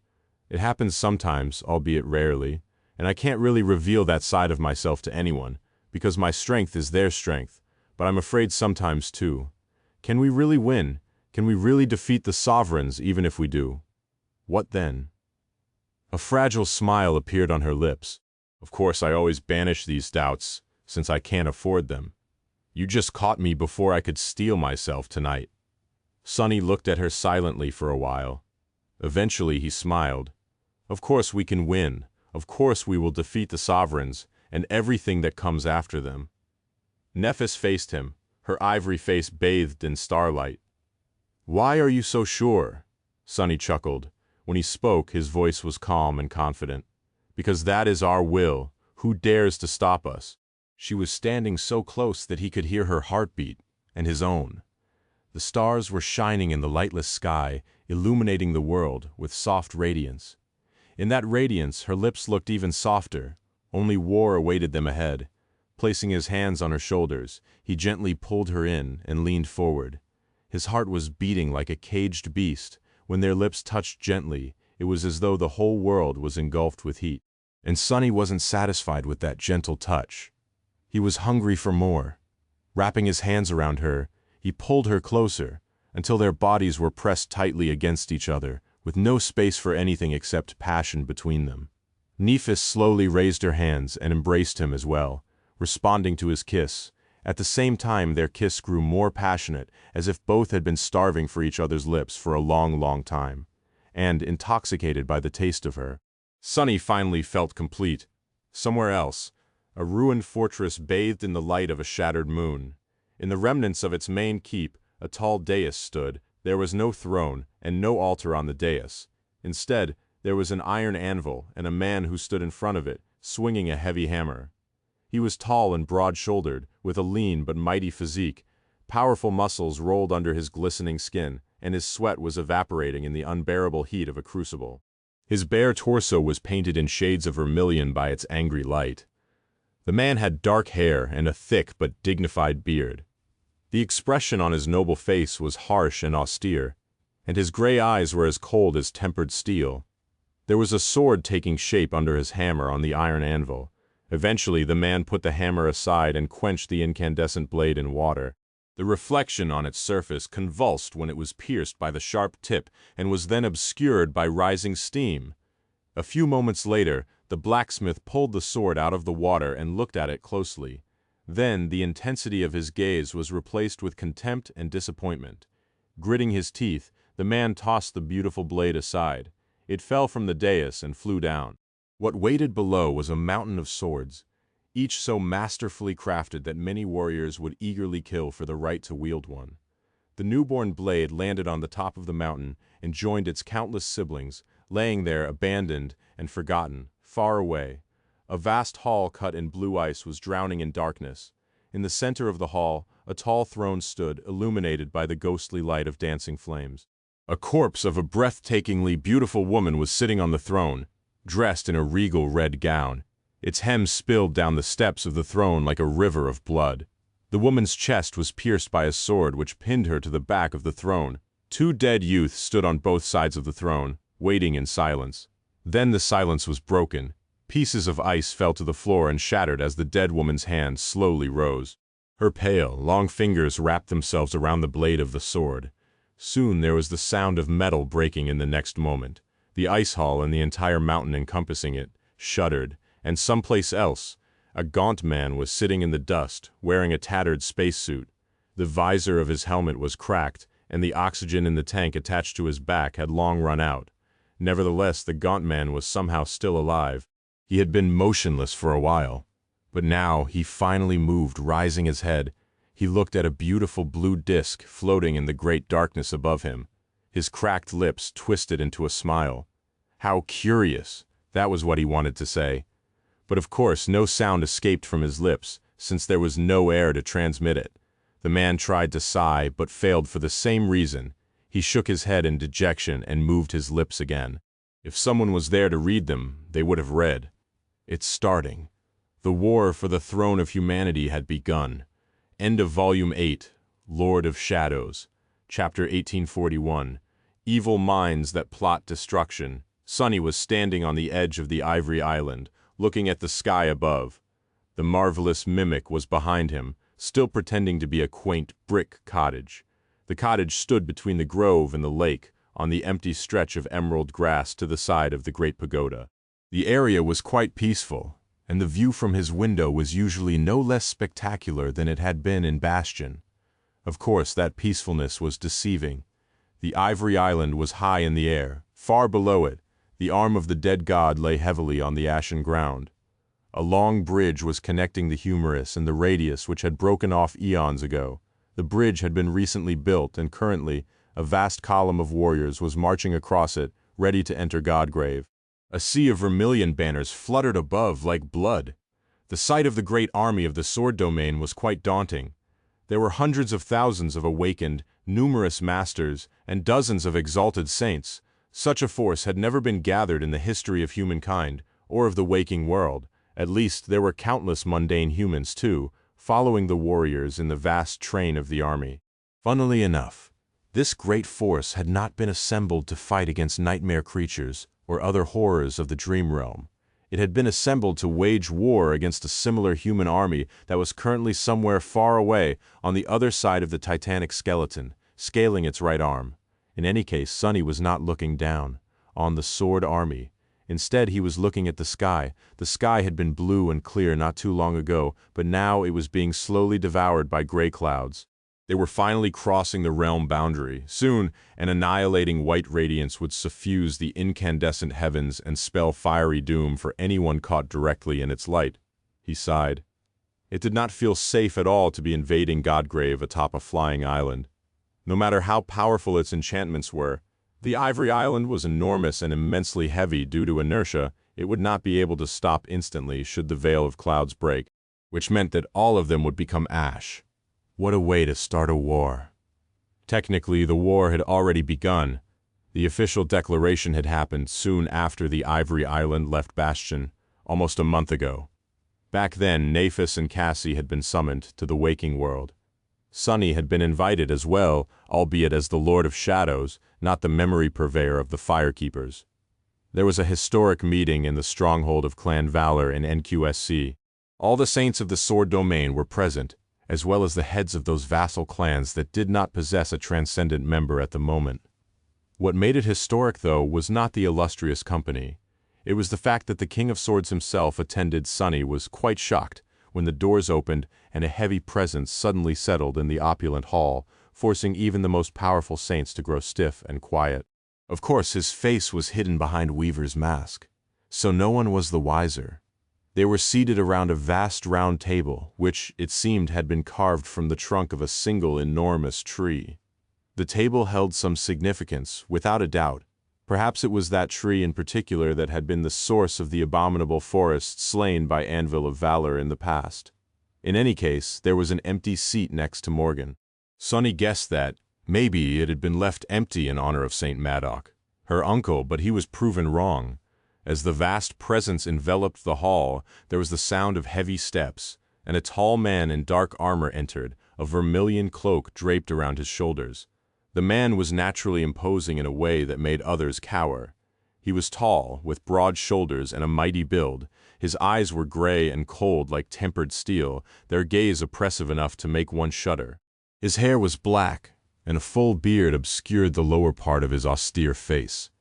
It happens sometimes, albeit rarely, and I can't really reveal that side of myself to anyone, because my strength is their strength, but I'm afraid sometimes too. Can we really win? Can we really defeat the sovereigns even if we do? What then? A fragile smile appeared on her lips. Of course, I always banish these doubts, since I can't afford them. You just caught me before I could steel myself tonight. Sunny looked at her silently for a while. Eventually he smiled. Of course we can win. Of course we will defeat the sovereigns, and everything that comes after them. Nephis faced him, her ivory face bathed in starlight. Why are you so sure? Sunny chuckled. When he spoke, his voice was calm and confident. Because that is our will. Who dares to stop us? She was standing so close that he could hear her heartbeat, and his own. The stars were shining in the lightless sky, illuminating the world with soft radiance. In that radiance, her lips looked even softer. Only war awaited them ahead. Placing his hands on her shoulders, he gently pulled her in and leaned forward. His heart was beating like a caged beast. When their lips touched gently, it was as though the whole world was engulfed with heat. And Sunny wasn't satisfied with that gentle touch. He was hungry for more. Wrapping his hands around her, he pulled her closer, until their bodies were pressed tightly against each other, with no space for anything except passion between them. Nephis slowly raised her hands and embraced him as well, responding to his kiss. At the same time, their kiss grew more passionate, as if both had been starving for each other's lips for a long, long time, and intoxicated by the taste of her. Sunny finally felt complete. Somewhere else, a ruined fortress bathed in the light of a shattered moon. In the remnants of its main keep, a tall dais stood. There was no throne and no altar on the dais. Instead, there was an iron anvil and a man who stood in front of it, swinging a heavy hammer. He was tall and broad-shouldered, with a lean but mighty physique. Powerful muscles rolled under his glistening skin, and his sweat was evaporating in the unbearable heat of a crucible. His bare torso was painted in shades of vermilion by its angry light. The man had dark hair and a thick but dignified beard. The expression on his noble face was harsh and austere, and his gray eyes were as cold as tempered steel. There was a sword taking shape under his hammer on the iron anvil. Eventually, the man put the hammer aside and quenched the incandescent blade in water. The reflection on its surface convulsed when it was pierced by the sharp tip and was then obscured by rising steam. A few moments later, the blacksmith pulled the sword out of the water and looked at it closely. Then the intensity of his gaze was replaced with contempt and disappointment. Gritting his teeth, the man tossed the beautiful blade aside. It fell from the dais and flew down. What waited below was a mountain of swords, each so masterfully crafted that many warriors would eagerly kill for the right to wield one. The newborn blade landed on the top of the mountain and joined its countless siblings, laying there abandoned and forgotten, far away. A vast hall cut in blue ice was drowning in darkness. In the center of the hall, a tall throne stood, illuminated by the ghostly light of dancing flames. A corpse of a breathtakingly beautiful woman was sitting on the throne, dressed in a regal red gown. Its hem spilled down the steps of the throne like a river of blood. The woman's chest was pierced by a sword which pinned her to the back of the throne. Two dead youths stood on both sides of the throne, waiting in silence. Then the silence was broken. Pieces of ice fell to the floor and shattered as the dead woman's hand slowly rose. Her pale, long fingers wrapped themselves around the blade of the sword. Soon there was the sound of metal breaking in the next moment. The ice hall and the entire mountain encompassing it shuddered, and someplace else, a gaunt man was sitting in the dust, wearing a tattered spacesuit. The visor of his helmet was cracked, and the oxygen in the tank attached to his back had long run out. Nevertheless, the gaunt man was somehow still alive. He had been motionless for a while, but now he finally moved, rising his head. He looked at a beautiful blue disk floating in the great darkness above him. His cracked lips twisted into a smile. How curious! That was what he wanted to say. But of course no sound escaped from his lips, since there was no air to transmit it. The man tried to sigh, but failed for the same reason. He shook his head in dejection and moved his lips again. If someone was there to read them, they would have read. It's starting. The war for the throne of humanity had begun. End of Volume 8, Lord of Shadows, Chapter 1841. Evil minds that plot destruction. Sunny was standing on the edge of the Ivory Island, looking at the sky above. The marvelous mimic was behind him, still pretending to be a quaint brick cottage. The cottage stood between the grove and the lake, on the empty stretch of emerald grass to the side of the great pagoda. The area was quite peaceful, and the view from his window was usually no less spectacular than it had been in Bastion. Of course, that peacefulness was deceiving. The Ivory Island was high in the air. Far below it, the arm of the dead god lay heavily on the ashen ground. A long bridge was connecting the humerus and the radius which had broken off eons ago. The bridge had been recently built, and currently, a vast column of warriors was marching across it, ready to enter Godgrave. A sea of vermilion banners fluttered above like blood. The sight of the great army of the sword domain was quite daunting. There were hundreds of thousands of awakened, numerous masters, and dozens of exalted saints. Such a force had never been gathered in the history of humankind, or of the waking world. At least there were countless mundane humans, too, following the warriors in the vast train of the army. Funnily enough, this great force had not been assembled to fight against nightmare creatures or other horrors of the dream realm. It had been assembled to wage war against a similar human army that was currently somewhere far away on the other side of the titanic skeleton, scaling its right arm. In any case, Sunny was not looking down on the sword army. Instead, he was looking at the sky. The sky had been blue and clear not too long ago, but now it was being slowly devoured by gray clouds. They were finally crossing the realm boundary. Soon, an annihilating white radiance would suffuse the incandescent heavens and spell fiery doom for anyone caught directly in its light. He sighed. It did not feel safe at all to be invading Godgrave atop a flying island. No matter how powerful its enchantments were, the Ivory Island was enormous and immensely heavy due to inertia. It would not be able to stop instantly should the veil of clouds break, which meant that all of them would become ash. What a way to start a war. Technically, the war had already begun. The official declaration had happened soon after the Ivory Island left Bastion, almost a month ago. Back then, Naphis and Cassie had been summoned to the waking world. Sunny had been invited as well, albeit as the Lord of Shadows, not the memory purveyor of the Firekeepers. There was a historic meeting in the stronghold of Clan Valor in NQSC. All the saints of the sword domain were present, as well as the heads of those vassal clans that did not possess a transcendent member at the moment. What made it historic, though, was not the illustrious company. It was the fact that the King of Swords himself attended. Sunny was quite shocked when the doors opened and a heavy presence suddenly settled in the opulent hall, forcing even the most powerful saints to grow stiff and quiet. Of course, his face was hidden behind Weaver's mask, so no one was the wiser. They were seated around a vast round table, which, it seemed, had been carved from the trunk of a single enormous tree. The table held some significance, without a doubt. Perhaps it was that tree in particular that had been the source of the abominable forest slain by Anvil of Valor in the past. In any case, there was an empty seat next to Morgan. Sunny guessed that, maybe it had been left empty in honor of St. Madoc, her uncle, but he was proven wrong. As the vast presence enveloped the hall, there was the sound of heavy steps. and a tall man in dark armor entered, a vermilion cloak draped around his shoulders. The man was naturally imposing in a way that made others cower. He was tall, with broad shoulders and a mighty build. His eyes were gray and cold like tempered steel, their gaze oppressive enough to make one shudder. His hair was black, and a full beard obscured the lower part of his austere face.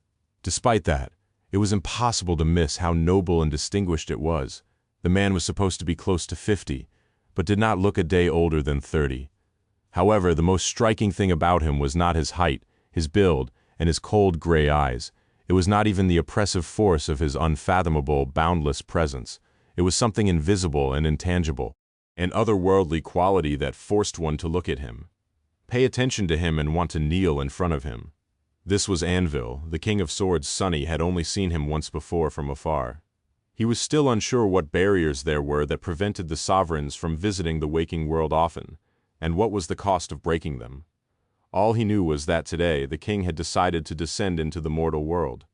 Despite that, it was impossible to miss how noble and distinguished it was. The man was supposed to be close to 50, but did not look a day older than 30. However, the most striking thing about him was not his height, his build, and his cold gray eyes. It was not even the oppressive force of his unfathomable, boundless presence. It was something invisible and intangible, an otherworldly quality that forced one to look at him, pay attention to him and want to kneel in front of him. This was Anvil, the King of Swords. Sunny had only seen him once before from afar. He was still unsure what barriers there were that prevented the sovereigns from visiting the waking world often, and what was the cost of breaking them. All he knew was that today the king had decided to descend into the mortal world.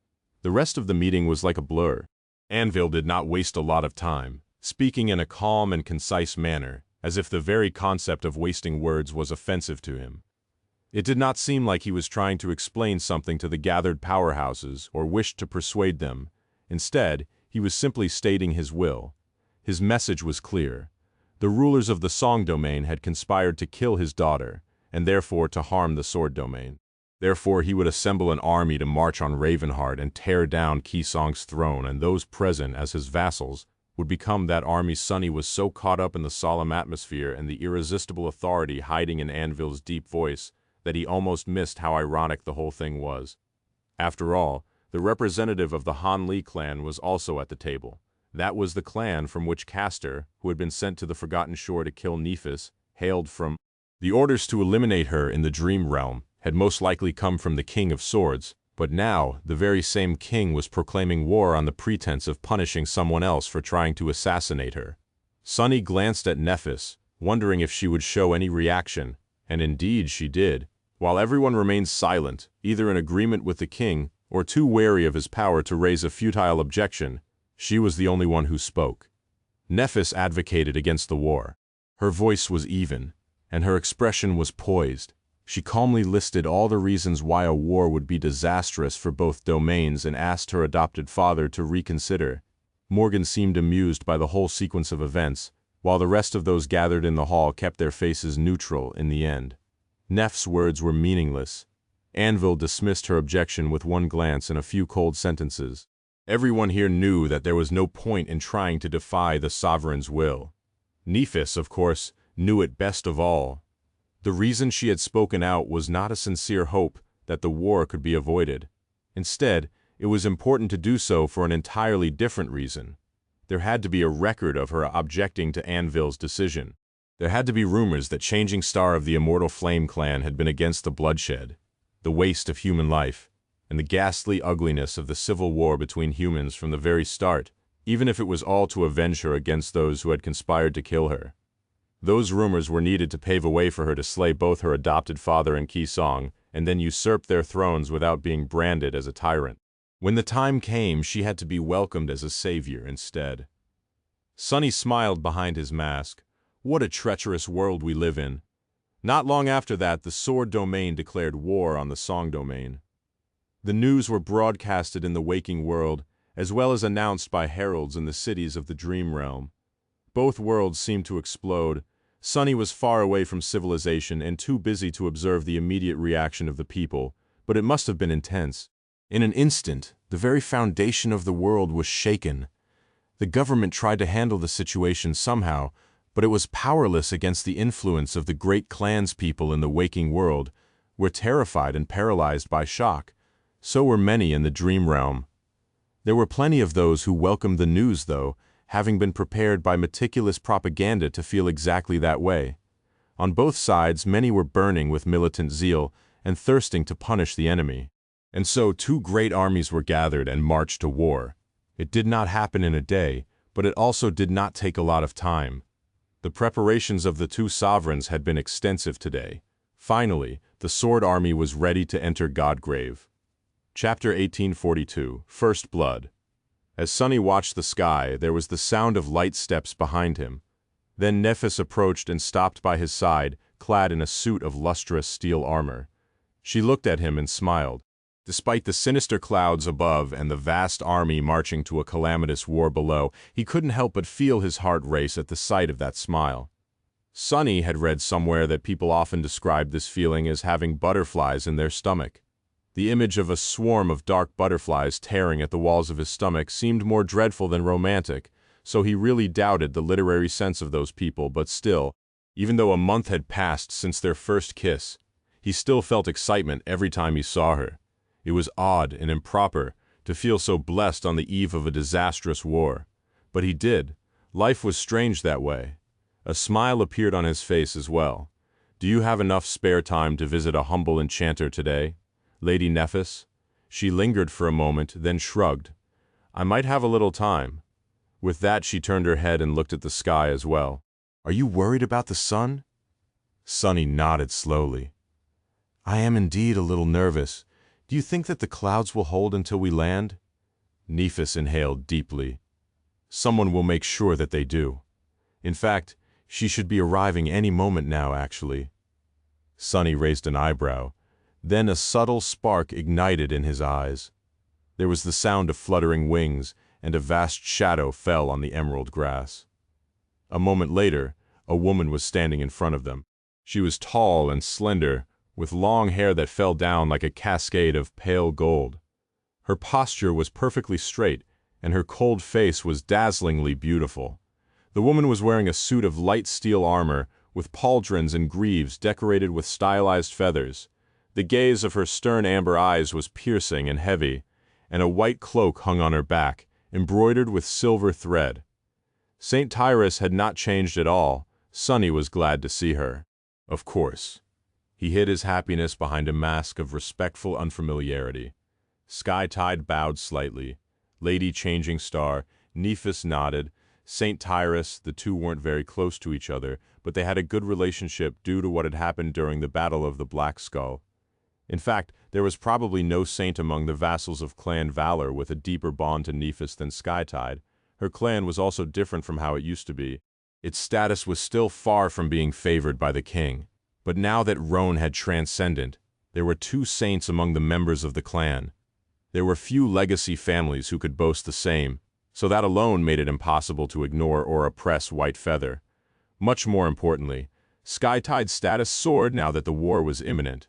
The rest of the meeting was like a blur. Anvil did not waste a lot of time, speaking in a calm and concise manner, as if the very concept of wasting words was offensive to him. It did not seem like he was trying to explain something to the gathered powerhouses or wished to persuade them. Instead, he was simply stating his will. His message was clear. The rulers of the Song domain had conspired to kill his daughter, and therefore to harm the Sword domain. Therefore he would assemble an army to march on Ravenheart and tear down Kisong's throne, and those present as his vassals would become that army. Sunny was so caught up in the solemn atmosphere and the irresistible authority hiding in Anvil's deep voice that he almost missed how ironic the whole thing was. After all, the representative of the Han Li clan was also at the table. That was the clan from which Castor, who had been sent to the Forgotten Shore to kill Nephis, hailed from. The orders to eliminate her in the Dream Realm had most likely come from the King of Swords, but now the very same king was proclaiming war on the pretense of punishing someone else for trying to assassinate her. Sunny glanced at Nephis, wondering if she would show any reaction, and indeed she did. While everyone remained silent, either in agreement with the king or too wary of his power to raise a futile objection, she was the only one who spoke. Nephis advocated against the war. Her voice was even, and her expression was poised. She calmly listed all the reasons why a war would be disastrous for both domains and asked her adopted father to reconsider. Morgan seemed amused by the whole sequence of events, while the rest of those gathered in the hall kept their faces neutral in the end. Neff's words were meaningless. Anvil dismissed her objection with one glance and a few cold sentences. Everyone here knew that there was no point in trying to defy the sovereign's will. Nephis, of course, knew it best of all. The reason she had spoken out was not a sincere hope that the war could be avoided. Instead, it was important to do so for an entirely different reason. There had to be a record of her objecting to Anvil's decision. There had to be rumors that Changing Star of the Immortal Flame clan had been against the bloodshed, the waste of human life, and the ghastly ugliness of the civil war between humans from the very start, even if it was all to avenge her against those who had conspired to kill her. Those rumors were needed to pave a way for her to slay both her adopted father and Kisong, and then usurp their thrones without being branded as a tyrant. When the time came, she had to be welcomed as a savior instead. Sunny smiled behind his mask. What a treacherous world we live in. Not long after that, the Sword domain declared war on the Song domain. The news were broadcasted in the waking world, as well as announced by heralds in the cities of the Dream Realm. Both worlds seemed to explode. Sunny was far away from civilization and too busy to observe the immediate reaction of the people, but it must have been intense. In an instant, the very foundation of the world was shaken. The government tried to handle the situation somehow, but it was powerless against the influence of the great clanspeople in the waking world, were terrified and paralyzed by shock. So were many in the Dream Realm. There were plenty of those who welcomed the news, though, having been prepared by meticulous propaganda to feel exactly that way. On both sides, many were burning with militant zeal and thirsting to punish the enemy. And so two great armies were gathered and marched to war. It did not happen in a day, but it also did not take a lot of time. The preparations of the two sovereigns had been extensive today. Finally, the Sword Army was ready to enter Godgrave. Chapter 1842, First Blood. As Sunny watched the sky, there was the sound of light steps behind him. Then Nephis approached and stopped by his side, clad in a suit of lustrous steel armor. She looked at him and smiled. Despite the sinister clouds above and the vast army marching to a calamitous war below, he couldn't help but feel his heart race at the sight of that smile. Sunny had read somewhere that people often described this feeling as having butterflies in their stomach. The image of a swarm of dark butterflies tearing at the walls of his stomach seemed more dreadful than romantic, so he really doubted the literary sense of those people, but still, even though a month had passed since their first kiss, he still felt excitement every time he saw her. It was odd and improper to feel so blessed on the eve of a disastrous war. But he did. Life was strange that way. A smile appeared on his face as well. "Do you have enough spare time to visit a humble enchanter today, Lady Nephis?" She lingered for a moment, then shrugged. "I might have a little time." With that, she turned her head and looked at the sky as well. "Are you worried about the sun?" Sunny nodded slowly. "I am indeed a little nervous. Do you think that the clouds will hold until we land?" Nephis inhaled deeply. "Someone will make sure that they do. In fact, she should be arriving any moment now, actually." Sunny raised an eyebrow. Then a subtle spark ignited in his eyes. There was the sound of fluttering wings, and a vast shadow fell on the emerald grass. A moment later, a woman was standing in front of them. She was tall and slender, with long hair that fell down like a cascade of pale gold. Her posture was perfectly straight, and her cold face was dazzlingly beautiful. The woman was wearing a suit of light steel armor, with pauldrons and greaves decorated with stylized feathers. The gaze of her stern amber eyes was piercing and heavy, and a white cloak hung on her back, embroidered with silver thread. St. Tyrus had not changed at all. Sunny was glad to see her. Of course. He hid his happiness behind a mask of respectful unfamiliarity. Sky-Tide bowed slightly. Lady Changing Star, Nephis nodded. St. Tyrus, the two weren't very close to each other, but they had a good relationship due to what had happened during the Battle of the Black Skull. In fact, there was probably no saint among the vassals of Clan Valor with a deeper bond to Nephis than Sky-Tide. Her clan was also different from how it used to be. Its status was still far from being favored by the king. But now that Roan had transcended, there were two saints among the members of the clan. There were few legacy families who could boast the same, so that alone made it impossible to ignore or oppress White Feather. Much more importantly, Sky-Tide's status soared now that the war was imminent.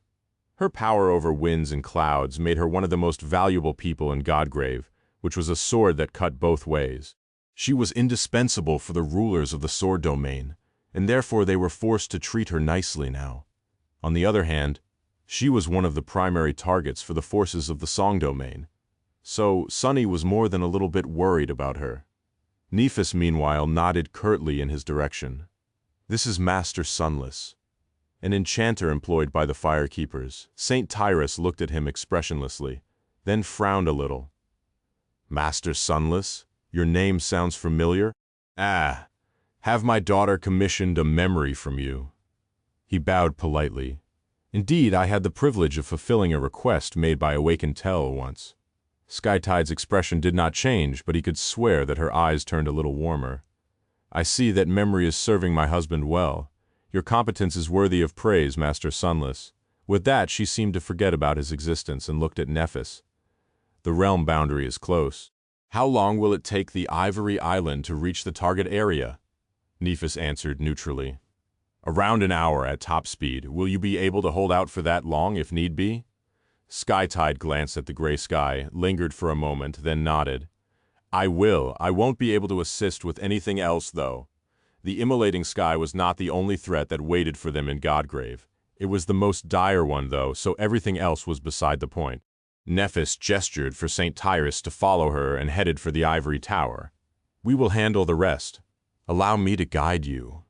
Her power over winds and clouds made her one of the most valuable people in Godgrave, which was a sword that cut both ways. She was indispensable for the rulers of the sword domain, and therefore they were forced to treat her nicely now. On the other hand, she was one of the primary targets for the forces of the song domain. So Sunny was more than a little bit worried about her. Nephis, meanwhile, nodded curtly in his direction. "This is Master Sunless, an enchanter employed by the Firekeepers." St. Tyrus looked at him expressionlessly, then frowned a little. "Master Sunless? Your name sounds familiar." "Ah, have my daughter commissioned a memory from you?" He bowed politely. "Indeed, I had the privilege of fulfilling a request made by Awakened Tell once." Sky-Tide's expression did not change, but he could swear that her eyes turned a little warmer. "I see that memory is serving my husband well. Your competence is worthy of praise, Master Sunless." With that, she seemed to forget about his existence and looked at Nephis. "The realm boundary is close. How long will it take the Ivory Island to reach the target area?" Nephis answered neutrally. "Around an hour at top speed. Will you be able to hold out for that long if need be?" Sky-Tide glanced at the gray sky, lingered for a moment, then nodded. "I will. I won't be able to assist with anything else, though." The immolating sky was not the only threat that waited for them in Godgrave. It was the most dire one, though, so everything else was beside the point. Nephis gestured for St. Tyrus to follow her and headed for the ivory tower. "We will handle the rest. Allow me to guide you."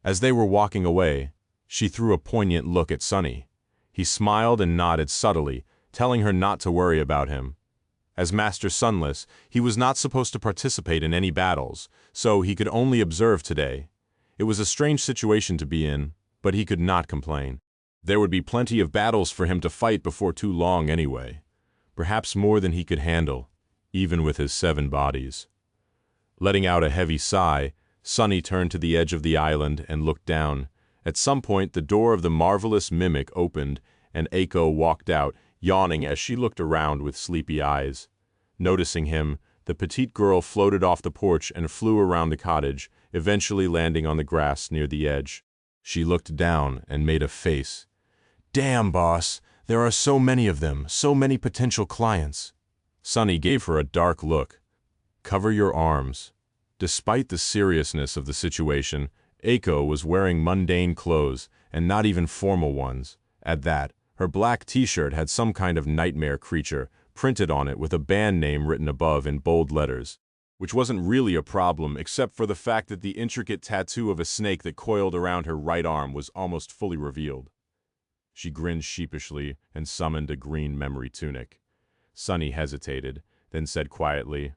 As they were walking away, she threw a poignant look at Sunny. He smiled and nodded subtly, telling her not to worry about him. As Master Sunless, he was not supposed to participate in any battles, so he could only observe today. It was a strange situation to be in, but he could not complain. There would be plenty of battles for him to fight before too long anyway. Perhaps more than he could handle, even with his 7 bodies. Letting out a heavy sigh, Sunny turned to the edge of the island and looked down. At some point, the door of the marvelous mimic opened, and Eiko walked out, yawning as she looked around with sleepy eyes. Noticing him, the petite girl floated off the porch and flew around the cottage, eventually landing on the grass near the edge. She looked down and made a face. "Damn, boss, there are so many of them, so many potential clients." Sunny gave her a dark look. "Cover your arms." Despite the seriousness of the situation, Eiko was wearing mundane clothes, and not even formal ones. At that, her black t-shirt had some kind of nightmare creature printed on it with a band name written above in bold letters, which wasn't really a problem except for the fact that the intricate tattoo of a snake that coiled around her right arm was almost fully revealed. She grinned sheepishly and summoned a green memory tunic. Sunny hesitated, then said quietly,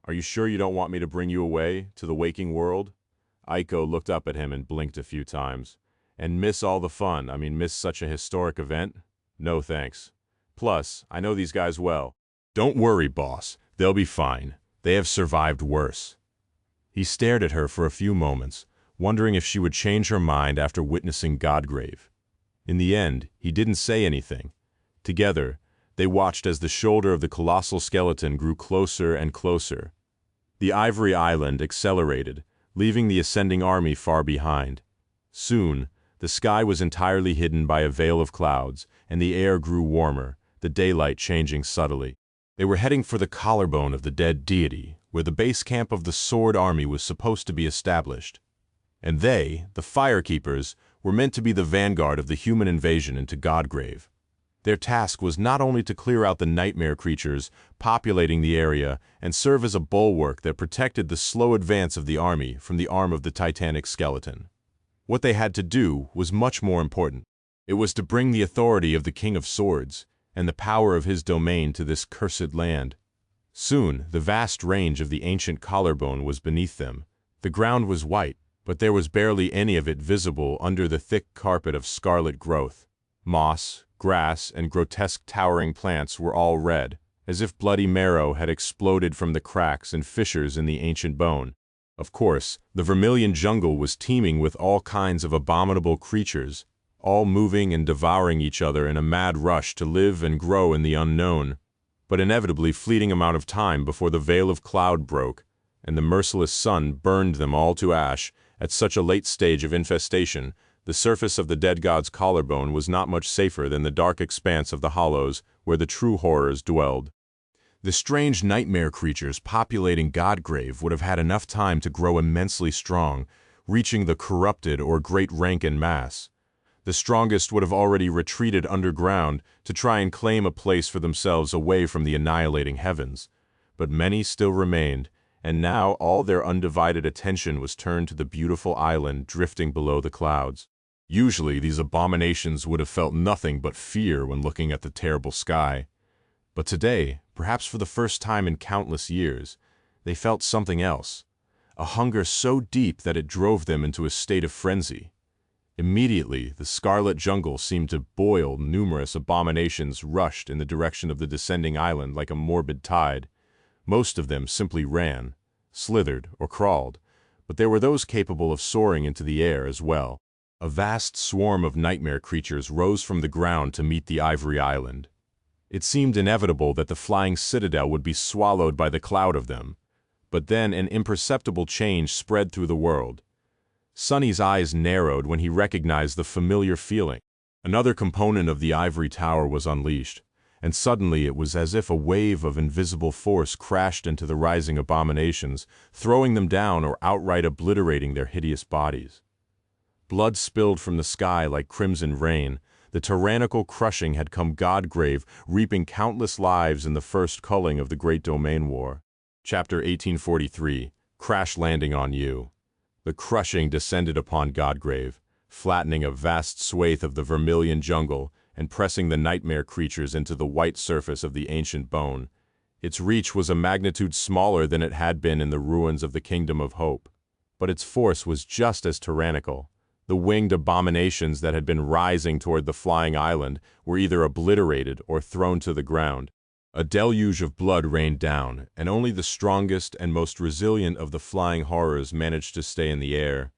"Are you sure you don't want me to bring you away, to the waking world?" Eiko looked up at him and blinked a few times. "And miss all the fun, miss such a historic event? No thanks. Plus, I know these guys well." "Don't worry, boss. They'll be fine. They have survived worse." He stared at her for a few moments, wondering if she would change her mind after witnessing Godgrave. In the end, he didn't say anything. Together, they watched as the shoulder of the colossal skeleton grew closer and closer. The Ivory Island accelerated, leaving the ascending army far behind. Soon, the sky was entirely hidden by a veil of clouds, and the air grew warmer, the daylight changing subtly. They were heading for the collarbone of the dead deity, where the base camp of the Sword Army was supposed to be established. And they, the Firekeepers, were meant to be the vanguard of the human invasion into Godgrave. Their task was not only to clear out the nightmare creatures populating the area and serve as a bulwark that protected the slow advance of the army from the arm of the titanic skeleton. What they had to do was much more important. It was to bring the authority of the King of Swords and the power of his domain to this cursed land. Soon, the vast range of the ancient collarbone was beneath them. The ground was white, but there was barely any of it visible under the thick carpet of scarlet growth. Moss, grass, and grotesque towering plants were all red, as if bloody marrow had exploded from the cracks and fissures in the ancient bone. Of course, the vermilion jungle was teeming with all kinds of abominable creatures, all moving and devouring each other in a mad rush to live and grow in the unknown. But inevitably fleeting amount of time before the veil of cloud broke, and the merciless sun burned them all to ash. At such a late stage of infestation, the surface of the dead god's collarbone was not much safer than the dark expanse of the hollows where the true horrors dwelled. The strange nightmare creatures populating Godgrave would have had enough time to grow immensely strong, reaching the corrupted or great rank en masse. The strongest would have already retreated underground to try and claim a place for themselves away from the annihilating heavens. But many still remained, and now all their undivided attention was turned to the beautiful island drifting below the clouds. Usually, these abominations would have felt nothing but fear when looking at the terrible sky. But today, perhaps for the first time in countless years, they felt something else, a hunger so deep that it drove them into a state of frenzy. Immediately, the scarlet jungle seemed to boil. Numerous abominations rushed in the direction of the descending island like a morbid tide. Most of them simply ran, slithered, or crawled, but there were those capable of soaring into the air as well. A vast swarm of nightmare creatures rose from the ground to meet the Ivory Island. It seemed inevitable that the flying citadel would be swallowed by the cloud of them, but then an imperceptible change spread through the world. Sunny's eyes narrowed when he recognized the familiar feeling. Another component of the ivory tower was unleashed, and suddenly it was as if a wave of invisible force crashed into the rising abominations, throwing them down or outright obliterating their hideous bodies. Blood spilled from the sky like crimson rain. The tyrannical crushing had come Godgrave, reaping countless lives in the first culling of the Great Domain War. Chapter 1843, Crash Landing on You. The crushing descended upon Godgrave, flattening a vast swathe of the vermilion jungle and pressing the nightmare creatures into the white surface of the ancient bone. Its reach was a magnitude smaller than it had been in the ruins of the Kingdom of Hope, but its force was just as tyrannical. The winged abominations that had been rising toward the flying island were either obliterated or thrown to the ground. A deluge of blood rained down, and only the strongest and most resilient of the flying horrors managed to stay in the air.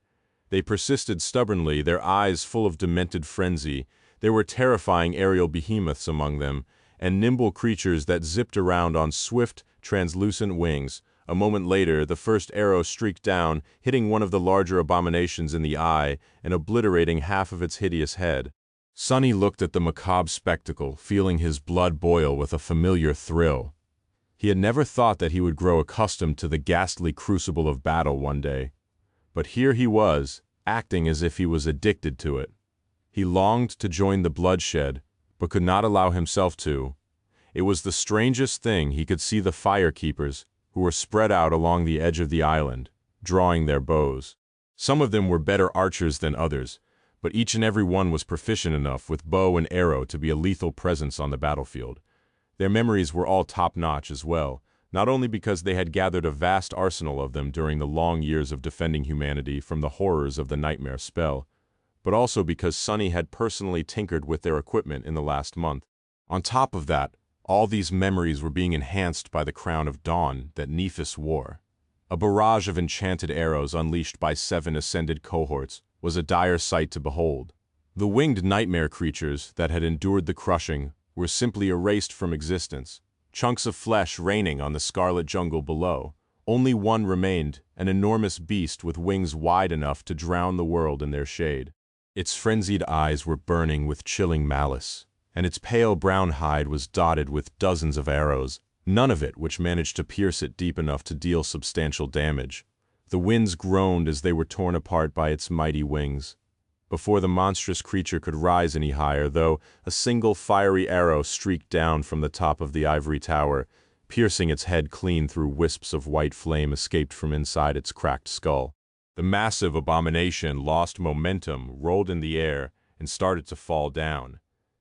They persisted stubbornly, their eyes full of demented frenzy. There were terrifying aerial behemoths among them, and nimble creatures that zipped around on swift, translucent wings. A moment later, the first arrow streaked down, hitting one of the larger abominations in the eye and obliterating half of its hideous head. Sunny looked at the macabre spectacle, feeling his blood boil with a familiar thrill. He had never thought that he would grow accustomed to the ghastly crucible of battle one day. But here he was, acting as if he was addicted to it. He longed to join the bloodshed, but could not allow himself to. It was the strangest thing he could see the fire keepers, who were spread out along the edge of the island, drawing their bows. Some of them were better archers than others, but each and every one was proficient enough with bow and arrow to be a lethal presence on the battlefield. Their memories were all top-notch as well, not only because they had gathered a vast arsenal of them during the long years of defending humanity from the horrors of the nightmare spell, but also because Sunny had personally tinkered with their equipment in the last month. On top of that, all these memories were being enhanced by the crown of dawn that Nephis wore. A barrage of enchanted arrows unleashed by 7 ascended cohorts was a dire sight to behold. The winged nightmare creatures that had endured the crushing were simply erased from existence, chunks of flesh raining on the scarlet jungle below. Only one remained, an enormous beast with wings wide enough to drown the world in their shade. Its frenzied eyes were burning with chilling malice, and its pale brown hide was dotted with dozens of arrows, none of it which managed to pierce it deep enough to deal substantial damage. The winds groaned as they were torn apart by its mighty wings. Before the monstrous creature could rise any higher, though, a single fiery arrow streaked down from the top of the ivory tower, piercing its head clean through wisps of white flame escaped from inside its cracked skull. The massive abomination lost momentum, rolled in the air, and started to fall down.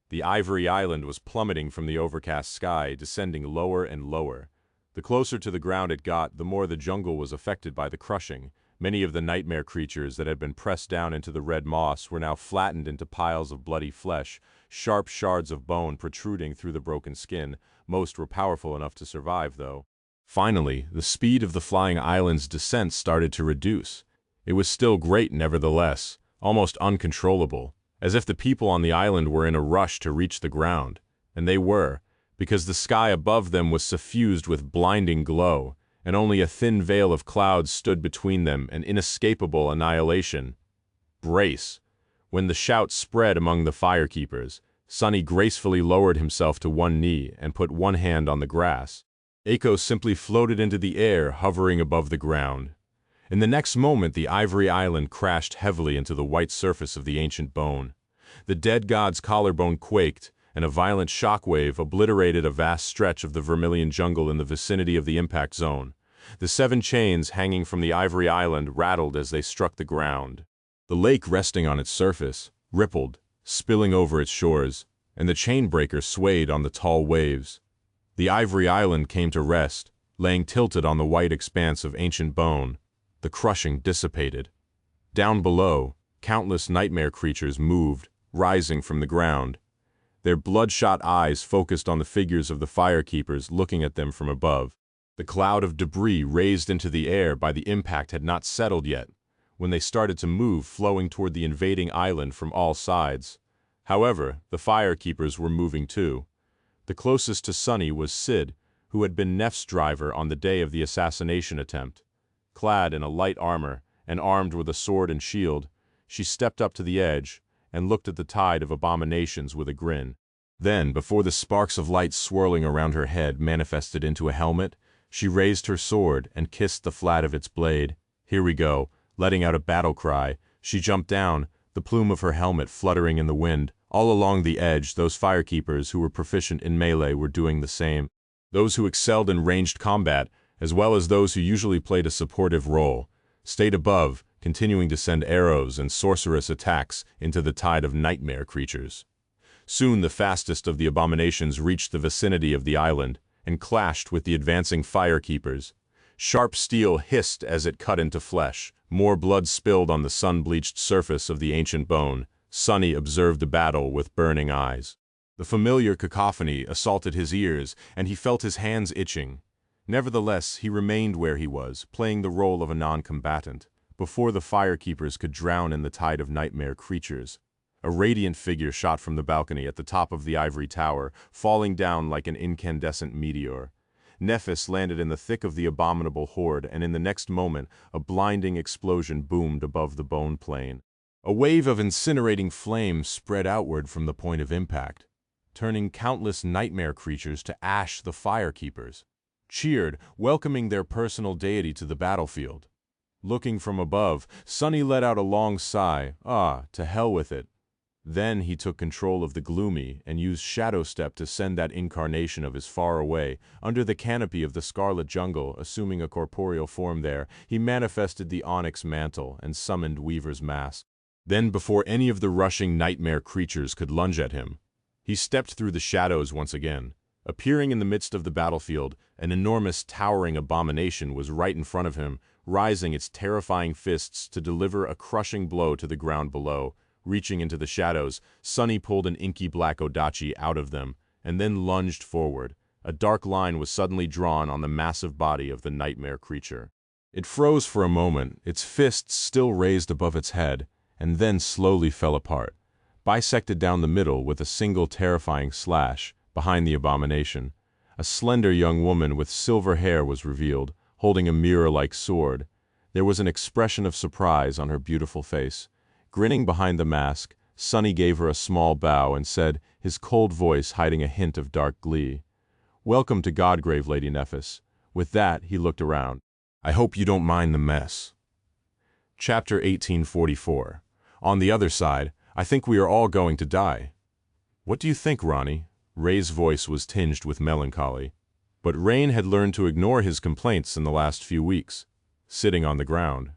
The ivory island was plummeting from the overcast sky, descending lower and lower. The closer to the ground it got, the more the jungle was affected by the crushing. Many of the nightmare creatures that had been pressed down into the red moss were now flattened into piles of bloody flesh, sharp shards of bone protruding through the broken skin. Most were powerful enough to survive, though. Finally, the speed of the flying island's descent started to reduce. It was still great nevertheless, almost uncontrollable, as if the people on the island were in a rush to reach the ground. And they were, because the sky above them was suffused with blinding glow, and only a thin veil of clouds stood between them and inescapable annihilation. Brace! When the shout spread among the firekeepers, Sunny gracefully lowered himself to one knee and put one hand on the grass. Eiko simply floated into the air, hovering above the ground. In the next moment, the ivory island crashed heavily into the white surface of the ancient bone. The dead god's collarbone quaked, and a violent shockwave obliterated a vast stretch of the vermilion jungle in the vicinity of the impact zone. The 7 chains hanging from the ivory island rattled as they struck the ground. The lake resting on its surface rippled, spilling over its shores, and the chain breaker swayed on the tall waves. The ivory island came to rest, laying tilted on the white expanse of ancient bone. The crushing dissipated. Down below, countless nightmare creatures moved, rising from the ground. Their bloodshot eyes focused on the figures of the firekeepers looking at them from above. The cloud of debris raised into the air by the impact had not settled yet, when they started to move, flowing toward the invading island from all sides. However, the firekeepers were moving too. The closest to Sunny was Sid, who had been Neff's driver on the day of the assassination attempt. Clad in a light armor and armed with a sword and shield, she stepped up to the edge and looked at the tide of abominations with a grin. Then, before the sparks of light swirling around her head manifested into a helmet, she raised her sword and kissed the flat of its blade. Here we go. Letting out a battle cry, she jumped down, the plume of her helmet fluttering in the wind. All along the edge, those firekeepers who were proficient in melee were doing the same. Those who excelled in ranged combat, as well as those who usually played a supportive role, stayed above, continuing to send arrows and sorcerous attacks into the tide of nightmare creatures. Soon the fastest of the abominations reached the vicinity of the island and clashed with the advancing firekeepers. Sharp steel hissed as it cut into flesh. More blood spilled on the sun-bleached surface of the ancient bone. Sunny observed the battle with burning eyes. The familiar cacophony assaulted his ears, and he felt his hands itching. Nevertheless, he remained where he was, playing the role of a non-combatant, before the firekeepers could drown in the tide of nightmare creatures. A radiant figure shot from the balcony at the top of the ivory tower, falling down like an incandescent meteor. Nephis landed in the thick of the abominable horde, and in the next moment, a blinding explosion boomed above the bone plain. A wave of incinerating flame spread outward from the point of impact, turning countless nightmare creatures to ash. The firekeepers cheered, welcoming their personal deity to the battlefield. Looking from above, Sunny let out a long sigh. To hell with it. Then he took control of the gloomy and used Shadow Step to send that incarnation of his far away. Under the canopy of the scarlet jungle, assuming a corporeal form there, he manifested the onyx mantle and summoned Weaver's mask. Then, before any of the rushing nightmare creatures could lunge at him, he stepped through the shadows once again. Appearing in the midst of the battlefield, an enormous towering abomination was right in front of him, rising its terrifying fists to deliver a crushing blow to the ground below. Reaching into the shadows, Sunny pulled an inky black odachi out of them, and then lunged forward. A dark line was suddenly drawn on the massive body of the nightmare creature. It froze for a moment, its fists still raised above its head, and then slowly fell apart, bisected down the middle with a single terrifying slash. Behind the abomination, a slender young woman with silver hair was revealed, holding a mirror-like sword. There was an expression of surprise on her beautiful face. Grinning behind the mask, Sunny gave her a small bow and said, his cold voice hiding a hint of dark glee, "Welcome to Godgrave, Lady Nephis." With that, he looked around. "I hope you don't mind the mess." Chapter 1844. On the other side, I think we are all going to die. What do you think, Ronnie? Ray's voice was tinged with melancholy. But Rain had learned to ignore his complaints in the last few weeks, sitting on the ground.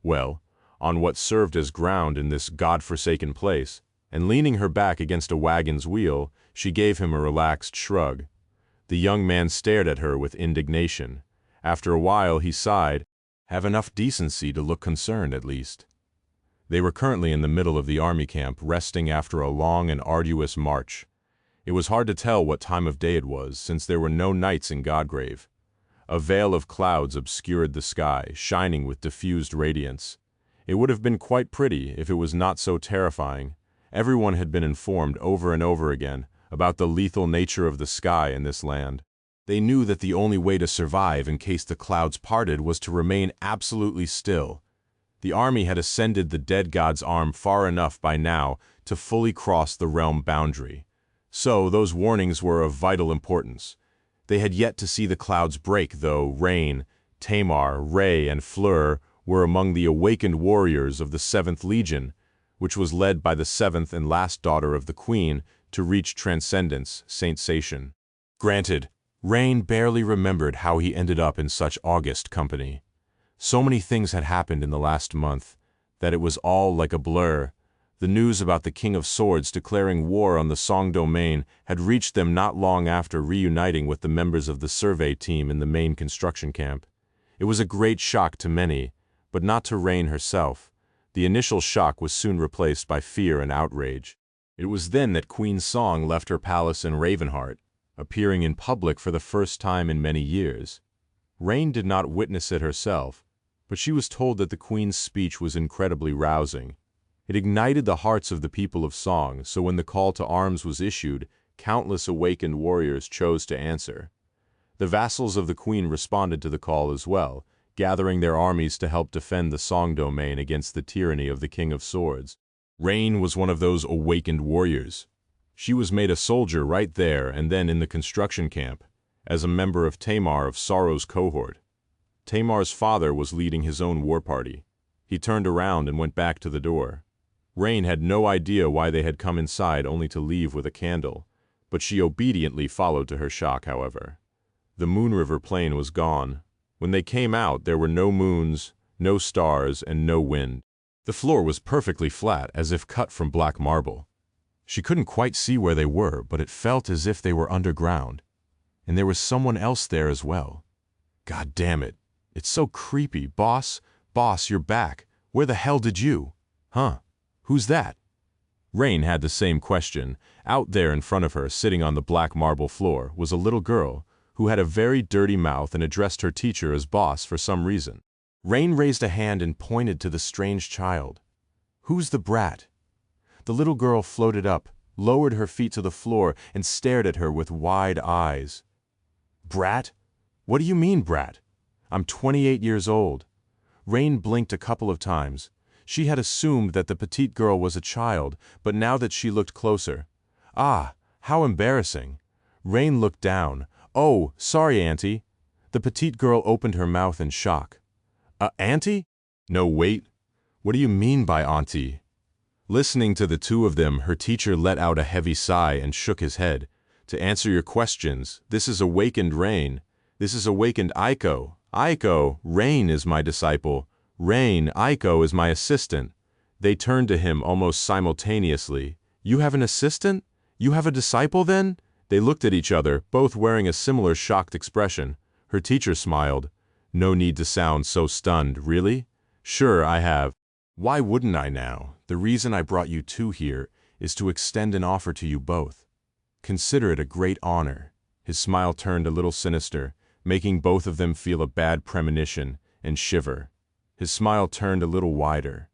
Well, on what served as ground in this god-forsaken place, and leaning her back against a wagon's wheel, she gave him a relaxed shrug. The young man stared at her with indignation. After a while he sighed, "Have enough decency to look concerned, at least." They were currently in the middle of the army camp, resting after a long and arduous march. It was hard to tell what time of day it was, since there were no nights in Godgrave. A veil of clouds obscured the sky, shining with diffused radiance. It would have been quite pretty if it was not so terrifying. Everyone had been informed over and over again about the lethal nature of the sky in this land. They knew that the only way to survive in case the clouds parted was to remain absolutely still. The army had ascended the dead god's arm far enough by now to fully cross the realm boundary. So those warnings were of vital importance. They had yet to see the clouds break, though Rain, Tamar, Ray, and Fleur were among the awakened warriors of the 7th Legion, which was led by the 7th and last daughter of the Queen to reach transcendence, Saint Satian. Granted, Rain barely remembered how he ended up in such august company. So many things had happened in the last month that it was all like a blur. The news about the King of Swords declaring war on the Song domain had reached them not long after reuniting with the members of the survey team in the main construction camp. It was a great shock to many, but not to Rain herself. The initial shock was soon replaced by fear and outrage. It was then that Queen Song left her palace in Ravenheart, appearing in public for the first time in many years. Rain did not witness it herself, but she was told that the Queen's speech was incredibly rousing. It ignited the hearts of the people of Song, so when the call to arms was issued, countless awakened warriors chose to answer. The vassals of the Queen responded to the call as well, gathering their armies to help defend the Song domain against the tyranny of the King of Swords. Rain was one of those awakened warriors. She was made a soldier right there and then in the construction camp, as a member of Tamar of Sorrow's cohort. Tamar's father was leading his own war party. He turned around and went back to the door. Rain had no idea why they had come inside only to leave with a candle, but she obediently followed to her shock, however. The Moon River plain was gone. When they came out, there were no moons, no stars, and no wind. The floor was perfectly flat, as if cut from black marble. She couldn't quite see where they were, but it felt as if they were underground. And there was someone else there as well. God damn it. It's so creepy. Boss, you're back. Where the hell did you? Huh? Who's that? Rain had the same question. Out there in front of her, sitting on the black marble floor, was a little girl who had a very dirty mouth and addressed her teacher as boss for some reason. Rain raised a hand and pointed to the strange child. "Who's the brat?" The little girl floated up, lowered her feet to the floor, and stared at her with wide eyes. "Brat? What do you mean, brat? I'm 28 years old." Rain blinked a couple of times. She had assumed that the petite girl was a child, but now that she looked closer... Ah, how embarrassing. Rain looked down. "Oh, sorry, Auntie." The petite girl opened her mouth in shock. Auntie? No, wait. What do you mean by auntie?" Listening to the two of them, her teacher let out a heavy sigh and shook his head. "To answer your questions, this is awakened Rain. This is awakened Aiko. Aiko, Rain is my disciple. Rain, Aiko is my assistant." They turned to him almost simultaneously. "You have an assistant? You have a disciple then?" They looked at each other, both wearing a similar shocked expression. Her teacher smiled. "No need to sound so stunned, really? Sure, I have. Why wouldn't I now? The reason I brought you two here is to extend an offer to you both. Consider it a great honor." His smile turned a little sinister, making both of them feel a bad premonition and shiver. His smile turned a little wider.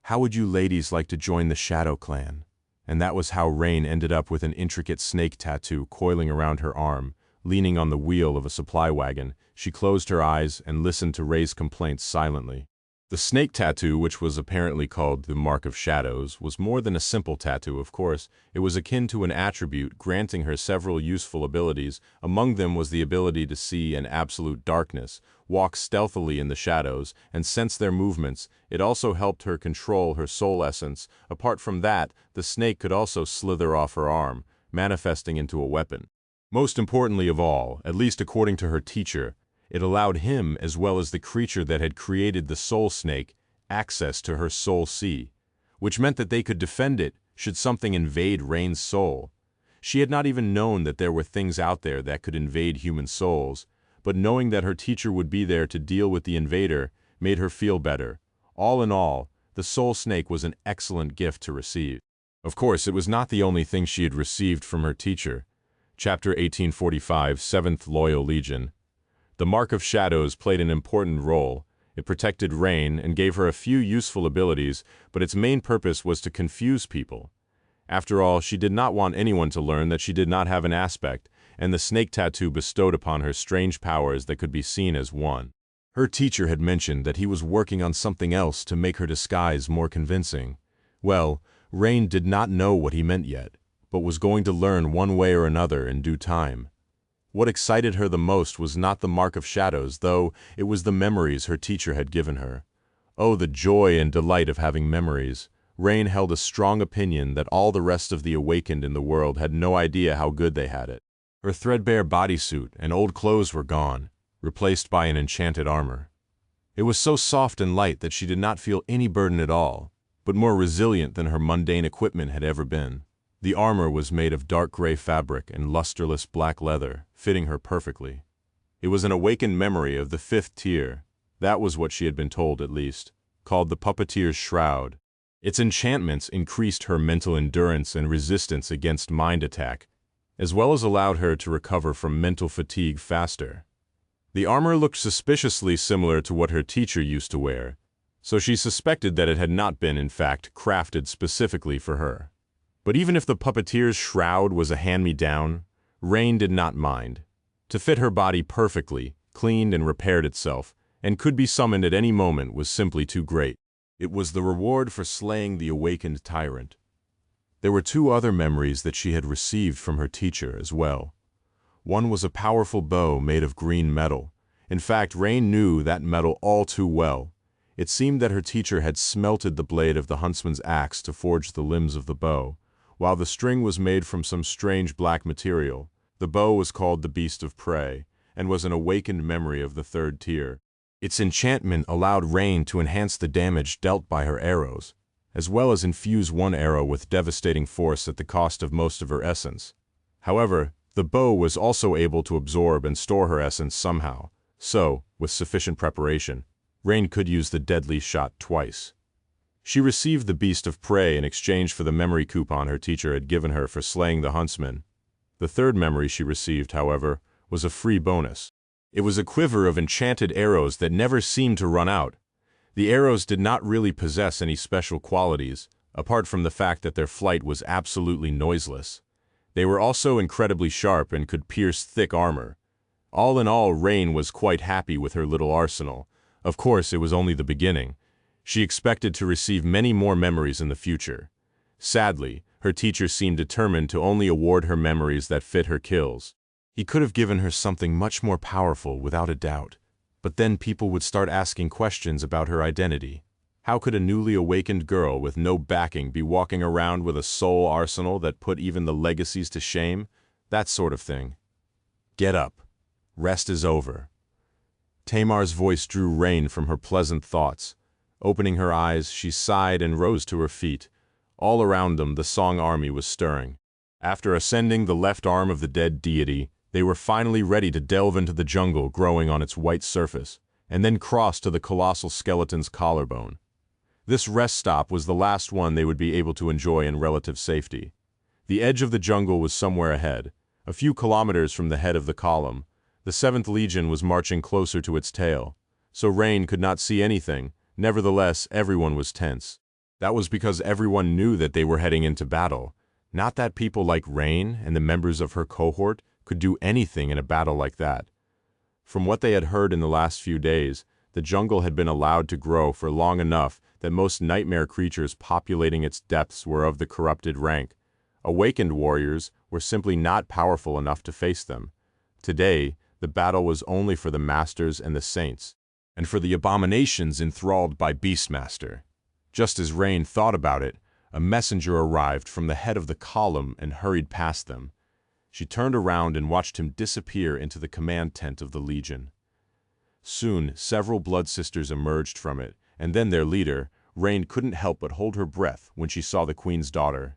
"How would you ladies like to join the Shadow Clan?" And that was how Rain ended up with an intricate snake tattoo coiling around her arm. Leaning on the wheel of a supply wagon, she closed her eyes and listened to Ray's complaints silently. The snake tattoo, which was apparently called the Mark of Shadows, was more than a simple tattoo, of course. It was akin to an attribute, granting her several useful abilities. Among them was the ability to see in absolute darkness, walk stealthily in the shadows, and sense their movements. It also helped her control her soul essence. Apart from that, the snake could also slither off her arm, manifesting into a weapon. Most importantly of all, at least according to her teacher, it allowed him, as well as the creature that had created the soul snake, access to her soul sea, which meant that they could defend it should something invade Rain's soul. She had not even known that there were things out there that could invade human souls, but knowing that her teacher would be there to deal with the invader made her feel better. All in all, the soul snake was an excellent gift to receive. Of course, it was not the only thing she had received from her teacher. Chapter 1845, 7th Loyal Legion. The Mark of Shadows played an important role. It protected Rain and gave her a few useful abilities, but its main purpose was to confuse people. After all, she did not want anyone to learn that she did not have an aspect, and the snake tattoo bestowed upon her strange powers that could be seen as one. Her teacher had mentioned that he was working on something else to make her disguise more convincing. Well, Rain did not know what he meant yet, but was going to learn one way or another in due time. What excited her the most was not the Mark of Shadows, though it was the memories her teacher had given her. Oh, the joy and delight of having memories! Rain held a strong opinion that all the rest of the awakened in the world had no idea how good they had it. Her threadbare bodysuit and old clothes were gone, replaced by an enchanted armor. It was so soft and light that she did not feel any burden at all, but more resilient than her mundane equipment had ever been. The armor was made of dark gray fabric and lusterless black leather, fitting her perfectly. It was an awakened memory of the 5th tier, that was what she had been told at least, called the Puppeteer's Shroud. Its enchantments increased her mental endurance and resistance against mind attack, as well as allowed her to recover from mental fatigue faster. The armor looked suspiciously similar to what her teacher used to wear, so she suspected that it had not been, in fact, crafted specifically for her. But even if the Puppeteer's Shroud was a hand-me-down, Rain did not mind. To fit her body perfectly, cleaned and repaired itself, and could be summoned at any moment was simply too great. It was the reward for slaying the awakened tyrant. There were 2 other memories that she had received from her teacher as well. One was a powerful bow made of green metal. In fact, Rain knew that metal all too well. It seemed that her teacher had smelted the blade of the huntsman's axe to forge the limbs of the bow. While the string was made from some strange black material, the bow was called the Beast of Prey, and was an awakened memory of the 3rd tier. Its enchantment allowed Rain to enhance the damage dealt by her arrows, as well as infuse one arrow with devastating force at the cost of most of her essence. However, the bow was also able to absorb and store her essence somehow, so, with sufficient preparation, Rain could use the deadly shot twice. She received the beast of prey in exchange for the memory coupon her teacher had given her for slaying the huntsman. The third memory she received, however, was a free bonus. It was a quiver of enchanted arrows that never seemed to run out. The arrows did not really possess any special qualities, apart from the fact that their flight was absolutely noiseless. They were also incredibly sharp and could pierce thick armor. All in all, Rain was quite happy with her little arsenal. Of course, it was only the beginning. She expected to receive many more memories in the future. Sadly, her teacher seemed determined to only award her memories that fit her kills. He could have given her something much more powerful, without a doubt. But then people would start asking questions about her identity. How could a newly awakened girl with no backing be walking around with a soul arsenal that put even the legacies to shame? That sort of thing. Get up. Rest is over. Tamar's voice drew Rain from her pleasant thoughts. Opening her eyes, she sighed and rose to her feet. All around them, the Song army was stirring. After ascending the left arm of the dead deity, they were finally ready to delve into the jungle growing on its white surface, and then cross to the colossal skeleton's collarbone. This rest stop was the last one they would be able to enjoy in relative safety. The edge of the jungle was somewhere ahead, a few kilometers from the head of the column. The 7th Legion was marching closer to its tail, so Rain could not see anything. Nevertheless, everyone was tense. That was because everyone knew that they were heading into battle, not that people like Rain and the members of her cohort could do anything in a battle like that. From what they had heard in the last few days, the jungle had been allowed to grow for long enough that most nightmare creatures populating its depths were of the corrupted rank. Awakened warriors were simply not powerful enough to face them. Today, the battle was only for the masters and the saints, and for the abominations enthralled by Beastmaster. Just as Rain thought about it, a messenger arrived from the head of the column and hurried past them. She turned around and watched him disappear into the command tent of the Legion. Soon, several blood sisters emerged from it, and then their leader. Rain couldn't help but hold her breath when she saw the Queen's daughter.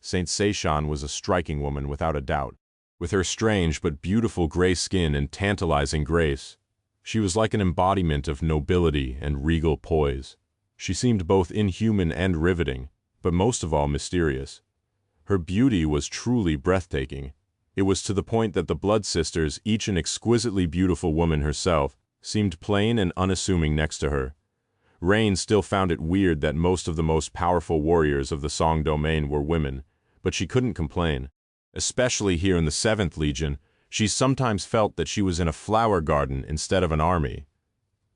Saint Seishan was a striking woman without a doubt. With her strange but beautiful gray skin and tantalizing grace, she was like an embodiment of nobility and regal poise. She seemed both inhuman and riveting, but most of all mysterious. Her beauty was truly breathtaking. It was to the point that the Blood Sisters, each an exquisitely beautiful woman herself, seemed plain and unassuming next to her. Rain still found it weird that most of the most powerful warriors of the Song domain were women, but she couldn't complain. Especially here in the 7th Legion, she sometimes felt that she was in a flower garden instead of an army.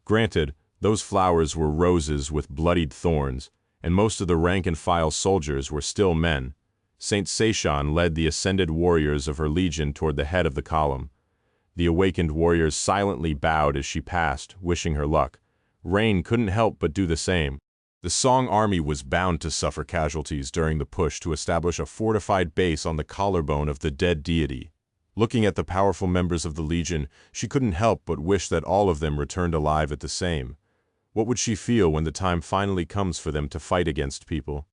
Granted, those flowers were roses with bloodied thorns, and most of the rank-and-file soldiers were still men. Saint Seishan led the ascended warriors of her legion toward the head of the column. The awakened warriors silently bowed as she passed, wishing her luck. Rain couldn't help but do the same. The Song army was bound to suffer casualties during the push to establish a fortified base on the collarbone of the dead deity. Looking at the powerful members of the Legion, she couldn't help but wish that all of them returned alive at the same. What would she feel when the time finally comes for them to fight against people?